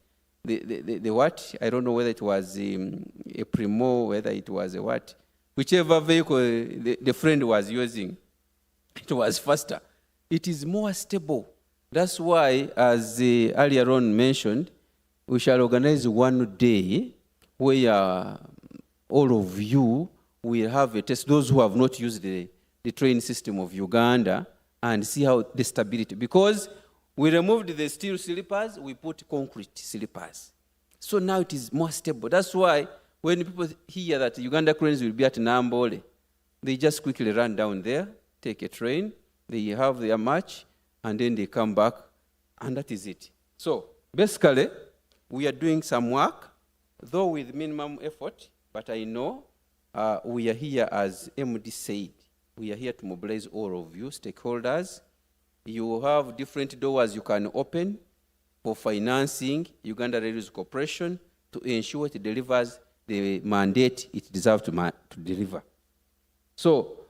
the what? I don't know whether it was a Primo, whether it was a what. Whichever vehicle the friend was using, it was faster. It is more stable. That's why, as earlier on mentioned, we shall organize one day where all of you will have a test, those who have not used the train system of Uganda, and see how the stability. Because we removed the steel sleepers, we put concrete sleepers. So now it is more stable. That's why when people hear that Uganda cranes will be at Nambole, they just quickly run down there, take a train, they have their match, and then they come back, and that is it. So basically, we are doing some work, though with minimum effort, but I know we are here, as MD said, we are here to mobilize all of you, stakeholders. You have different doors you can open for financing Uganda Railways Corporation to ensure it delivers the mandate it deserves to deliver. So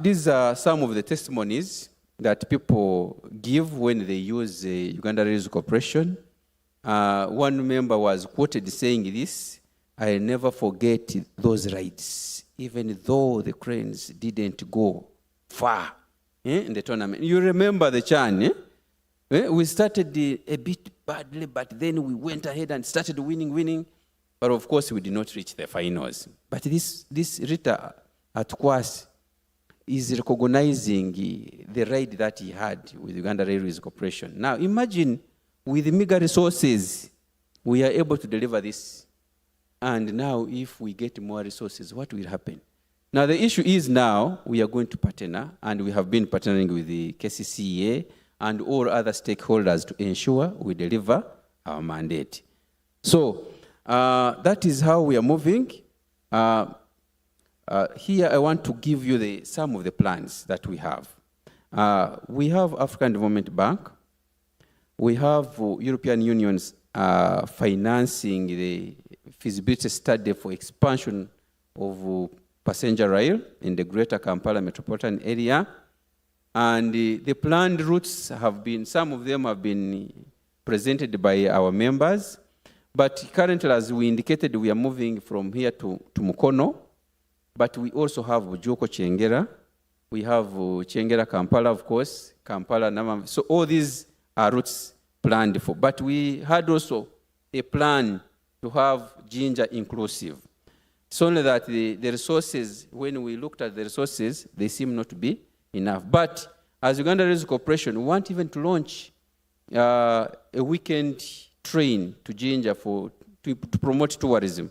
these are some of the testimonies that people give when they use Uganda Railways Corporation. One member was quoted saying this, "I never forget those rides, even though the cranes didn't go far in the tournament." You remember the Chan, we started a bit badly, but then we went ahead and started winning. But of course, we did not reach the finals. But this Rita at Kwas is recognizing the ride that he had with Uganda Railways Corporation. Now, imagine with meager resources, we are able to deliver this. And now, if we get more resources, what will happen? Now, the issue is now we are going to partner, and we have been partnering with the KCCA and all other stakeholders to ensure we deliver our mandate. So that is how we are moving. Here, I want to give you some of the plans that we have. We have African Development Bank. We have European Union's financing the feasibility study for expansion of passenger rail in the greater Kampala metropolitan area. And the planned routes have been, some of them have been presented by our members. But currently, as we indicated, we are moving from here to Mukono. But we also have Joko Chengera. We have Chengera Kampala, of course, Kampala Namam. So all these are routes planned for. But we had also a plan to have Jinja inclusive. It's only that the resources, when we looked at the resources, they seem not to be enough. But as Uganda Railways Corporation, we want even to launch a weekend train to Jinja to promote tourism.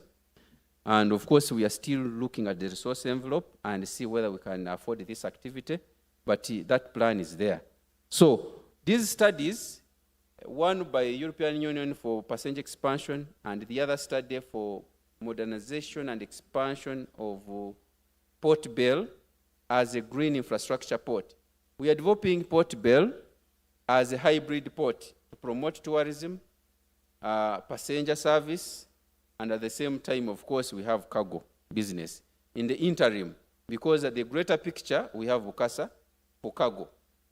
And of course, we are still looking at the resource envelope and see whether we can afford this activity, but that plan is there. So these studies, one by European Union for passenger expansion, and the other study for modernization and expansion of Port Bell as a green infrastructure port. We are developing Port Bell as a hybrid port to promote tourism, passenger service, and at the same time, of course, we have cargo business. In the interim, because at the greater picture, we have Bukasa for cargo.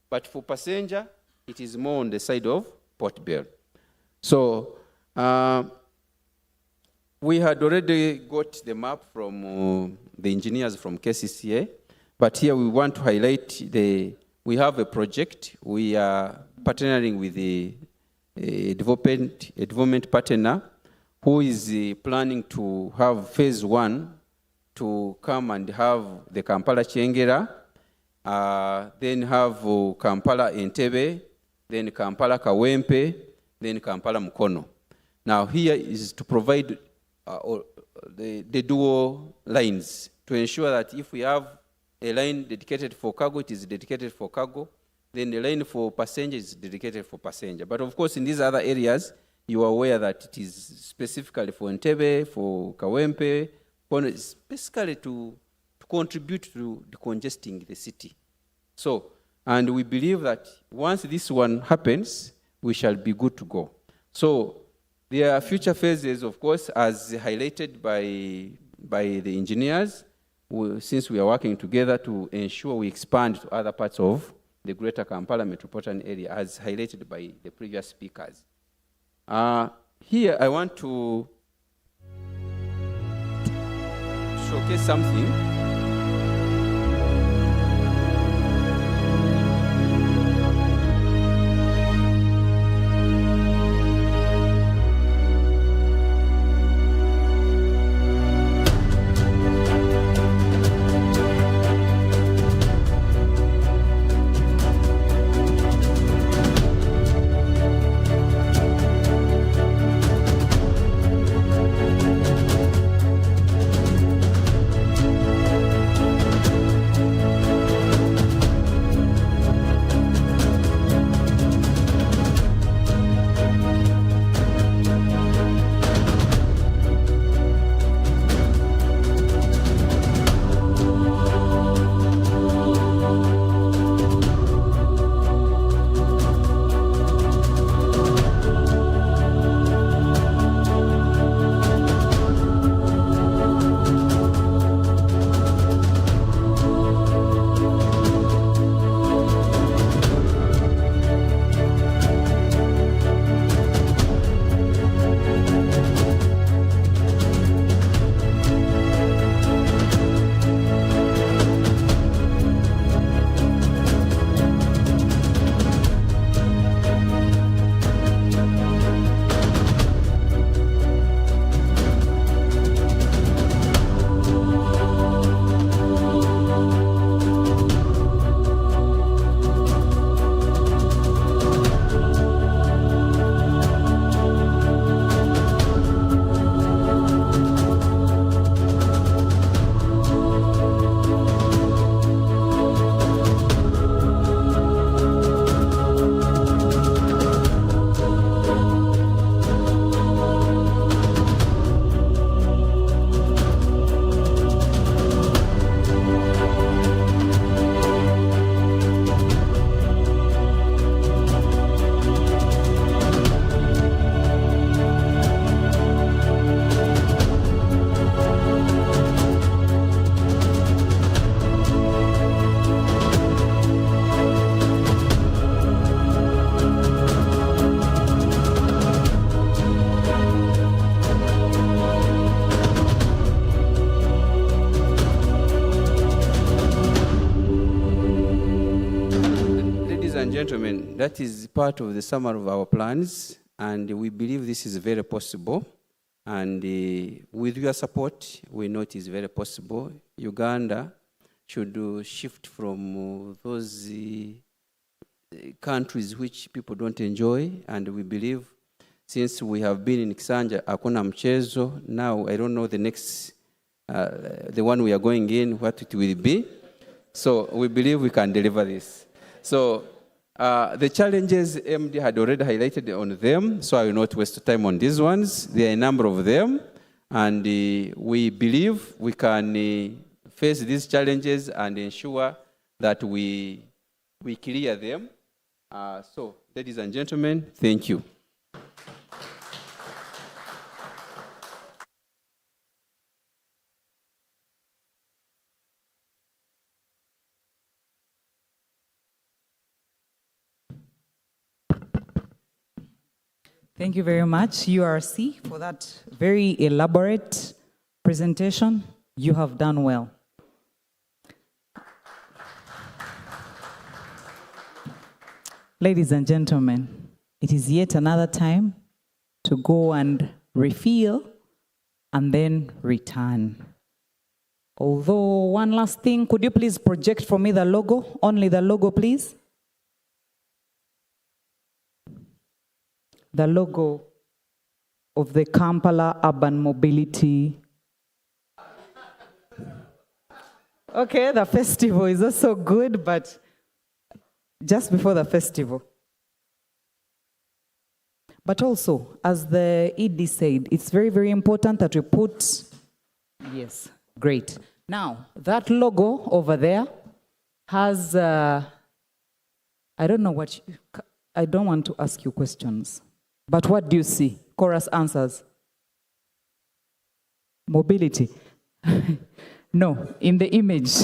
But for passenger, it is more on the side of Port Bell. So we had already got the map from the engineers from KCCA, but here we want to highlight we have a project. We are partnering with a development partner who is planning to have phase 1 to come and have the Kampala Chengera then have Kampala Entebbe, then Kampala Kawempe, then Kampala Mukono. Now here is to provide the dual lines to ensure that if we have a line dedicated for cargo, it is dedicated for cargo. Then the line for passenger is dedicated for passenger. But of course, in these other areas, you are aware that it is specifically for Entebbe, for Kawempe, basically to contribute to decongesting the city. So, and we believe that once this one happens, we shall be good to go. So, there are future phases, of course, as highlighted by the engineers, since we are working together to ensure we expand to other parts of the greater Kampala metropolitan area, as highlighted by the previous speakers. Here, I want to showcase something. Gentlemen, that is part of the summary of our plans, and we believe this is very possible. And with your support, we know it is very possible. Uganda should shift from those countries which people don't enjoy, and we believe since we have been in Kisanja, Hakuna Mchezo, now I don't know the next, the one we are going in, what it will be. So we believe we can deliver this. So the challenges MD had already highlighted on them, so I will not waste time on these ones. There are a number of them, and we believe we can face these challenges and ensure that we clear them. So, ladies and gentlemen, thank you. Thank you very much, URC, for that very elaborate presentation. You have done well. Ladies and gentlemen, it is yet another time to go and refill and then return. Although, one last thing, could you please project for me the logo? Only the logo, please. The logo of the Kampala Urban Mobility. Okay, the festival is also good, but just before the festival. But also, as the ED said, it's very, very important that we put, yes, great. Now, that logo over there has, I don't know what, I don't want to ask you questions, but what do you see? Chorus answers. Mobility. No, in the image.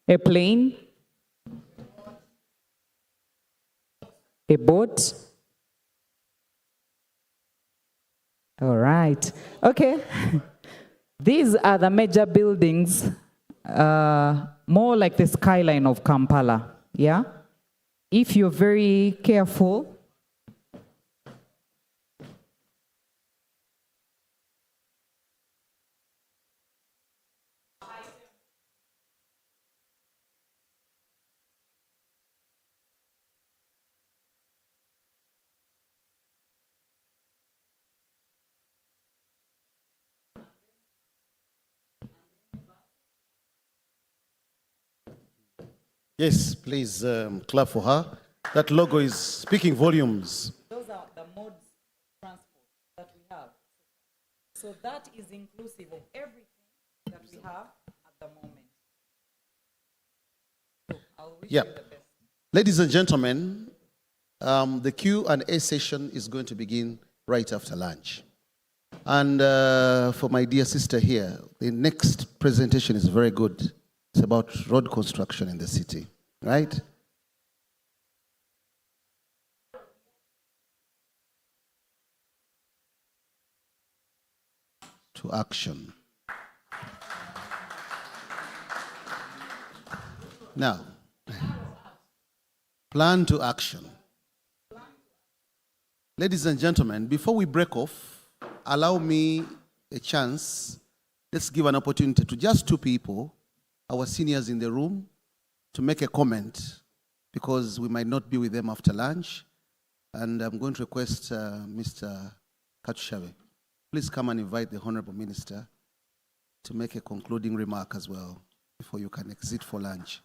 A plane, a boat. All right. Okay. These are the major buildings, more like the skyline of Kampala. Yeah? If you're very careful, Yes, please clap for her. That logo is speaking volumes. those are the modes of transport that we have. So that is inclusive of everything that we have at the moment. So I'll wish you the best. Ladies and gentlemen, the Q&A session is going to begin right after lunch. And for my dear sister here, the next presentation is very good. It's about road construction in the city, right? To action. Now, plan to action. Ladies and gentlemen, before we break off, allow me a chance. Let's give an opportunity to just two people, our seniors in the room, to make a comment, because we might not be with them after lunch. And I'm going to request Mr. Katushabe, please come and invite the Honorable Minister to make a concluding remark as well before you can exit for lunch.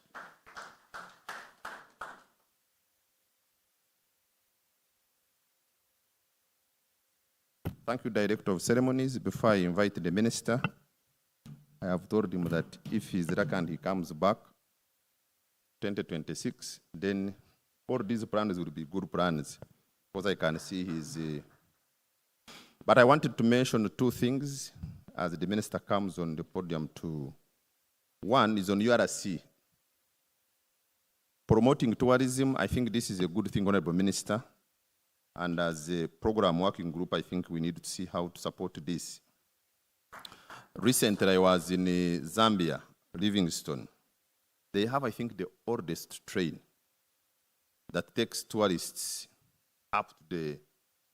Thank you, Director of Ceremonies. Before I invite the Minister, I have told him that if he's lucky and he comes back 2026, then all these plans will be good plans, because I can see his... But I wanted to mention two things as the Minister comes on the podium too. One is on URC. Promoting tourism, I think this is a good thing, Honorable Minister. And as a program working group, I think we need to see how to support this. Recently, I was in Zambia, Livingstone. They have, I think, the oldest train that takes tourists up to the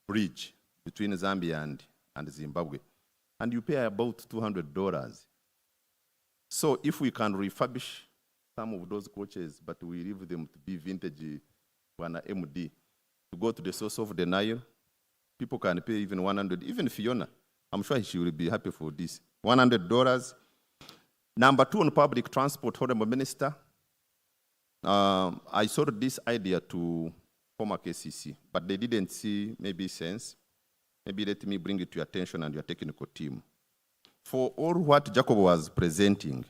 bridge between Zambia and Zimbabwe. And you pay about $200. So if we can refurbish some of those coaches, but we leave them to be vintage MD, to go to the source of the Nile, people can pay even $100. Even Fiona, I'm sure she will be happy for this. $100. Number two, on public transport, Honorable Minister, I sold this idea to former KCC, but they didn't see maybe sense. Maybe let me bring it to your attention and your technical team. For all what Jacob was presenting,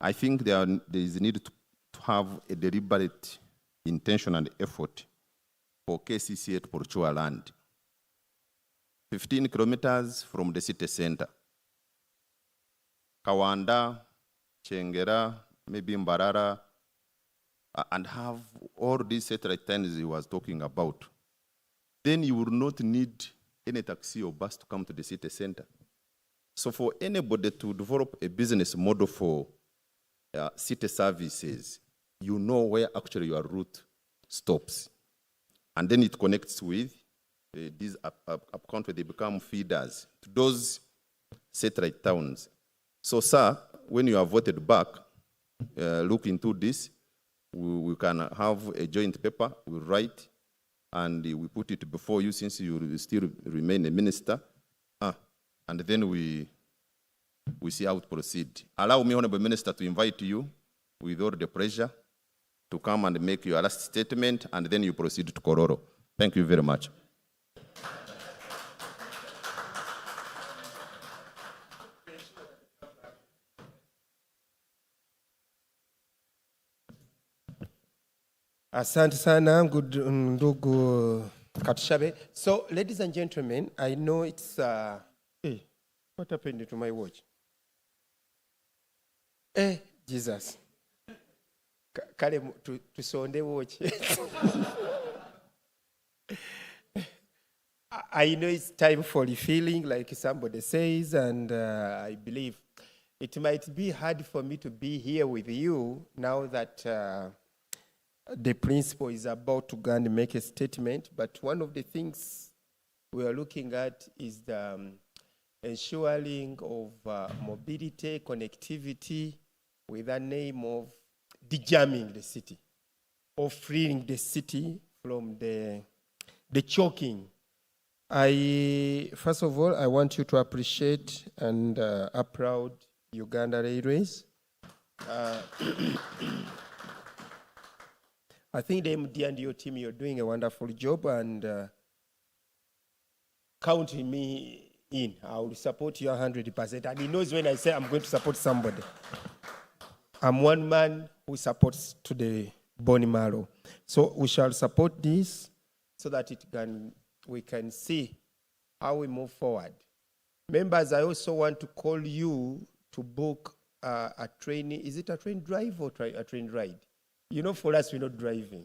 I think there is a need to have a deliberate intention and effort for KCC to procure land. 15 kilometers from the city center. Kawanda, Chengera, maybe Mbarara, and have all these satellite towns he was talking about. Then you will not need any taxi or bus to come to the city center. So for anybody to develop a business model for city services, you know where actually your route stops. And then it connects with these up country, they become feeders to those satellite towns. So, sir, when you are voted back, look into this. We can have a joint paper, we write, and we put it before you since you still remain a minister. And then we see how to proceed. Allow me, Honorable Minister, to invite you with all the pleasure to come and make your last statement, and then you proceed to Kororo. Thank you very much. Asante sana, ndugu Katushabe. So, ladies and gentlemen, I know it's... hey, what happened to my watch? Jesus. Kale tusonde watch. I know it's time for refilling, like somebody says, and I believe it might be hard for me to be here with you now that the principal is about to go and make a statement. But one of the things we are looking at is the ensuring of mobility, connectivity, with the name of dejamming the city, or freeing the city from the choking. First of all, I want you to appreciate and applaud Uganda Railways. I think the MD and your team, you're doing a wonderful job, and count me in. I will support you 100%. And he knows when I say I'm going to support somebody. I'm one man who supports to the bone marrow. So we shall support this so that we can see how we move forward. Members, I also want to call you to book a train. Is it a train drive or a train ride? You know, for us, we're not driving.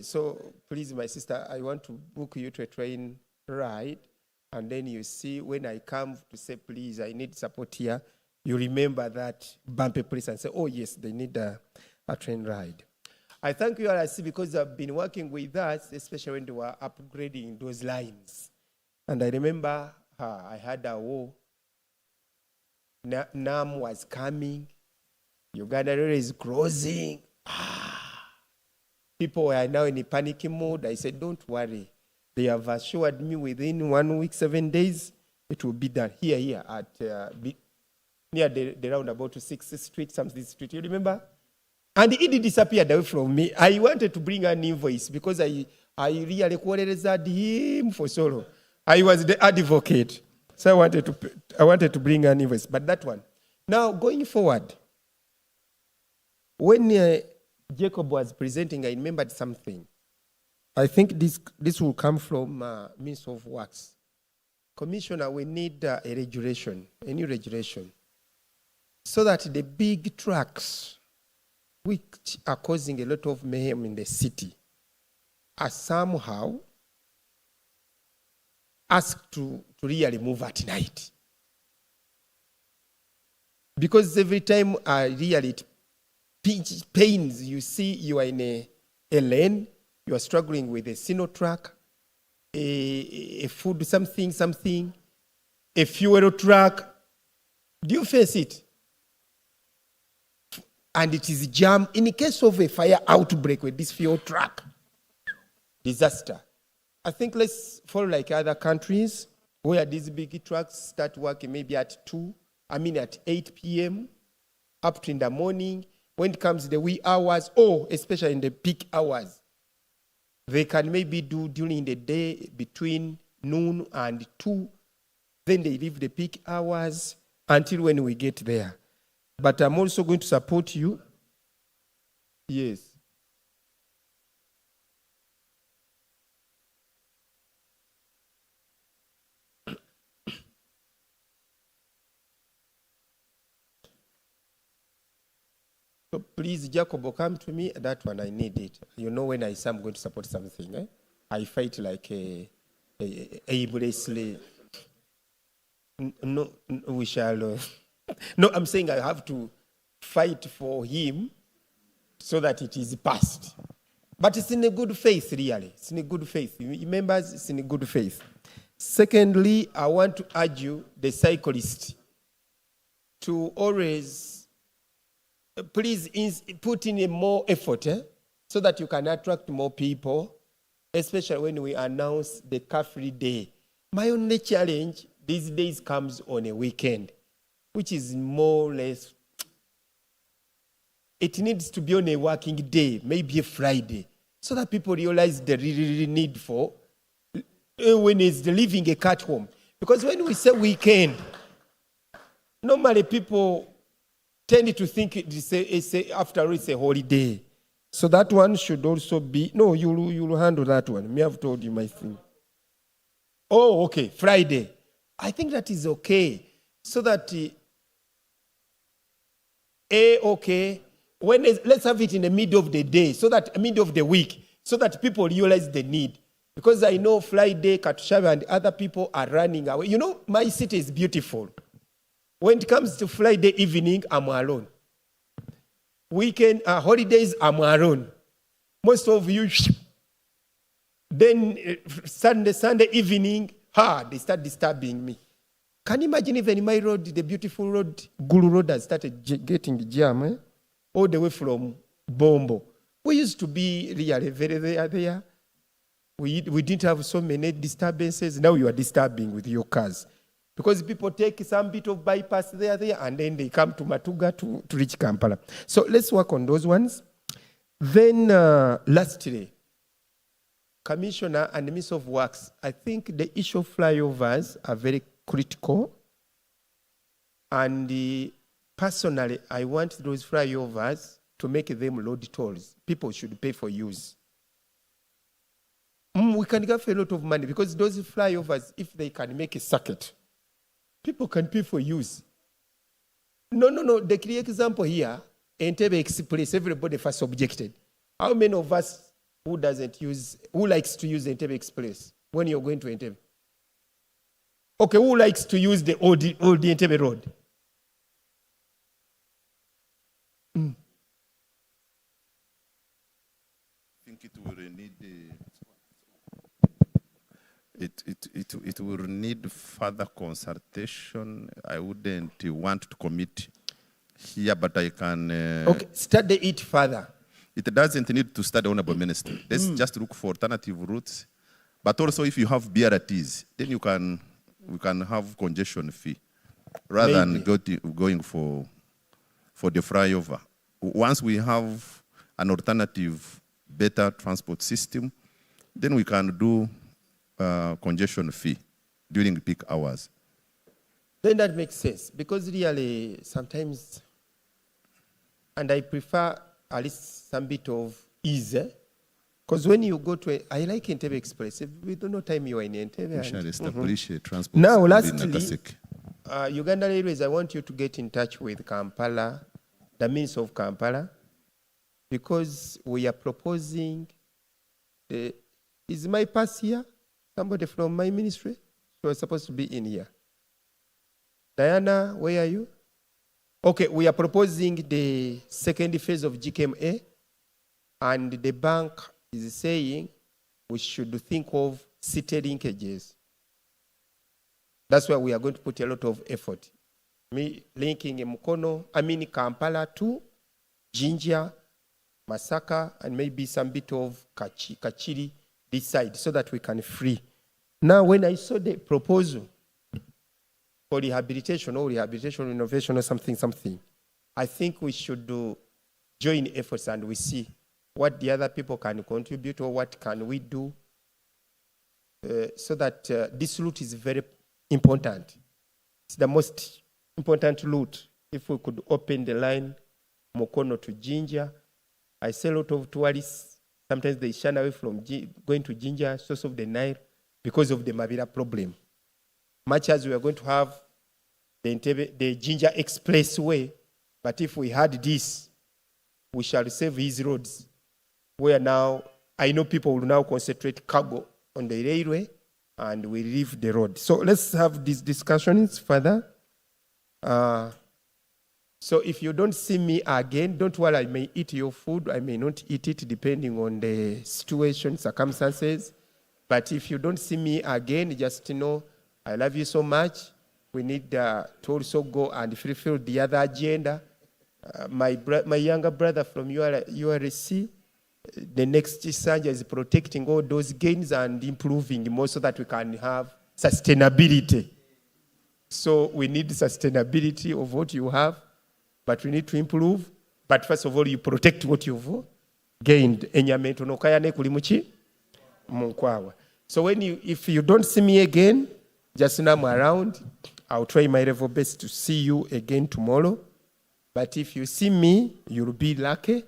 So please, my sister, I want to book you to a train ride. And then you see, when I come to say, please, I need support here, you remember that bumpy place and say, oh, yes, they need a train ride. I thank you, RRC, because I've been working with us, especially when they were upgrading those lines. And I remember I had a war. NAM was coming. Uganda is closing. People were now in a panicky mode. I said, don't worry. They have assured me within 1 week, 7 days, it will be done here at near the roundabout to 6th Street, something street. You remember? And it disappeared away from me. I wanted to bring an invoice because I really quarreled him for so long. I was the advocate. So I wanted to bring an invoice. But that one. Now, going forward, when Jacob was presenting, I remembered something. I think this will come from Minister of Works. Commissioner, we need a new regulation, so that the big trucks, which are causing a lot of mayhem in the city, are somehow asked to really move at night. Because every time it pains, you see you are in a lane, you are struggling with a Sino truck, a food something, a fuel truck. Do you face it? And it is jammed. In the case of a fire outbreak with this fuel truck, disaster. I think let's follow like other countries where these big trucks start working maybe at 8 p.m. up to in the morning. When it comes to the wee hours, or especially in the peak hours, they can maybe do during the day between noon and 2. Then they leave the peak hours until when we get there. But I'm also going to support you. Yes. So please, Jacob, come to me. That one, I need it. You know, when I say I'm going to support something, I fight like a aimlessly. No, we shall. No, I'm saying I have to fight for him so that it is passed. But it's in a good faith, really. It's in a good faith. Members, it's in a good faith. Secondly, I want to urge you, the cyclist. to always please put in a more effort so that you can attract more people, especially when we announce the car-free day. My only challenge these days comes on a weekend, which is more or less, it needs to be on a working day, maybe a Friday, so that people realize the really need for when it's leaving a cat home. Because when we say weekend, normally people tend to think after all it's a holiday. So that one should also be, no, you'll handle that one. Me have told you my thing. Oh, okay, Friday. I think that is okay. So that, okay, let's have it in the middle of the day, so that middle of the week, so that people realize the need. Because I know Friday, Katushabe and other people are running away. You know, my city is beautiful. When it comes to Friday evening, I'm alone. Weekend, holidays, I'm alone. Most of you, then Sunday evening, they start disturbing me. Can you imagine even my road, the beautiful road, Gulu Road, has started getting jam, all the way from Bombo. We used to be really very there. We didn't have so many disturbances. Now you are disturbing with your cars. Because people take some bit of bypass there, and then they come to Matuga to reach Kampala. So let's work on those ones. Then lastly, Commissioner and the Minister of Works, I think the issue of flyovers are very critical. And personally, I want those flyovers to make them road tolls. People should pay for use. We can get a lot of money because those flyovers, if they can make a circuit, people can pay for use. No. The clear example here, Entebbe Express, everybody first objected. How many of us who likes to use Entebbe Express when you're going to Entebbe? Okay, who likes to use the old Entebbe road? I think it will need it will need further consultation. I wouldn't want to commit here, but I can... okay, study it further. It doesn't need to study, Honorable Minister. Let's just look for alternative routes. But also, if you have BRTs, then we can have congestion fee rather than going for the flyover. Once we have an alternative, better transport system, then we can do congestion fee during peak hours. Then that makes sense, because really sometimes, and I prefer at least some bit of ease, because when you go to, I like Entebbe Express, we don't know time you are in Entebbe. We shall establish a transport. Now, lastly, Uganda Railways, I want you to get in touch with Kampala, the Minister of Kampala, because we are proposing, is my pass here? Somebody from my ministry? She was supposed to be in here. Diana, where are you? Okay, we are proposing the second phase of GKMA, and the bank is saying we should think of city linkages. That's why we are going to put a lot of effort. Me linking Kampala to Jinja, Masaka, and maybe some bit of Kachiri this side, so that we can free. Now, when I saw the proposal for rehabilitation or rehabilitation innovation or something, I think we should join efforts and we see what the other people can contribute or what can we do so that this route is very important. It's the most important route. If we could open the line Mukono to Jinja, I see a lot of tourists. Sometimes they shun away from going to Jinja, source of the Nile, because of the Mabira problem. Much as we are going to have the Jinja Expressway, but if we had this, we shall save these roads, where now, I know people will now concentrate cargo on the railway, and we leave the road. So let's have these discussions further. So if you don't see me again, don't worry, I may eat your food, I may not eat it depending on the situation, circumstances. But if you don't see me again, just know I love you so much. We need to also go and fulfill the other agenda. My younger brother from URC, the next Sanja is protecting all those gains and improving more so that we can have sustainability. So we need sustainability of what you have, but we need to improve. But first of all, you protect what you've gained. So if you don't see me again, just now I'm around, I'll try my level best to see you again tomorrow. But if you see me, you'll be lucky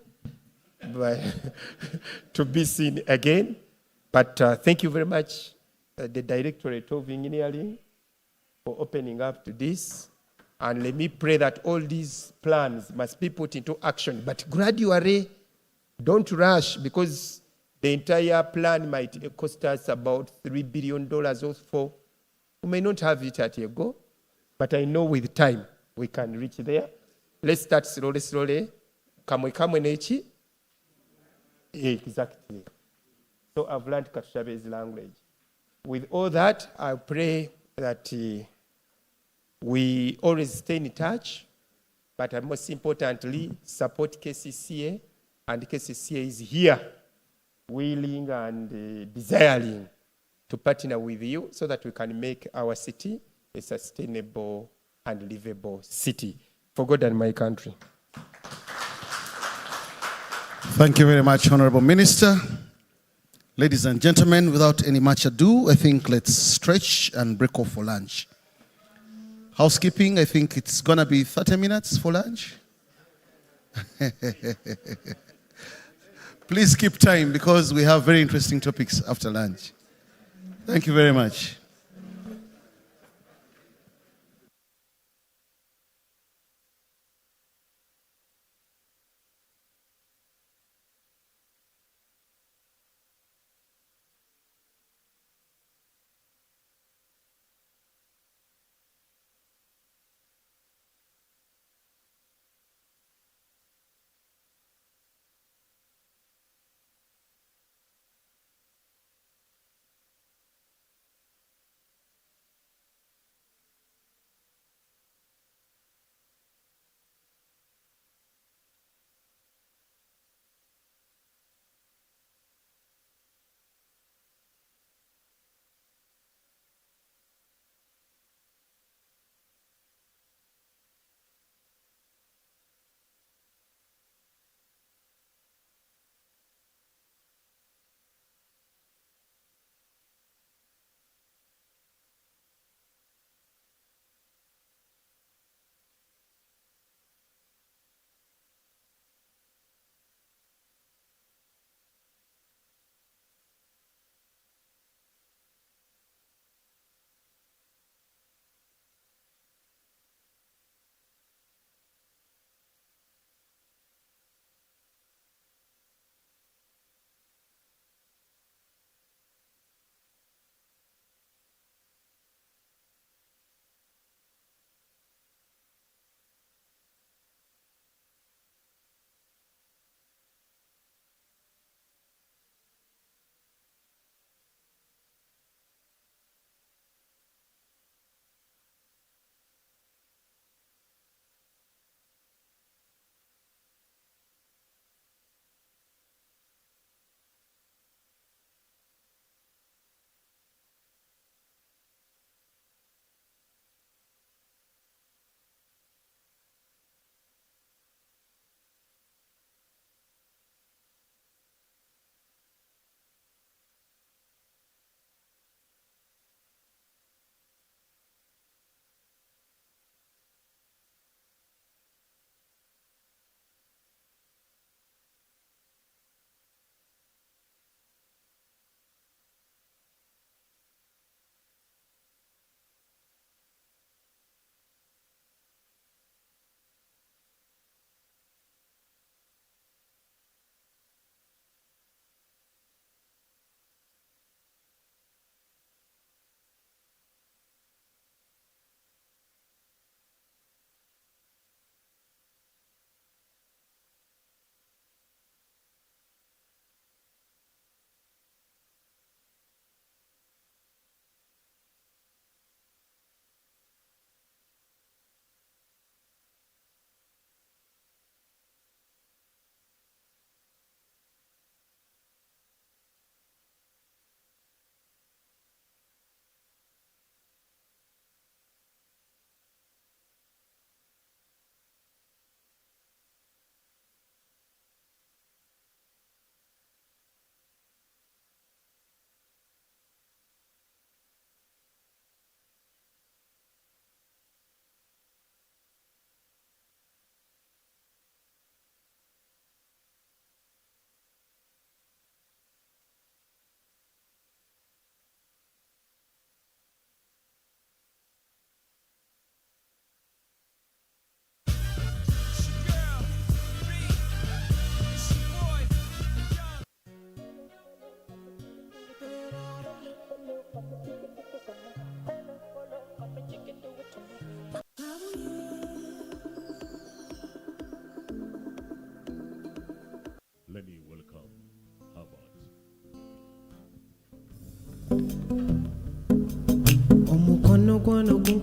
to be seen again. But thank you very much, the Directorate of Engineering, for opening up to this. And let me pray that all these plans must be put into action. But gradually, don't rush, because the entire plan might cost us about $3 billion or so. We may not have it at a go, but I know with time we can reach there. Let's start slowly. Kamwe nechi. Exactly. So I've learned Katushabe's language. With all that, I pray that we always stay in touch, but most importantly, support KCCA, and KCCA is here, willing and desiring to partner with you so that we can make our city a sustainable and livable city for God and my country. Thank you very much, Honorable Minister. Ladies and gentlemen, without any much ado, I think let's stretch and break off for lunch. Housekeeping, I think it's going to be 30 minutes for lunch. Please keep time because we have very interesting topics after lunch. Thank you very much.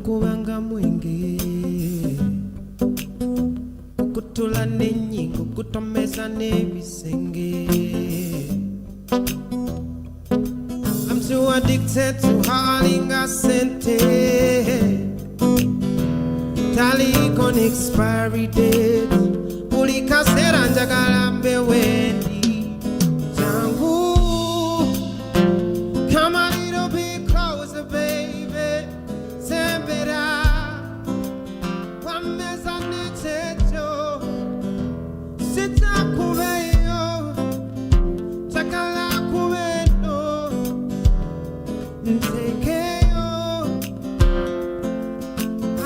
kubanga mwenge kukutula n'ennyingo kutomeza n'ebisenge. I'm too addicted to hauling a sente tally con expiry date buli kaseera njagala mbewendi jangu. Come a little bit closer, baby. Sembera wameza nechecho sita kuveyo chakala kuveno ntekeyo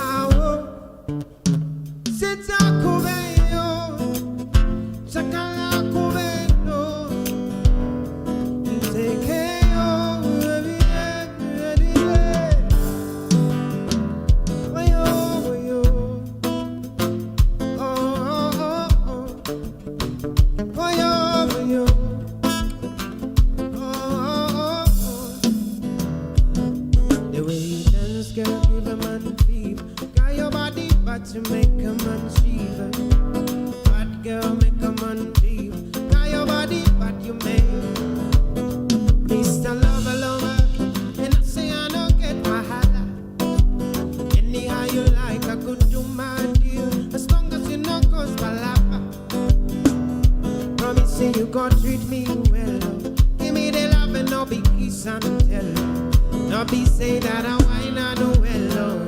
awo sita kuveyo chakala kuveno ntekeyo. To make a man shiver, bad girl make a man feel. Got your body, but you make Mr. Lover, lover, and I say I don't get my holla. Anyhow you like, I could do my deal, as long as you know cause palapa. Promise you gon' treat me well. Give me the love and no be kiss and tell. No be say that I whine I do well.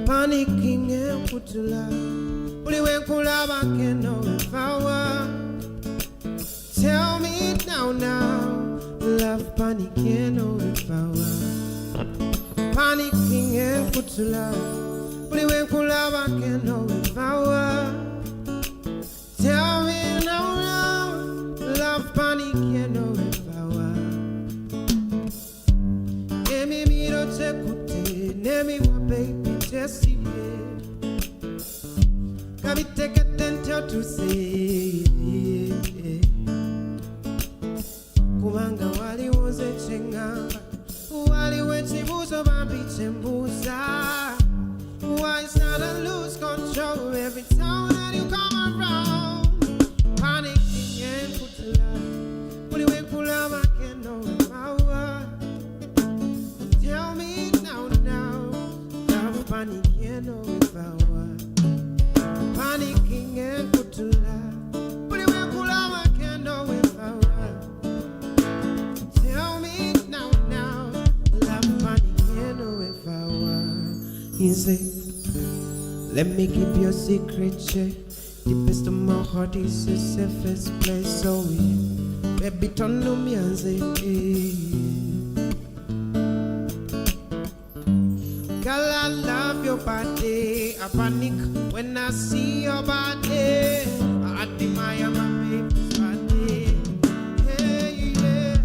Panicking and put to love, but when pull up I can't know if I were. Tell me now, love panicking know if I were. Panicking and put to love, but when pull up I can't know if I were. Tell me now, love panicking know if I were. Give me don't check it, name me my baby. Jesse, can we take a attention to say Kumanga wali was a chenga wali when she was a vampy chembusa. Why is not a lose control every time that you come around? Panicking and put to love, but you ain't pull out I can't know if I were. Tell me now. Panicking know if I were. Panicking and put to laugh, but it will pull out I can't know if I were. Tell me now, love panicking know if I were. He said, let me keep your secret, check. Deepest of my heart is the safest place, so baby turn to me and say, girl, I love your body. I panic when I see your body. I admire my baby's body. Hey, yeah.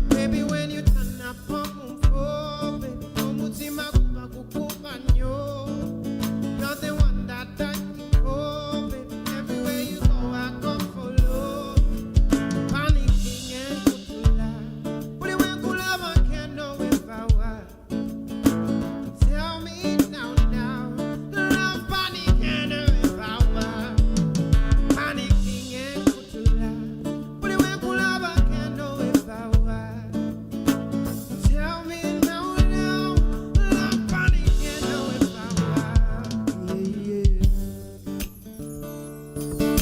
Baby, when you turn up on my baby, Omutima kuba kukubanyo. You're the one that I think for, baby. Everywhere you go, I go follow. Panicking and put to laugh. But when cool love, I can't know if I were. Tell me now, love panicking if I were. Panicking and put to laugh. But when cool love, I can't know if I were. Tell me now, love panicking if I were. Yeah, yeah.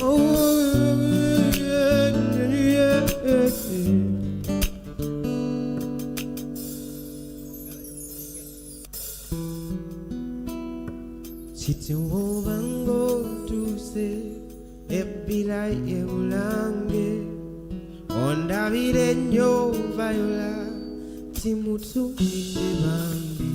Oh, yeah, yeah. Sitting over and go to say, Ebila Eulange, on David and yo Viola, Timutu Bambi,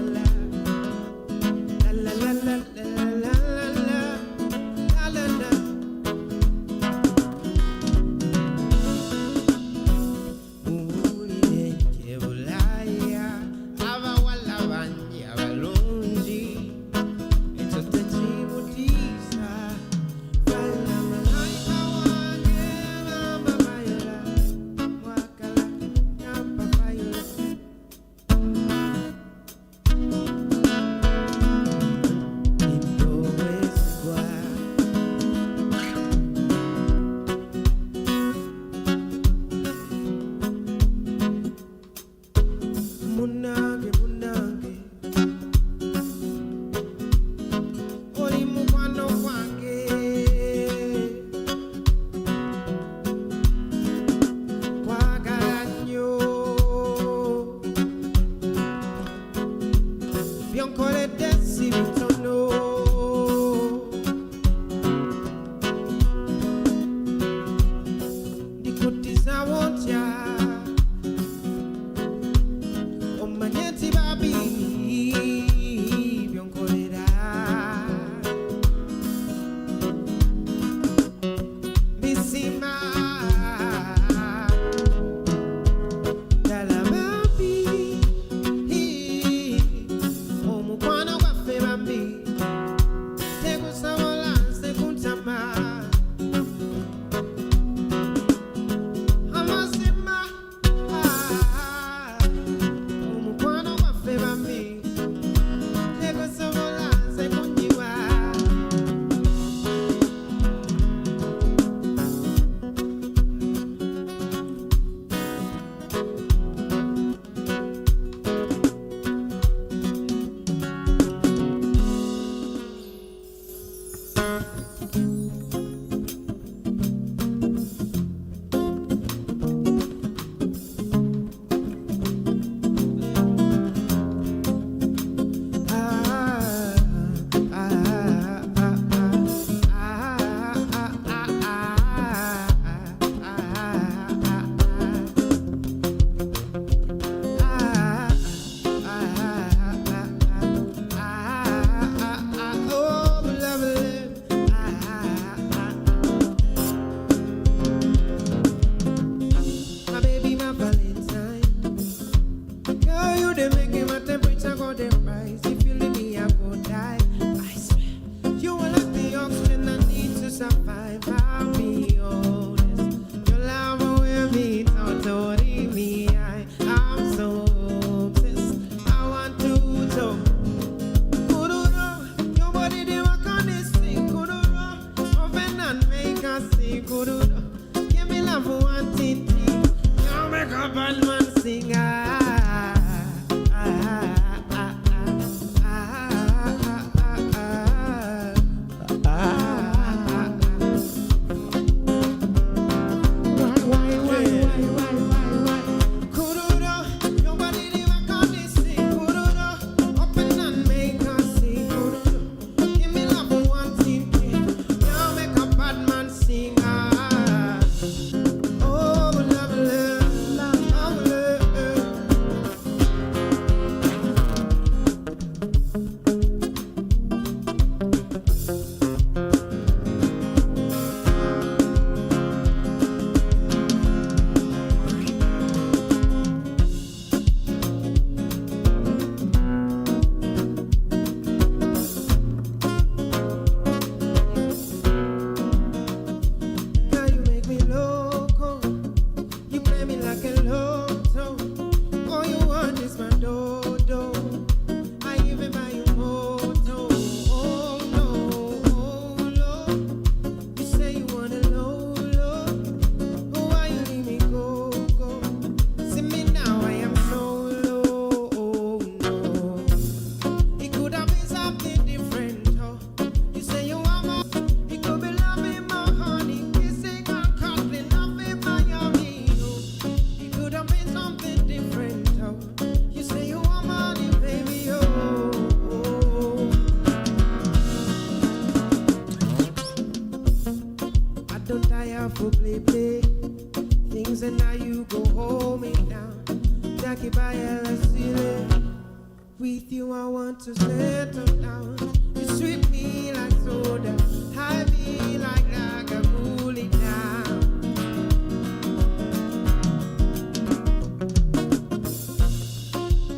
With you I want to settle down. You sweet me like soda, high me like lager, cool it down.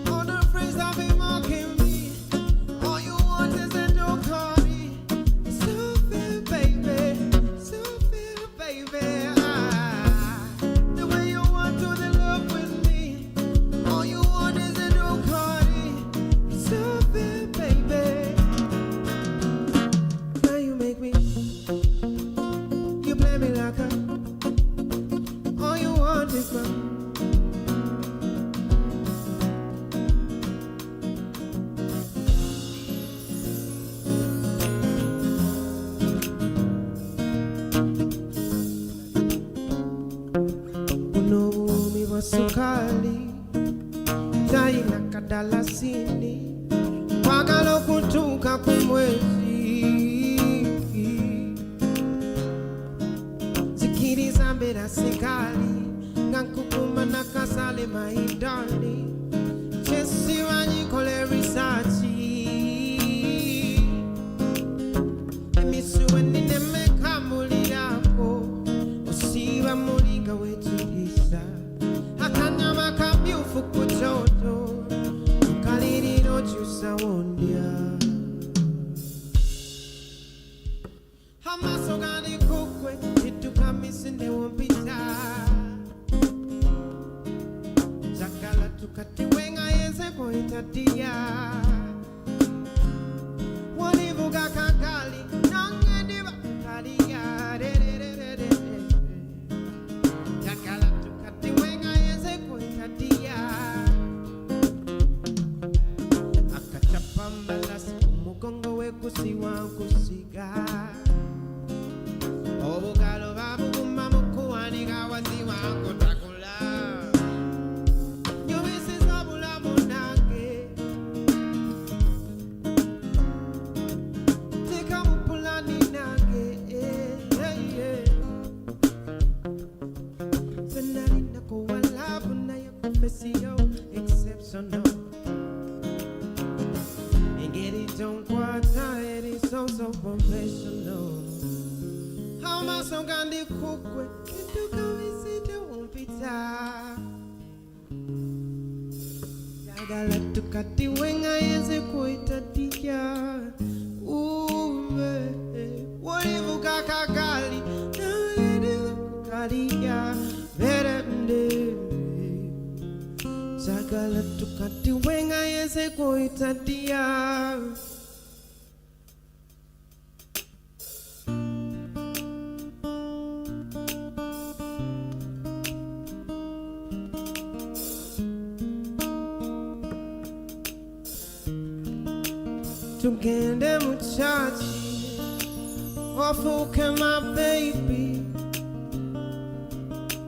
All the friends have been mocking me. All you want is a no party. So fair, baby, so fair, baby. The way you want to the love with me. All you want is a no party. So fair, baby. Now you make me. You play me like a. All you want is my. Unomi wa sukali tai na kadalasini kwagala kutuka kumwezi zikiri zambera sikali ngankukuma nakasale maidali chesi wanyikole risachi emisuwe ninemekamuli yako usiba mulinga wetulisa akanyama kamyufu kuchoto ukalirino jusa wondya amaso gani kukwe itukamisinde wompita jakala tukatiwenga yenze koitatia wanivuga kakali nangediva kalia jakala tukatiwenga yenze koitatia akachapa mbalasi umugongo wekusiwa kusiga obugalo babuguma mukuwanika waziwa kutakula nyumisiza bulamu nange teka mupulani nange senalina kuwalabu naye confesio exceptional and get it don't quite tired it's so professional. How much I'm gonna cook with? You come and sit there, won't be tired. I got to cut the wing, I is a quite a teacher. Ooh, what if you got a gali? No, it is a gali, better than this. I got to cut the wing, I is a quite a teacher. Tugende muchachi wafuke my baby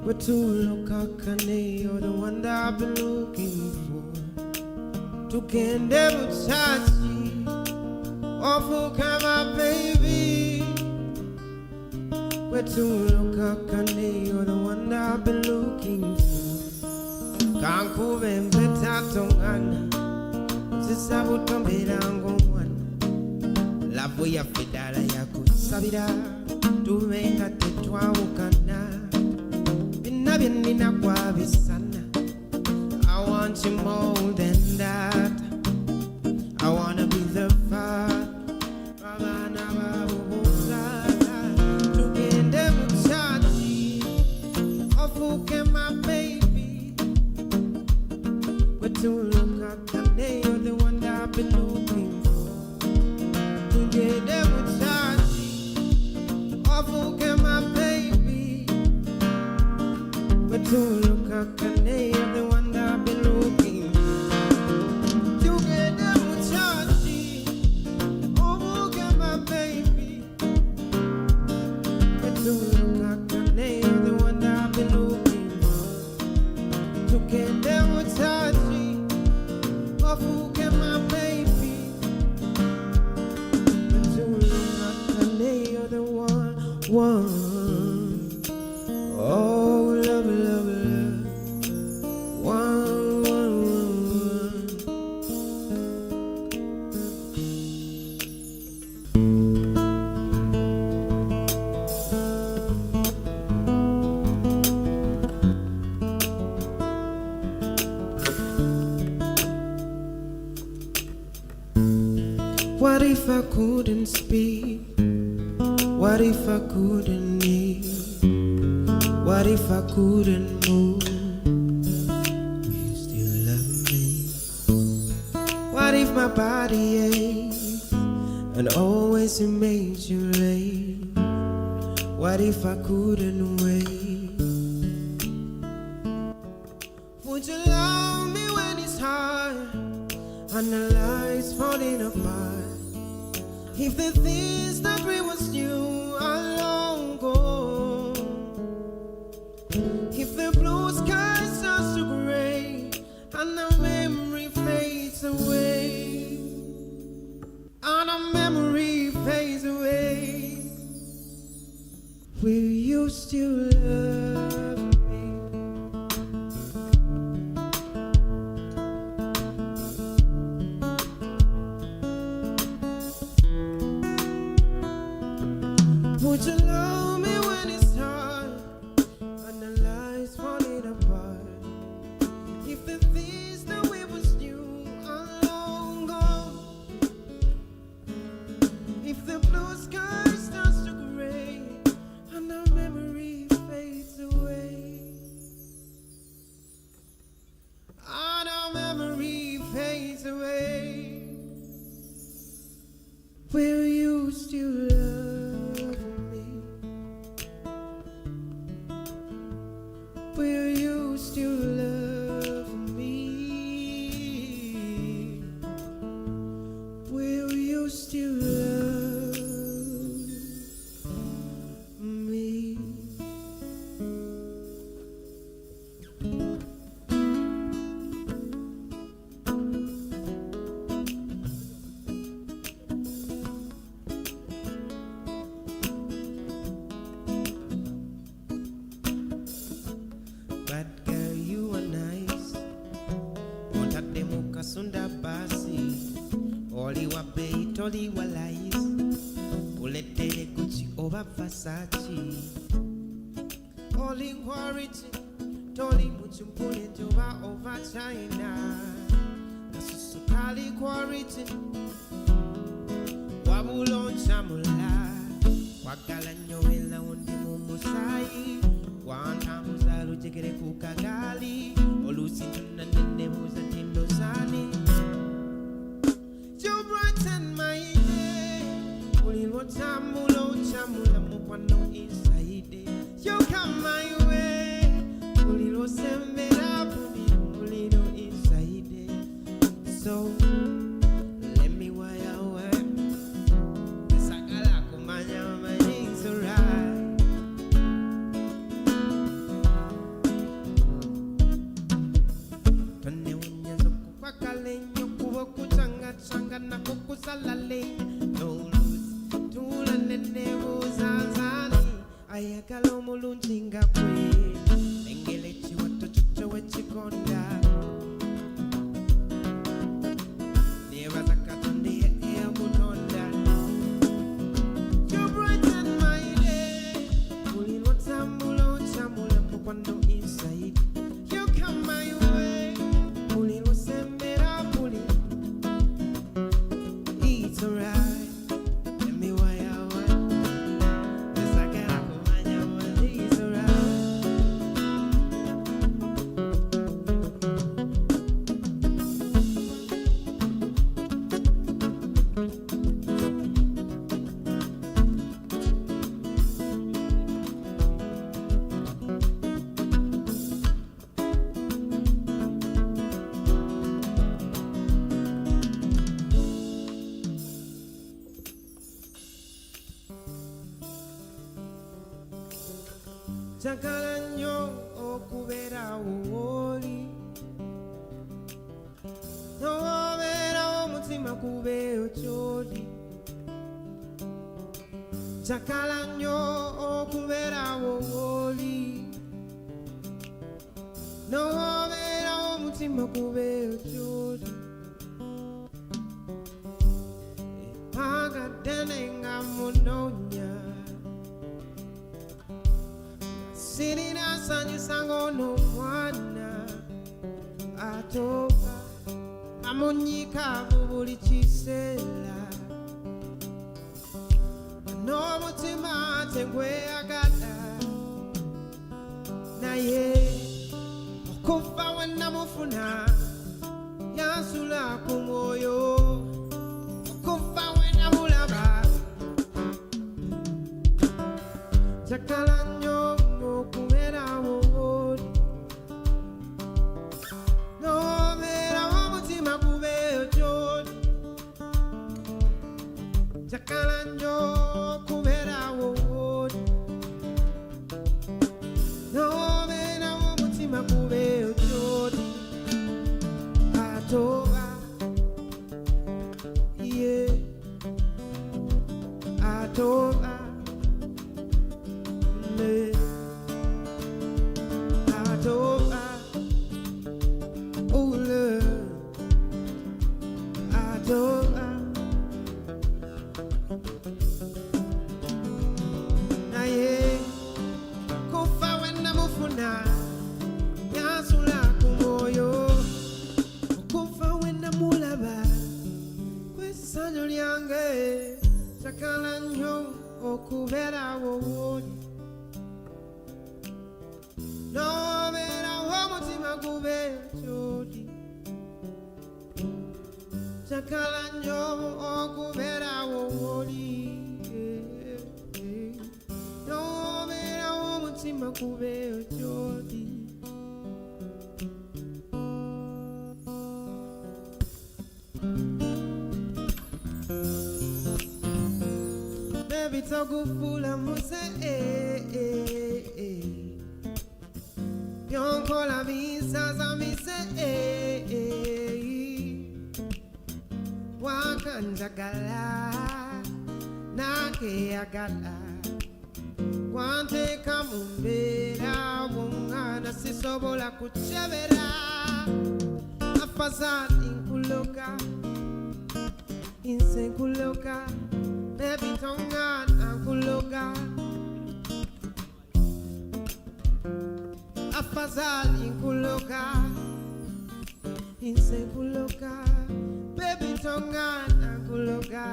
wetulokakane you're the one that I've been looking for. Tugende muchachi wafuke my baby wetulokakane you're the one that I've been looking for. Kankube mbeta tongana zisabutombera ngomwana lavu ya fedala yakusabira tubenga tetwawukana bina byenina kwabisana. I want you more than that. I wanna be the father abana babubuzana tugende muchachi ofuke my baby wetulukakane you're the one that I've been looking for. Tugende muchachi ofuke my baby wetulukakane you're the one that I've been looking for. Tugende muchachi ofuke my baby wetulukakane you're the one that I've been looking for. Tugende muchachi ofuke my baby wetulukakane you're the one. Oh, love, love, love. One. What if I couldn't speak? What if I couldn't eat? What if I couldn't move? Will you still love me? What if my body aches and always it made you late? What if I couldn't wait? Would you love me when it's hard and the lights falling apart? If the things that we once knew are long gone, if the blue sky starts to gray and the memory fades away, and the memory fades away, will you still love me? Would you love me when it's hard and the lights falling apart? If the things that we once knew are long gone, if the blue sky starts to gray and the memory fades away, and our memory fades away, will you still love me? Will you still love me? Will you still love me? Bad girl, you are nice. Montate muka sunda basi. Oli wa bait, oli wa lies. Ulete Gucci over Versace. Oli quality, toli muchumpule joba over China. Kasusu kali quality. Wabulon chamula. Wakala nyowela undi mumusai. Wantamuza lujegere kukagali. Olusituna nene muza tindosani. You brighten my day. Ulilo chamula chamula mukwano inside. You come my way. Ulilo sembera puni ulilo inside. So let me wire away. Sakala kumanya manings alright. Tone unyazo kukwakale kubo kuchanga changa na kukusalale. No lose tula nene uzazani. Ayakalo mulunjinga kwe. Engele chiwato chucho wechikonda. Neva zakatonde ea mutonda. You brighten my day. Ulilo tamulo chamula mukwando inside. You come my way. Ulilo sembera puli. It's alright. Let me wire away. Yes, I get up on my own. It's alright. Njagala nnyo okubeera woli, n'obeerawo omutima gubeeyo gy'oli. Njagala nnyo okubeerawo woli, n'obeerawo omutima gubeeyo gy'oli. Mpagadde nga munoonya. Sirina sanyusa ng'ono mwana atoka amunyika mu buli kiseera. kweyagala naye okufa wenamufuna yansula ku mwoyo okufa wenamulaba njagala nnyo okubeerawo n'obeerawo omutima gubeeyo gy'oli njagala nnyo okubeerawo n'obeerawo omutima gubeeyo gy'oli atoba ye atoba le atoba ule atoba naye kufa wenamufuna yansula ku mwoyo okufa wenamulaba kw'essanyu lyange njagala nnyo okubeerawo woli n'obeerawo omutima gubeeyo gy'oli njagala nnyo okubeerawo woli n'obeerawo omutima gubeeyo gy'oli bitokufula muse byonkola bisaza mise wakanjagala nakeyagala kwanteka mu mbeera bw'omwana sisobola kukyebera afazali nkuloga inse nkuloga Baby tongan ankuloga afazal inkuloga inse kuloga baby tongan ankuloga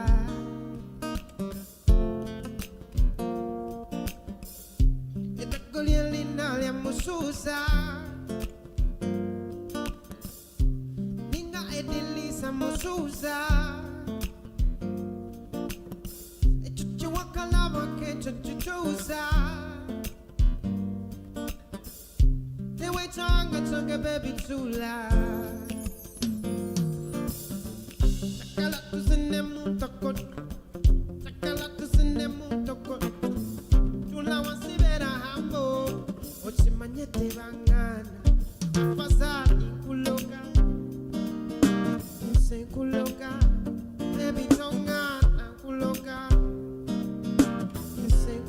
etakolian linal ya mususa ninga edilisa mususa wakalava kechuchuza tewe changa baby tula chakala kusine mutokot chakala kusine mutokot tula wasibera hambo ochimanyete bangana afazali kuloga inse kuloga baby tongana kuloga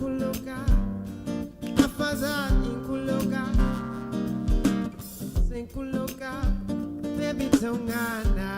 Kuloga, afazali kuloga, senkuloga, baby tongana.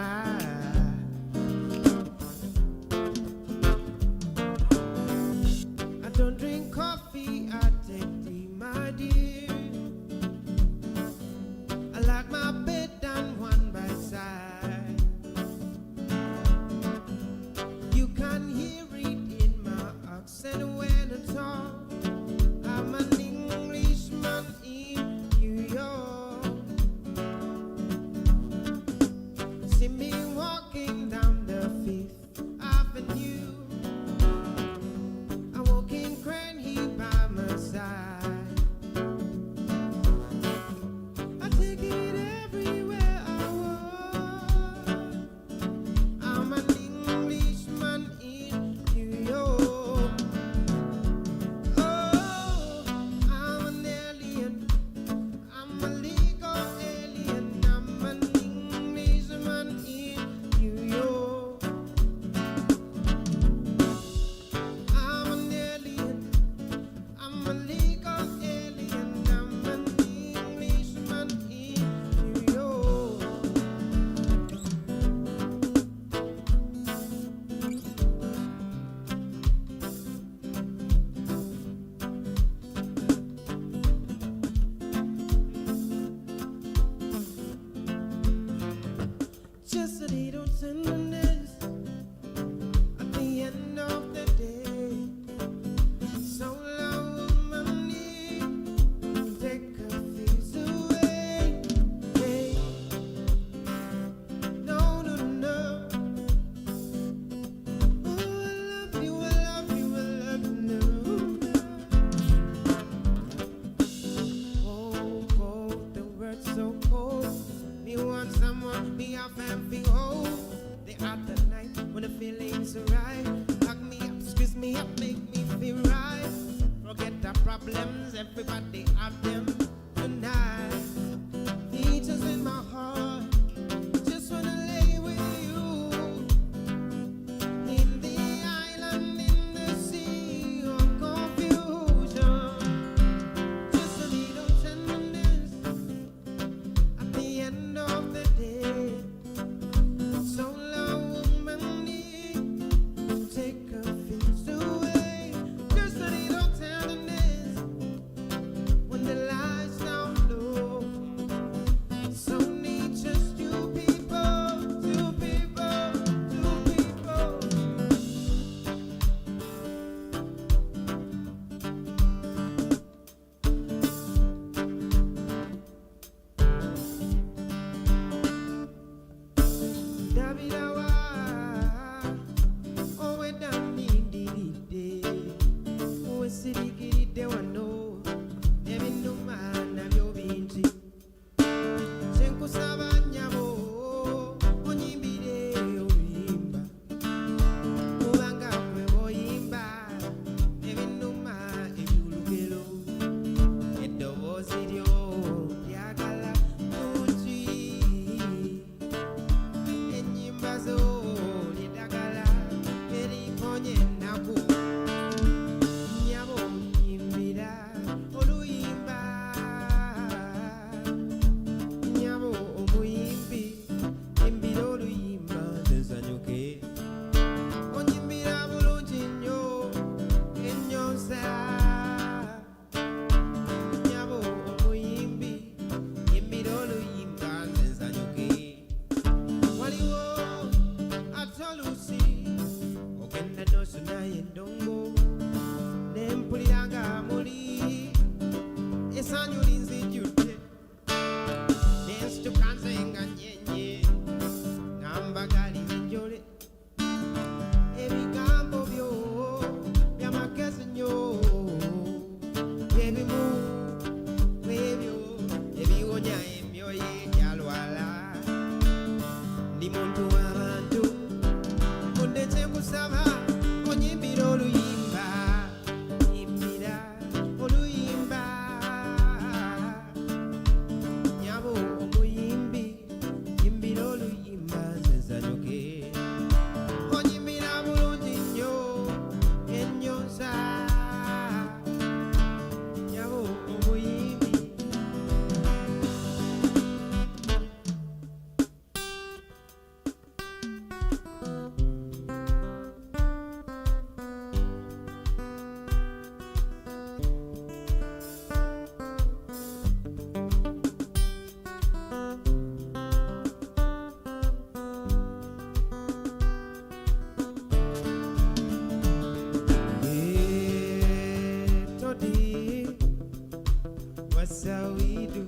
What's how we do?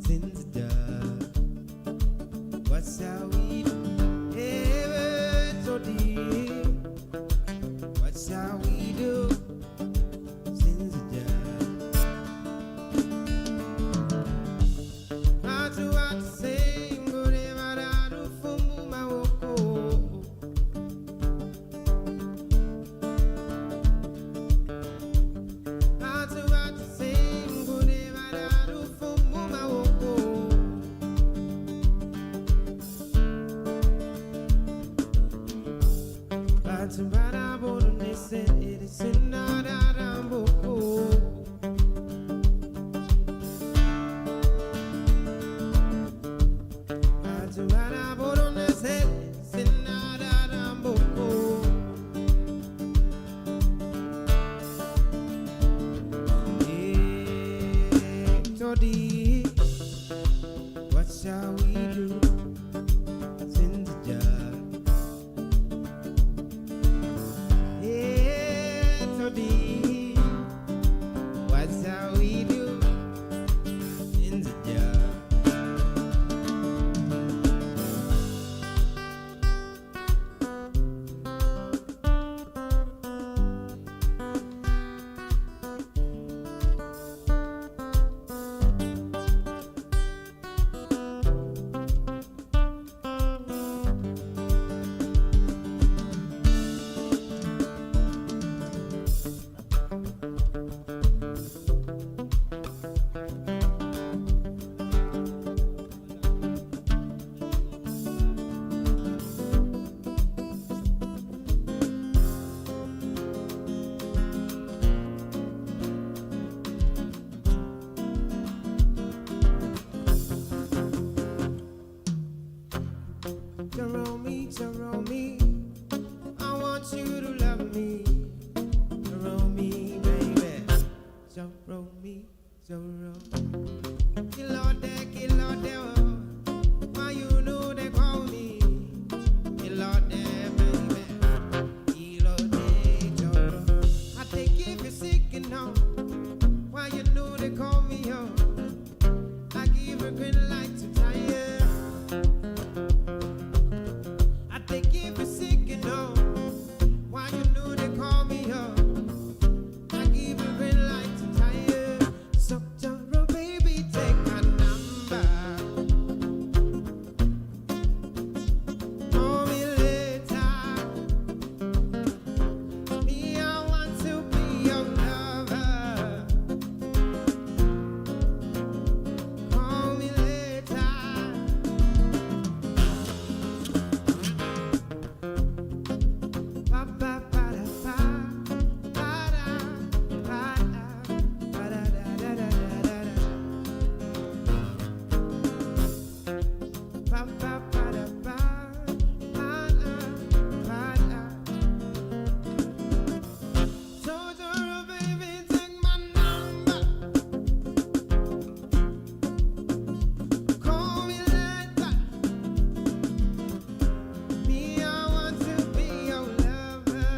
Since the dark. What's how we do? Ever so deep. What's how we do? Since the dark. I do what to say, go never do for my woko. I do what to say, go never do for my woko. Batumbara bono nese ere senara ramboko. Batumbara bono nese senara ramboko. Yeah, Toddy, what shall we do? Since the dark. Yeah, Toddy, what's how we do in the dark? Surround me, I want you to love me. Surround me, baby. Surround me, surround. Kill out there, why you know they call me? Kill out there, baby. Kill out there, surround. I take if you're sick and all, why you know they call me up? I give a green light to tire. I think if you're sick and all, why you know they call me up? I give a red light to tire. So, baby, take my number. Call me later. Me, I want to be your lover. Call me later. Ba ba ba da ba, ba da ba da, ba da da da da da da. Ba ba ba da ba, ba da ba da. So baby, take my number. Call me later. Me, I want to be your lover.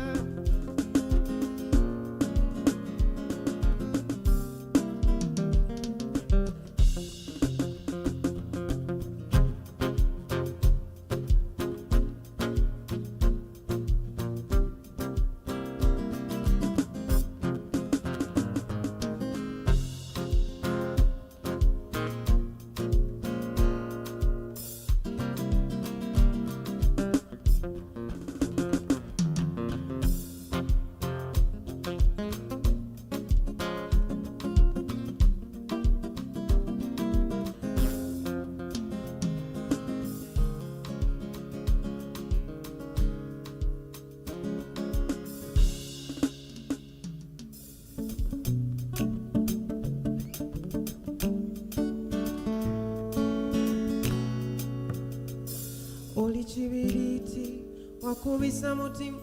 Oli chibiriti wakubisa mutima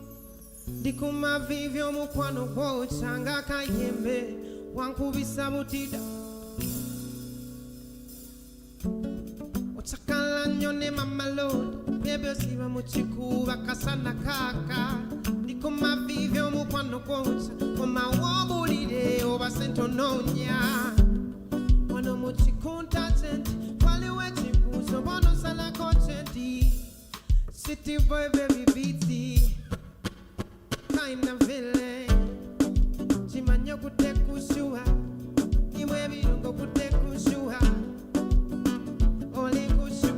ndikuma vivyo mukwano gwochanga kayembe wankubisa mutida ochakala nyone mamalodi bebe osiba muchikuba kasana kaka ndikuma vivyo mukwano gwocha koma wobulire obasento nonya muchikunta tenti. Wali wechi puso bono sala kochenti. City boy baby beaty. Kind of feeling. Chimanyo kute kushua. Imwe birungo kute kushua. Only kushu.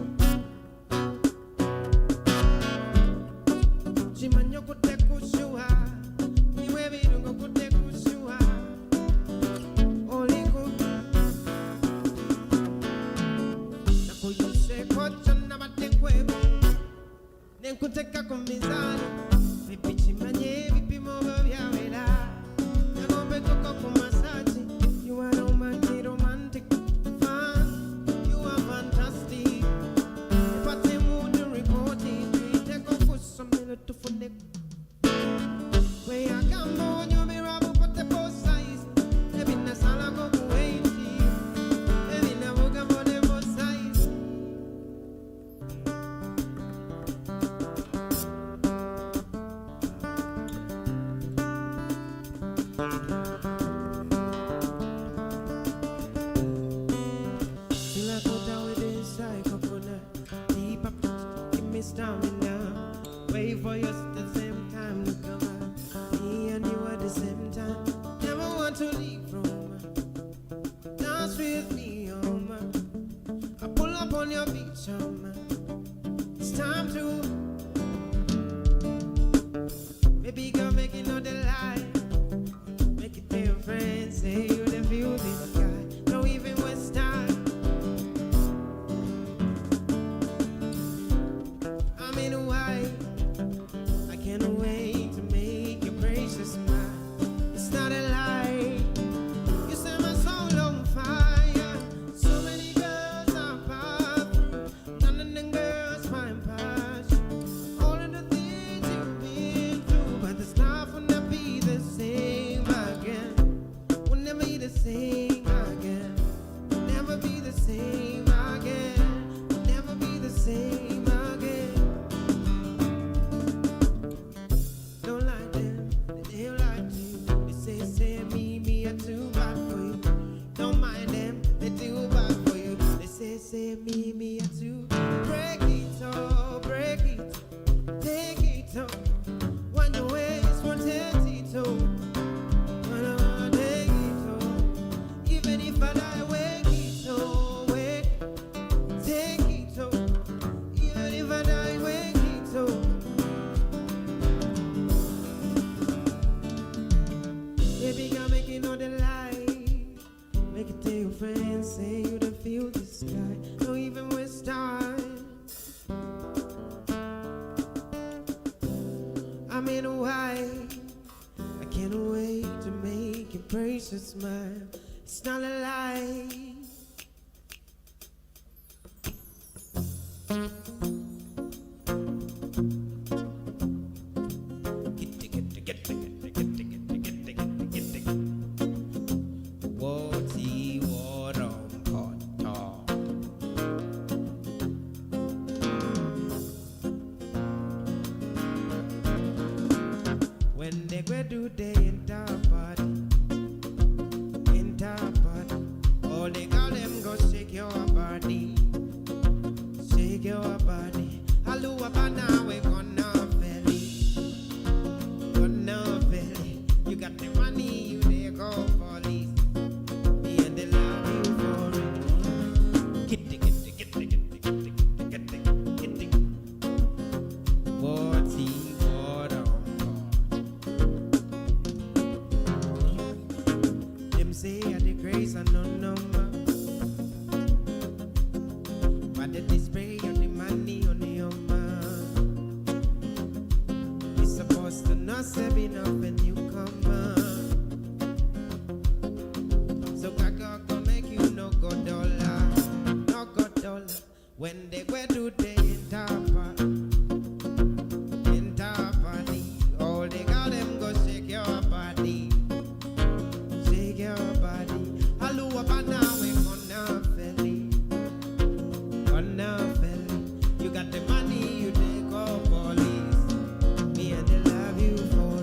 Chimanyo kute kushua. Imwe birungo kute kushua. Only kushu. Nakuyuse kocho na matekwe. Nenkuteka kumizani. Vipi chimanye vipi mogo vya wela. Nagombe koko kumasaji. You are romantic, fun. You are fantastic. Ipate mood reporting. Tuiteko kusomelo tufunek. We are gambo nyomi rabu pote size. Ebi na sala goku weiti. Ebi na woga mode mo size. Till I go down with inside coconut. Deep up, give me stamina. Wait for you at the same time to come out. Me and you at the same time. Never want to leave from. Dance with me, I pull up on your beach, It's time to. Baby girl, make it know the lie. Make it to your friends, say you the view this guy. No even waste time. I'm in Hawaii. I can't wait to make your precious mine. It's not a lie. You set my soul on fire. So many girls I pass through. None of them girls find passion. All of the things you've been through, but this life will never be the same again. Will never be the same again. Never be the same again. Will never be the same again. Don't like them, they like you. They say me, are too bad for you. Don't mind them, they too bad for you. They say me, are too. Break it all, take it all. When your ways rotate it all. When I take it all. Even if I die, wake it all, take it all. Even if I die, wake it all. Baby girl, make it know the lie. Make it tell your friends, say you don't feel the sky. Don't even waste time. I'm in Hawaii. I can't wait to make your precious smile. It's not a lie. When they go do they enter party, all they call them go shake your body, shake your body. Aluwa bana we gonna belly. You got the money, you they go police. Me and they love you for it. Kitty. Them say I the grace and no number. But the display on the money on the it's supposed to not serve enough when you come. So I go make you no go dollar. When they go do they enter party, all they got them go shake your body. Shake your body. Aluwa bana we gonna belly. You got the money, you take off police. Me and they love you for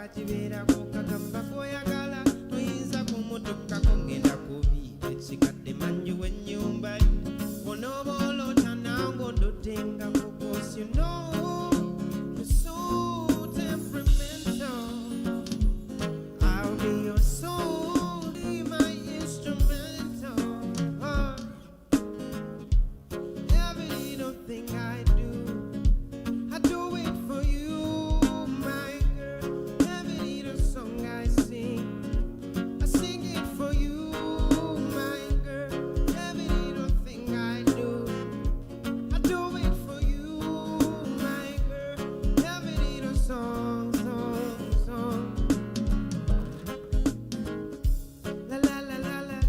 kachibera kukagamba koyagala tuyinza kumutuka kongenda kubi ekikadde manju w'ennyumba onoba olota nange ondotenga because you know you're so temperamental. I'll be your soul, be my instrumental. Every little thing I do it for you, my girl. Every little song I sing it for you, my girl. Every little thing I do it for you, my girl. Every little song. La la la la la,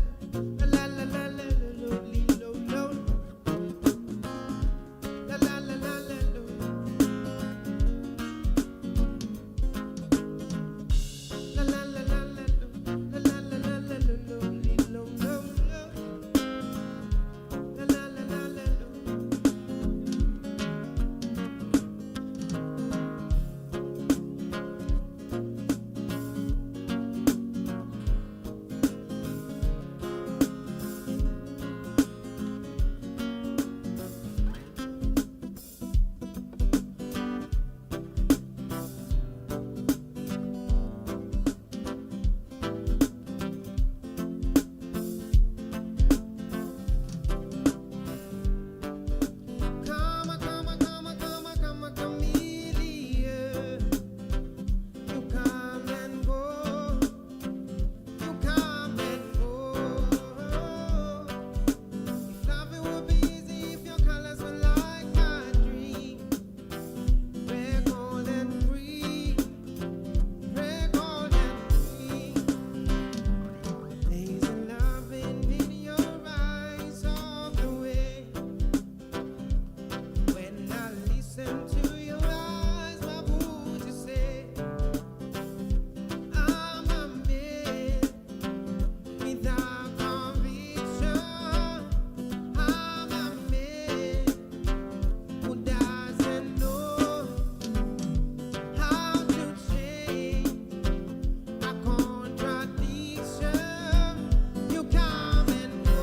la la la la la, lo lo lo. La la la la la, lo. La la la la la, la la la la la, lo lo lo. La la la la la, lo. Come, chameleon. You come and go. You come and go. If loving would be easy, if your colors were like my dream, red, gold, and green, red, gold, and green. There's a loving in your eyes all the way. When I listen to your eyes, what would you say? I'm a man without conviction. I'm a man who doesn't know how to change a contradiction. You come and go.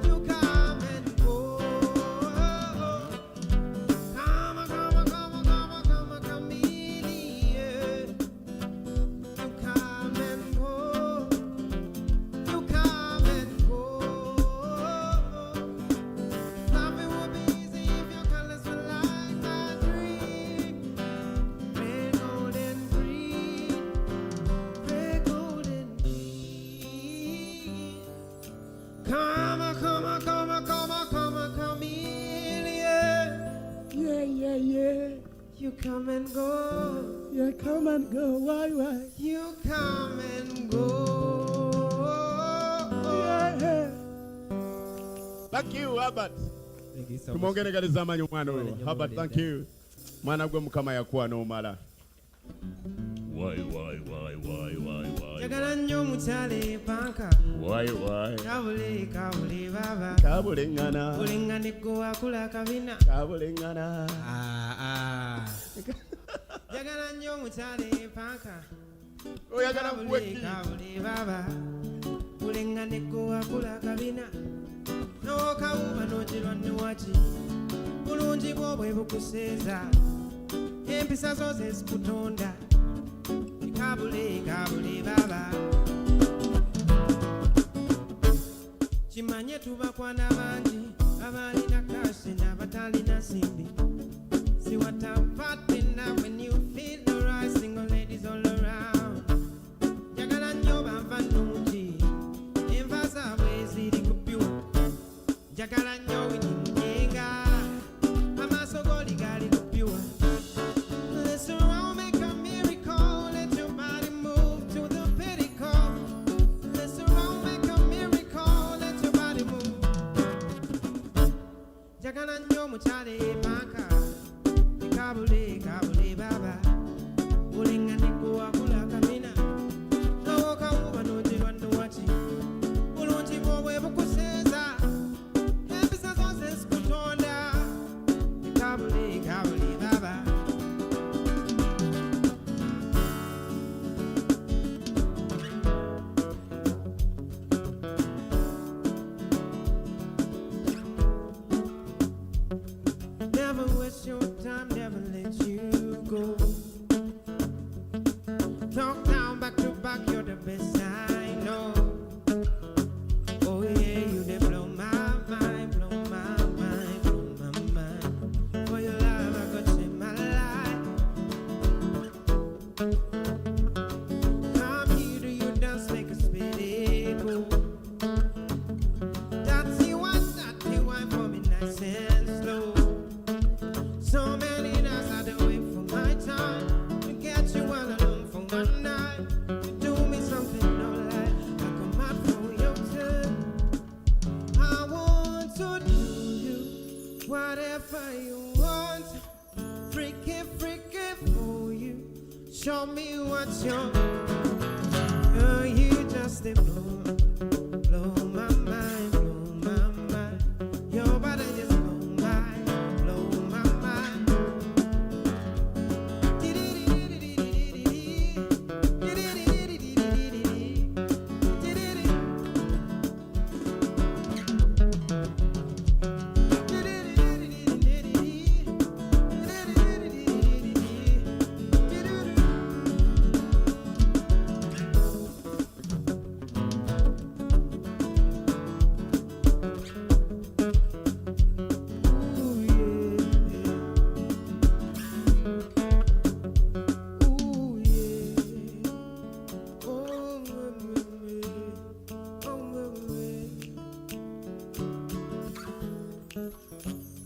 You come and go. Come, chameleon. You come and go. You come and go. Loving would be easy if your colors were like my dream. Red, gold, and green. Red, gold, and green. Come, chameleon. Yeah. You come and go. You come and go. Why? You come and go. Yeah. Thank you, Albert. Tumwongerereza amanyi omwana oyo. Albert, thank you. Mwana gwe Mukama yakuwa n'omala. Why? Njagala nnyo omukyala panka. Why? Kabule baba. Kabulengana. Bulengana eggo akula akabina. Kabulengana. Njagala nnyo omukyala panka. Oyagala kuweki. Kabule baba. Bulengana eggo akula akabina. N'okawuba n'ogerwa ne waki. Bulungi bwo bwe bukuseeza. Empisa zo ze zikutonda. Kabule baba. Kimanye tubakwana bangi abalina kashi n'abatalina simbi. See what I'm fighting now when you feel the right single ladies all around. Njagala nnyo banva nnungi enva zaabwe ziri ku byuma. Njagala nnyo winyinnyenga amaaso g'oli gali ku byuma. Listen around, make a miracle, let your body move to the pinnacle. Listen around, make a miracle, let your body move. Njagala nnyo omukyala panka. Kabule baba. Bulengana eggo akula akabina. N'okawuba n'ogerwa ne waki. Bulungi bwo bwe bukuseeza. Empisa to do you whatever you want. Freaky, freaky for you. Show me what's your. Girl, you just blow my mind, blow my mind. Your body just blow my mind.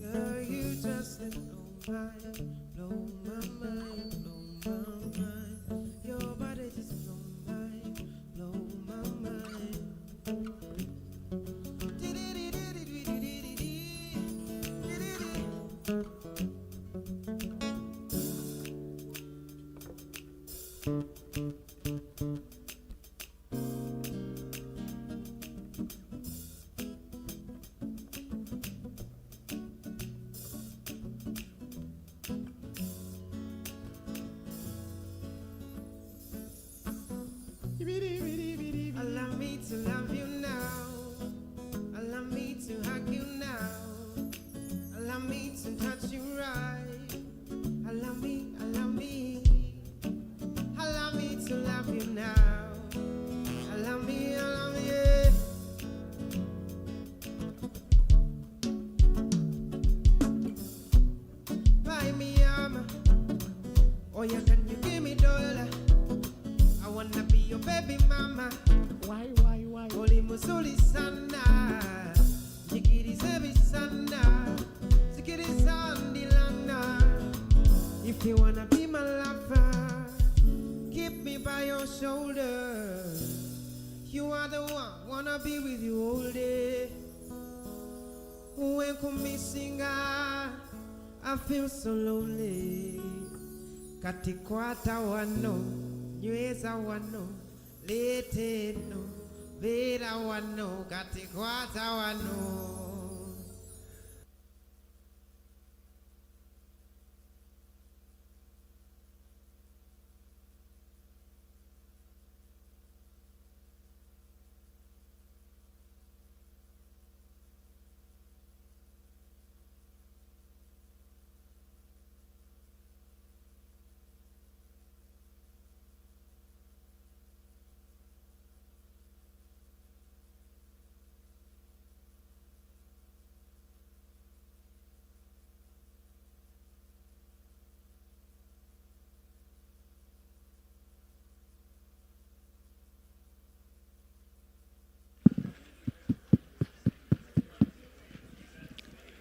Girl, you just blow my mind, blow my mind. Your body just blow my mind. Allow me to love you now. Allow me to hug you now. Allow me to touch you right. Allow me, allow me. Allow me to love you now. Allow me, yeah. Buy me armor. Oh, yeah, can you give me dollar? I wanna be your baby mama. Why? Oli musuli sana. Jigiri sebi sana. Zikiri sandi lana. If you wanna be my lover, keep me by your shoulder. You are the one, wanna be with you all day. When come missing, I feel so lonely. Katikwata wano, nyweza wano, lete no, vera wano, katikwata wano.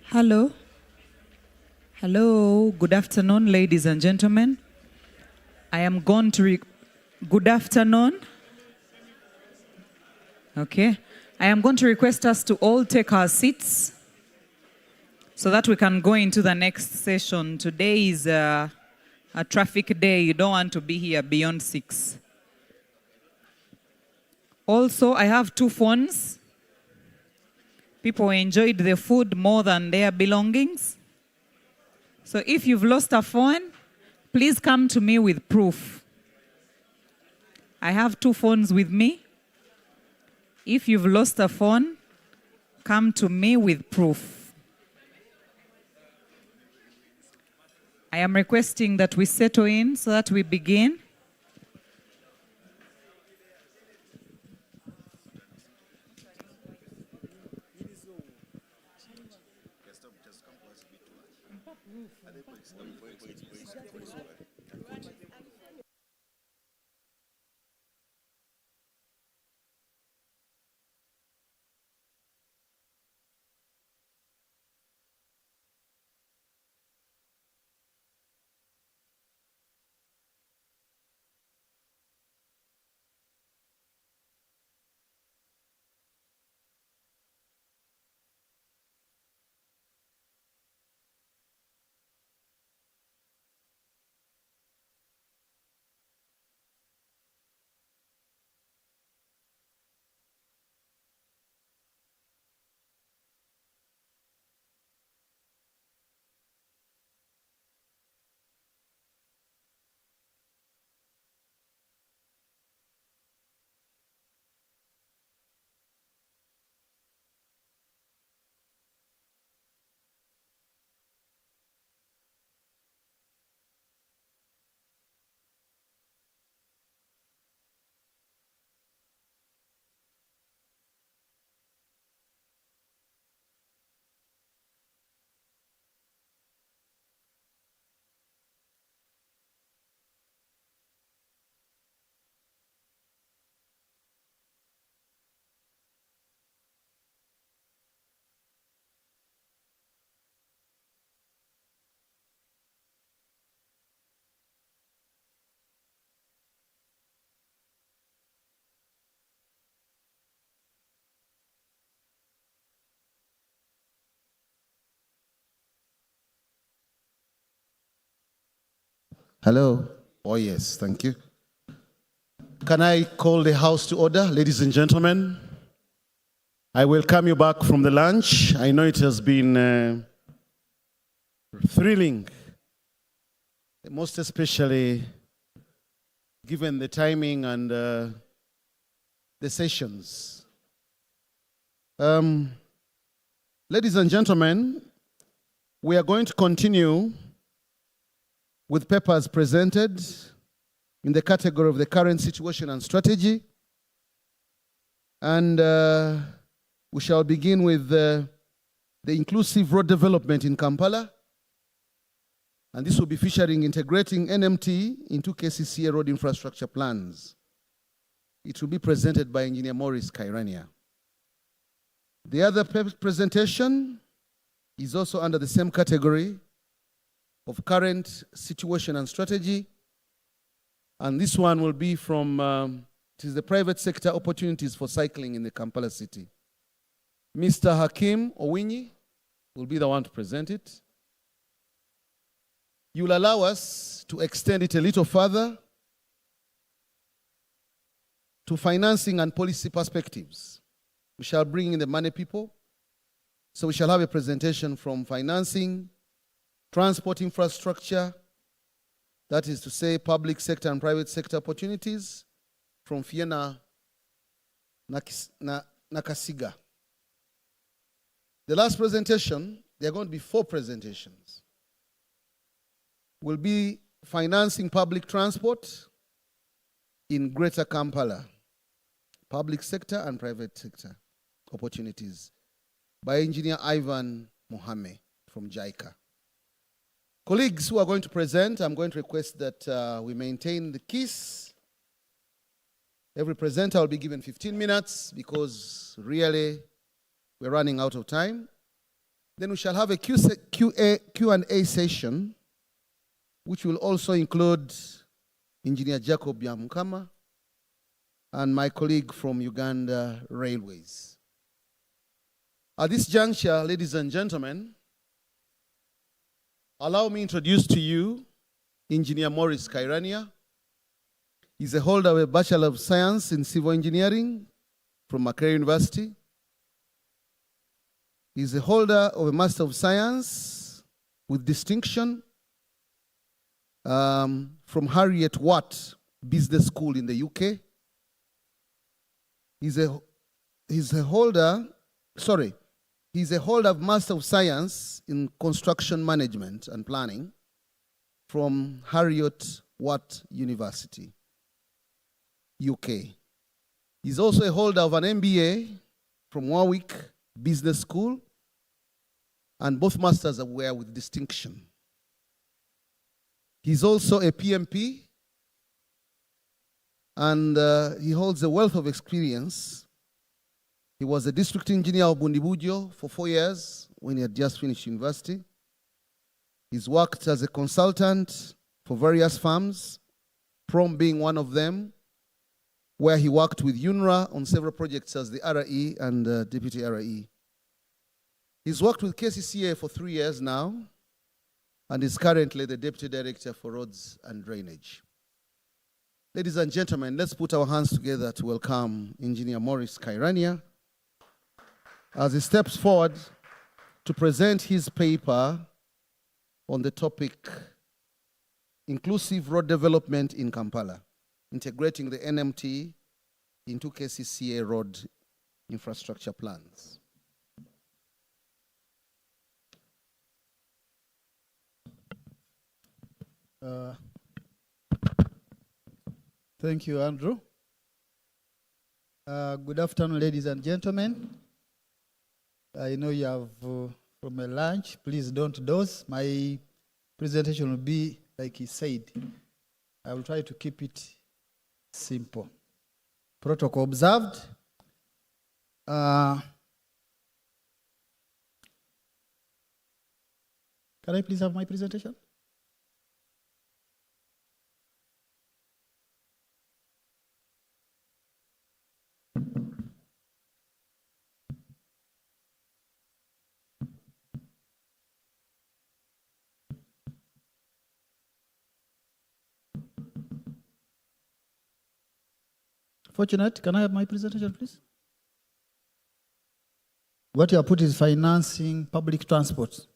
Hello. Hello. Good afternoon, ladies and gentlemen. I am going to good afternoon. Okay. I am going to request us to all take our seats so that we can go into the next session. Today is a traffic day. You don't want to be here beyond 6. Also, I have 2 phones. People enjoyed the food more than their belongings. So if you've lost a phone, please come to me with proof. I have 2 phones with me. If you've lost a phone, come to me with proof. I am requesting that we settle in so that we begin. Hello? Oh, yes, thank you. Can I call the House to order? Ladies and gentlemen, I welcome you back from the lunch. I know it has been thrilling, most especially given the timing and the sessions. Ladies and gentlemen, we are going to continue with papers presented in the category of the current situation and strategy. And we shall begin with the inclusive road development in Kampala. And this will be featuring integrating NMT into KCCA road infrastructure plans. It will be presented by Engineer Maurice Kairania. The other presentation is also under the same category of current situation and strategy. And this one will be from, it is the private sector opportunities for cycling in the Kampala city. Mr. Hakim Owinyi will be the one to present it. You'll allow us to extend it a little further to financing and policy perspectives. We shall bring in the money people. So we shall have a presentation from financing, transport infrastructure, that is to say public sector and private sector opportunities, from Fiona Nakasiga. The last presentation, there are going to be 4 presentations, will be financing public transport in Greater Kampala, public sector and private sector opportunities, by Engineer Ivan Mohammed from JICA. Colleagues who are going to present, I'm going to request that we maintain the KISS. Every presenter will be given 15 minutes because really we're running out of time. Then we shall have a Q&A session, which will also include Engineer Jacob Yamukama and my colleague from Uganda Railways. At this juncture, ladies and gentlemen, allow me to introduce to you Engineer Maurice Kairania. He's a holder of a Bachelor of Science in Civil Engineering from Makerere University. He's a holder of a Master of Science with distinction from Harriet Watt Business School in the UK. He's a holder of Master of Science in Construction Management and Planning from Harriet Watt University, UK. He's also a holder of an MBA from Warwick Business School, and both masters were with distinction. He's also a PMP, and he holds a wealth of experience. He was a district engineer of Bundibujo for 4 years when he had just finished university. He's worked as a consultant for various firms, Prom being one of them, where he worked with UNRWA on several projects as the RE and deputy RE. He's worked with KCCA for 3 years now, and is currently the deputy director for roads and drainage. Ladies and gentlemen, let's put our hands together to welcome Engineer Maurice Kairania as he steps forward to present his paper on the topic Inclusive Road Development in Kampala, integrating the NMT into KCCA road infrastructure plans. Thank you, Andrew. Good afternoon, ladies and gentlemen. I know you have from a lunch. Please don't doze. My presentation will be like he said. I will try to keep it simple. Protocol observed. Can I please have my presentation? Fortunate, can I have my presentation, please? What you have put is financing public transport.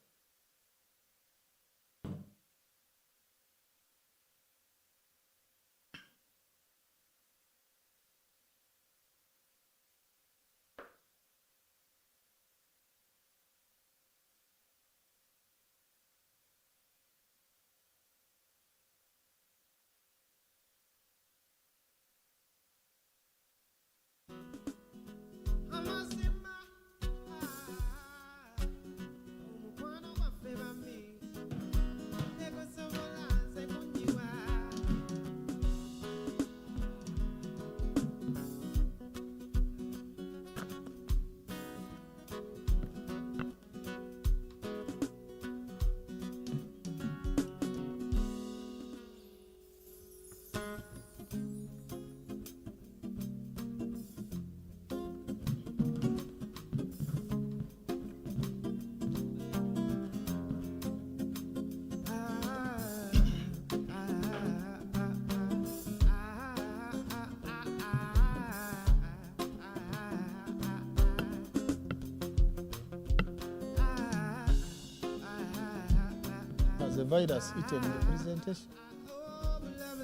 Has the virus eaten the presentation?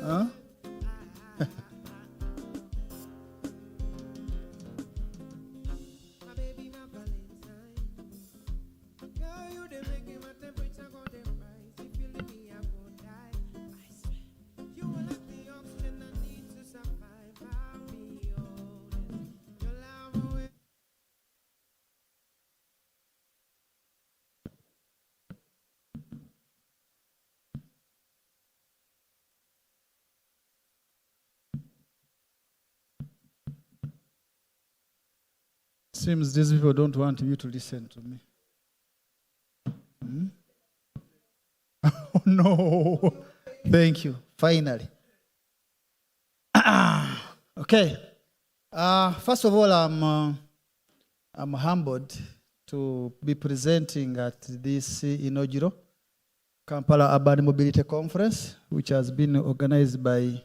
Huh? Seems these people don't want you to listen to me. Oh, no. Thank you. Finally. Okay. First of all, I'm humbled to be presenting at this inaugural Kampala Urban Mobility Conference, which has been organized by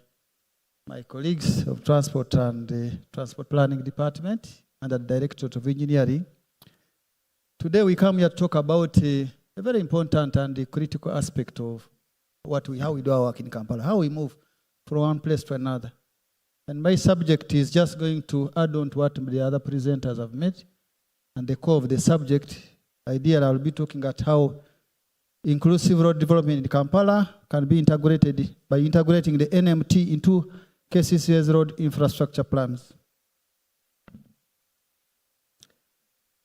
my colleagues of Transport and Transport Planning Department and the Directorate of Engineering. Today we come here to talk about a very important and critical aspect of how we do our work in Kampala, how we move from one place to another. And my subject is just going to add on to what the other presenters have made. And the core of the subject, ideally I'll be talking at how inclusive road development in Kampala can be integrated by integrating the NMT into KCCA's road infrastructure plans.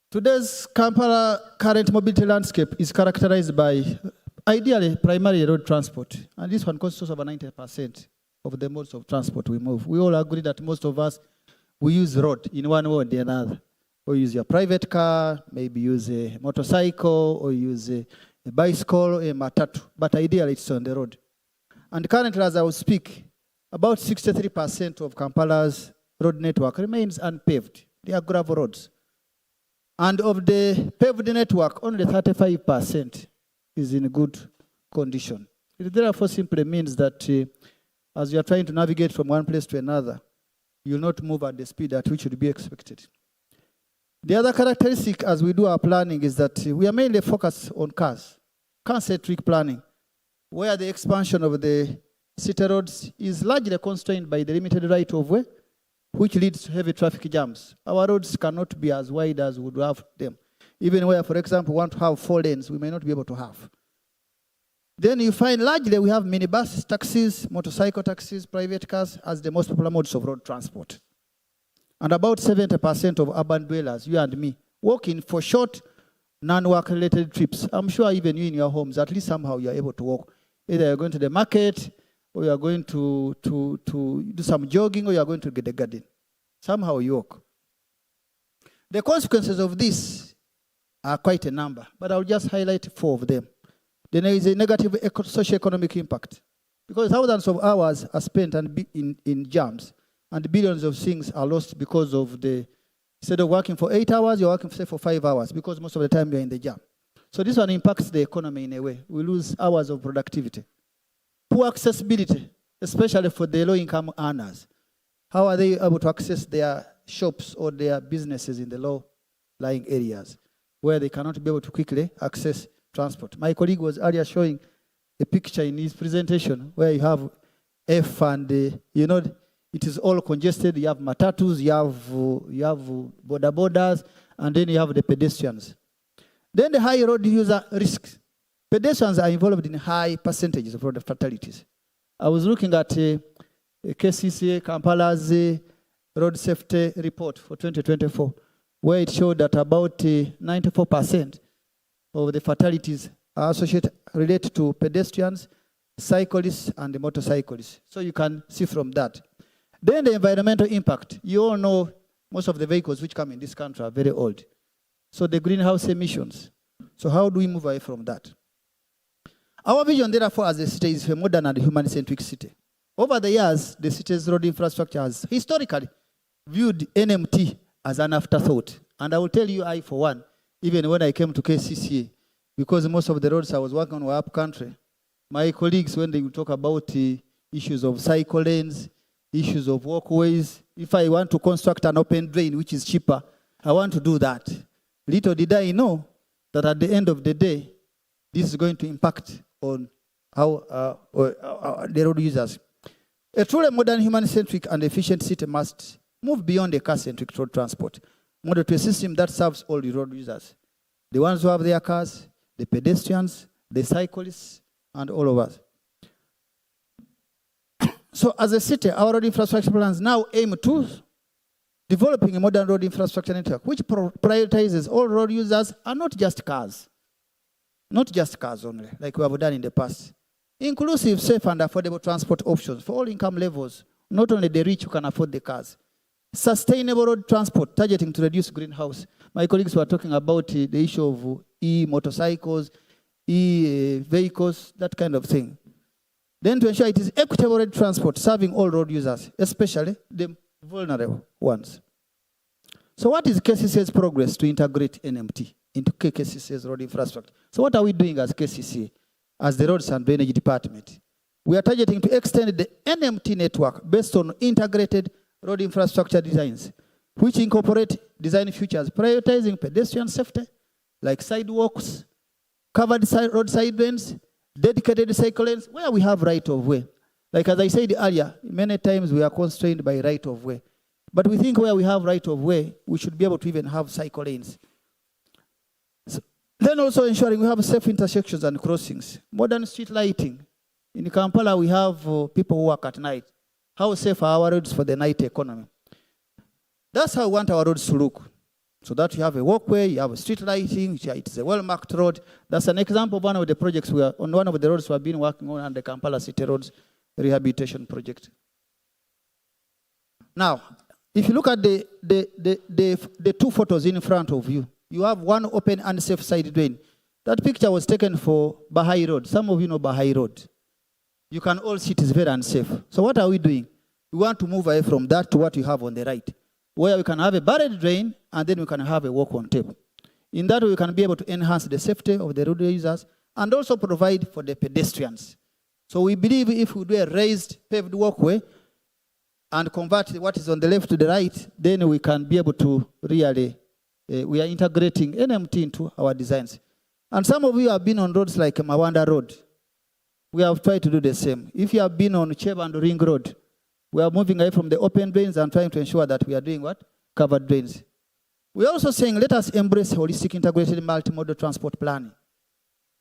Today's Kampala current mobility landscape is characterized by, ideally, primarily road transport. And this one constitutes over 90% of the modes of transport we move. We all agree that most of us, we use road in one way or the other. Or use your private car, maybe use a motorcycle, or use a bicycle, or a matatu. But ideally, it's on the road. And currently, as I will speak, about 63% of Kampala's road network remains unpaved. They are gravel roads. And of the paved network, only 35% is in good condition. It therefore simply means that as you are trying to navigate from one place to another, you will not move at the speed at which would be expected. The other characteristic as we do our planning is that we are mainly focused on cars, car-centric planning, where the expansion of the city roads is largely constrained by the limited right of way, which leads to heavy traffic jams. Our roads cannot be as wide as we would have them. Even where, for example, we want to have 4 lanes, we may not be able to have. Then you find largely we have minibus, taxis, motorcycle taxis, private cars as the most popular modes of road transport. And about 70% of urban dwellers, you and me, walking for short, non-work related trips. I'm sure even you in your homes, at least somehow you're able to walk. Either you're going to the market, or you're going to do some jogging, or you're going to get the garden. Somehow you walk. The consequences of this are quite a number, but I'll just highlight 4 of them. Then there is a negative socio-economic impact, because thousands of hours are spent in jams, and billions of things are lost because of instead of working for 8 hours, you're working, say, for 5 hours, because most of the time you're in the jam. So this one impacts the economy in a way. We lose hours of productivity. Poor accessibility, especially for the low-income earners. how are they able to access their shops or their businesses in the low-lying areas where they cannot be able to quickly access transport? My colleague was earlier showing a picture in his presentation where you have F and, it is all congested. You have matatus, you have border borders, and then you have the pedestrians. Then the high road user risks. Pedestrians are involved in high percentages of road fatalities. I was looking at KCCA, Kampala's road safety report for 2024, where it showed that about 94% of the fatalities are related to pedestrians, cyclists, and motorcyclists. So you can see from that. Then the environmental impact. You all know most of the vehicles which come in this country are very old. So the greenhouse emissions. So how do we move away from that? Our vision, therefore, as a city is a modern and human-centric city. Over the years, the city's road infrastructure has historically viewed NMT as an afterthought. And I will tell you, I, for one, even when I came to KCCA, because most of the roads I was working on were up country, my colleagues, when they would talk about issues of cycle lanes, issues of walkways, if I want to construct an open drain, which is cheaper, I want to do that. Little did I know that at the end of the day, this is going to impact on how the road users. A truly modern, human-centric, and efficient city must move beyond the car-centric road transport, model to a system that serves all the road users. The ones who have their cars, the pedestrians, the cyclists, and all of us. So as a city, our road infrastructure plans now aim to developing a modern road infrastructure network, which prioritizes all road users and not just cars. Not just cars only, like we have done in the past. Inclusive, safe, and affordable transport options for all income levels, not only the rich who can afford the cars. Sustainable road transport, targeting to reduce greenhouse. My colleagues were talking about the issue of e-motorcycles, e-vehicles, that kind of thing. Then to ensure it is equitable road transport, serving all road users, especially the vulnerable ones. So what is KCCA's progress to integrate NMT into KCCA's road infrastructure? So what are we doing as KCCA, as the Roads and Drainage Department? We are targeting to extend the NMT network based on integrated road infrastructure designs, which incorporate design features prioritizing pedestrian safety, like sidewalks, covered road side lanes, dedicated cycle lanes, where we have right of way. Like as I said earlier, many times we are constrained by right of way. But we think where we have right of way, we should be able to even have cycle lanes. So, then also ensuring we have safe intersections and crossings. Modern street lighting. In Kampala, we have people who work at night. How safe are our roads for the night economy? That's how we want our roads to look. So that you have a walkway, you have a street lighting, it's a well-marked road. That's an example of one of the projects on one of the roads we have been working on the Kampala City Roads Rehabilitation Project. Now, if you look at the two photos in front of you, you have one open and safe side drain. That picture was taken for Bahai Road. Some of you know Bahai Road. You can all see it is very unsafe. So what are we doing? We want to move away from that to what you have on the right, where we can have a barred drain and then we can have a walk-on tape. In that way, we can be able to enhance the safety of the road users and also provide for the pedestrians. So we believe if we do a raised paved walkway and convert what is on the left to the right, then we can be able to really, we are integrating NMT into our designs. And some of you have been on roads like Mawanda Road. We have tried to do the same. If you have been on Cheb and Ring Road, we are moving away from the open drains and trying to ensure that we are doing what? Covered drains. We are also saying let us embrace holistic integrated multimodal transport planning.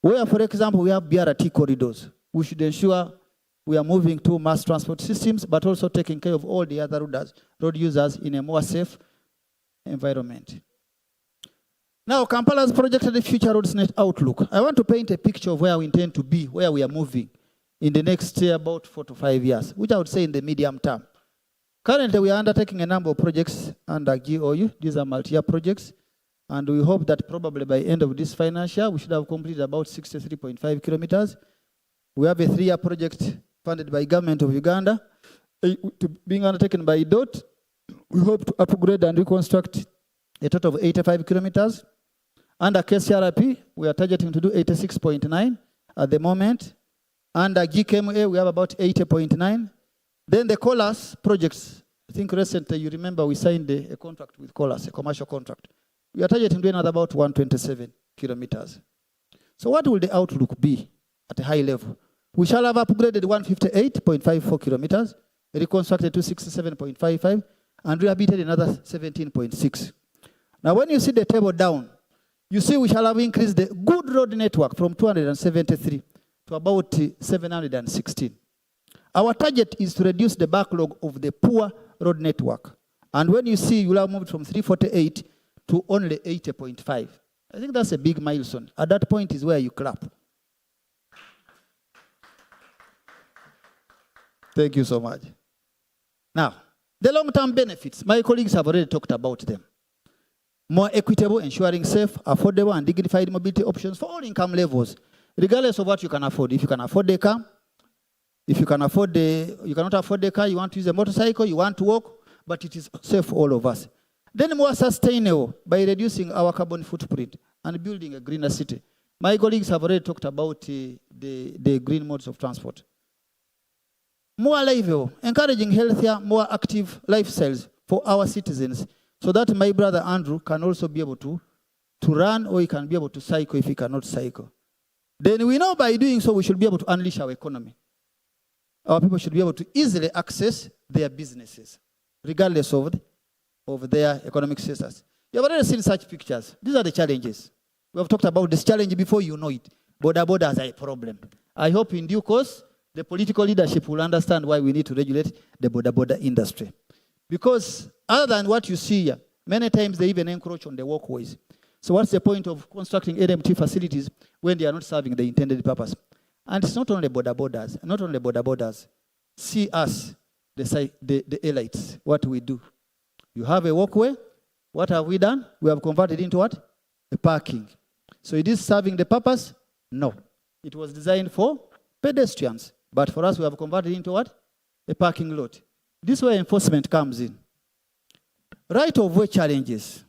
Where, for example, we have BRT corridors. We should ensure we are moving to mass transport systems, but also taking care of all the other road users in a more safe environment. Now, Kampala's projected future roads net outlook. I want to paint a picture of where we intend to be, where we are moving in the next about 4 to 5 years, which I would say in the medium term. Currently, we are undertaking a number of projects under GOU. These are multi-year projects. And we hope that probably by the end of this financial year, we should have completed about 63.5 kilometers. We have a 3-year project funded by government of Uganda, being undertaken by DOT. We hope to upgrade and reconstruct a total of 85 kilometers. Under KCRP, we are targeting to do 86.9 at the moment. Under GKMA, we have about 80.9. Then the COLAS projects I think recently, you remember we signed a contract with Colas, a commercial contract. We are targeting doing another about 127 kilometers. So what will the outlook be at a high level? We shall have upgraded 158.54 kilometers, reconstructed 267.55, and rehabilitated another 17.6. Now, when you see the table down, you see we shall have increased the good road network from 273 to about 716. Our target is to reduce the backlog of the poor road network. And when you see, you'll have moved from 348 to only 80.5. I think that's a big milestone. At that point is where you clap. Thank you so much. Now, the long-term benefits, my colleagues have already talked about them. More equitable, ensuring safe, affordable, and dignified mobility options for all income levels, regardless of what you can afford. If you can afford a car, if you can afford you cannot afford the car, you want to use a motorcycle, you want to walk, but it is safe for all of us. Then more sustainable by reducing our carbon footprint and building a greener city. My colleagues have already talked about the green modes of transport. More livable, encouraging healthier, more active lifestyles for our citizens so that my brother Andrew can also be able to run, or he can be able to cycle if he cannot cycle. Then we know by doing so we should be able to unleash our economy. Our people should be able to easily access their businesses, regardless of their economic status. You have already seen such pictures. These are the challenges. We have talked about this challenge before you know it. Border borders are a problem. I hope in due course, the political leadership will understand why we need to regulate the border industry. Because other than what you see here, many times they even encroach on the walkways. So what's the point of constructing NMT facilities when they are not serving the intended purpose? And it's not only border borders. See us, the elites, what we do. You have a walkway. What have we done? We have converted into what? A parking. So it is serving the purpose? No. It was designed for pedestrians. But for us, we have converted into what? A parking lot. This is where enforcement comes in. Right-of-way challenges.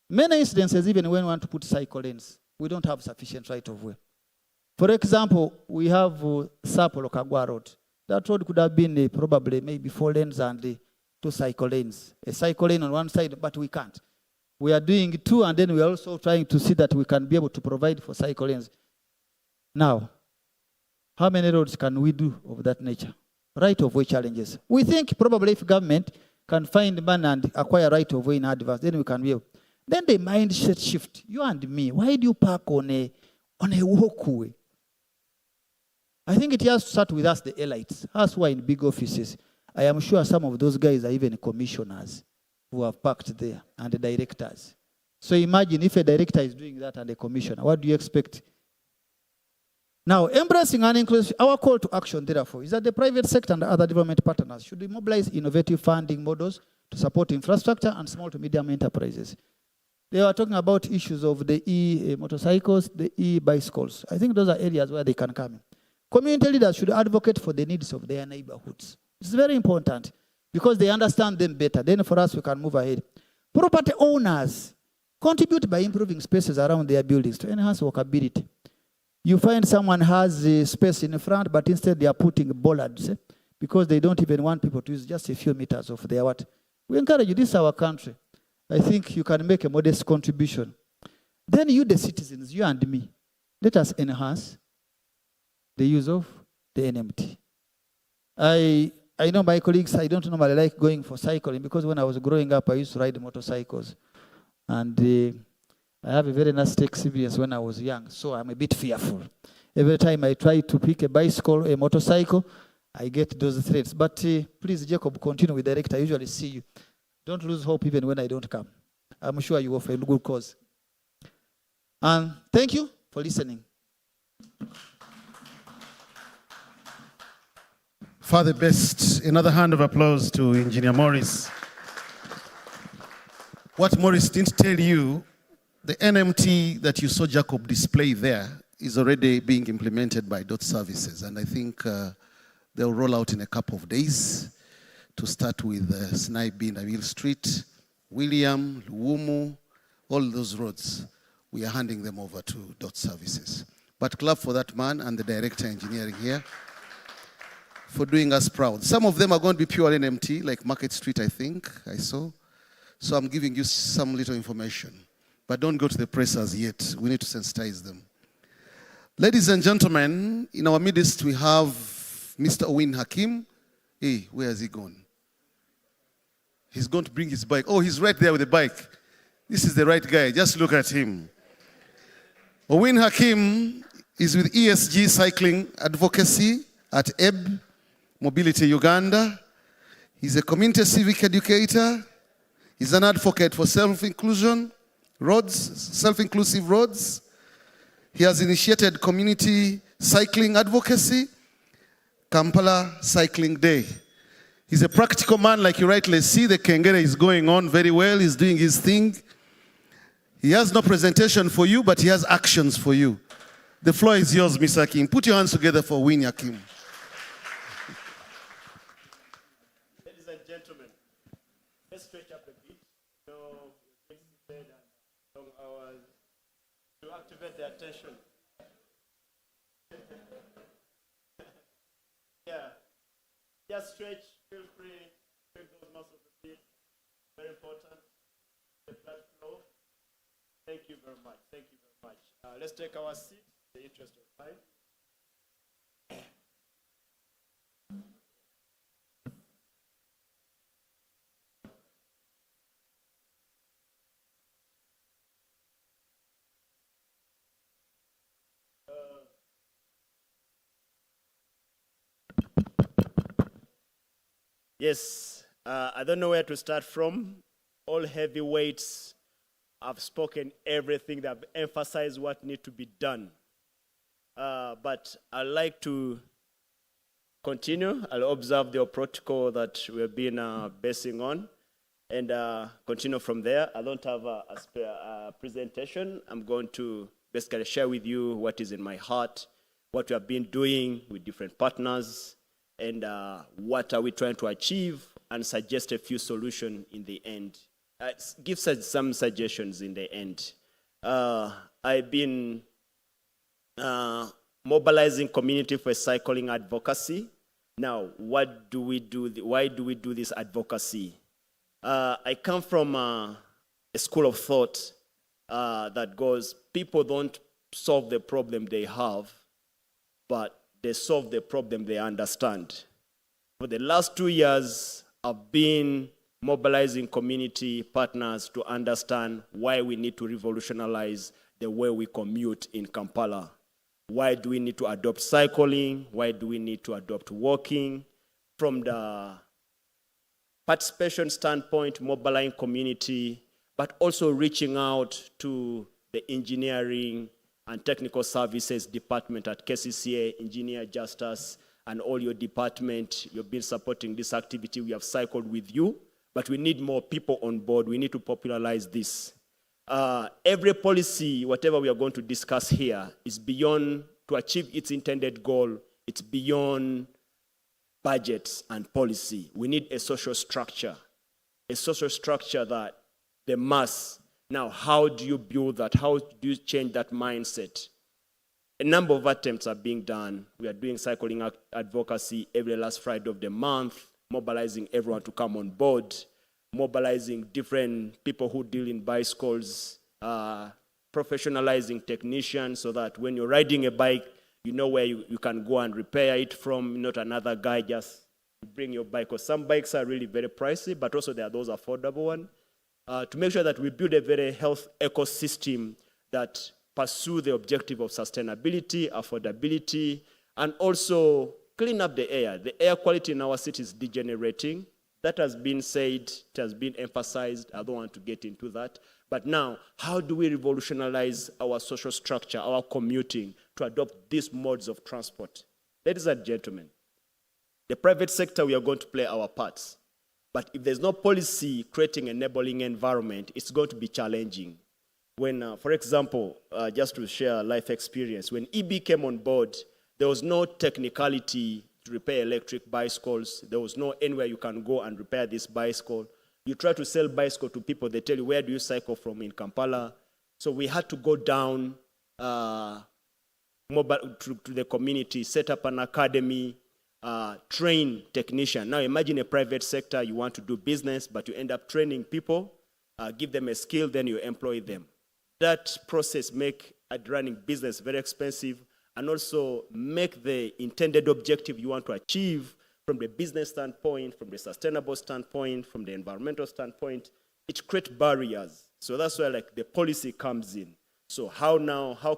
Many incidences, even when we want to put cycle lanes, we don't have sufficient right-of-way. For example, we have Sapo Lokagwa Road. That road could have been probably maybe 4 lanes and 2 cycle lanes. A cycle lane on one side, but we can't. We are doing 2, and then we are also trying to see that we can be able to provide for cycle lanes. Now, how many roads can we do of that nature? Right-of-way challenges. We think probably if government can find money and acquire right-of-way in advance, then we can be able. Then the mindset shift. You and me, why do you park on a walkway? I think it has to start with us, the elites, us who are in big offices. I am sure some of those guys are even commissioners who have parked there, and the directors. So imagine if a director is doing that and a commissioner, what do you expect? Now, embracing and inclusive, our call to action, therefore, is that the private sector and other development partners should mobilize innovative funding models to support infrastructure and small to medium enterprises. They are talking about issues of the e-motorcycles, the e-bicycles. I think those are areas where they can come in. Community leaders should advocate for the needs of their neighborhoods. It's very important because they understand them better. Then for us, we can move ahead. Property owners contribute by improving spaces around their buildings to enhance walkability. You find someone has a space in the front, but instead they are putting bollards because they don't even want people to use just a few meters of their what. We encourage you. This is our country. I think you can make a modest contribution. Then you, the citizens, you and me, let us enhance the use of the NMT. I know my colleagues, I don't normally like going for cycling because when I was growing up, I used to ride motorcycles. And I have a very nasty experience when I was young, so I'm a bit fearful. Every time I try to pick a bicycle, a motorcycle, I get those threats. But please, Jacob, continue with director. I usually see you. Don't lose hope even when I don't come. I'm sure you offer a good cause. And thank you for listening. For the best, another hand of applause to Engineer Morris. What Morris didn't tell you, the NMT that you saw Jacob display there is already being implemented by DOT services. And I think they'll roll out in a couple of days to start with Snaibi, Naville Street, William, Luumu, all those roads. We are handing them over to DOT services. But clap for that man and the director engineering here. for doing us proud. Some of them are going to be pure NMT, like Market Street, I think, I saw. So I'm giving you some little information. But don't go to the press as yet. We need to sensitize them. Ladies and gentlemen, in our midst we have Mr. Owen Hakim. Hey, where has he gone? He's going to bring his bike. Oh, he's right there with the bike. This is the right guy. Just look at him. Owen Hakim is with ESG Cycling Advocacy at EB Mobility Uganda. He's a community civic educator. He's an advocate for self-inclusion roads, self-inclusive roads. He has initiated community cycling advocacy, Kampala Cycling Day. He's a practical man, like you rightly see. The Kengere is going on very well. He's doing his thing. He has no presentation for you, but he has actions for you. The floor is yours, Mr. Hakim. Put your hands together for Win Hakim. Ladies and gentlemen, let's stretch up a bit. So, long hours to activate the attention. Yeah, just stretch. Feel free. Take those muscles a bit. Very important. The blood flow. Thank you very much. Thank you very much. Let's take our seats. In the interest of time. Yes, I don't know where to start from. All heavyweights have spoken everything. They have emphasized what needs to be done. But I'd like to continue. I'll observe the protocol that we've been basing on and continue from there. I don't have a presentation. I'm going to basically share with you what is in my heart, what we have been doing with different partners, and what are we trying to achieve, and suggest a few solutions in the end. Give some suggestions in the end. I've been mobilizing community for cycling advocacy. Now, what do we do? Why do we do this advocacy? I come from a school of thought that goes, people don't solve the problem they have, but they solve the problem they understand. For the last 2 years, I've been mobilizing community partners to understand why we need to revolutionize the way we commute in Kampala. Why do we need to adopt cycling? Why do we need to adopt walking? From the participation standpoint, mobilizing community, but also reaching out to the engineering and technical services department at KCCA, Engineer Justice, and all your department. You've been supporting this activity. We have cycled with you, but we need more people on board. We need to popularize this. Every policy, whatever we are going to discuss here, is beyond, to achieve its intended goal, it's beyond budgets and policy. We need a social structure that the mass. Now, how do you build that? How do you change that mindset? A number of attempts are being done. We are doing cycling advocacy every last Friday of the month, mobilizing everyone to come on board, mobilizing different people who deal in bicycles, professionalizing technicians so that when you're riding a bike, you know where you can go and repair it from, not another guy just bring your bike. Because some bikes are really very pricey, but also there are those affordable ones. To make sure that we build a very health ecosystem that pursue the objective of sustainability, affordability, and also clean up the air. The air quality in our city is degenerating. That has been said, it has been emphasized. I don't want to get into that. But now, how do we revolutionize our social structure, our commuting, to adopt these modes of transport? Ladies and gentlemen, the private sector, we are going to play our parts. But if there's no policy creating an enabling environment, it's going to be challenging. When, for example, just to share life experience, when EB came on board, there was no technicality to repair electric bicycles. There was no anywhere you can go and repair this bicycle. You try to sell bicycle to people, they tell you, where do you cycle from in Kampala? So we had to go down mobile to the community, set up an academy, train technician. Now imagine a private sector, you want to do business, but you end up training people, give them a skill, then you employ them. That process make running business very expensive and also make the intended objective you want to achieve from the business standpoint, from the sustainable standpoint, from the environmental standpoint, it creates barriers. So that's where like the policy comes in. So how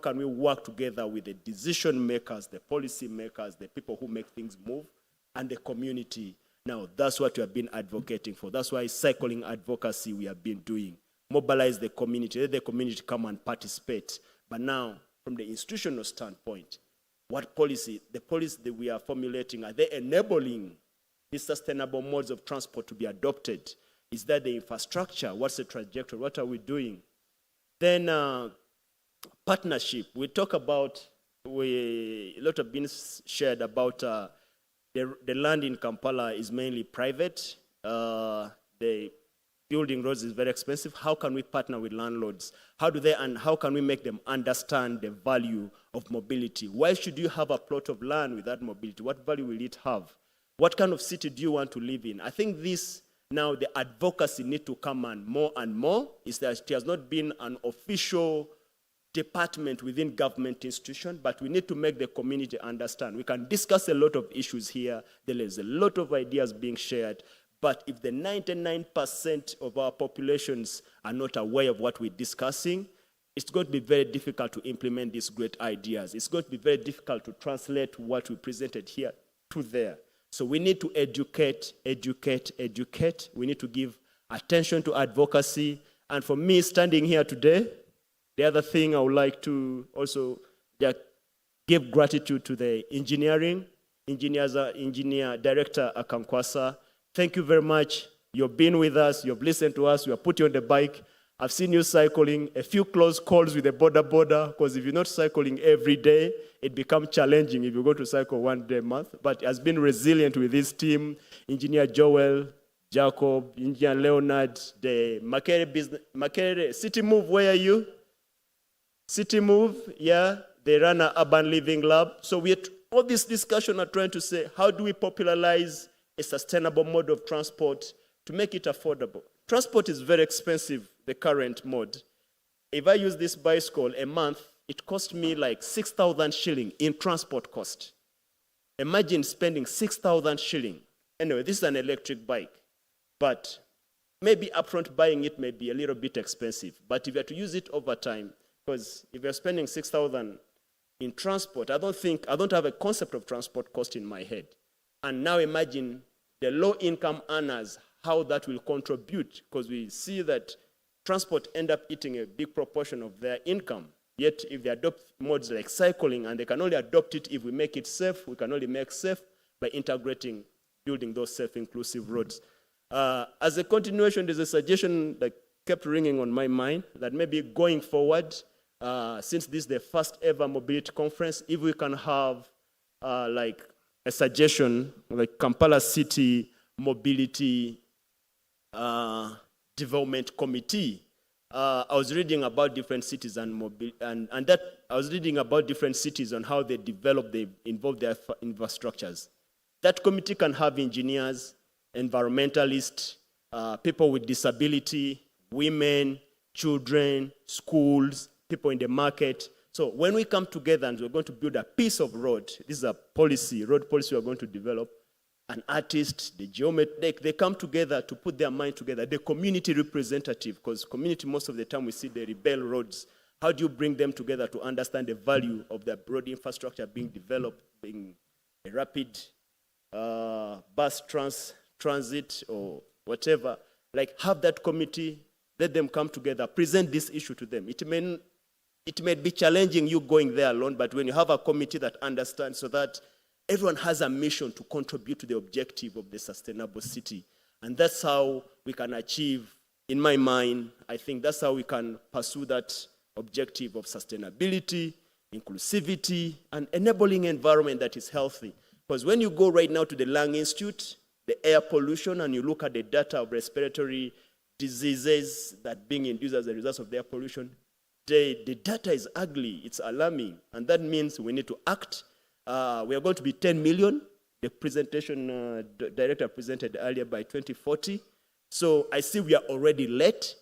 can we work together with the decision makers, the policy makers, the people who make things move, and the community? Now, that's what we have been advocating for. That's why cycling advocacy we have been doing. Mobilize the community, let the community come and participate. But now, from the institutional standpoint, what policy, the policy that we are formulating, are they enabling these sustainable modes of transport to be adopted? Is that the infrastructure? What's the trajectory? What are we doing? Then partnership. We talk about, a lot of been shared about the land in Kampala is mainly private. The building roads is very expensive. How can we partner with landlords? How can we make them understand the value of mobility? Why should you have a plot of land without mobility? What value will it have? What kind of city do you want to live in? I think this, now the advocacy need to come on more and more, is that it has not been an official department within government institution, but we need to make the community understand. We can discuss a lot of issues here. There is a lot of ideas being shared, but if the 99% of our populations are not aware of what we're discussing, it's going to be very difficult to implement these great ideas. It's going to be very difficult to translate what we presented here to there. So we need to educate. We need to give attention to advocacy. And for me, standing here today, the other thing I would like to also give gratitude to the engineer director Akankwasa. Thank you very much. You've been with us, you've listened to us, we have put you on the bike. I've seen you cycling, a few close calls with the border, because if you're not cycling every day, it becomes challenging if you go to cycle one day a month. But has been resilient with this team, Engineer Joel, Jacob, Engineer Leonard, the Makere City Move, where are you? City Move, yeah, they run an urban living lab. So all this discussion are trying to say, how do we popularize a sustainable mode of transport to make it affordable? Transport is very expensive, the current mode. If I use this bicycle a month, it costs me like 6,000 shilling in transport cost. Imagine spending 6,000 shilling. Anyway, this is an electric bike, but maybe upfront buying it may be a little bit expensive. But if you have to use it over time, because if you're spending 6,000 in transport, I don't have a concept of transport cost in my head. And now imagine the low-income earners, how that will contribute, because we see that transport end up eating a big proportion of their income. Yet if they adopt modes like cycling, and they can only adopt it if we make it safe, we can only make safe by integrating, building those safe, inclusive roads. As a continuation, there's a suggestion that kept ringing on my mind that maybe going forward, since this is the first ever mobility conference, if we can have like a suggestion, like Kampala City Mobility Development Committee. I was reading about different cities I was reading about different cities and how they develop, they involve their infrastructures. That committee can have engineers, environmentalists, people with disability, women, children, schools, people in the market. So when we come together and we're going to build a piece of road, this is a policy, road policy we're going to develop, an artist, the geometric, they come together to put their mind together. The community representative, because community most of the time we see they rebel roads. How do you bring them together to understand the value of the road infrastructure being developed, being a rapid bus transit or whatever? Like have that committee, let them come together, present this issue to them. It may be challenging you going there alone, but when you have a committee that understands, so that everyone has a mission to contribute to the objective of the sustainable city. And that's how we can achieve, in my mind, I think that's how we can pursue that objective of sustainability, inclusivity, and enabling environment that is healthy. Because when you go right now to the Lung Institute, the air pollution, and you look at the data of respiratory diseases that being induced as a result of the air pollution, the data is ugly, it's alarming, and that means we need to act. We are going to be 10 million the presentation director presented earlier by 2040. So I see we are already late,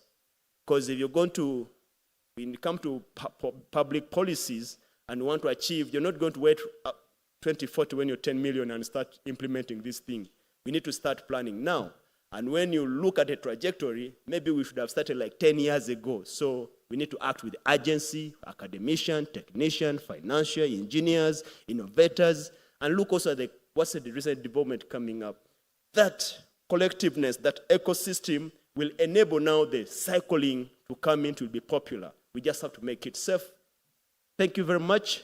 because if you're going to, when you come to public policies and want to achieve, you're not going to wait 2040 when you're 10 million and start implementing this thing. We need to start planning now. And when you look at a trajectory, maybe we should have started like 10 years ago. So we need to act with urgency, academician, technician, financial, engineers, innovators, and look also at what's the recent development coming up. That collectiveness, that ecosystem will enable now the cycling to come in to be popular. We just have to make it safe. Thank you very much.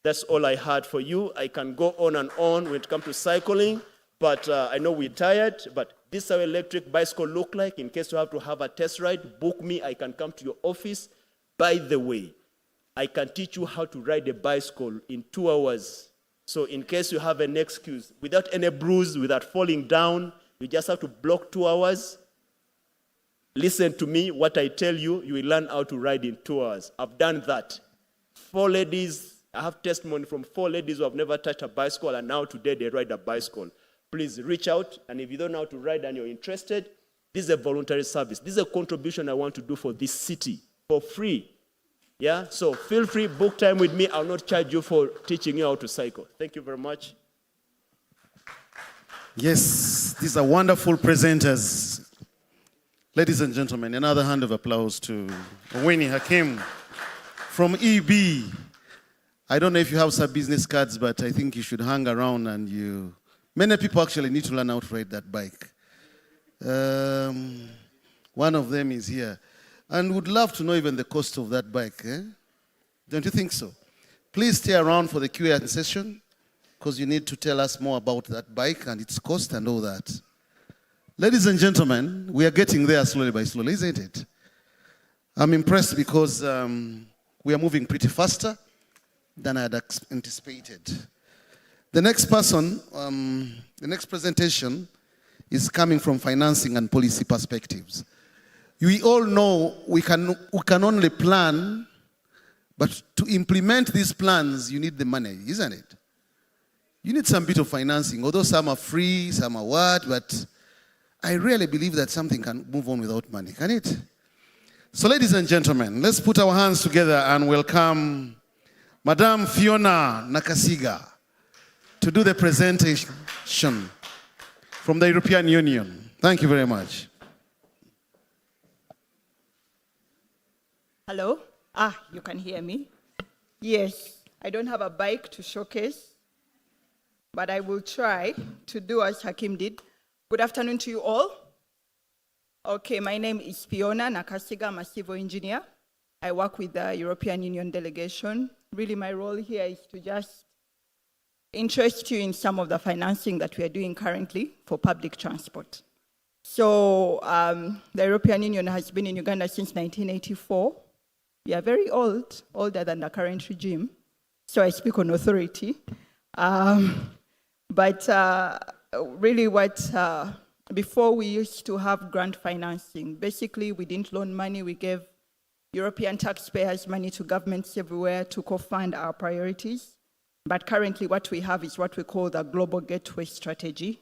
That's all I had for you. I can go on and on when it comes to cycling, but I know we're tired, but this is how electric bicycle look like. In case you have to have a test ride, book me. I can come to your office. By the way, I can teach you how to ride a bicycle in 2 hours. So in case you have an excuse, without any bruise, without falling down, you just have to block 2 hours. Listen to me. What I tell you, you will learn how to ride in 2 hours. I've done that. 4 ladies, I have testimony from 4 ladies who have never touched a bicycle, and now today they ride a bicycle. Please reach out, and if you don't know how to ride and you're interested, this is a voluntary service. This is a contribution I want to do for this city for free. Yeah, so feel free, book time with me. I'll not charge you for teaching you how to cycle. Thank you very much. Yes, these are wonderful presenters. Ladies and gentlemen, another hand of applause to Winnie Hakim from EB. I don't know if you have some business cards, but I think you should hang around and many people actually need to learn how to ride that bike. One of them is here. And would love to know even the cost of that bike. Eh? Don't you think so? Please stay around for the Q&A session, because you need to tell us more about that bike and its cost and all that. Ladies and gentlemen, we are getting there slowly by slowly, isn't it? I'm impressed because we are moving pretty faster than I had anticipated. The next person, the next presentation is coming from financing and policy perspectives. We all know we can only plan, but to implement these plans, you need the money, isn't it? You need some bit of financing, although some are free, some are what, but I really believe that something can move on without money, can it? So ladies and gentlemen, let's put our hands together and welcome Madame Fiona Nakasiga to do the presentation from the European Union. Thank you very much. Hello? You can hear me? Yes, I don't have a bike to showcase, but I will try to do as Hakim did. Good afternoon to you all. Okay, my name is Fiona Nakasiga. I'm a civil engineer. I work with the European Union delegation. Really, my role here is to just interest you in some of the financing that we are doing currently for public transport. So the European Union has been in Uganda since 1984. We are very old, older than the current regime. So I speak on authority. Really before we used to have grant financing. Basically, we didn't loan money. We gave European taxpayers money to governments everywhere to co-fund our priorities. But currently what we have is what we call the Global Gateway Strategy.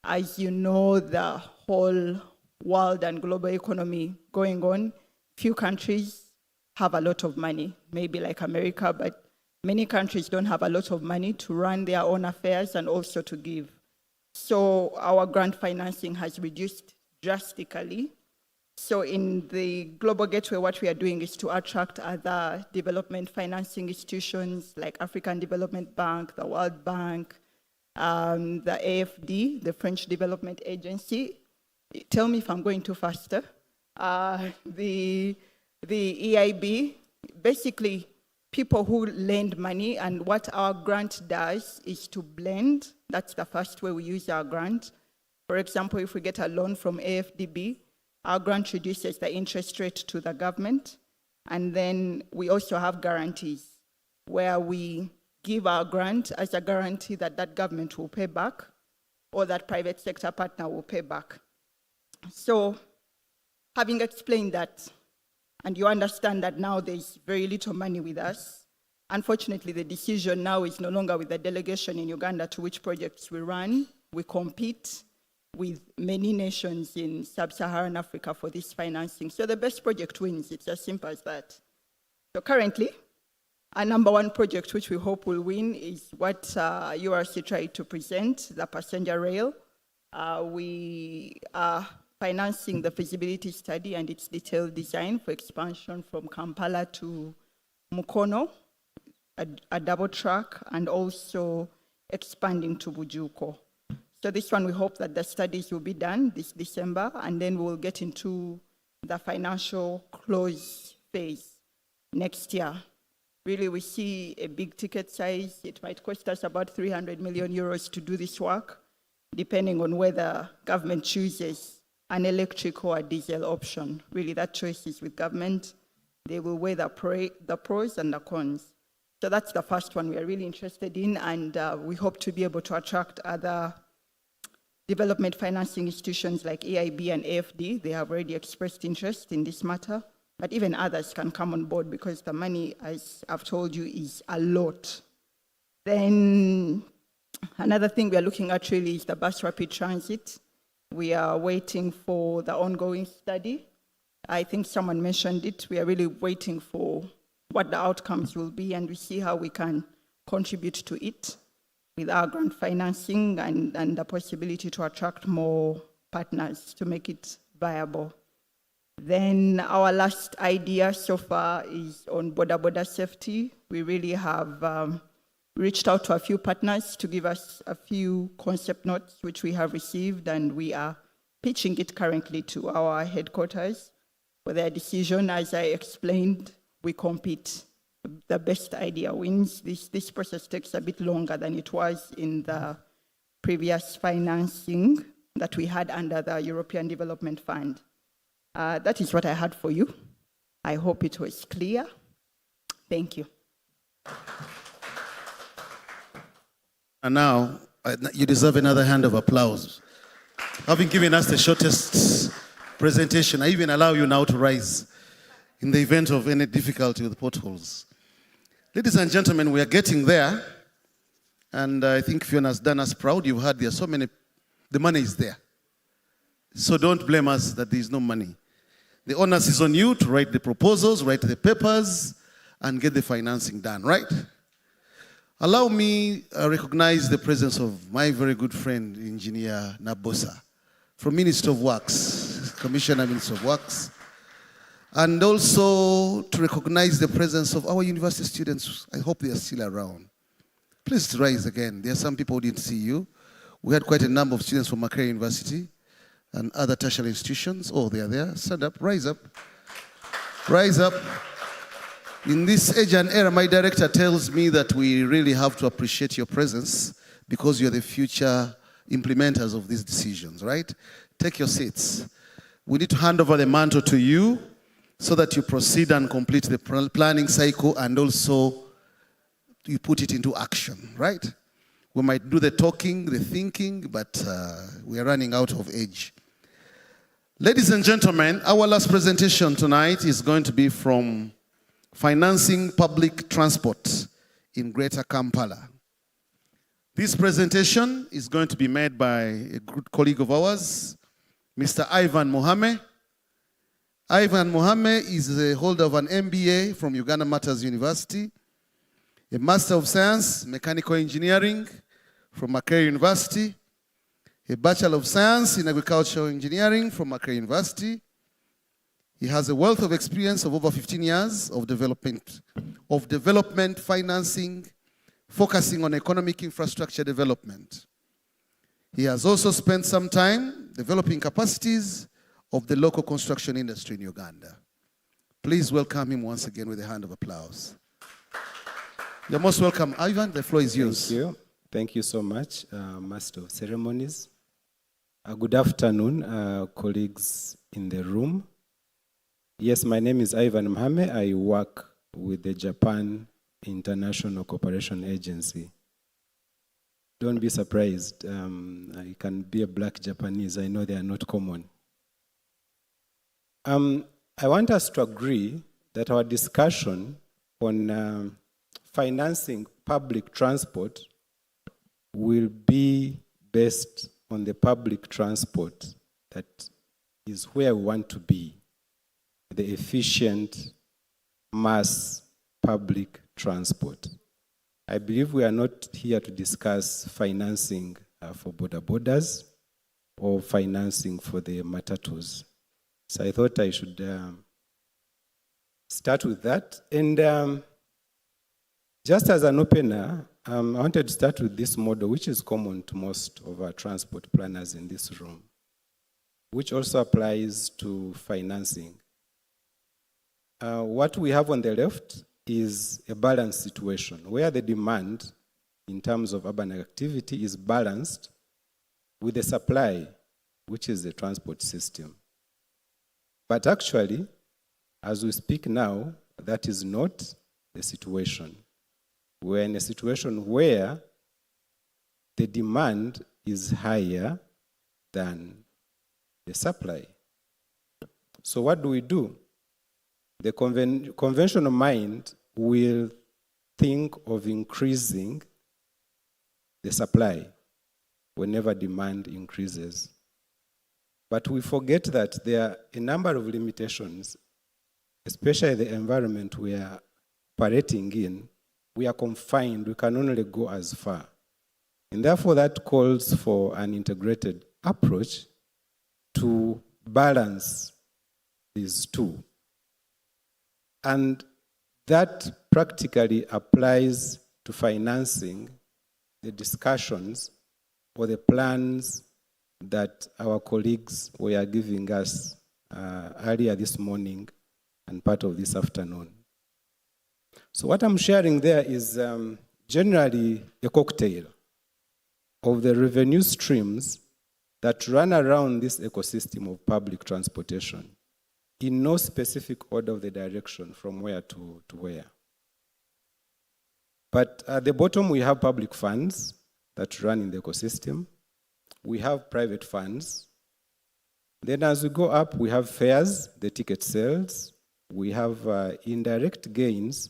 As you know, the whole world and global economy going on, few countries have a lot of money, maybe like America, but many countries don't have a lot of money to run their own affairs and also to give. So our grant financing has reduced drastically. So in the Global Gateway, what we are doing is to attract other development financing institutions like African Development Bank, the World Bank, the AFD, the French Development Agency. Tell me if I'm going too faster. The EIB, basically people who lend money, and what our grant does is to blend. That's the first way we use our grant. For example, if we get a loan from AFDB, our grant reduces the interest rate to the government. And then we also have guarantees where we give our grant as a guarantee that that government will pay back or that private sector partner will pay back. So having explained that, and you understand that now there's very little money with us, Unfortunately, the decision now is no longer with the delegation in Uganda to which projects we run. We compete with many nations in sub-Saharan Africa for this financing. So the best project wins. It's as simple as that. So currently, our number one project, which we hope will win, is what URC tried to present, the passenger rail. We are financing the feasibility study and its detailed design for expansion from Kampala to Mukono, a double track, and also expanding to Bujuko. So this one, we hope that the studies will be done this December, and then we'll get into the financial close phase next year. Really, we see a big ticket size. It might cost us about 300 million euros to do this work, depending on whether government chooses an electric or a diesel option. Really, that choice is with government. They will weigh the pros and the cons. So that's the first one we are really interested in, and we hope to be able to attract other development financing institutions like EIB and AFD. They have already expressed interest in this matter, but even others can come on board because the money, as I've told you, is a lot. Then another thing we are looking at really is the bus rapid transit. We are waiting for the ongoing study. I think someone mentioned it. We are really waiting for what the outcomes will be, and we see how we can contribute to it with our grant financing and the possibility to attract more partners to make it viable. Then our last idea so far is on border safety. We really have reached out to a few partners to give us a few concept notes, which we have received, and we are pitching it currently to our headquarters for their decision. As I explained, we compete. The best idea wins. This process takes a bit longer than it was in the previous financing that we had under the European Development Fund. That is what I had for you. I hope it was clear. Thank you. And now, you deserve another hand of applause. Having given us the shortest presentation, I even allow you now to rise in the event of any difficulty with potholes. Ladies and gentlemen, we are getting there. And I think Fiona has done us proud. You've heard there are so many, the money is there. So don't blame us that there is no money. The onus is on you to write the proposals, write the papers, and get the financing done, right? Allow me to recognize the presence of my very good friend, Engineer Nabosa, from Ministry of Works, Commissioner Ministry of Works, and also to recognize the presence of our university students. I hope they are still around. Please rise again. There are some people who didn't see you. We had quite a number of students from Makerere University and other tertiary institutions. Oh, they are there. Stand up, rise up. Rise up. In this age and era, my director tells me that we really have to appreciate your presence because you're the future implementers of these decisions, right? Take your seats. We need to hand over the mantle to you so that you proceed and complete the planning cycle and also you put it into action, right? We might do the talking, the thinking, but we are running out of age. Ladies and gentlemen, our last presentation tonight is going to be from Financing Public Transport in Greater Kampala. This presentation is going to be made by a good colleague of ours, Mr. Ivan Mohamed. Ivan Mohamed is a holder of an MBA from Uganda Martyrs University, a Master of Science, Mechanical Engineering from Makerere University, a Bachelor of Science in Agricultural Engineering from Makerere University. He has a wealth of experience of over 15 years of development financing, focusing on economic infrastructure development. He has also spent some time developing capacities of the local construction industry in Uganda. Please welcome him once again with a hand of applause. You're most welcome. Ivan, the floor is yours. Thank you. Thank you so much, Master of Ceremonies. Good afternoon, colleagues in the room. Yes, my name is Ivan Mohamed. I work with the Japan International Cooperation Agency. Don't be surprised. I can be a black Japanese. I know they are not common. I want us to agree that our discussion on financing public transport will be based on the public transport that is where we want to be, the efficient mass public transport. I believe we are not here to discuss financing for border borders or financing for the matatus. So I thought I should start with that. And just as an opener, I wanted to start with this model, which is common to most of our transport planners in this room, which also applies to financing. What we have on the left is a balanced situation where the demand in terms of urban activity is balanced with the supply, which is the transport system. But actually, as we speak now, that is not the situation. We're in a situation where the demand is higher than the supply. So what do? The conventional mind will think of increasing the supply whenever demand increases. But we forget that there are a number of limitations, especially the environment we are operating in. We are confined, we can only go as far. And therefore that calls for an integrated approach to balance these two. And that practically applies to financing the discussions or the plans that our colleagues were giving us earlier this morning and part of this afternoon. So what I'm sharing there is generally a cocktail of the revenue streams that run around this ecosystem of public transportation in no specific order of the direction from where to where. But at the bottom, we have public funds that run in the ecosystem. We have private funds. Then as we go up, we have fares, the ticket sales. We have indirect gains,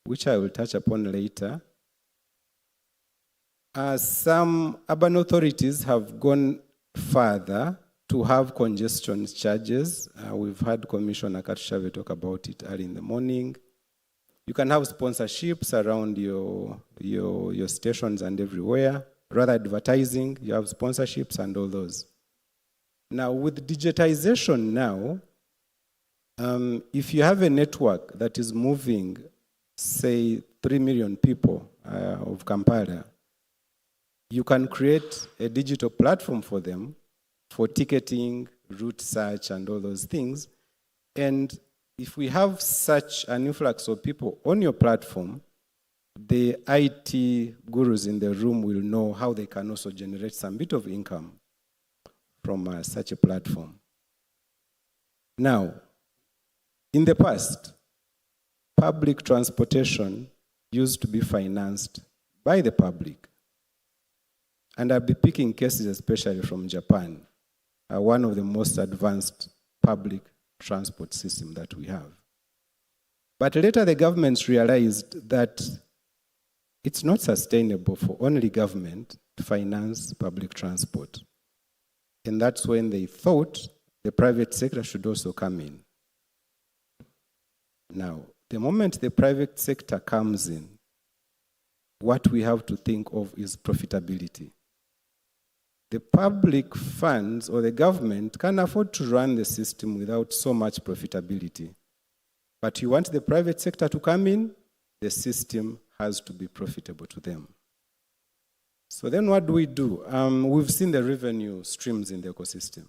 which I will touch upon later. Some urban authorities have gone further to have congestion charges. We've had Commissioner Katshave talk about it early in the morning. You can have sponsorships around your stations and everywhere. Rather advertising, you have sponsorships and all those. Now with digitization now, if you have a network that is moving, say, 3 million people of Kampala, you can create a digital platform for them for ticketing, route search, and all those things. And if we have such an influx of people on your platform, the IT gurus in the room will know how they can also generate some bit of income from such a platform. Now, in the past, public transportation used to be financed by the public. And I'll be picking cases especially from Japan, one of the most advanced public transport system that we have. But later the governments realized that it's not sustainable for only government to finance public transport. And that's when they thought the private sector should also come in. Now, the moment the private sector comes in, what we have to think of is profitability. The public funds or the government can afford to run the system without so much profitability. But you want the private sector to come in, the system has to be profitable to them. So then what do? We've seen the revenue streams in the ecosystem.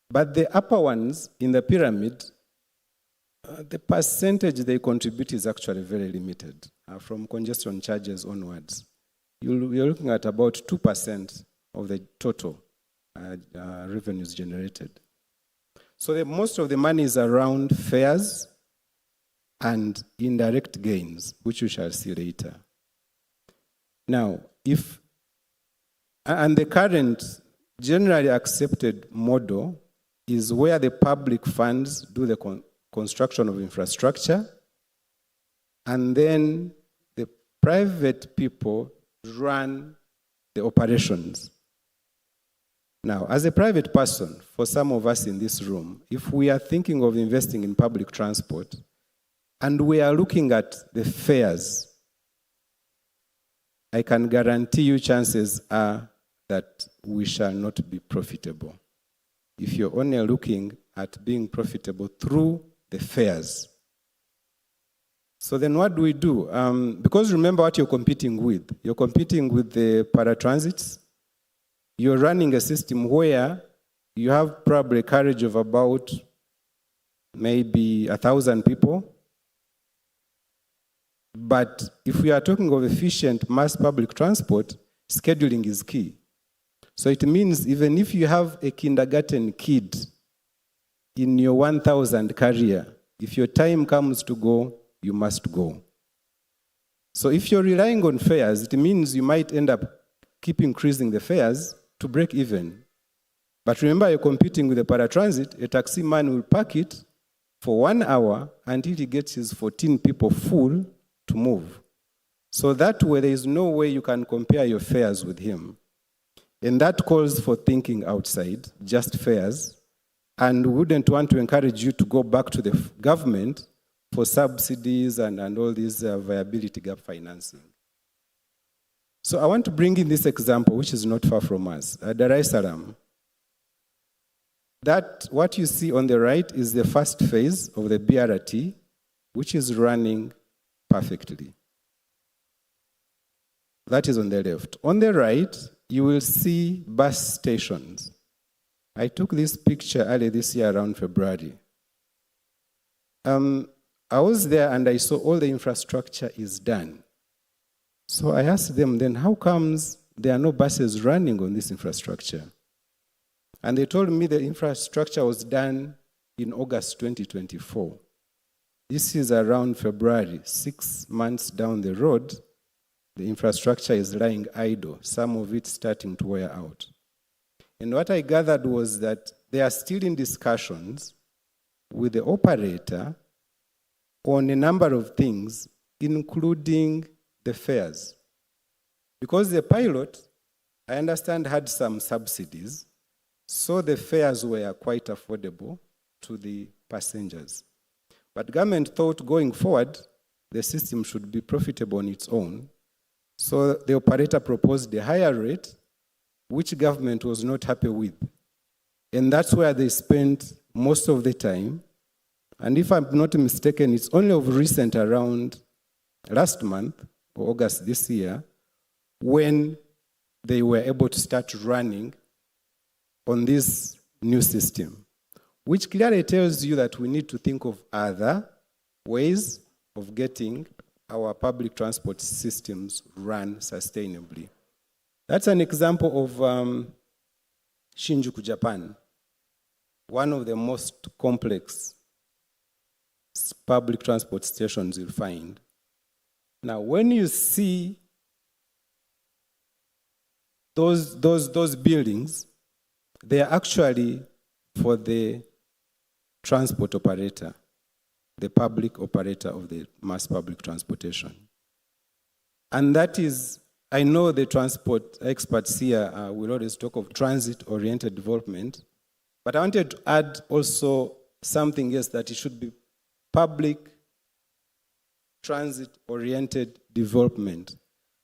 But the upper ones in the pyramid, the percentage they contribute is actually very limited. From congestion charges onwards, you're looking at about 2% of the total revenues generated. So most of the money is around fares and indirect gains, which we shall see later. Now, and the current generally accepted model is where the public funds do the construction of infrastructure, and then the private people run the operations. Now, as a private person, for some of us in this room, if we are thinking of investing in public transport and we are looking at the fares, I can guarantee you chances are that we shall not be profitable. If you're only looking at being profitable through the fares. So then what do we do? Because remember what you're competing with. You're competing with the paratransits. You're running a system where you have probably a carriage of about maybe 1,000 people. But if we are talking of efficient mass public transport, scheduling is key. So it means even if you have a kindergarten kid in your 1,000 carrier, if your time comes to go, you must go. So if you're relying on fares, it means you might end up keep increasing the fares to break even. But remember, you're competing with a paratransit. A taxi man will park it for 1 hour until he gets his 14 people full to move. So that way, there is no way you can compare your fares with him. And that calls for thinking outside, just fares. And we wouldn't want to encourage you to go back to the government for subsidies and all this viability gap financing. So I want to bring in this example, which is not far from us, Dar es Salaam. That, what you see on the right is the first phase of the BRT, which is running perfectly. That is on the left. On the right, you will see bus stations. I took this picture early this year around February. I was there and I saw all the infrastructure is done. So I asked them then, how comes there are no buses running on this infrastructure? And they told me the infrastructure was done in August 2024. This is around February, 6 months down the road. The infrastructure is lying idle, some of it starting to wear out. And what I gathered was that they are still in discussions with the operator on a number of things, including the fares. Because the pilot, I understand, had some subsidies, so the fares were quite affordable to the passengers. But government thought going forward, the system should be profitable on its own. So the operator proposed a higher rate, which government was not happy with. And that's where they spent most of the time. And if I'm not mistaken, it's only of recent, around last month, or August this year, when they were able to start running on this new system, which clearly tells you that we need to think of other ways of getting our public transport systems run sustainably. That's an example of Shinjuku, Japan, one of the most complex public transport stations you'll find. Now, when you see those buildings, they are actually for the transport operator, the public operator of the mass public transportation. And that is, I know the transport experts here will always talk of transit-oriented development, but I wanted to add also something else, that it should be public transit-oriented development.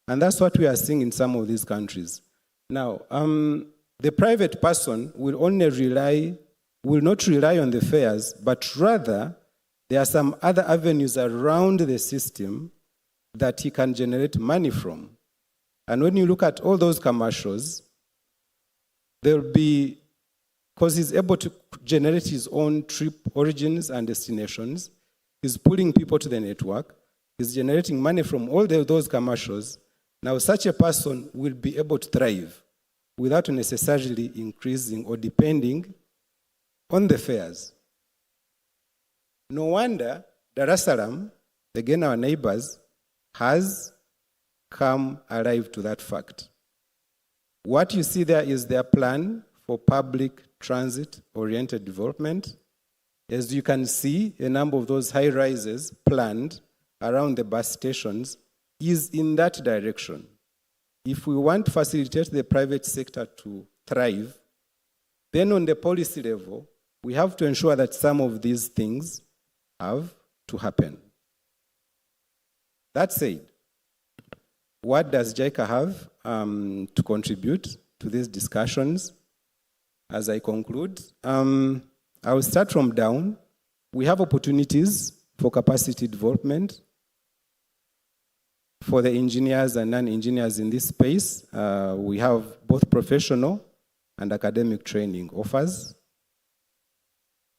And that's what we are seeing in some of these countries. Now, the private person will not rely on the fares, but rather there are some other avenues around the system that he can generate money from. And when you look at all those commercials, there'll be, because he's able to generate his own trip origins and destinations, he's pulling people to the network, he's generating money from all those commercials. Now, such a person will be able to thrive without necessarily increasing or depending on the fares. No wonder Dar es Salaam, again our neighbors, has come alive to that fact. What you see there is their plan for public transit-oriented development. As you can see, a number of those high rises planned around the bus stations is in that direction. If we want to facilitate the private sector to thrive, then on the policy level, we have to ensure that some of these things have to happen. That said, what does JICA have to contribute to these discussions? As I conclude, I will start from down. We have opportunities for capacity development for the engineers and non-engineers in this space. We have both professional and academic training offers.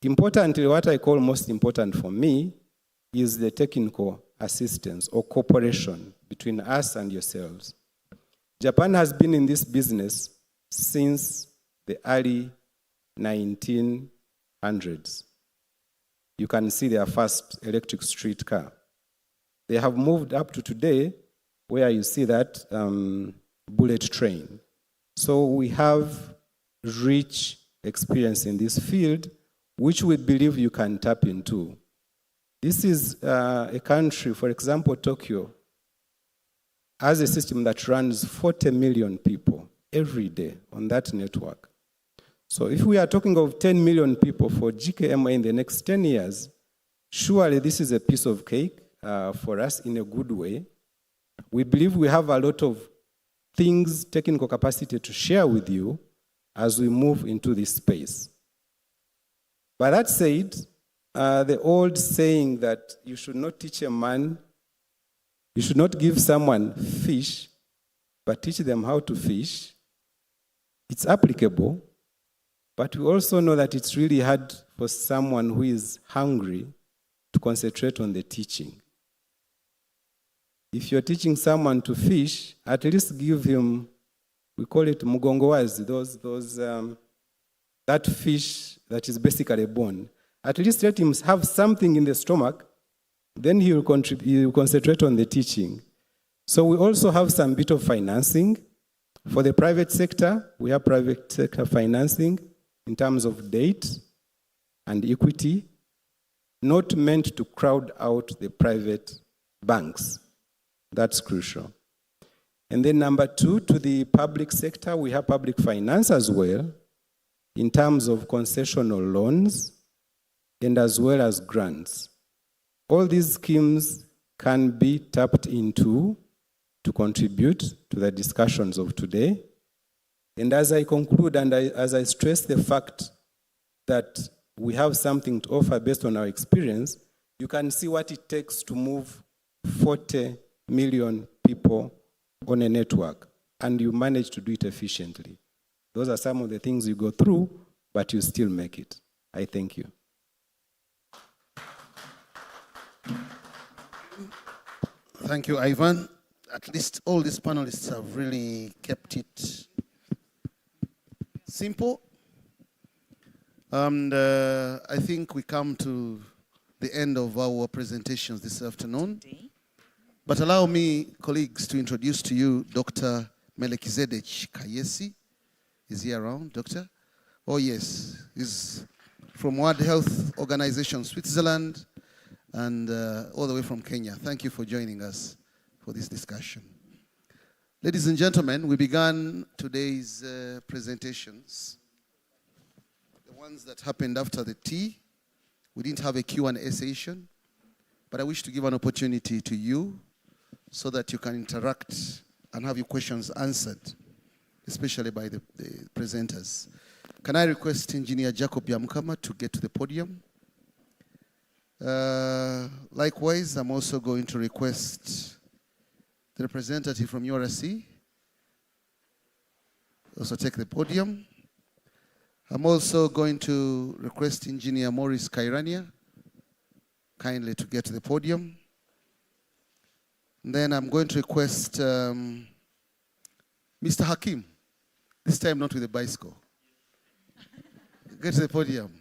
Importantly, what I call most important for me is the technical assistance or cooperation between us and yourselves. Japan has been in this business since the early 1900s. You can see their first electric streetcar. They have moved up to today where you see that bullet train. So we have rich experience in this field, which we believe you can tap into. This is a country, for example, Tokyo, has a system that runs 40 million people every day on that network. So if we are talking of 10 million people for GKMA in the next 10 years, surely this is a piece of cake for us in a good way. We believe we have a lot of things, technical capacity to share with you as we move into this space. But that said, the old saying that you should not teach a man, you should not give someone fish, but teach them how to fish, it's applicable, but we also know that it's really hard for someone who is hungry to concentrate on the teaching. If you're teaching someone to fish, at least give him, we call it mugongo wazi, that fish that is basically a bone. At least let him have something in the stomach, then he will concentrate on the teaching. So we also have some bit of financing. For the private sector, we have private sector financing in terms of debt and equity, not meant to crowd out the private banks. That's crucial. And then number two, to the public sector, we have public finance as well, in terms of concessional loans and as well as grants. All these schemes can be tapped into to contribute to the discussions of today. And as I conclude and as I stress the fact that we have something to offer based on our experience, you can see what it takes to move 40 million people on a network, and you manage to do it efficiently. Those are some of the things you go through, but you still make it. I thank you. Thank you, Ivan. At least all these panelists have really kept it simple. And I think we come to the end of our presentations this afternoon. But allow me, colleagues, to introduce to you Dr. Melekizedek Kayesi. Is he around, Doctor? Oh, yes. He's from World Health Organization, Switzerland, and all the way from Kenya. Thank you for joining us for this discussion. Ladies and gentlemen, we began today's presentations, the ones that happened after the tea. We didn't have a Q&A session, but I wish to give an opportunity to you so that you can interact and have your questions answered, especially by the presenters. Can I request Engineer Jacob Yamukama to get to the podium? Likewise, I'm also going to request the representative from URC also take the podium. I'm also going to request Engineer Maurice Kairania kindly to get to the podium. And then I'm going to request Mr. Hakim, this time not with a bicycle. Get to the podium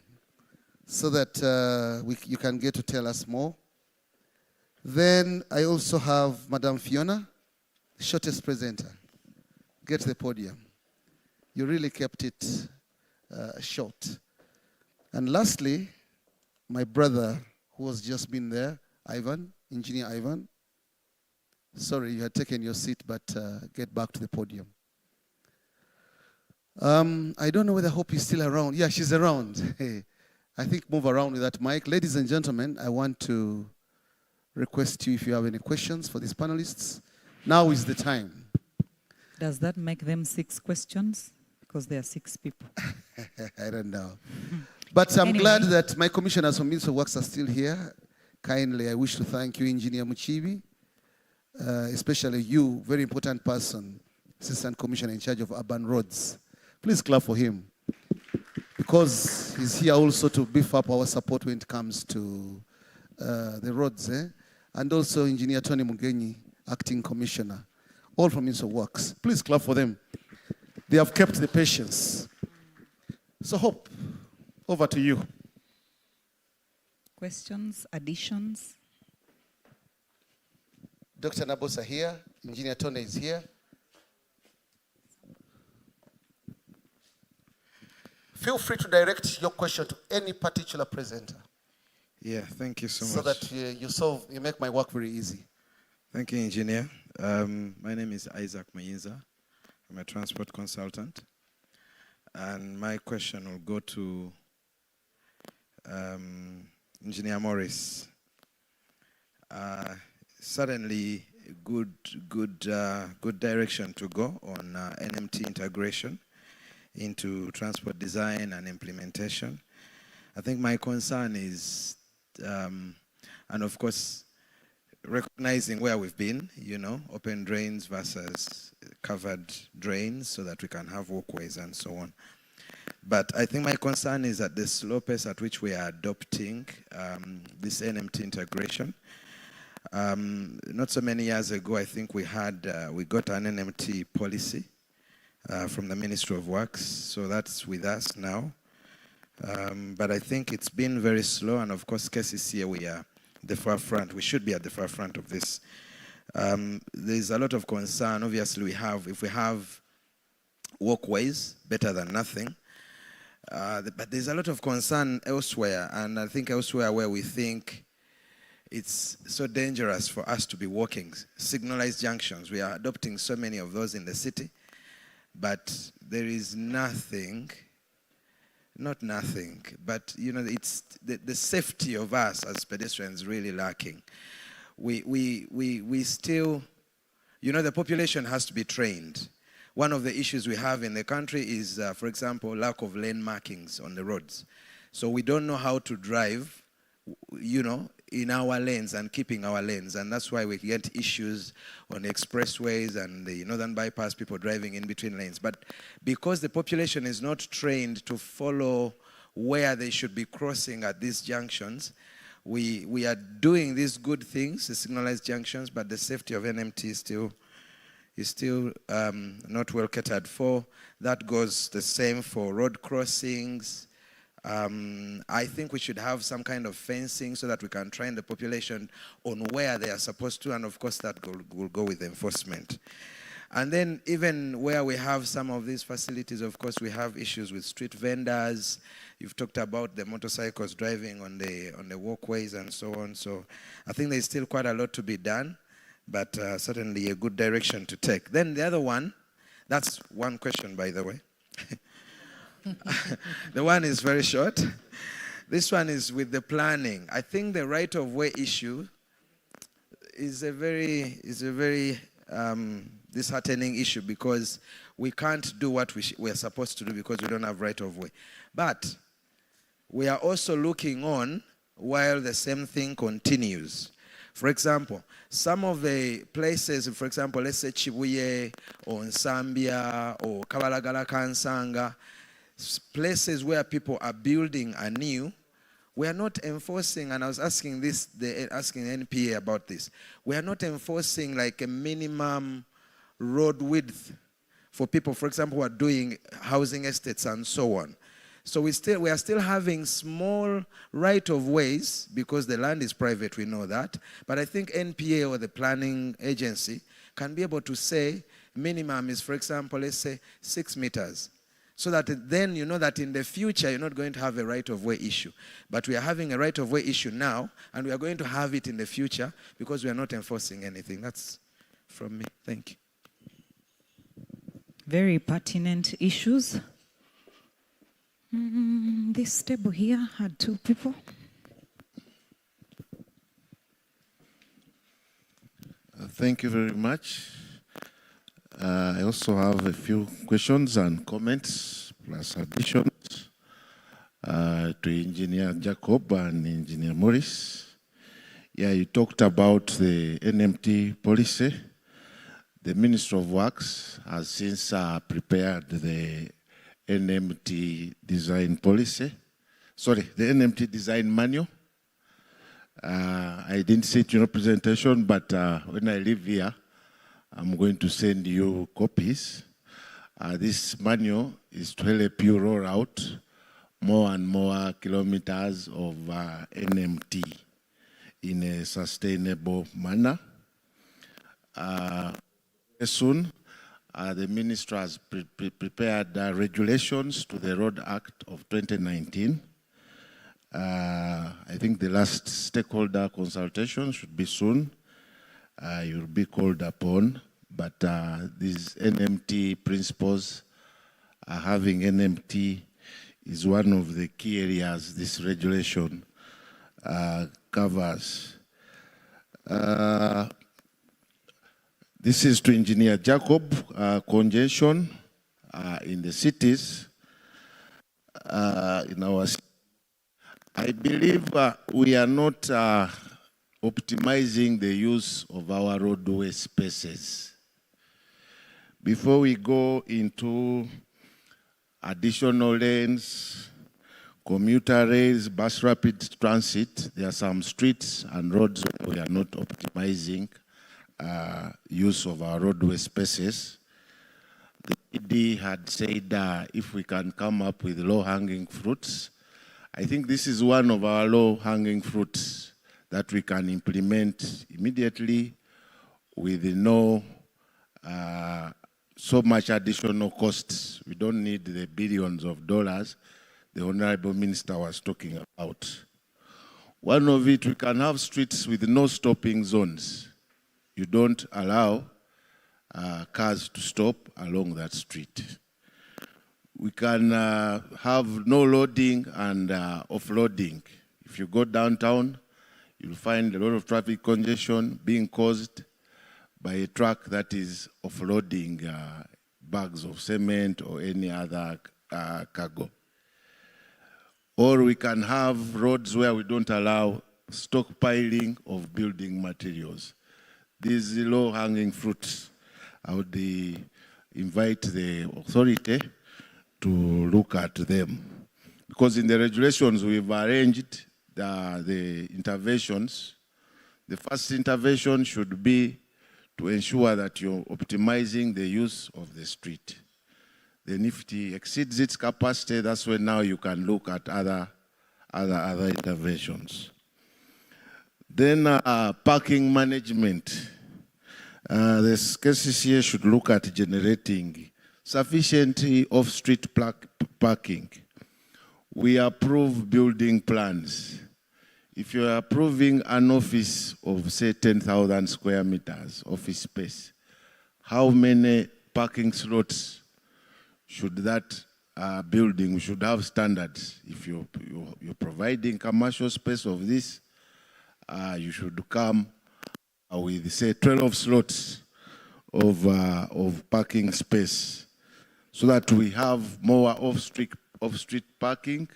so that you can get to tell us more. Then I also have Madame Fiona, the shortest presenter. Get to the podium. You really kept it short. And lastly, my brother who has just been there, Ivan, Engineer Ivan. Sorry, you had taken your seat, but get back to the podium. I don't know whether Hope is still around. Yeah, she's around. Hey, I think move around with that mic. Ladies and gentlemen, I want to request you if you have any questions for these panelists. Now is the time. Does that make them 6 questions? Because there are 6 people. I don't know. But I'm Anyway. glad that my commissioners from Ministry of Works are still here. Kindly, I wish to thank you, Engineer Muchibi, especially you, very important person, Assistant Commissioner in charge of urban roads. Please clap for him, because he's here also to beef up our support when it comes to the roads. And also Engineer Tony Mugenyi, Acting Commissioner, all from Ministry of Works. Please clap for them. They have kept the patience. So Hope, over to you. Questions, additions? Dr. Nabosa here, Engineer Tony is here. Feel free to direct your question to any particular presenter. Yeah, thank you so So much. that you make my work very easy. Thank you, Engineer. My name is Isaac Mayinza. I'm a transport consultant. And my question will go to Engineer Morris. Certainly, good direction to go on NMT integration into transport design and implementation. I think my concern is, and of course, recognizing where we've been, open drains versus covered drains so that we can have walkways and so on. But I think my concern is at the slow pace at which we are adopting this NMT integration. Not so many years ago, I think we got an NMT policy from the Ministry of Works, so that's with us now. But I think it's been very slow, and of course, KCCA, we are the forefront. We should be at the forefront of this. There's a lot of concern. Obviously, if we have walkways, better than nothing. But there's a lot of concern elsewhere, and I think elsewhere where we think it's so dangerous for us to be walking. Signalized junctions, we are adopting so many of those in the city, but there is nothing, not nothing, but it's the safety of us as pedestrians really lacking. We still, the population has to be trained. One of the issues we have in the country is, for example, lack of lane markings on the roads. So we don't know how to drive, in our lanes and keeping our lanes. And that's why we get issues on the expressways and the northern bypass, people driving in between lanes. But because the population is not trained to follow where they should be crossing at these junctions, we are doing these good things, the signalized junctions, but the safety of NMT is still not well catered for. That goes the same for road crossings. I think we should have some kind of fencing so that we can train the population on where they are supposed to, and of course that will go with enforcement. And then even where we have some of these facilities, of course, we have issues with street vendors. You've talked about the motorcycles driving on the walkways and so on. So I think there's still quite a lot to be done, but certainly a good direction to take. Then the other one, that's one question, by the way. The one is very short. This one is with the planning. I think the right-of-way issue is a very disheartening issue, because we can't do what we're supposed to do because we don't have right-of-way. But we are also looking on while the same thing continues. For example, some of the places, for example, let's say Chibuye or Nsambia or Kabalagala Kansanga, places where people are building anew, we are not enforcing, and I was asking NPA about this, we are not enforcing like a minimum road width for people, for example, who are doing housing estates and so on. So we are still having small right-of-ways because the land is private, we know that. But I think NPA or the planning agency can be able to say minimum is, for example, let's say 6 meters. So that then you know that in the future you're not going to have a right-of-way issue. But we are having a right-of-way issue now, and we are going to have it in the future because we are not enforcing anything. That's from me. Thank you. Very pertinent issues. This table here had two people. Thank you very much. I also have a few questions and comments, plus additions to Engineer Jacob and Engineer Morris. Yeah, you talked about the NMT policy. The Ministry of Works has since prepared the NMT design policy. Sorry, the NMT design manual. I didn't see it in your presentation, but when I leave here, I'm going to send you copies. This manual is to help you roll out more and more kilometers of NMT in a sustainable manner. Soon, the Minister has prepared regulations to the Road Act of 2019. I think the last stakeholder consultation should be soon. You'll be called upon, but these NMT principles, having NMT is one of the key areas this regulation covers. This is to Engineer Jacob, congestion in the cities. In our, I believe we are not optimizing the use of our roadway spaces. Before we go into additional lanes, commuter rails, bus rapid transit, there are some streets and roads where we are not optimizing use of our roadway spaces. The ED had said if we can come up with low-hanging fruits, I think this is one of our low-hanging fruits that we can implement immediately with no so much additional costs. We don't need the billions of dollars the Honorable Minister was talking about. One of it, we can have streets with no stopping zones. You don't allow cars to stop along that street. We can have no loading and offloading. If you go downtown, you'll find a lot of traffic congestion being caused by a truck that is offloading bags of cement or any other cargo. Or we can have roads where we don't allow stockpiling of building materials. These low-hanging fruits, I would invite the authority to look at them. Because in the regulations, we've arranged the interventions. The first intervention should be to ensure that you're optimizing the use of the street. Then if it exceeds its capacity, that's when now you can look at other interventions. Then parking management. The KCCA should look at generating sufficient off-street parking. We approve building plans. If you're approving an office of, say, 10,000 square meters office space, how many parking slots should that building, we should have standards. If you're providing commercial space of this, you should come with, say, 12 slots of parking space so that we have more off-street parking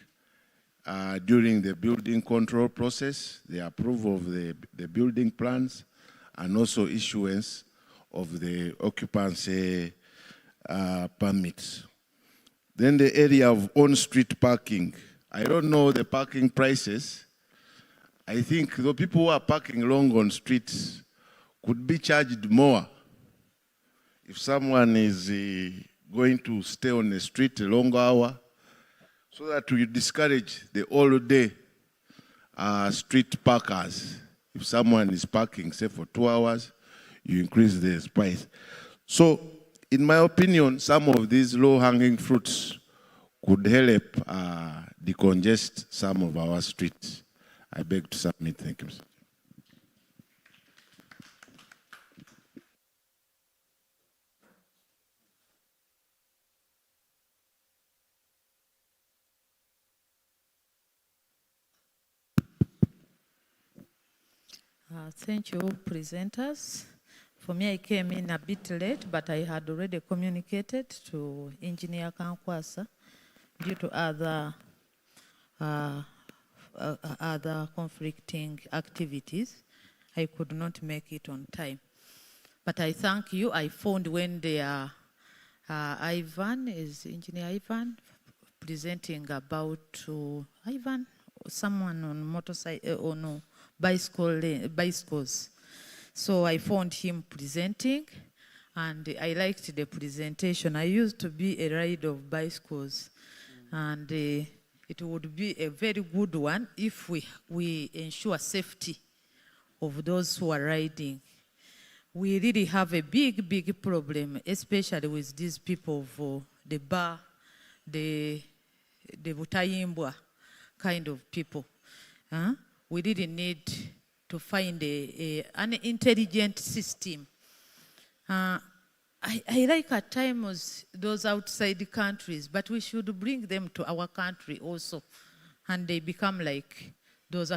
during the building control process, the approval of the building plans, and also issuance of the occupancy permits. Then the area of on-street parking. I don't know the parking prices. I think the people who are parking long on streets could be charged more. If someone is going to stay on the street a long hour, so that we discourage the all-day street parkers. If someone is parking, say, for 2 hours, you increase the price. So, in my opinion, some of these low-hanging fruits could help decongest some of our streets. I beg to submit. Thank you. Thank you, presenters. For me, I came in a bit late, but I had already communicated to Engineer Kankwasa due to other conflicting activities. I could not make it on time. But I thank you. I phoned when they are, Engineer Ivan, presenting about Ivan, someone on motorcycle, no, bicycles. So I found him presenting, and I liked the presentation. I used to be a rider of bicycles, and it would be a very good one if we ensure safety of those who are riding. We really have a big problem, especially with these people of the bar, the Butayimbwa kind of people. We really need to find an intelligent system. I like at times those outside countries, but we should bring them to our country also, and they become like those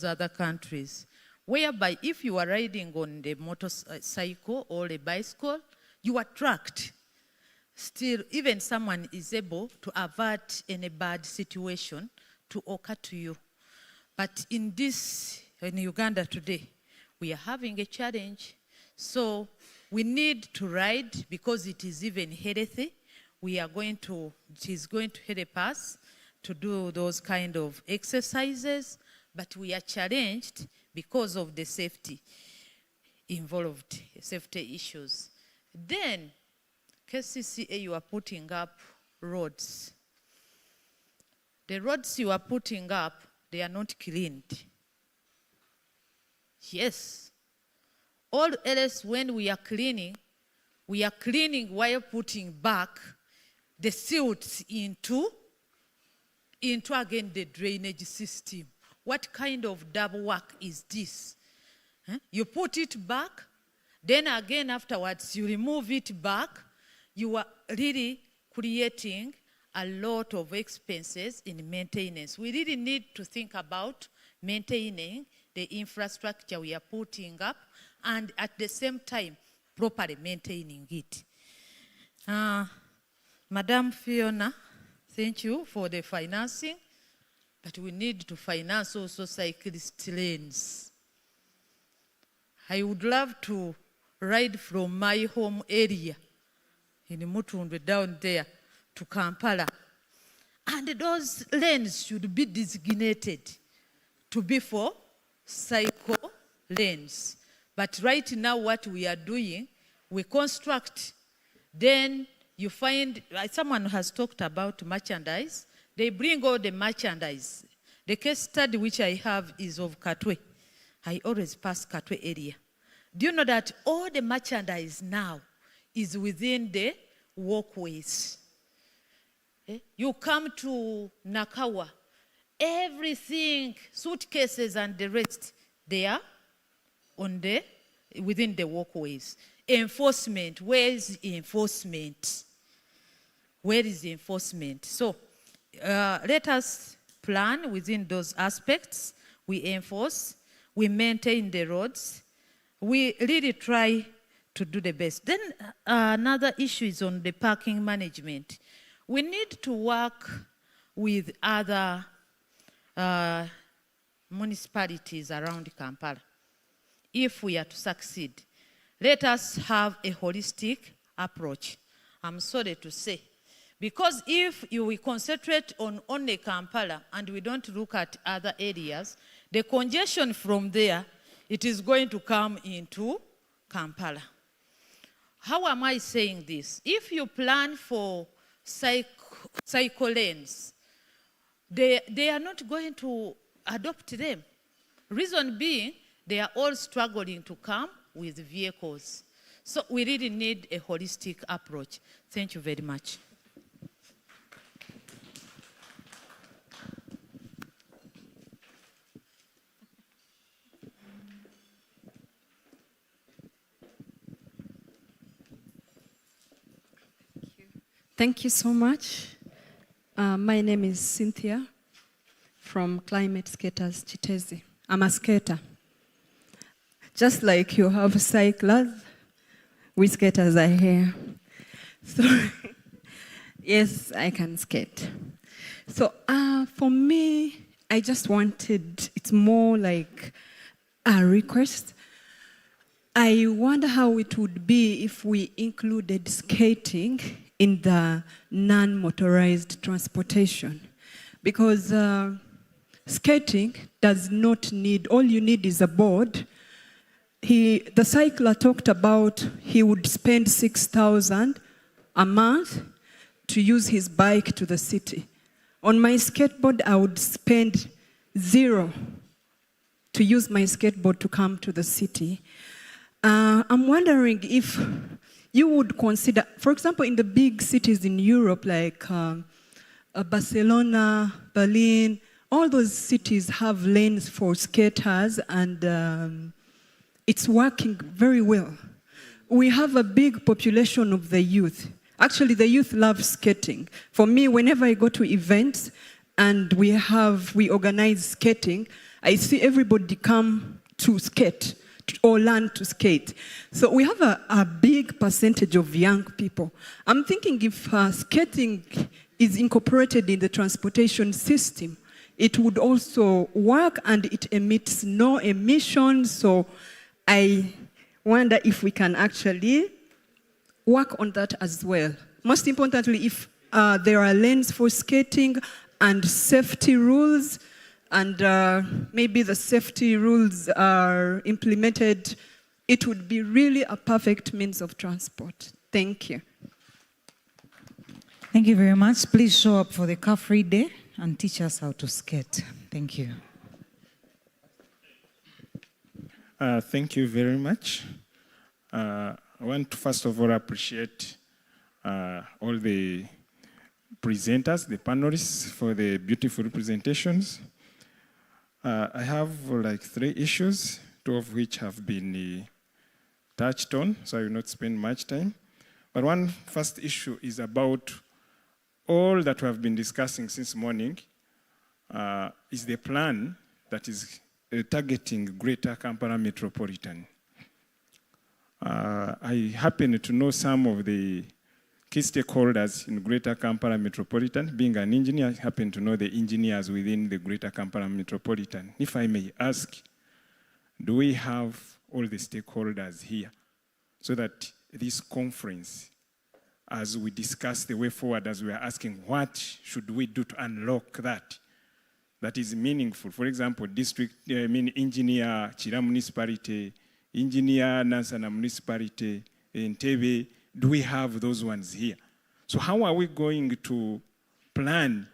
other countries, whereby if you are riding on the motorcycle or a bicycle, you are tracked. Still, even someone is able to avert any bad situation to occur to you. But in Uganda today, we are having a challenge. So we need to ride because it is even healthy. It is going to help us to do those kind of exercises, but we are challenged because of the safety involved, safety issues. Then, KCCA, you are putting up roads. The roads you are putting up, they are not cleaned. Yes. All else, when we are cleaning while putting back the silts into again the drainage system. What kind of double work is this? You put it back, then again afterwards you remove it back. You are really creating a lot of expenses in maintenance. We really need to think about maintaining the infrastructure we are putting up, and at the same time, properly maintaining it. Madam Fiona, thank you for the financing, but we need to finance also cyclist lanes. I would love to ride from my home area in Mutundu down there to Kampala. And those lanes should be designated to be for cycle lanes. But right now what we are doing, we construct, then you find, someone has talked about merchandise, they bring all the merchandise. The case study which I have is of Katwe. I always pass Katwe area. Do you know that all the merchandise now is within the walkways? You come to Nakawa, everything, suitcases and the rest, they are within the walkways. Enforcement, where is enforcement? Where is the enforcement? So let us plan within those aspects. We enforce, we maintain the roads, we really try to do the best. Then another issue is on the parking management. We need to work with other municipalities around Kampala. If we are to succeed, let us have a holistic approach. I'm sorry to say, because if we concentrate on only Kampala and we don't look at other areas, the congestion from there, it is going to come into Kampala. How am I saying this? If you plan for cycle lanes, they are not going to adopt them. Reason being, they are all struggling to come with vehicles. So we really need a holistic approach. Thank you very much. Thank you so much. My name is Cynthia from Climate Skaters Chitezi. I'm a skater. just like you have cyclers, we skaters are here. So, yes, I can skate. So for me, I just wanted, it's more like a request. I wonder how it would be if we included skating in the non-motorized transportation. Because skating does not need, all you need is a board. The cycler talked about he would spend 6,000 a month to use his bike to the city. On my skateboard, I would spend 0 to use my skateboard to come to the city. I'm wondering if you would consider, for example, in the big cities in Europe, like Barcelona, Berlin, all those cities have lanes for skaters, and it's working very well. We have a big population of the youth. Actually, the youth love skating. For me, whenever I go to events and we organize skating, I see everybody come to skate or learn to skate. So we have a big percentage of young people. I'm thinking if skating is incorporated in the transportation system, it would also work and it emits no emissions. So I wonder if we can actually work on that as well. Most importantly, if there are lanes for skating and safety rules, and maybe the safety rules are implemented, it would be really a perfect means of transport. Thank you. Thank you very much. Please show up for the car-free day and teach us how to skate. Thank you. Thank you very much. I want to first of all appreciate all the presenters, the panelists, for the beautiful presentations. I have like 3 issues, 2 of which have been touched on, so I will not spend much time. But one first issue is about all that we have been discussing since morning is the plan that is targeting Greater Kampala Metropolitan. I happen to know some of the key stakeholders in Greater Kampala Metropolitan. Being an engineer, I happen to know the engineers within the Greater Kampala Metropolitan. If I may ask, do we have all the stakeholders here so that this conference, as we discuss the way forward, as we are asking what should we do to unlock that is meaningful? For example, engineer Chira Municipality, engineer Nansana Municipality, Entebbe, do we have those ones here? So how are we going to plan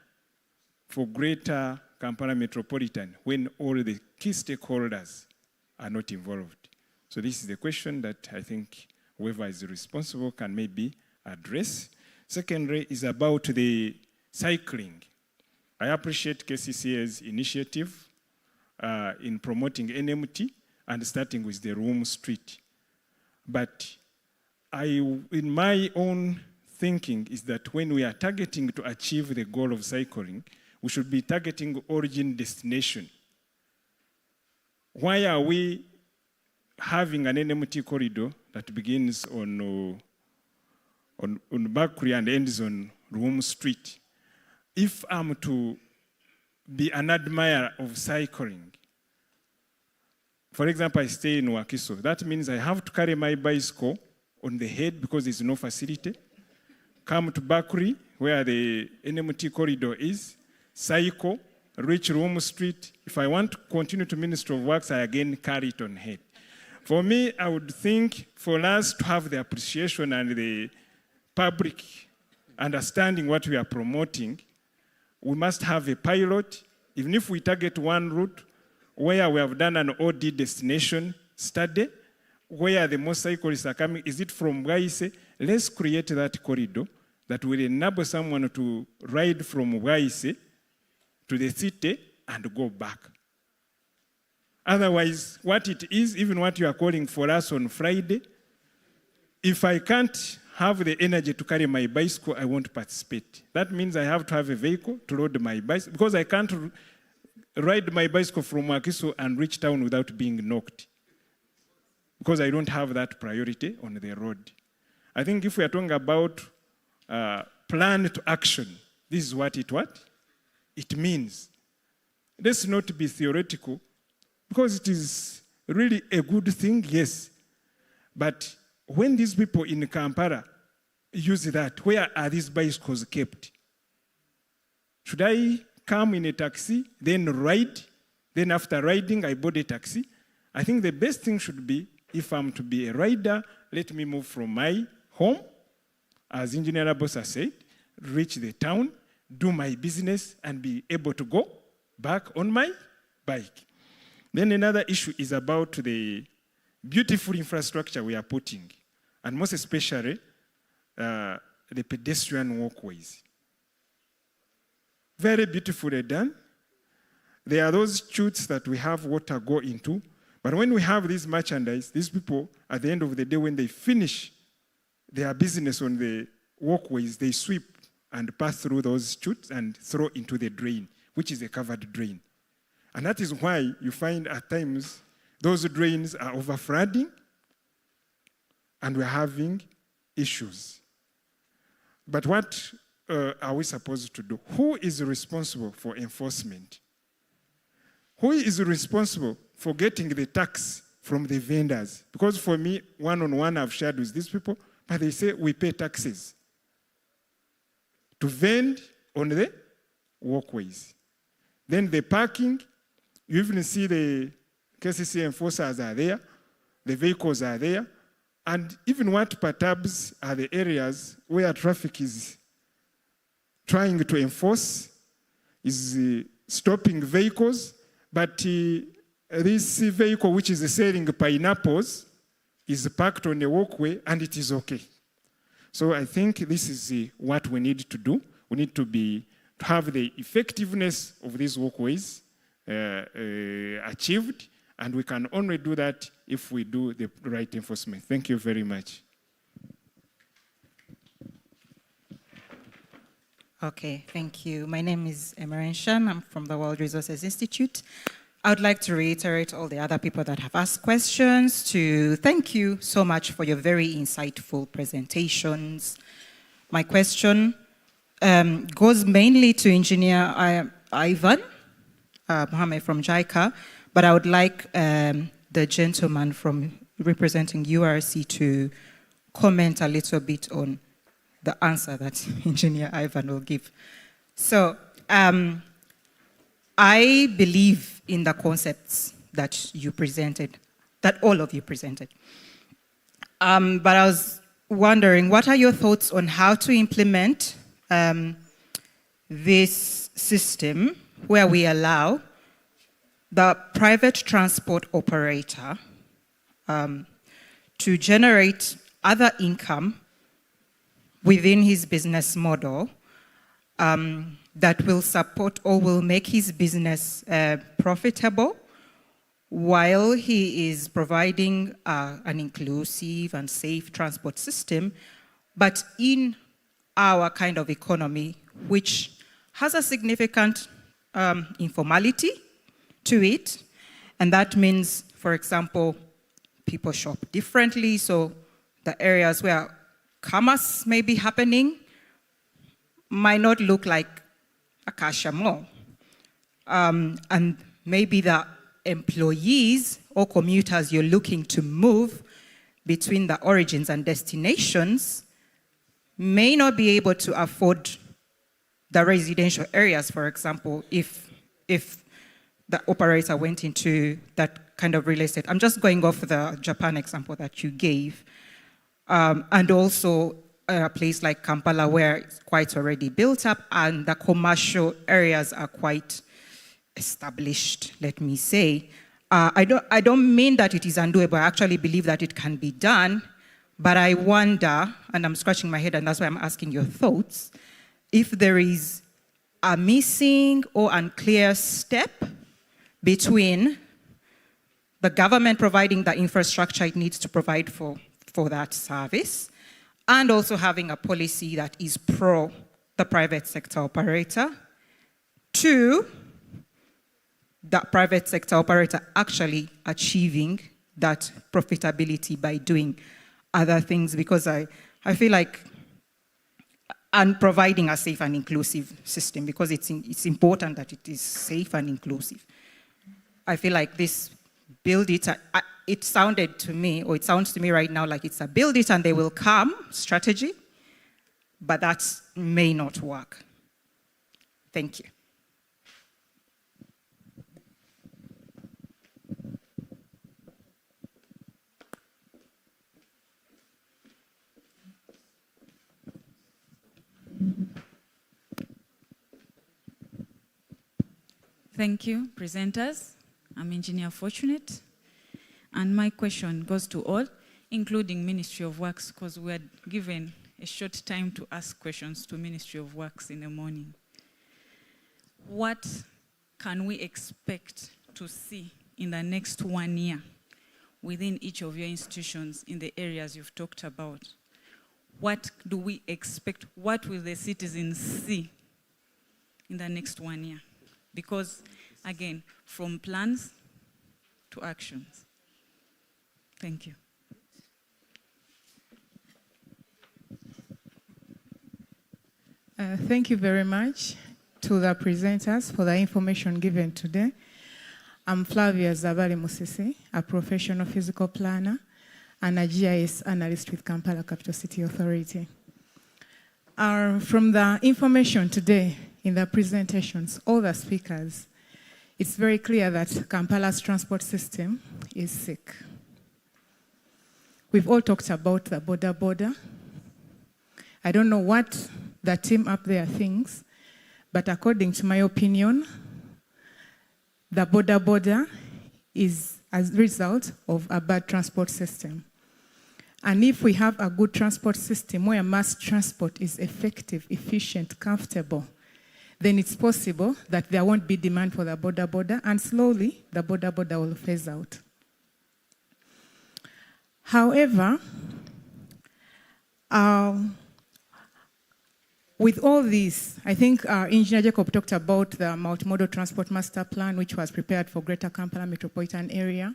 for Greater Kampala Metropolitan when all the key stakeholders are not involved? So this is the question that I think whoever is responsible can maybe address. Secondly is about the cycling. I appreciate KCCA's initiative in promoting NMT and starting with the Room Street. But in my own thinking is that when we are targeting to achieve the goal of cycling, we should be targeting origin destination. Why are we having an NMT corridor that begins on Bakuri and ends on Room Street? If I'm to be an admirer of cycling, for example, I stay in Wakiso, that means I have to carry my bicycle on the head because there's no facility, come to Bakuri, where the NMT corridor is, cycle, reach Room Street. If I want to continue to Ministry of Works, I again carry it on head. For me, I would think for us to have the appreciation and the public understanding what we are promoting, we must have a pilot, even if we target one route, where we have done an OD destination study, where the most cyclists are coming. Is it from Bwaise? Let's create that corridor that will enable someone to ride from Bwaise to the city and go back. Otherwise, what it is, even what you are calling for us on Friday, if I can't have the energy to carry my bicycle, I won't participate. That means I have to have a vehicle to load my bicycle, because I can't ride my bicycle from Wakiso and reach town without being knocked. because I don't have that priority on the road. I think if we are talking about plan to action, this is what it means. Let's not be theoretical, because it is really a good thing, yes. But when these people in Kampala use that, where are these bicycles kept? Should I come in a taxi, then ride, then after riding, I board a taxi? I think the best thing should be, if I'm to be a rider, let me move from my home, as Engineer Abosa said, reach the town, do my business, and be able to go back on my bike. Then another issue is about the beautiful infrastructure we are putting, and most especially the pedestrian walkways. Very beautifully done. There are those chutes that we have water go into, but when we have this merchandise, these people, at the end of the day, when they finish their business on the walkways, they sweep and pass through those chutes and throw into the drain, which is a covered drain. And that is why you find at times those drains are overflooding and we're having issues. But what are we supposed to do? Who is responsible for enforcement? Who is responsible for getting the tax from the vendors? Because for me, one-on-one I've shared with these people, but they say we pay taxes to vend on the walkways. Then the parking, you even see the KCC enforcers are there, the vehicles are there, and even what perhaps are the areas where traffic is trying to enforce, is stopping vehicles, but this vehicle which is selling pineapples is parked on the walkway and it is okay. So I think this is what we need to do. We need to have the effectiveness of these walkways achieved, and we can only do that if we do the right enforcement. Thank you very much. Okay, thank you. My name is Emerin Shan. I'm from the World Resources Institute. I would like to reiterate all the other people that have asked questions to thank you so much for your very insightful presentations. My question goes mainly to Engineer Ivan Mohammed from JICA, but I would like the gentleman from representing URC to comment a little bit on the answer that Engineer Ivan will give. So I believe in the concepts that you presented, that all of you presented. But I was wondering, what are your thoughts on how to implement this system where we allow the private transport operator to generate other income within his business model that will support or will make his business profitable while he is providing an inclusive and safe transport system, but in our kind of economy, which has a significant informality to it. And that means, for example, people shop differently. So the areas where commerce may be happening might not look like Acacia Mall. And maybe the employees or commuters you're looking to move between the origins and destinations may not be able to afford the residential areas, for example, if the operator went into that kind of real estate. I'm just going off the Japan example that you gave. And also a place like Kampala where it's quite already built up and the commercial areas are quite established, let me say. I don't mean that it is undoable. I actually believe that it can be done, but I wonder, and I'm scratching my head and that's why I'm asking your thoughts, if there is a missing or unclear step between the government providing the infrastructure it needs to provide for that service, and also having a policy that is pro the private sector operator, to the private sector operator actually achieving that profitability by doing other things, because I feel like, and providing a safe and inclusive system, because it's important that it is safe and inclusive. I feel like this build it, it sounded to me, or it sounds to me right now like it's a build it and they will come strategy, but that may not work. Thank you. Thank you, presenters. I'm Engineer Fortunate. And my question goes to all, including Ministry of Works, because we are given a short time to ask questions to Ministry of Works in the morning. What can we expect to see in the next 1 year within each of your institutions in the areas you've talked about? What do we expect? What will the citizens see in the next 1 year? Because, again, from plans to actions. Thank you. Thank you very much to the presenters for the information given today. I'm Flavia Zabali Musisi, a professional physical planner and a GIS analyst with Kampala Capital City Authority. From the information today in the presentations, all the speakers, it's very clear that Kampala's transport system is sick. We've all talked about the border. I don't know what the team up there thinks, but according to my opinion, the border is a result of a bad transport system. And if we have a good transport system where mass transport is effective, efficient, comfortable, then it's possible that there won't be demand for the border, and slowly the border will phase out. However, with all this, I think Engineer Jacob talked about the multimodal transport master plan, which was prepared for Greater Kampala metropolitan area.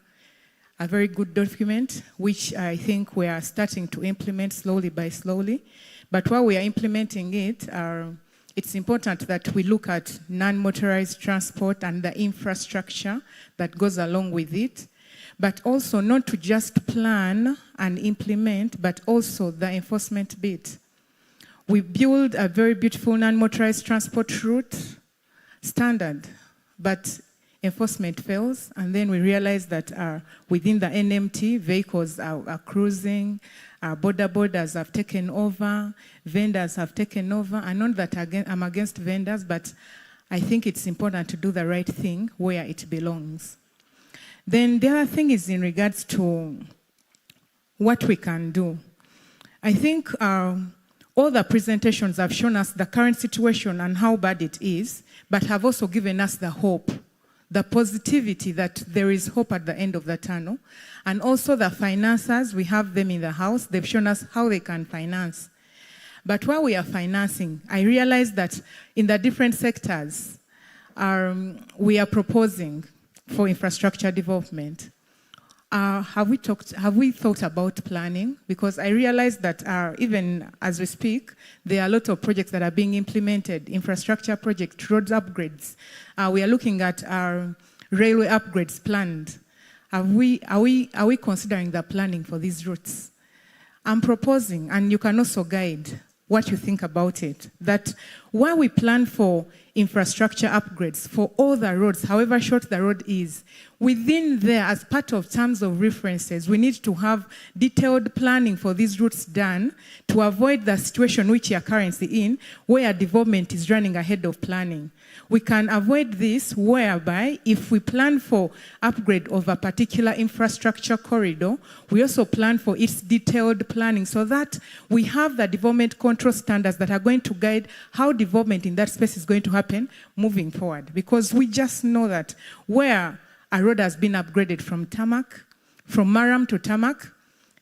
A very good document, which I think we are starting to implement slowly by slowly. But while we are implementing it, it's important that we look at non-motorized transport and the infrastructure that goes along with it, but also not to just plan and implement, but also the enforcement bit. We build a very beautiful non-motorized transport route standard, but enforcement fails, and then we realize that within the NMT, vehicles are cruising, borders have taken over, vendors have taken over. And not that I'm against vendors, but I think it's important to do the right thing where it belongs. Then the other thing is in regards to what we can do. I think all the presentations have shown us the current situation and how bad it is, but have also given us the hope, the positivity that there is hope at the end of the tunnel. And also the financiers, we have them in the house. They've shown us how they can finance. But while we are financing, I realize that in the different sectors, we are proposing for infrastructure development. Have we thought about planning? Because I realize that even as we speak, there are a lot of projects that are being implemented, infrastructure projects, roads upgrades. We are looking at our railway upgrades planned. Are we considering the planning for these routes? I'm proposing, and you can also guide what you think about it, that while we plan for infrastructure upgrades for all the roads, however short the road is, within there, as part of terms of references, we need to have detailed planning for these routes done to avoid the situation which you are currently in, where development is running ahead of planning. We can avoid this whereby if we plan for upgrade of a particular infrastructure corridor, we also plan for its detailed planning so that we have the development control standards that are going to guide how development in that space is going to happen moving forward. Because we just know that where a road has been upgraded from tarmac, from Maram to tarmac,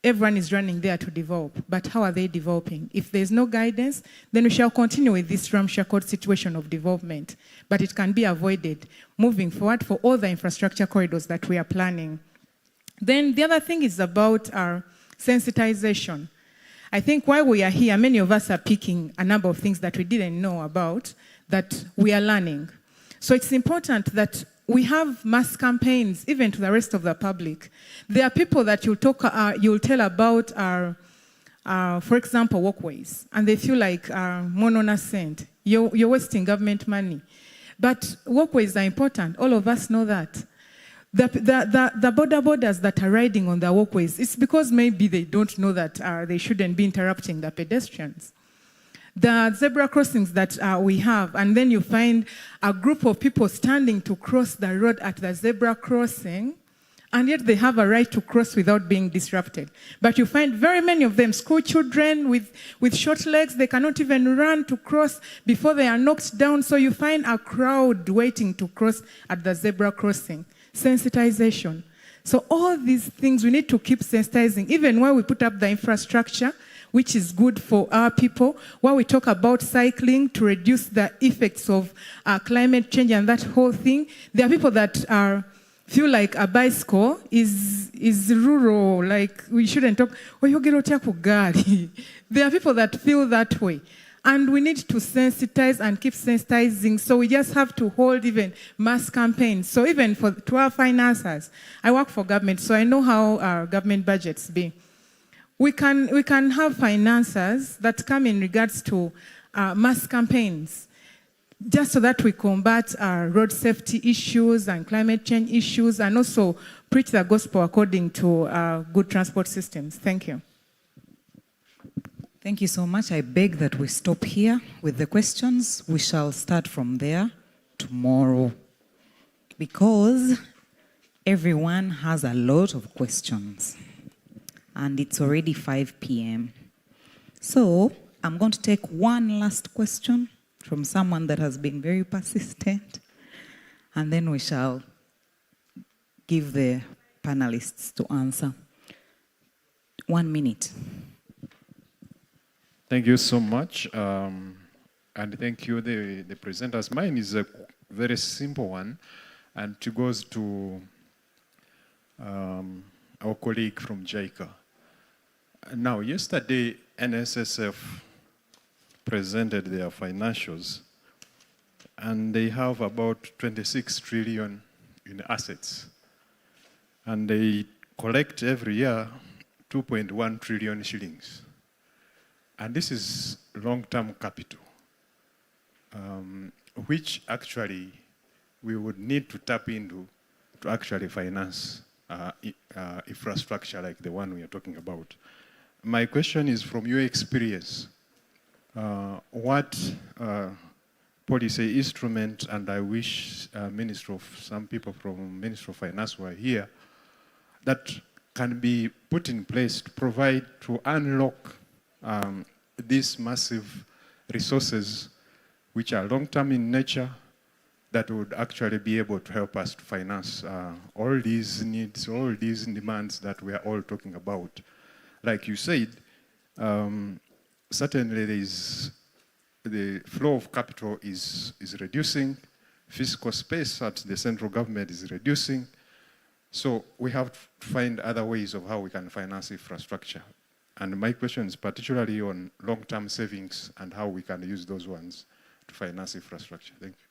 everyone is running there to develop. But how are they developing? If there's no guidance, then we shall continue with this ramshackle situation of development. But it can be avoided moving forward for all the infrastructure corridors that we are planning. Then the other thing is about our sensitization. I think while we are here, many of us are picking a number of things that we didn't know about that we are learning. So it's important that we have mass campaigns, even to the rest of the public. There are people that you'll tell about for example, walkways, and they feel like mono-nascent. You're wasting government money. But walkways are important. All of us know that. The borders that are riding on the walkways, it's because maybe they don't know that they shouldn't be interrupting the pedestrians. The zebra crossings that we have, and then you find a group of people standing to cross the road at the zebra crossing, and yet they have a right to cross without being disrupted. But you find very many of them, school children with short legs, they cannot even run to cross before they are knocked down. So you find a crowd waiting to cross at the zebra crossing. Sensitization. So all these things we need to keep sensitizing, even while we put up the infrastructure, which is good for our people, while we talk about cycling to reduce the effects of climate change and that whole thing. There are people that feel like a bicycle is rural, like we shouldn't talk. There are people that feel that way. And we need to sensitize and keep sensitizing. So we just have to hold even mass campaigns. So even to our financiers, I work for government, so I know how our government budgets be. We can have financiers that come in regards to mass campaigns, just so that we combat road safety issues and climate change issues, and also preach the gospel according to good transport systems. Thank you. Thank you so much. I beg that we stop here with the questions. We shall start from there tomorrow, because everyone has a lot of questions and it's already 5 p.m. So I'm going to take one last question from someone that has been very persistent, and then we shall give the panelists to answer. 1 minute. Thank you so much, and thank you, the presenters. Mine is a very simple one, and it goes to our colleague from JICA. Now, yesterday, NSSF presented their financials, and they have about 26 trillion in assets, and they collect every year 2.1 trillion shillings. And this is long-term capital, which actually we would need to tap into to actually finance infrastructure like the one we are talking about. My question is, from your experience, what policy instrument, and I wish some people from Ministry of Finance were here, that can be put in place to provide, to unlock these massive resources, which are long-term in nature, that would actually be able to help us to finance all these needs, all these demands that we are all talking about. Like you said, certainly the flow of capital is reducing, fiscal space at the central government is reducing, so we have to find other ways of how we can finance infrastructure. And my question is particularly on long-term savings and how we can use those ones to finance infrastructure. Thank you.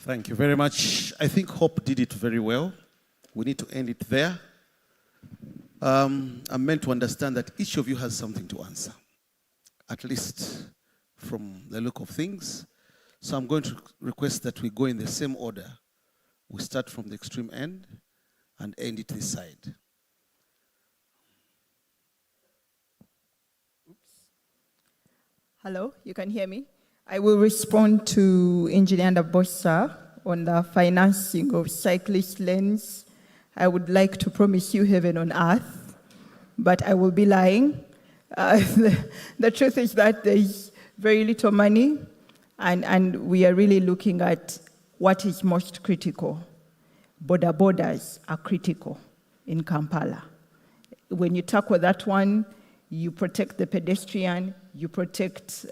Thank you very much. I think Hope did it very well. We need to end it there. I'm meant to understand that each of you has something to answer, at least from the look of things. So I'm going to request that we go in the same order. We start from the extreme end and end it this side. Hello, you can hear me? I will respond to Engineer Ndabosa on the financing of cyclist lanes. I would like to promise you heaven on earth, but I will be lying. The truth is that there is very little money, and we are really looking at what is most critical. Borders are critical in Kampala. When you tackle that one, you protect the pedestrian, you protect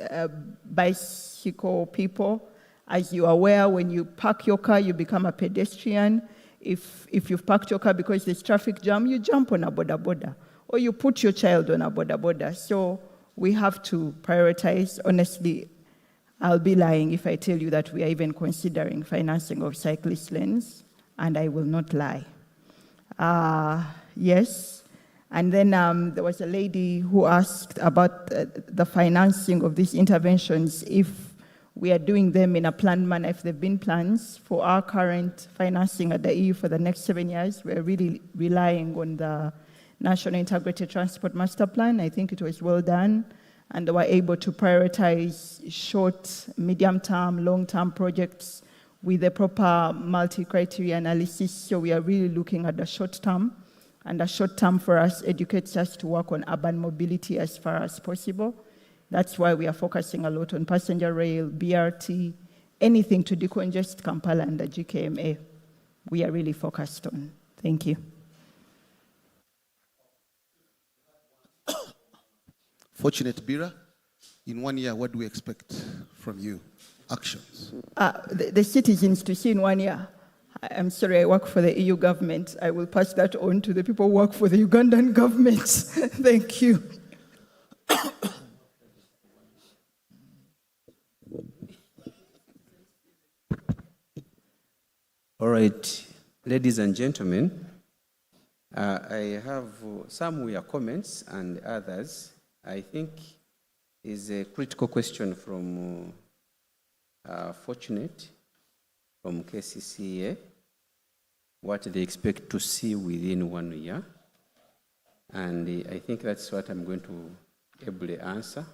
bicycle people. As you are aware, when you park your car, you become a pedestrian. If you've parked your car because there's traffic jam, you jump on a boda, or you put your child on a boda. So we have to prioritize. Honestly, I'll be lying if I tell you that we are even considering financing of cyclist lanes, and I will not lie. Yes. And then there was a lady who asked about the financing of these interventions, if we are doing them in a planned manner, if there have been plans for our current financing at the EU for the next 7 years. We're really relying on the National Integrated Transport Master Plan. I think it was well done, and they were able to prioritize short, medium-term, long-term projects with the proper multi-criteria analysis. So we are really looking at the short term, and the short term for us educates us to work on urban mobility as far as possible. That's why we are focusing a lot on passenger rail, BRT, anything to decongest Kampala and the GKMA. We are really focused on. Thank you. Fortunate Bira, in 1 year, what do we expect from you? Actions. The citizens to see in 1 year. I'm sorry, I work for the EU government. I will pass that on to the people who work for the Ugandan government. Thank you. All right, ladies and gentlemen, I have some were comments and others. I think is a critical question from Fortunate from KCCA, what they expect to see within 1 year. And I think that's what I'm going to ably answer.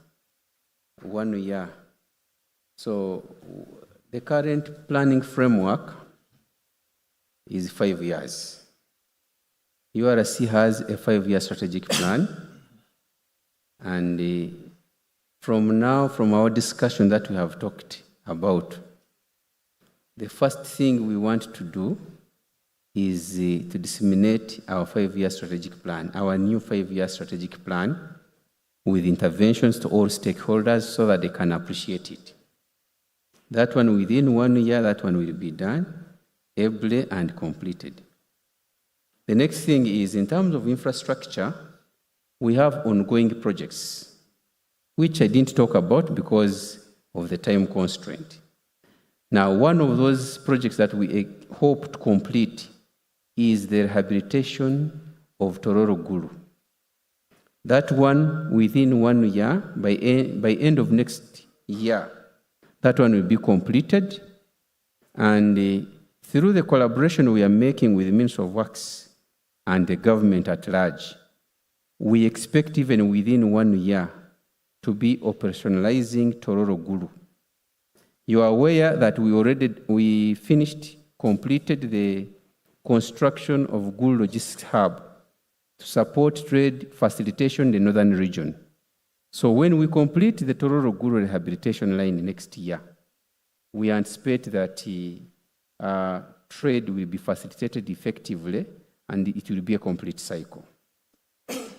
1 year. So the current planning framework is 5 years. URC has a 5-year strategic plan. And from now, from our discussion that we have talked about, the first thing we want to do is to disseminate our 5-year strategic plan, our new 5-year strategic plan, with interventions to all stakeholders so that they can appreciate it. That one within 1 year, that one will be done, ably and completed. The next thing is, in terms of infrastructure, we have ongoing projects, which I didn't talk about because of the time constraint. Now, one of those projects that we hope to complete is the rehabilitation of Tororo Gulu. That one, within 1 year, by end of next year, that one will be completed. And through the collaboration we are making with the Ministry of Works and the government at large, we expect even within 1 year to be operationalizing Tororo Gulu. You are aware that we completed the construction of Gulu Logistics Hub to support trade facilitation in the northern region. So when we complete the Tororo Gulu rehabilitation line next year, we anticipate that trade will be facilitated effectively and it will be a complete cycle.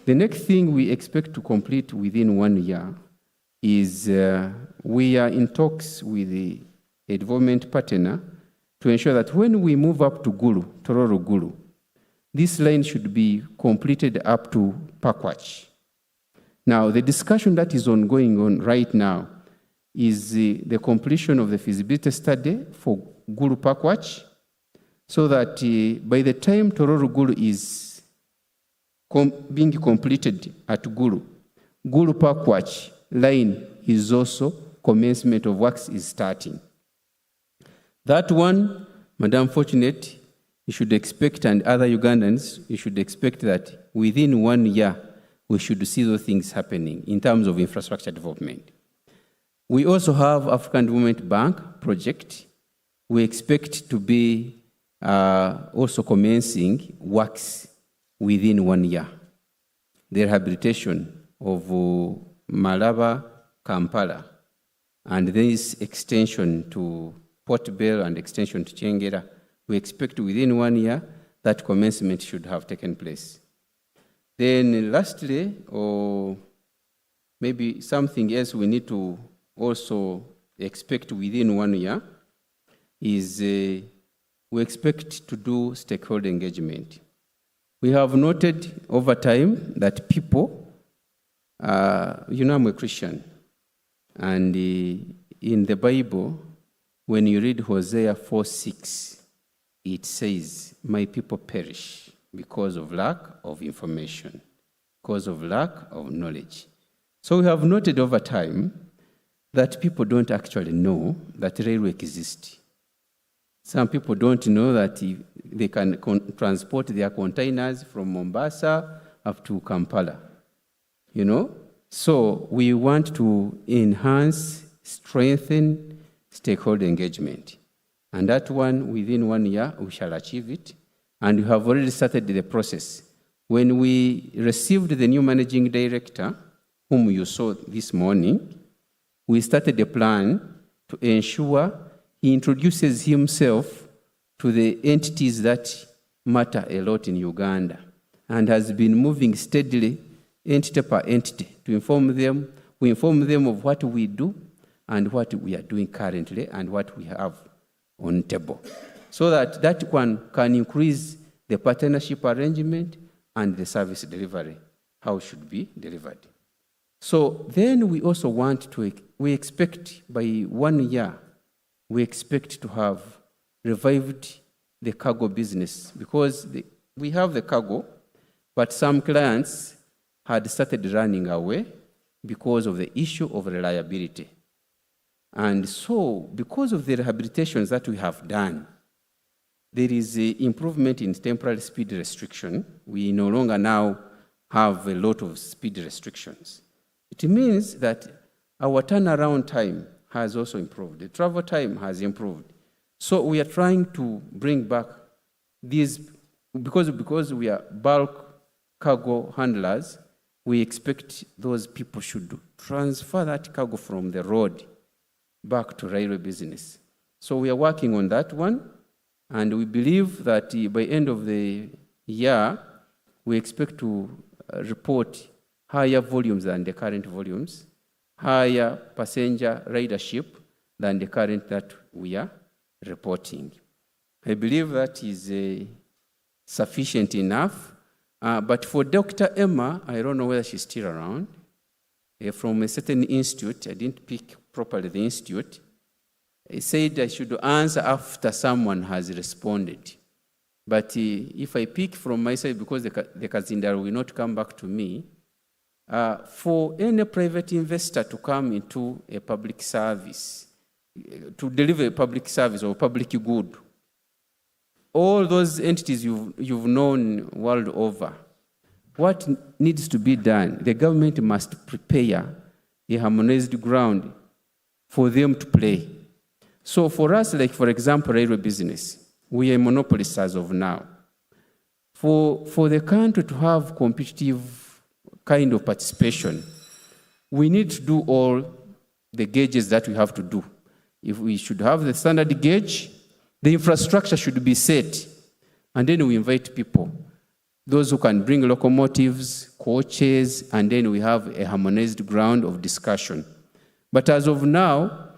The next thing we expect to complete within 1 year is we are in talks with a development partner to ensure that when we move up to Gulu, Tororo Gulu, this line should be completed up to Pakwach. Now, the discussion that is ongoing right now is the completion of the feasibility study for Gulu Pakwach, so that by the time Tororo Gulu is being completed at Gulu, Gulu Pakwach line is also commencement of works is starting. That one, Madam Fortunate, you should expect, and other Ugandans, you should expect that within 1 year, we should see those things happening in terms of infrastructure development. We also have African Development Bank project. We expect to be also commencing works within 1 year. The rehabilitation of Malaba, Kampala, and this extension to Port Bell and extension to Chengera, we expect within 1 year that commencement should have taken place. Then lastly, or maybe something else we need to also expect within 1 year is we expect to do stakeholder engagement. We have noted over time that people, I'm a Christian, and in the Bible, when you read Hosea 4:6, it says, "My people perish because of lack of information, because of lack of knowledge." So we have noted over time that people don't actually know that railway exists. Some people don't know that they can transport their containers from Mombasa up to Kampala. So we want to enhance, strengthen stakeholder engagement. And that one, within 1 year, we shall achieve it. And we have already started the process. When we received the new managing director, whom you saw this morning, we started a plan to ensure he introduces himself to the entities that matter a lot in Uganda and has been moving steadily, entity per entity, to inform them. We inform them of what we do and what we are doing currently and what we have on table, so that that one can increase the partnership arrangement and the service delivery, how it should be delivered. So then we also we expect by 1 year, we expect to have revived the cargo business, because we have the cargo, but some clients had started running away because of the issue of reliability. And so, because of the rehabilitations that we have done, there is an improvement in temporary speed restriction. We no longer now have a lot of speed restrictions. It means that our turnaround time has also improved. The travel time has improved. So we are trying to bring back these, because we are bulk cargo handlers, we expect those people should transfer that cargo from the road back to railway business. So we are working on that one, and we believe that by end of the year, we expect to report higher volumes than the current volumes, higher passenger ridership than the current that we are reporting. I believe that is sufficient enough. But for Dr. Emma, I don't know whether she's still around, from a certain institute, I didn't pick properly the institute, he said I should answer after someone has responded. But if I pick from my side, because the Kazindara will not come back to me, for any private investor to come into a public service, to deliver a public service or public good, all those entities you've known world over, what needs to be done? The government must prepare a harmonized ground for them to play. So for us, like for example, railway business, we are monopolists as of now. For the country to have competitive kind of participation, we need to do all the gauges that we have to do. If we should have the standard gauge, the infrastructure should be set, and then we invite people, those who can bring locomotives, coaches, and then we have a harmonized ground of discussion. But as of now,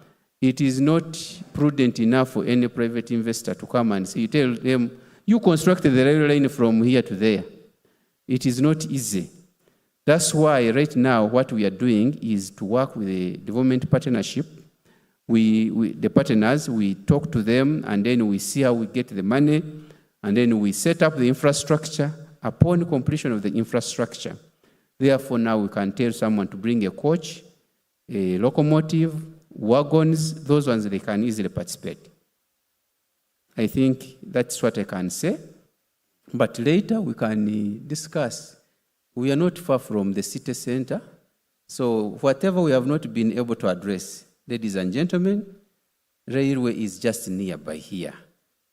it is not prudent enough for any private investor to come and say, you tell them, you constructed the rail line from here to there. It is not easy. That's why right now what we are doing is to work with the development partnership. The partners, we talk to them, and then we see how we get the money, and then we set up the infrastructure. Upon completion of the infrastructure, therefore now we can tell someone to bring a coach, a locomotive, wagons, those ones they can easily participate. I think that's what I can say. But later we can discuss. We are not far from the city center, so whatever we have not been able to address, ladies and gentlemen, railway is just nearby here.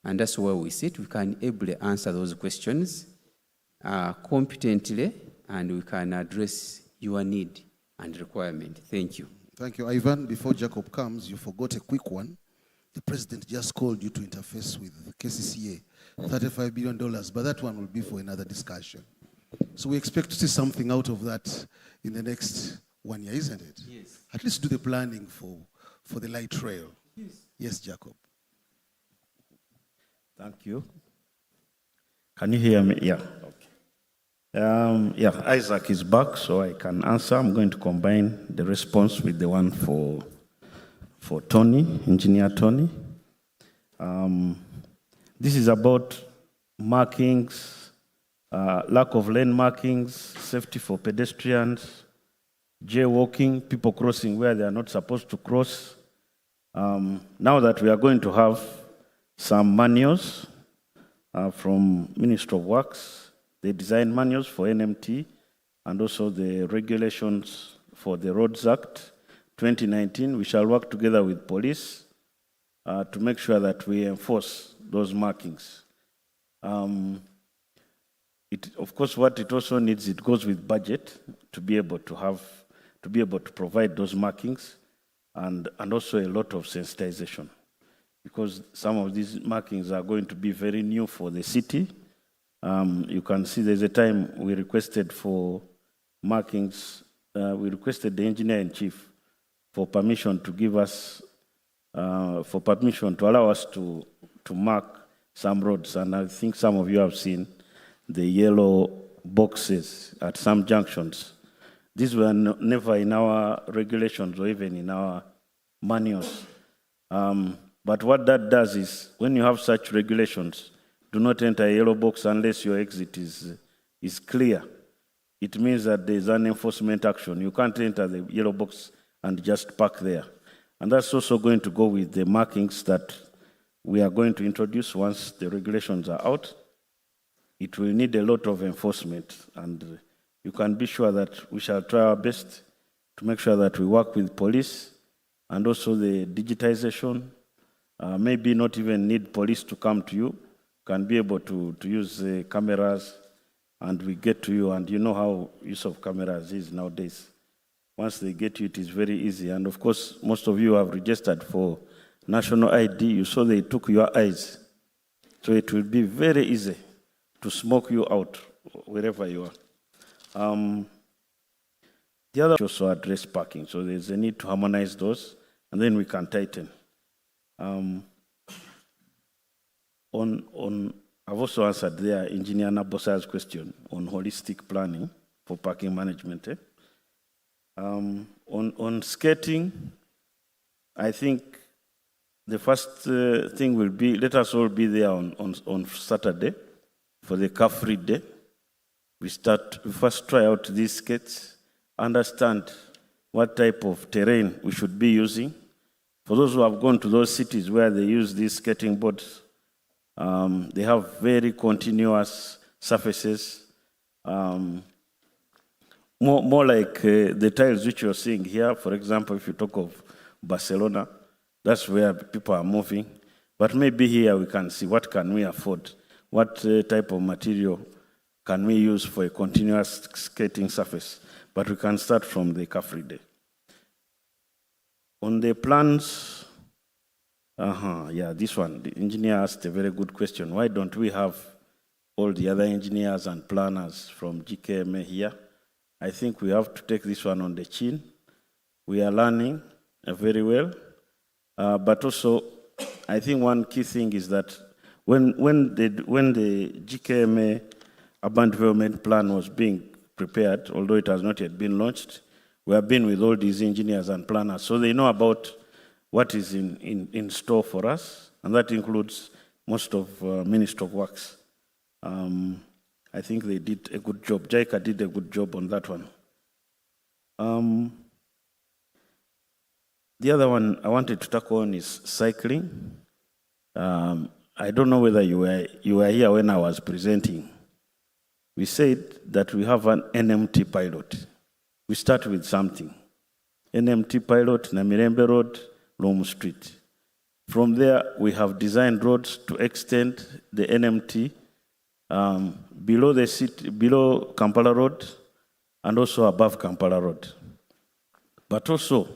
And that's where we sit. We can ably answer those questions competently, and we can address your need and requirement. Thank you. Thank you, Ivan. Before Jacob comes, you forgot a quick one. The president just called you to interface with KCCA, $35 billion, but that one will be for another discussion. So we expect to see something out of that in the next 1 year, isn't it? Yes. At least do the planning for the light rail. Yes. Yes, Jacob. Thank you. Can you hear me? Yeah. Okay. Yeah, Isaac is back, so I can answer. I'm going to combine the response with the one for Tony, Engineer Tony. This is about markings, lack of lane markings, safety for pedestrians, jaywalking, people crossing where they are not supposed to cross. Now that we are going to have some manuals from Ministry of Works, the design manuals for NMT, and also the regulations for the Roads Act 2019, we shall work together with police to make sure that we enforce those markings. Of course, what it also needs, it goes with budget to be able to provide those markings, and also a lot of sensitization, because some of these markings are going to be very new for the city. You can see there's a time we requested for markings, we requested the engineer-in-chief for permission to give us, for permission to allow us to mark some roads. And I think some of you have seen the yellow boxes at some junctions. These were never in our regulations or even in our manuals. But what that does is, when you have such regulations, do not enter a yellow box unless your exit is clear. It means that there's an enforcement action. You can't enter the yellow box and just park there. And that's also going to go with the markings that we are going to introduce once the regulations are out. It will need a lot of enforcement, and you can be sure that we shall try our best to make sure that we work with police, and also the digitization. Maybe not even need police to come to you, can be able to use cameras, and we get to you, and you know how use of cameras is nowadays. Once they get you, it is very easy. And of course, most of you have registered for national ID. You saw they took your eyes. So it will be very easy to smoke you out wherever you are. The other also address parking. So there's a need to harmonize those, and then we can tighten. I've also answered there Engineer Nabosa's question on holistic planning for parking management. On skating, I think the first thing will be, let us all be there on Saturday for the car-free day. We first try out these skates, understand what type of terrain we should be using. For those who have gone to those cities where they use these skating boards, they have very continuous surfaces, more like the tiles which you're seeing here. For example, if you talk of Barcelona, that's where people are moving. But maybe here we can see what can we afford, what type of material can we use for a continuous skating surface. But we can start from the car-free day. On the plans, this one, the engineer asked a very good question. Why don't we have all the other engineers and planners from GKMA here? I think we have to take this one on the chin. We are learning very well. But also, I think one key thing is that when the GKMA urban development plan was being prepared, although it has not yet been launched, we have been with all these engineers and planners, so they know about what is in store for us, and that includes most of Ministry of Works. I think they did a good job. JICA did a good job on that one. The other one I wanted to tackle on is cycling. I don't know whether you were here when I was presenting. We said that we have an NMT pilot. We start with something. NMT pilot, Namirembe Road, Lomu Street. From there, we have designed roads to extend the NMT below the city, below Kampala Road, and also above Kampala Road. But also,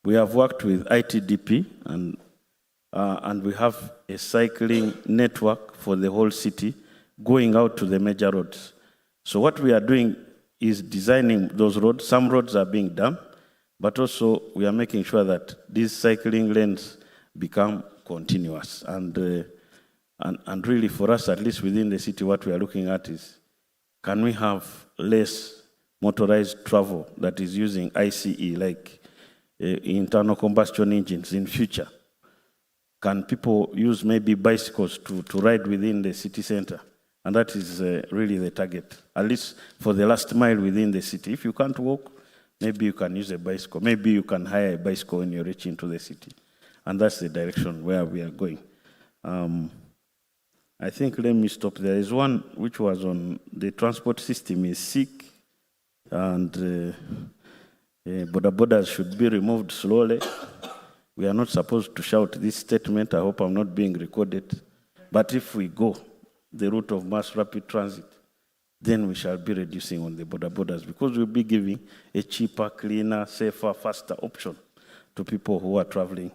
we have worked with ITDP, and we have a cycling network for the whole city going out to the major roads. So what we are doing is designing those roads. Some roads are being done, but also we are making sure that these cycling lanes become continuous. And And really for us, at least within the city, what we are looking at is, can we have less motorized travel that is using ICE, like internal combustion engines in future? Can people use maybe bicycles to ride within the city center? And that is really the target, at least for the last mile within the city. If you can't walk, maybe you can use a bicycle. Maybe you can hire a bicycle when you reach into the city. And that's the direction where we are going. I think, let me stop there. There's one which was on the transport system is sick, and border borders should be removed slowly. We are not supposed to shout this statement. I hope I'm not being recorded. But if we go the route of mass rapid transit, then we shall be reducing on the border borders, because we'll be giving a cheaper, cleaner, safer, faster option to people who are traveling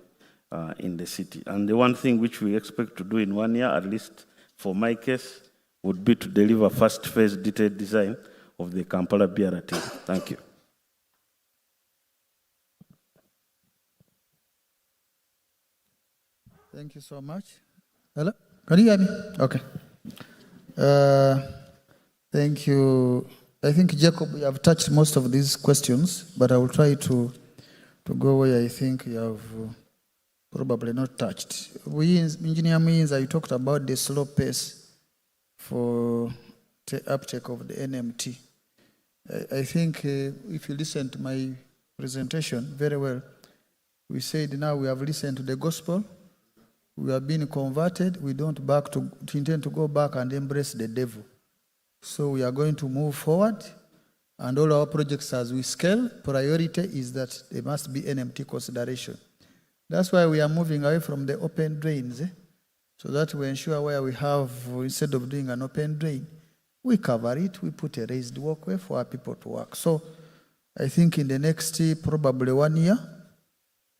in the city. And the one thing which we expect to do in 1 year, at least for my case, would be to deliver first phase detailed design of the Kampala BRT. Thank you. Thank you so much. Hello? Can you hear me? Okay. Thank you. I think, Jacob, you have touched most of these questions, but I will try to go where I think you have probably not touched. Engineer Means, I talked about the slow pace for the uptake of the NMT. I think if you listen to my presentation very well, we said now we have listened to the gospel, we have been converted, we don't intend to go back and embrace the devil. So we are going to move forward, and all our projects as we scale, priority is that there must be NMT consideration. That's why we are moving away from the open drains, so that we ensure where we have, instead of doing an open drain, we cover it, we put a raised walkway for our people to walk. So I think in the next probably 1 year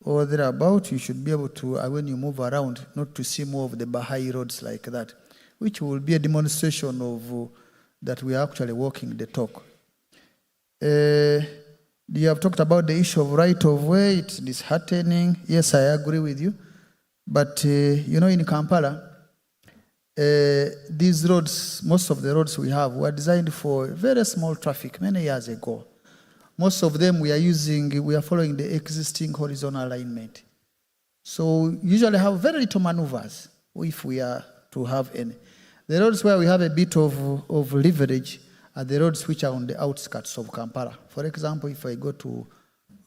or thereabout, you should be able to, when you move around, not to see more of the Bahai roads like that, which will be a demonstration of that we are actually walking the talk. You have talked about the issue of right of way. It's disheartening. Yes, I agree with you. But, you know, in Kampala, these roads, most of the roads we have, were designed for very small traffic many years ago. Most of them we are following the existing horizontal alignment. So usually have very little maneuvers if we are to have any. The roads where we have a bit of leverage are the roads which are on the outskirts of Kampala. For example, if I go to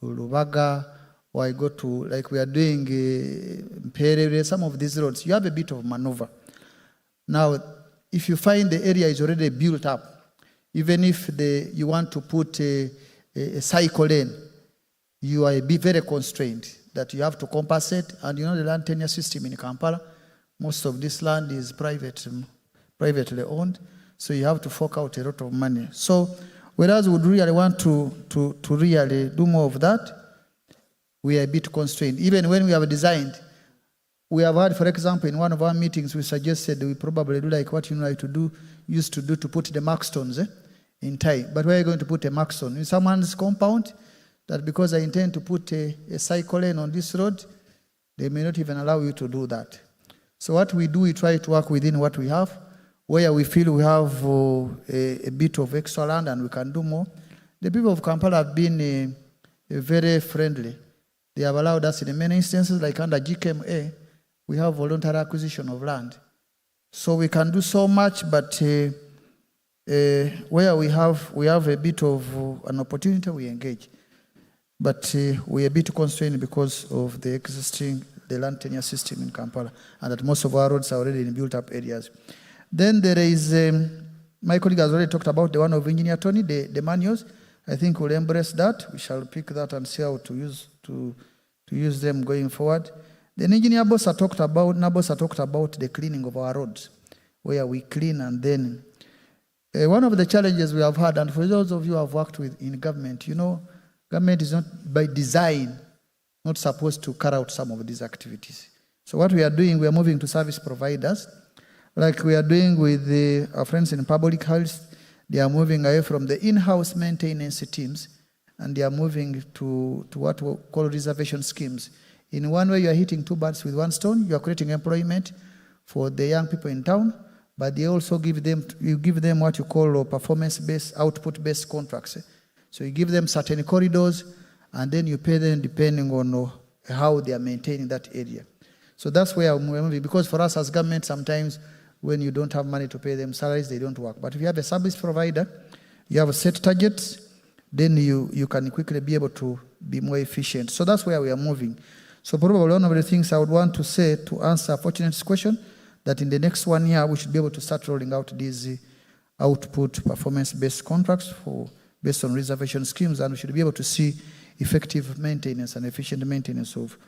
Lubaga, or I go to, like we are doing Mperere, some of these roads, you have a bit of maneuver. Now, if you find the area is already built up, even if you want to put a cycle lane, you are very constrained that you have to compensate. And you know the land tenure system in Kampala, most of this land is privately owned, so you have to fork out a lot of money. So whereas we would really want to really do more of that, we are a bit constrained. Even when we have designed, we have had, for example, in one of our meetings, we suggested we probably do like what used to do to put the mark stones in time. But where are you going to put a mark stone? In someone's compound, that because I intend to put a cycle lane on this road, they may not even allow you to do that. So what we do, we try to work within what we have. Where we feel we have a bit of extra land and we can do more. The people of Kampala have been very friendly. They have allowed us in many instances, like under GKMA, we have voluntary acquisition of land. So we can do so much, but where we have a bit of an opportunity, we engage. But we are a bit constrained because of the existing land tenure system in Kampala, and that most of our roads are already in built-up areas. Then there is, my colleague has already talked about the one of Engineer Tony, the manuals. I think we'll embrace that. We shall pick that and see how to use them going forward. Then Engineer Bosa talked about the cleaning of our roads, where we clean. And then one of the challenges we have had, and for those of you who have worked in government, you know, government is not by design not supposed to carry out some of these activities. So what we are doing, we are moving to service providers, like we are doing with our friends in public health. They are moving away from the in-house maintenance teams, and they are moving to what we call reservation schemes. In one way, you are hitting two birds with one stone. You are creating employment for the young people in town, but they also you give them what you call performance-based, output-based contracts. So you give them certain corridors, and then you pay them depending on how they are maintaining that area. So that's where I'm moving, because for us as government, sometimes when you don't have money to pay them salaries, they don't work. But if you have a service provider, you have a set targets, then you can quickly be able to be more efficient. So that's where we are moving. So probably one of the things I would want to say to answer Fortunate's question, that in the next 1 year, we should be able to start rolling out these output performance-based contracts based on reservation schemes, and we should be able to see effective maintenance and efficient maintenance of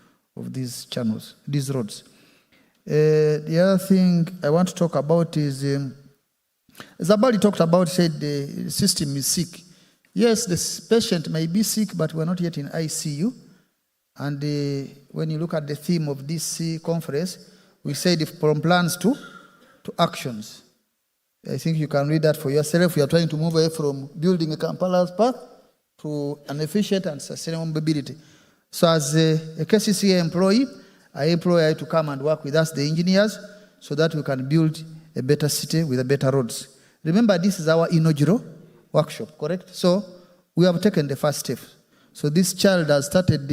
these channels, these roads. The other thing I want to talk about is, Zabali talked about, said the system is sick. Yes, the patient may be sick, but we're not yet in ICU. And when you look at the theme of this conference, we said from plans to actions. I think you can read that for yourself. We are trying to move away from building a Kampala's path to an efficient and sustainable mobility. So as a KCCA employee, I employ you to come and work with us, the engineers, so that we can build a better city with better roads. Remember, this is our inaugural workshop, correct? So we have taken the first step. So this child has started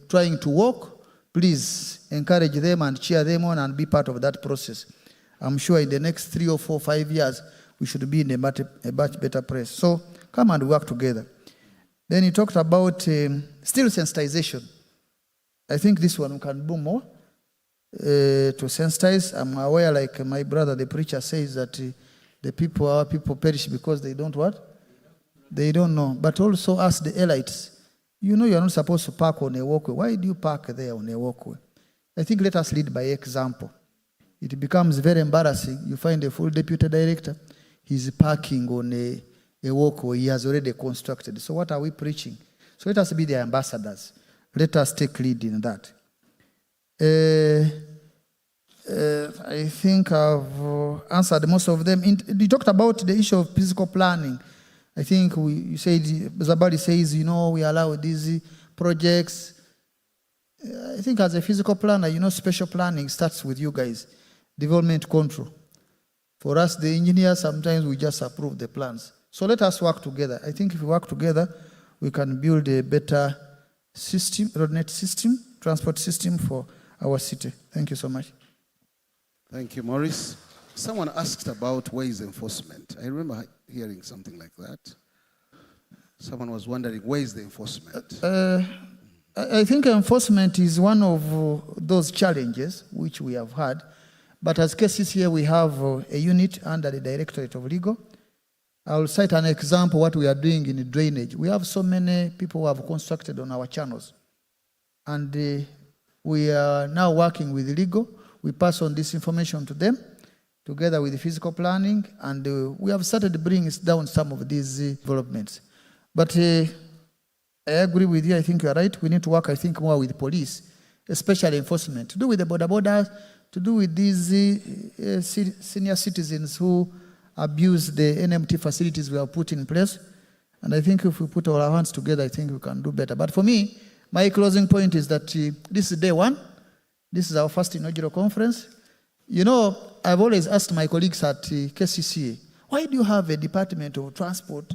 trying to walk. Please encourage them and cheer them on and be part of that process. I'm sure in the next 3 or 4, 5 years, we should be in a much better place. So come and work together. Then he talked about still sensitization. I think this one we can do more to sensitize. I'm aware, like my brother, the preacher, says that our people perish because they don't what? They don't know. But also ask the elites. You know you're not supposed to park on a walkway. Why do you park there on a walkway? I think let us lead by example. It becomes very embarrassing. You find a full deputy director, he's parking on a walkway he has already constructed. So what are we preaching? So let us be the ambassadors. Let us take lead in that. I think I've answered most of them. You talked about the issue of physical planning. I think you said, Zabali says, we allow these projects. I think as a physical planner, special planning starts with you guys. Development control. For us, the engineers, sometimes we just approve the plans. So let us work together. I think if we work together, we can build a better system, roadnet system, transport system for our city. Thank you so much. Thank you, Maurice. Someone asked about ways enforcement. I remember hearing something like that. Someone was wondering, where is the enforcement? I think enforcement is one of those challenges which we have had. But as cases here, we have a unit under the Directorate of Legal. I'll cite an example what we are doing in drainage. We have so many people who have constructed on our channels. And we are now working with legal. We pass on this information to them, together with the physical planning, and we have started bringing down some of these developments. But I agree with you. I think you are right. We need to work, I think, more with police, especially enforcement, to do with the border borders, to do with these senior citizens who abuse the NMT facilities we have put in place. And I think if we put our hands together, I think we can do better. But for me, my closing point is that this is day one. This is our first inaugural conference. I've always asked my colleagues at KCCA, why do you have a department of transport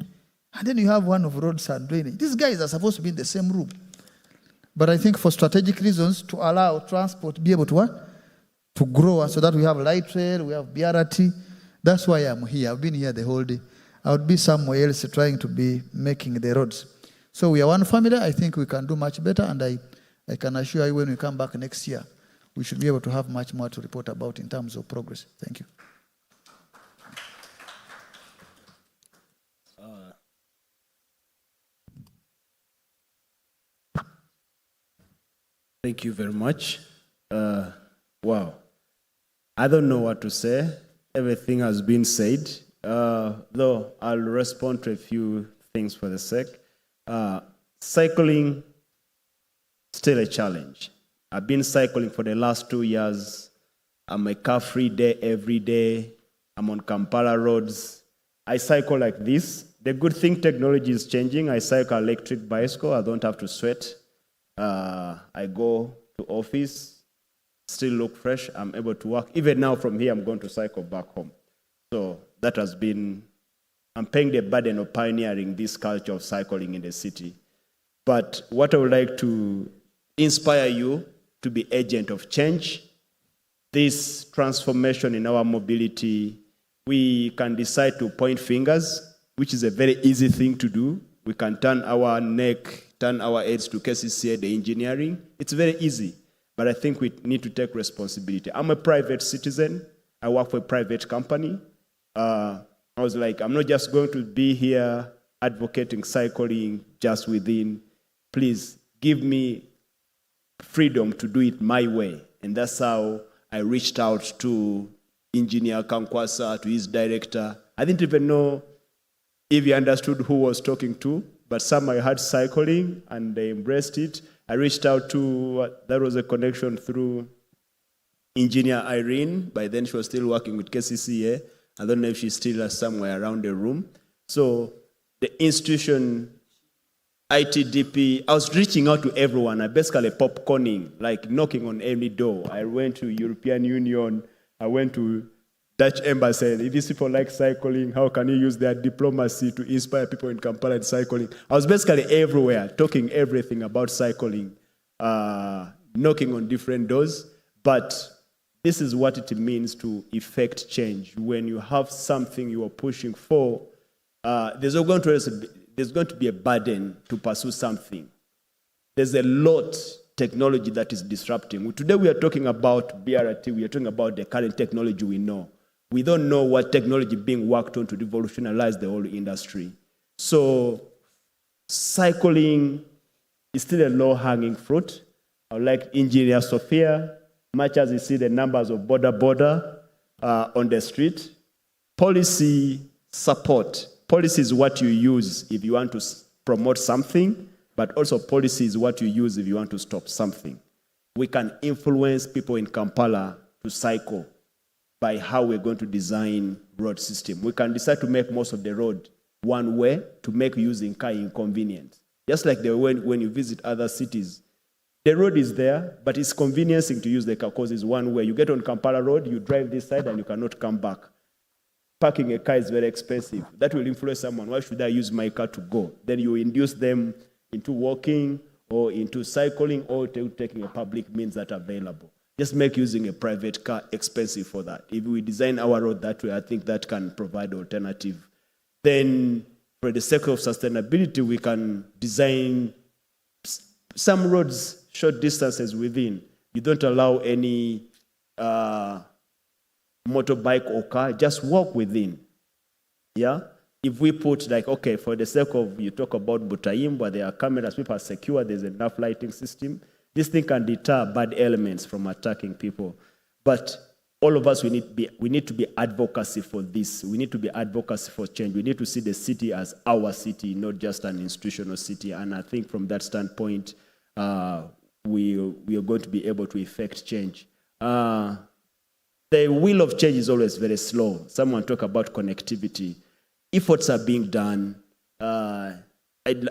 and then you have one of roads and drainage? These guys are supposed to be in the same room. But I think for strategic reasons, to allow transport to be able to what? To grow, so that we have light rail, we have BRT. That's why I'm here. I've been here the whole day. I would be somewhere else trying to be making the roads. So we are one family. I think we can do much better, and I can assure you when we come back next year, we should be able to have much more to report about in terms of progress. Thank you. Thank you very much. Wow. I don't know what to say. Everything has been said. Though I'll respond to a few things for the sake. Cycling, still a challenge. I've been cycling for the last 2 years. I'm a car-free day every day. I'm on Kampala roads. I cycle like this. The good thing, technology is changing. I cycle electric bicycle. I don't have to sweat. I go to office. still look fresh. I'm able to work. Even now from here, I'm going to cycle back home. So that has been, I'm paying the burden of pioneering this culture of cycling in the city. But what I would like to inspire you to be agent of change. This transformation in our mobility, we can decide to point fingers, which is a very easy thing to do. We can turn our neck, turn our heads to KCCA, the engineering. It's very easy, but I think we need to take responsibility. I'm a private citizen. I work for a private company. I was like, I'm not just going to be here advocating cycling just within. Please give me freedom to do it my way. And that's how I reached out to Engineer Kankwasa, to his director. I didn't even know if he understood who was talking to, but somehow I had cycling and they embraced it. I reached out to, there was a connection through Engineer Irene. By then she was still working with KCCA. I don't know if she's still somewhere around the room. So the institution, ITDP, I was reaching out to everyone. I basically popcorning, like knocking on every door. I went to European Union. I went to Dutch embassy. If these people like cycling, how can you use their diplomacy to inspire people in Kampala and cycling? I was basically everywhere, talking everything about cycling, knocking on different doors. But this is what it means to effect change. When you have something you are pushing for, there's going to be a burden to pursue something. There's a lot technology that is disrupting. Today we are talking about BRT, we are talking about the current technology we know. We don't know what technology being worked on to revolutionize the whole industry. So cycling is still a low-hanging fruit. I would like Engineer Sophia, much as you see the numbers of border on the street, policy support. Policy is what you use if you want to promote something, but also policy is what you use if you want to stop something. We can influence people in Kampala to cycle by how we're going to design road system. We can decide to make most of the road one way to make using car inconvenient. Just like when you visit other cities, the road is there, but it's conveniencing to use the car because it's one way. You get on Kampala Road, you drive this side and you cannot come back. Parking a car is very expensive. That will influence someone. Why should I use my car to go? Then you induce them into walking or into cycling or taking a public means that are available. Just make using a private car expensive for that. If we design our road that way, I think that can provide alternative. Then for the sake of sustainability, we can design some roads, short distances within. You don't allow any motorbike or car, just walk within. Yeah? If we put like, okay, for the sake of, you talk about Butaim, where there are cameras, people are secure, there's enough lighting system, this thing can deter bad elements from attacking people. But all of us, we need to be advocacy for this. We need to be advocacy for change. We need to see the city as our city, not just an institutional city. And I think from that standpoint, we are going to be able to effect change. The wheel of change is always very slow. Someone talk about connectivity. Efforts are being done. I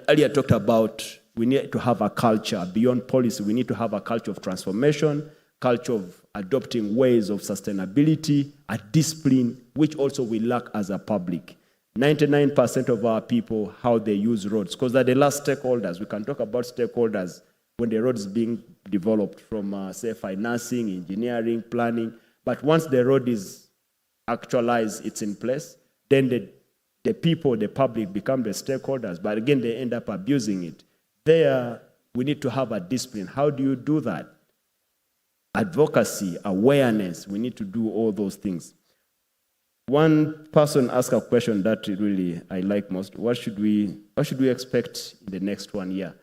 earlier talked about we need to have a culture beyond policy. We need to have a culture of transformation, culture of adopting ways of sustainability, a discipline, which also we lack as a public. 99% of our people, how they use roads, because they're the last stakeholders. We can talk about stakeholders when the road is being developed from, say, financing, engineering, planning. But once the road is actualized, it's in place, then the people, the public, become the stakeholders. But again, they end up abusing it. There, we need to have a discipline. How do you do that? Advocacy, awareness, we need to do all those things. One person asked a question that really I like most. What should we expect in the next 1 year?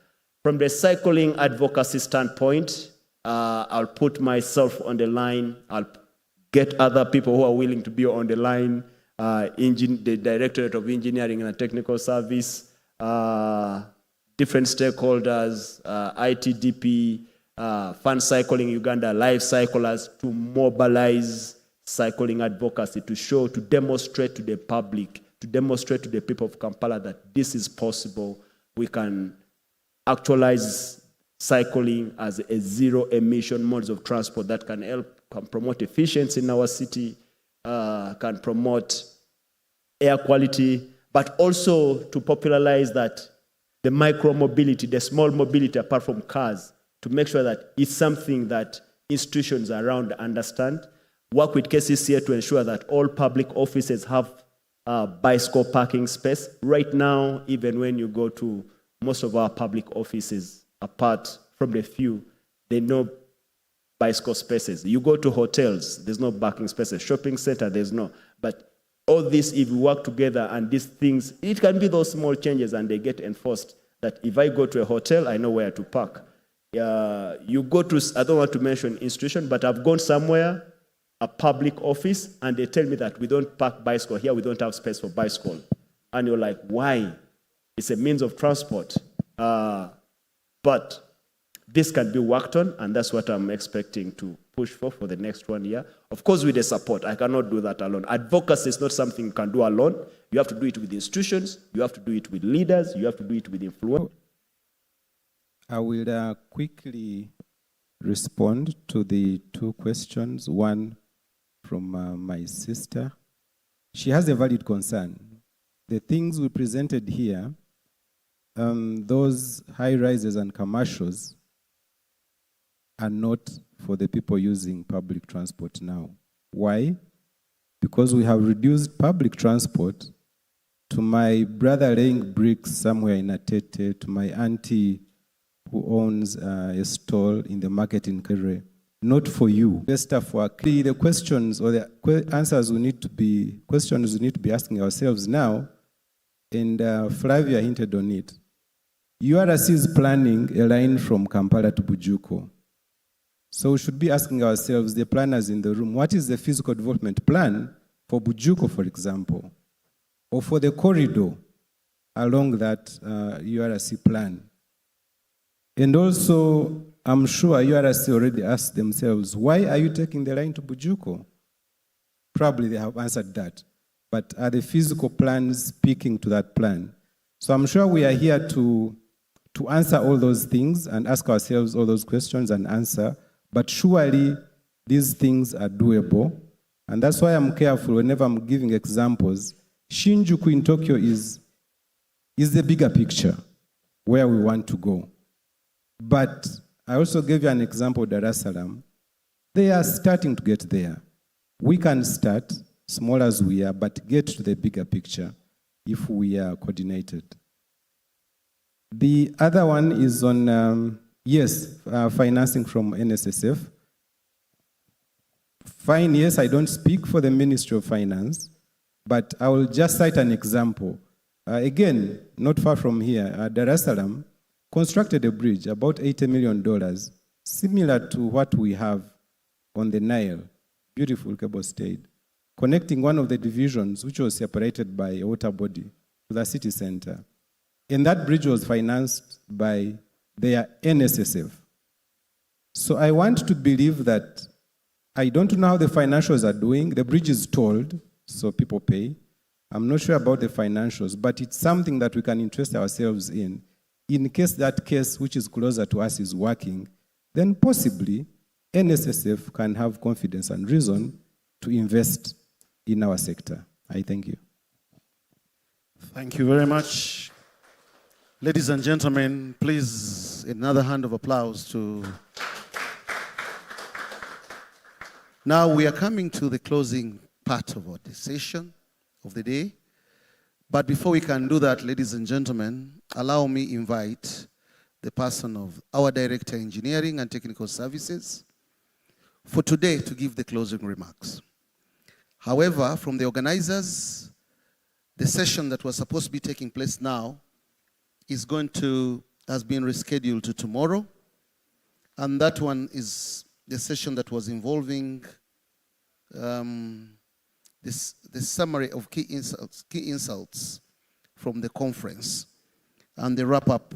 From the cycling advocacy standpoint, I'll put myself on the line. I'll get other people who are willing to be on the line, the Directorate of Engineering and Technical Service, different stakeholders, ITDP, Fund Cycling Uganda, Life Cyclers, to mobilize cycling advocacy, to demonstrate to the public, to demonstrate to the people of Kampala that this is possible. We can actualize cycling as a zero-emission modes of transport that can help promote efficiency in our city, can promote air quality, but also to popularize that the micro-mobility, the small mobility apart from cars, to make sure that it's something that institutions around understand. Work with KCCA to ensure that all public offices have bicycle parking space. Right now, even when you go to most of our public offices, apart from the few, there are no bicycle spaces. You go to hotels, there's no parking spaces. Shopping center, there's no. But all this, if we work together and these things, it can be those small changes and they get enforced. That if I go to a hotel, I know where to park. You go to, I don't want to mention institution, but I've gone somewhere, a public office, and they tell me that we don't park bicycle here, we don't have space for bicycle. And you're like, why? It's a means of transport. But this can be worked on, and that's what I'm expecting to push for the next 1 year. Of course, with the support. I cannot do that alone. Advocacy is not something you can do alone. You have to do it with institutions, you have to do it with leaders, you have to do it with influence. I will quickly respond to the two questions. One from my sister. She has a valid concern. The things we presented here, those high rises and commercials, are not for the people using public transport now. Why? Because we have reduced public transport to my brother laying bricks somewhere in Atete, to my auntie who owns a stall in the market in Kere. Not for you. The questions or the answers we need to be, questions we need to be asking ourselves now, and Flavia hinted on it. URC is planning a line from Kampala to Bujuko. So we should be asking ourselves, the planners in the room, what is the physical development plan for Bujuko, for example, or for the corridor along that URC plan? And also, I'm sure URC already asked themselves, why are you taking the line to Bujuko? Probably they have answered that. But are the physical plans speaking to that plan? So I'm sure we are here to answer all those things and ask ourselves all those questions and answer. But surely these things are doable. And that's why I'm careful whenever I'm giving examples. Shinjuku in Tokyo is the bigger picture where we want to go. But I also gave you an example, Dar es Salaam. They are starting to get there. We can start, small as we are, but get to the bigger picture if we are coordinated. The other one is on, financing from NSSF. Fine, yes, I don't speak for the Ministry of Finance, but I will just cite an example. Again, not far from here, Dar es Salaam constructed a bridge, about $80 million, similar to what we have on the Nile, beautiful cable stayed, connecting one of the divisions, which was separated by a water body, to the city center. And that bridge was financed by their NSSF. So I want to believe that, I don't know how the financials are doing. The bridge is tolled, so people pay. I'm not sure about the financials, but it's something that we can interest ourselves in. In case that case, which is closer to us, is working, then possibly NSSF can have confidence and reason to invest in our sector. I thank you. Thank you very much. Ladies and gentlemen, please, another hand of applause to... Now we are coming to the closing part of our session of the day. But before we can do that, ladies and gentlemen, allow me invite the person of our Director Engineering and Technical Services for today to give the closing remarks. However, from the organizers, the session that was supposed to be taking place now has been rescheduled to tomorrow. And that one is the session that was involving the summary of key insights from the conference and the wrap-up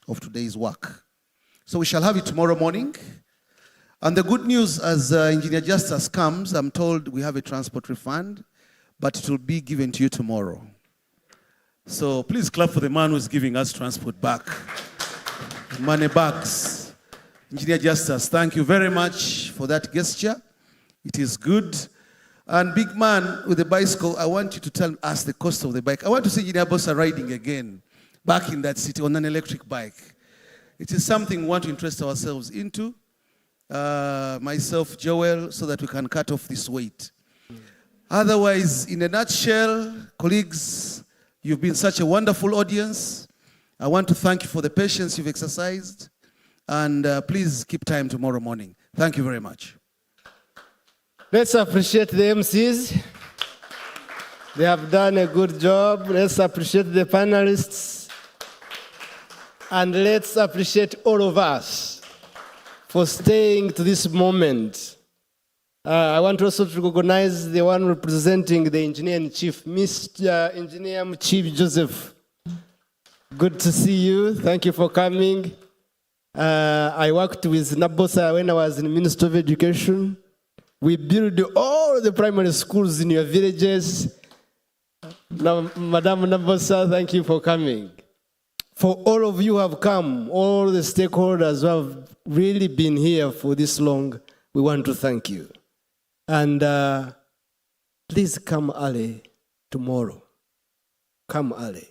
of today's work. So we shall have it tomorrow morning. And the good news, as Engineer Justice comes, I'm told we have a transport refund, but it will be given to you tomorrow. So please clap for the man who's giving us transport back. Money bags. Engineer Justus, thank you very much for that gesture. It is good. And big man with the bicycle, I want you to tell us the cost of the bike. I want to see Engineer Bossa riding again, back in that city on an electric bike. It is something we want to interest ourselves into, myself, Joel, so that we can cut off this weight. Otherwise, in a nutshell, colleagues, you've been such a wonderful audience. I want to thank you for the patience you've exercised. And please keep time tomorrow morning. Thank you very much. Let's appreciate the MCs. They have done a good job. Let's appreciate the panelists. And let's appreciate all of us for staying to this moment. I want also to recognize the one representing the Engineer-in-Chief, Mr. Engineer-in-Chief Joseph. Good to see you. Thank you for coming. I worked with Nabosa when I was in the Ministry of Education. We built all the primary schools in your villages. Now, Madam Nabosa, thank you for coming. For all of you who have come, all the stakeholders who have really been here for this long, we want to thank you. And please come early tomorrow. Come early.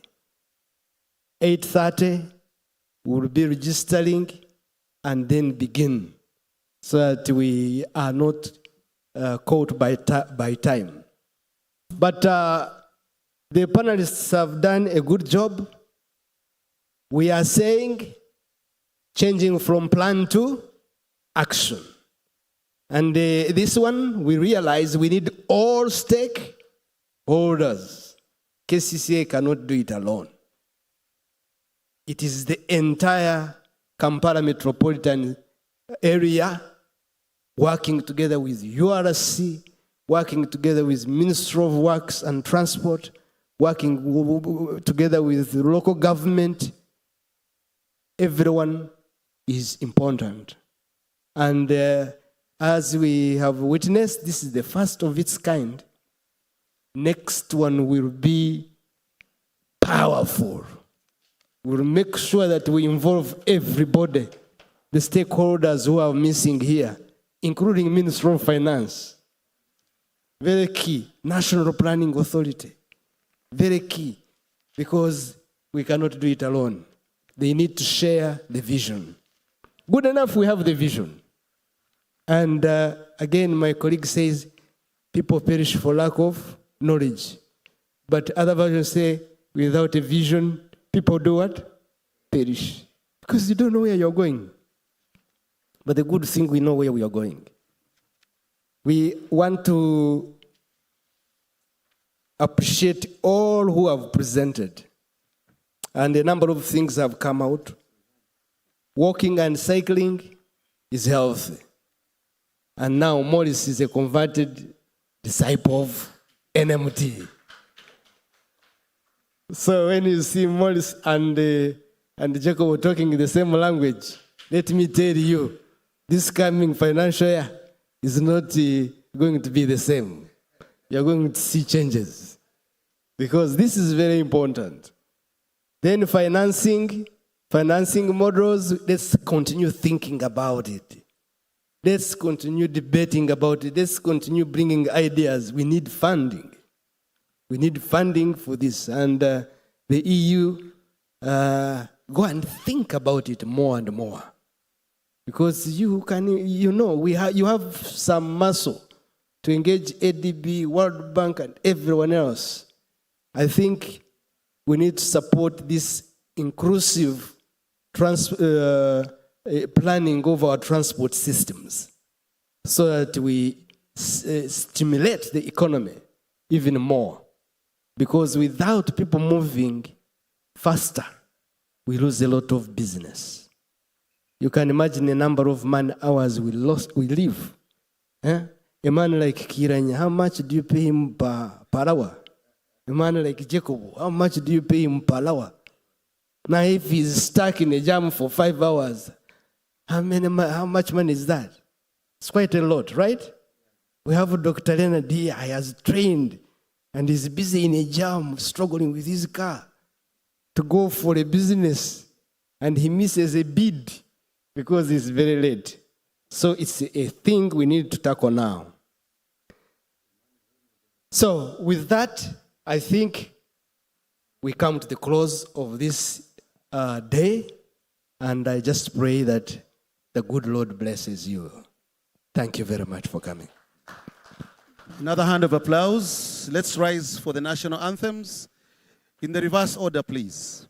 8:30, we will be registering and then begin so that we are not caught by time. But the panelists have done a good job. We are saying changing from plan to action. And this one, we realize we need all stakeholders. KCCA cannot do it alone. It is the entire Kampala metropolitan area working together with URC, working together with Ministry of Works and Transport, working together with the local government. Everyone is important. And as we have witnessed, this is the first of its kind. Next one will be powerful. We'll make sure that we involve everybody, the stakeholders who are missing here, including Ministry of Finance. Very key. National Planning Authority. Very key. Because we cannot do it alone. They need to share the vision. Good enough we have the vision. And again, my colleague says, people perish for lack of knowledge. But other versions say, without a vision, people do what? Perish. Because you don't know where you're going. But the good thing, we know where we are going. We want to appreciate all who have presented. And a number of things have come out. Walking and cycling is healthy. And now Morris is a converted disciple of NMT. So when you see Morris and Jacob talking the same language, let me tell you, this coming financial year is not going to be the same. You're going to see changes. Because this is very important. Then financing models, let's continue thinking about it. Let's continue debating about it. Let's continue bringing ideas. We need funding. We need funding for this. And the EU, go and think about it more and more. Because you have some muscle to engage ADB, World Bank, and everyone else. I think we need to support this inclusive planning of our transport systems so that we stimulate the economy even more. Because without people moving faster, we lose a lot of business. You can imagine the number of man hours we leave. A man like Kiranya, how much do you pay him per hour? A man like Jacob, how much do you pay him per hour? Now if he's stuck in a jam for 5 hours, how much money is that? It's quite a lot, right? We have Dr. Leonard here, he has trained and he's busy in a jam, struggling with his car to go for a business, and he misses a bid because it's very late. So it's a thing we need to tackle now. So with that, I think we come to the close of this day, and I just pray that the good Lord blesses you. Thank you very much for coming. Another hand of applause. Let's rise for the national anthems. In the reverse order, please.